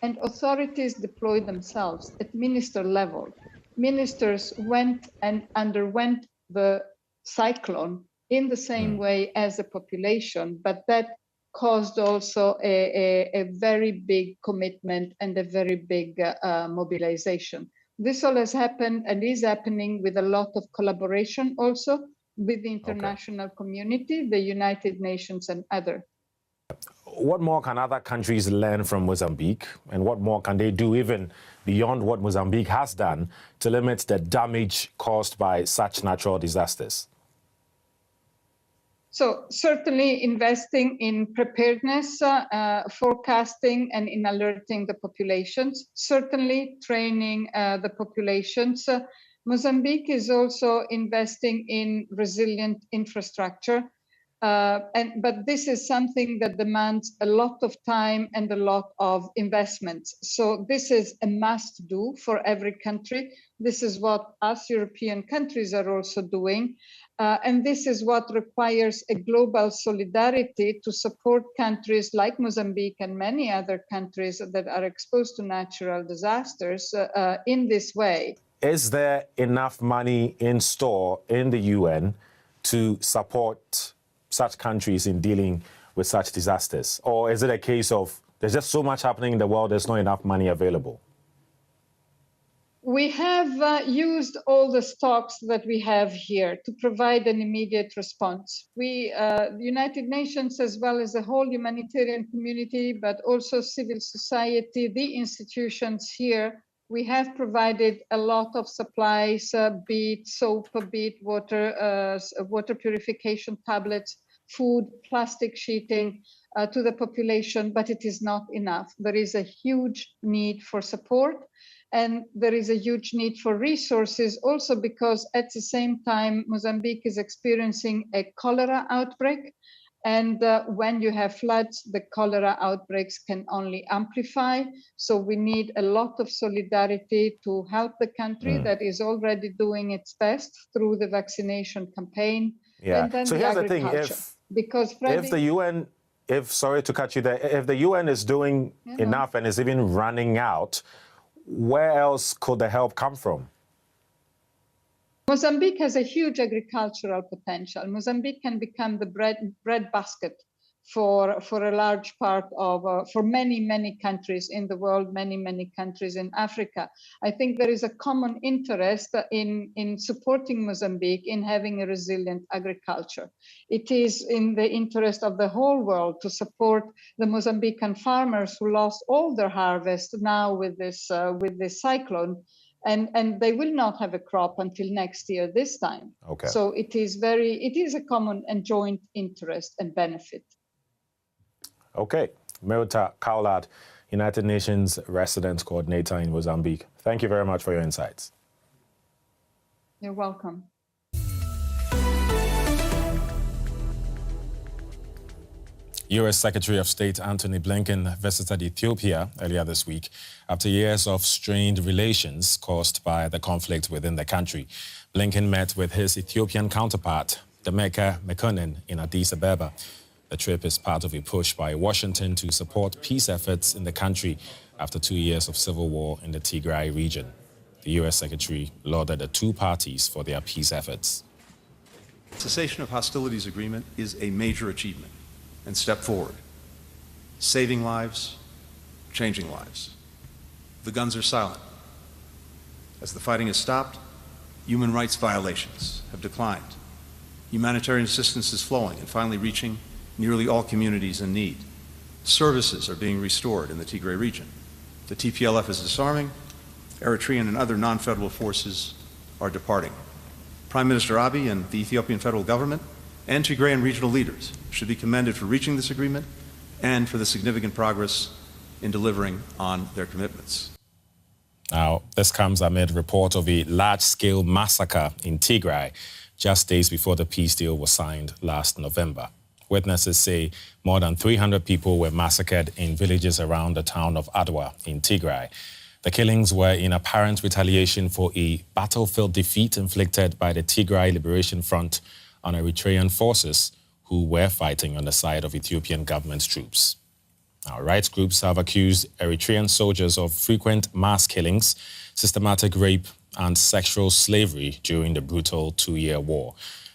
And authorities deployed themselves at minister level. Ministers went and underwent the cyclone in the same way as the population, but that caused also a very big commitment and a very big mobilization. This all has happened and is happening with a lot of collaboration also with the international community, the United Nations and others. What more can other countries learn from Mozambique, and what more can they do even beyond what Mozambique has done to limit the damage caused by such natural disasters? So certainly investing in preparedness, forecasting, and in alerting the populations, certainly training the populations. Mozambique is also investing in resilient infrastructure. But this is something that demands a lot of time and a lot of investments. So this is a must do for every country. This is what us European countries are also doing. And this is what requires a global solidarity to support countries like Mozambique and many other countries that are exposed to natural disasters in this way. Is there enough money in store in the UN to support such countries in dealing with such disasters? Or is it a case of there's just so much happening in the world, there's not enough money available? We have used all the stocks that we have here to provide an immediate response. The United Nations, as well as the whole humanitarian community, but also civil society, the institutions here, we have provided a lot of supplies, be it soap, be it water purification tablets, food, plastic sheeting to the population, but it is not enough. There is a huge need for support, and there is a huge need for resources also because at the same time, Mozambique is experiencing a cholera outbreak. And when you have floods, the cholera outbreaks can only amplify. So we need a lot of solidarity to help the country that is already doing its best through the vaccination campaign. Yeah. And then so here's the thing: if the UN, sorry to cut you there, if the UN is doing enough and is even running out, where else could the help come from? Mozambique has a huge agricultural potential. Mozambique can become the bread basket for a large part of, for many countries in the world, many countries in Africa. I think there is a common interest in supporting Mozambique in having a resilient agriculture. It is in the interest of the whole world to support the Mozambican farmers who lost all their harvest now with this cyclone. And they will not have a crop until next year this time. Okay. So it is a common and joint interest and benefit. Okay. Mirta Kaulad, United Nations Resident Coordinator in Mozambique. Thank you very much for your insights. You're welcome. U.S. Secretary of State Antony Blinken visited Ethiopia earlier this week after years of strained relations caused by the conflict within the country. Blinken met with his Ethiopian counterpart, Demeke Mekonnen, in Addis Ababa. The trip is part of a push by Washington to support peace efforts in the country after 2 years of civil war in the Tigray region. The U.S. Secretary lauded the two parties for their peace efforts. Cessation of hostilities agreement is a major achievement and step forward, saving lives, changing lives. The guns are silent. As the fighting has stopped, human rights violations have declined. Humanitarian assistance is flowing and finally reaching nearly all communities in need. Services are being restored in the Tigray region. The TPLF is disarming. Eritrean and other non-federal forces are departing. Prime Minister Abiy and the Ethiopian federal government and Tigrayan regional leaders should be commended for reaching this agreement and for the significant progress in delivering on their commitments. Now, this comes amid report of a large-scale massacre in Tigray just days before the peace deal was signed last November. Witnesses say more than 300 people were massacred in villages around the town of Adwa in Tigray. The killings were in apparent retaliation for a battlefield defeat inflicted by the Tigray Liberation Front on Eritrean forces who were fighting on the side of Ethiopian government troops. Now, rights groups have accused Eritrean soldiers of frequent mass killings, systematic rape, and sexual slavery during the brutal two-year war.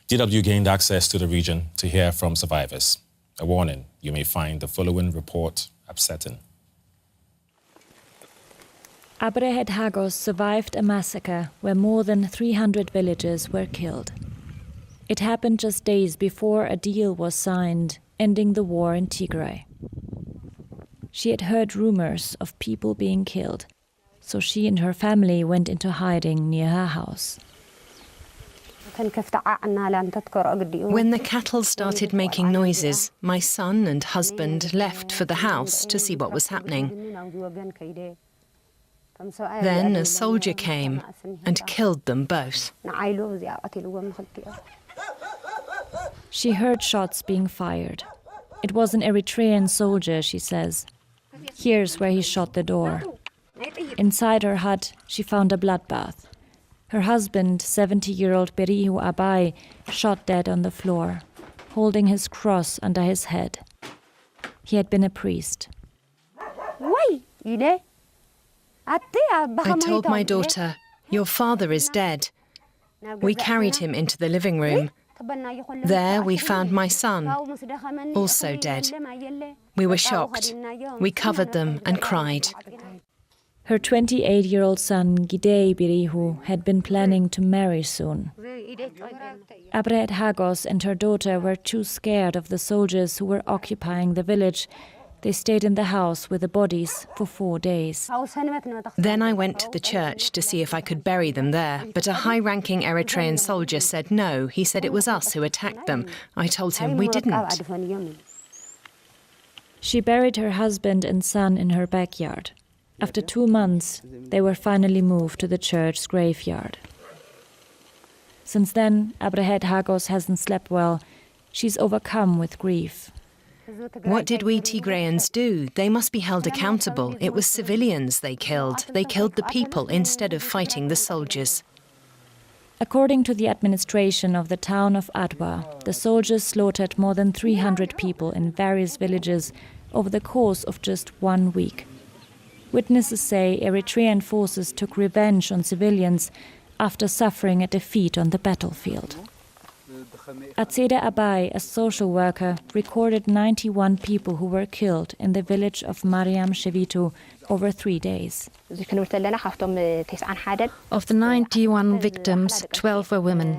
DW gained access to the region to hear from survivors. A warning, you may find the following report upsetting. Abrehed Hagos survived a massacre where more than 300 villagers were killed. It happened just days before a deal was signed, ending the war in Tigray. She had heard rumors of people being killed, so she and her family went into hiding near her house. When the cattle started making noises, my son and husband left for the house to see what was happening. Then a soldier came and killed them both. She heard shots being fired. It was an Eritrean soldier, she says. Here's where he shot the door. Inside her hut, she found a bloodbath. Her husband, 70-year-old Berihu Abai, shot dead on the floor, holding his cross under his head. He had been a priest. I told my daughter, "Your father is dead." We carried him into the living room. There we found my son, also dead. We were shocked. We covered them and cried. Her 28-year-old son, Gidei Birihu, had been planning to marry soon. Abrehed Hagos and her daughter were too scared of the soldiers who were occupying the village. They stayed in the house with the bodies for 4 days. Then I went to the church to see if I could bury them there, but a high-ranking Eritrean soldier said no. He said it was us who attacked them. I told him we didn't. She buried her husband and son in her backyard. After 2 months, they were finally moved to the church's graveyard. Since then, Abrehed Hagos hasn't slept well. She's overcome with grief. What did we Tigrayans do? They must be held accountable. It was civilians they killed. They killed the people instead of fighting the soldiers. According to the administration of the town of Adwa, the soldiers slaughtered more than 300 people in various villages over the course of just 1 week. Witnesses say Eritrean forces took revenge on civilians after suffering a defeat on the battlefield. Atseda Abai, a social worker, recorded 91 people who were killed in the village of Mariam Shevitu over 3 days. Of the 91 victims, 12 were women.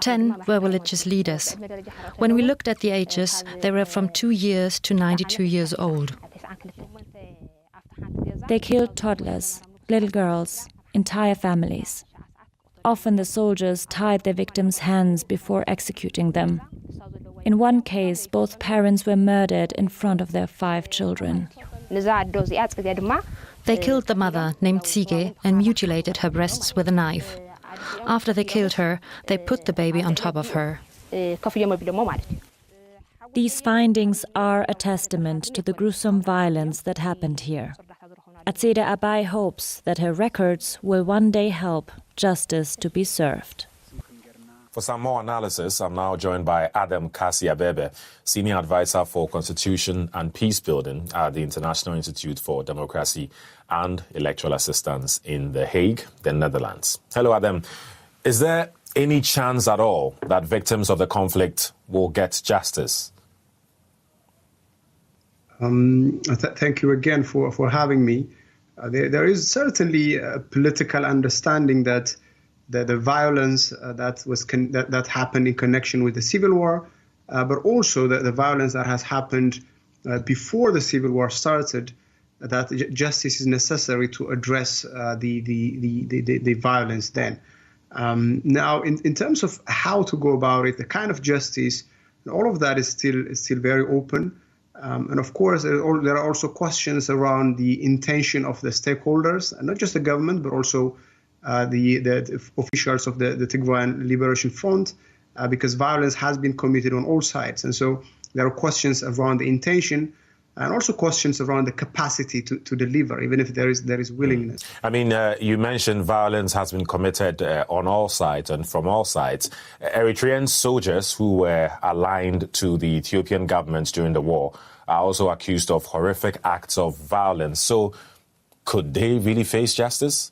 10 were religious leaders. When we looked at the ages, they were from 2 years to 92 years old. They killed toddlers, little girls, entire families. Often the soldiers tied their victims' hands before executing them. In one case, both parents were murdered in front of their 5 children. They killed the mother, named Tsige, and mutilated her breasts with a knife. After they killed her, they put the baby on top of her. These findings are a testament to the gruesome violence that happened here. Atseda Abai hopes that her records will one day help justice to be served. For some more analysis, I'm now joined by Adam Kasi-Abebe, Senior Advisor for Constitution and Peace Building at the International Institute for Democracy and Electoral Assistance in The Hague, the Netherlands. Hello, Adam. Is there any chance at all that victims of the conflict will get justice? Thank you again for having me. There is certainly a political understanding that the violence that happened in connection with the civil war, but also the violence that has happened before the civil war started, that justice is necessary to address the violence then. Now, in terms of how to go about it, the kind of justice And all of that is still very open. And of course, there are also questions around the intention of the stakeholders, and not just the government, but also the officials of the Tigrayan Liberation Front, because violence has been committed on all sides. And so there are questions around the intention, and also questions around the capacity to deliver, even if there is willingness. I mean, you mentioned violence has been committed on all sides and from all sides. Eritrean soldiers who were aligned to the Ethiopian government during the war are also accused of horrific acts of violence. So could they really face justice?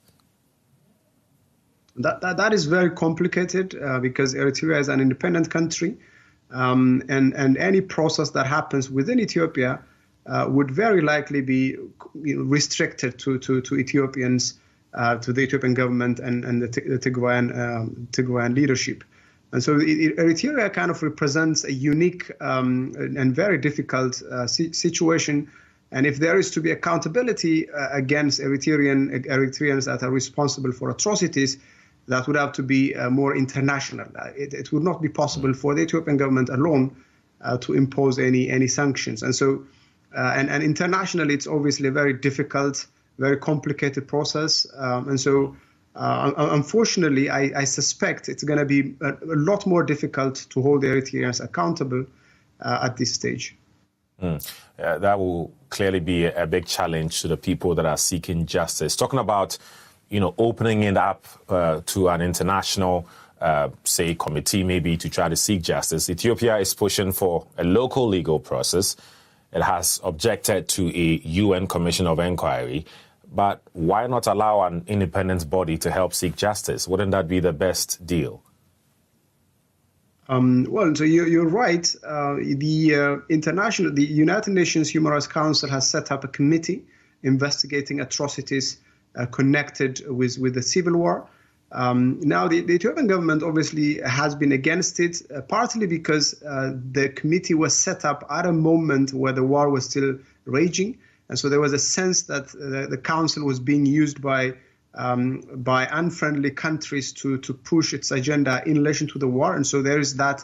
That is very complicated because Eritrea is an independent country, and any process that happens within Ethiopia would very likely be restricted to Ethiopians, to the Ethiopian government and the Tigrayan leadership. And so Eritrea kind of represents a unique and very difficult situation. And if there is to be accountability against Eritreans that are responsible for atrocities, that would have to be more international. It would not be possible for the Ethiopian government alone to impose any sanctions. And so, and internationally, it's obviously a very difficult, very complicated process. And so, unfortunately, I suspect it's going to be a lot more difficult to hold the Eritreans accountable at this stage. That will clearly be a big challenge to the people that are seeking justice. Talking about, opening it up to an international, say, committee maybe to try to seek justice. Ethiopia is pushing for a local legal process. It has objected to a UN Commission of Inquiry. But why not allow an independent body to help seek justice? Wouldn't that be the best deal? Well, so you're right. The United Nations Human Rights Council has set up a committee investigating atrocities connected with the civil war. Now, the Ethiopian government obviously has been against it, partly because the committee was set up at a moment where the war was still raging. And so there was a sense that the council was being used by unfriendly countries to push its agenda in relation to the war. And so there is that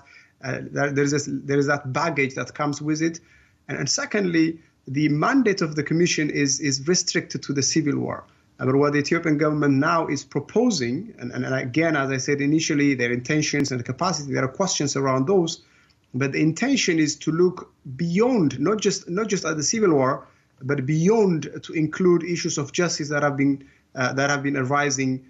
baggage that comes with it. And secondly, the mandate of the commission is restricted to the civil war. But what the Ethiopian government now is proposing, and again, as I said initially, their intentions and the capacity, there are questions around those. But the intention is to look beyond, not just at the civil war, but beyond, to include issues of justice that have been arising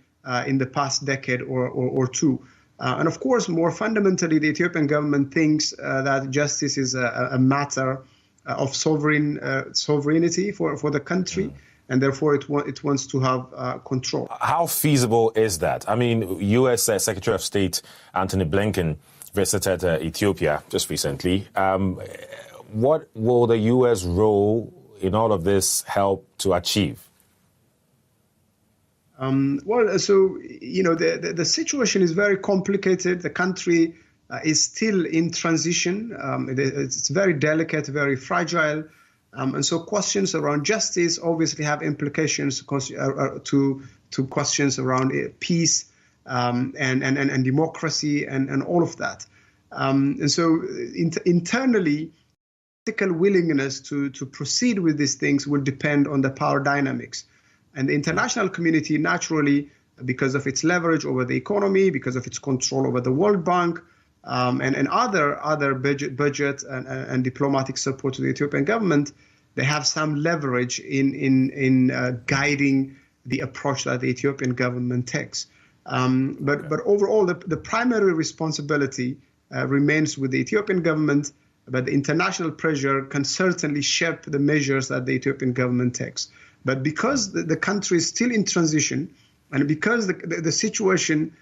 in the past decade or two. And of course, more fundamentally, the Ethiopian government thinks that justice is a matter of sovereignty for the country, and therefore it wants to have control. How feasible is that? I mean, U.S. Secretary of State Antony Blinken visited Ethiopia just recently. What will the U.S. role in all of this help to achieve? Well, so, the situation is very complicated. The country is still in transition. It's very delicate, very fragile. And so questions around justice obviously have implications to questions around peace and democracy and all of that. And so internally, political willingness to proceed with these things will depend on the power dynamics. And the international community, naturally, because of its leverage over the economy, because of its control over the World Bank, and other budget and diplomatic support to the Ethiopian government, they have some leverage in guiding the approach that the Ethiopian government takes. But overall, the primary responsibility remains with the Ethiopian government, but the international pressure can certainly shape the measures that the Ethiopian government takes. But because the country is still in transition, and because the situation,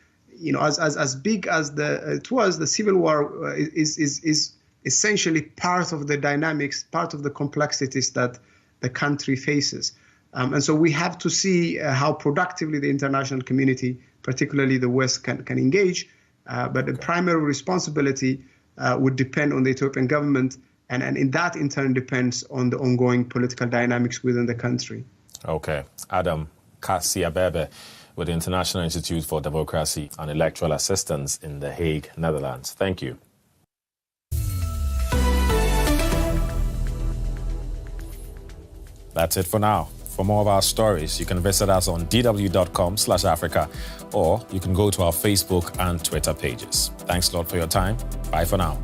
as big as it was, the civil war is essentially part of the dynamics, part of the complexities that the country faces. And so we have to see how productively the international community, particularly the West, can engage. But the primary responsibility would depend on the Ethiopian government, and in that in turn depends on the ongoing political dynamics within the country. Okay. Adam Kasi-Abebe with the International Institute for Democracy and Electoral Assistance in The Hague, Netherlands. Thank you. That's it for now. For more of our stories, you can visit us on dw.com/Africa, or you can go to our Facebook and Twitter pages. Thanks a lot for your time. Bye for now.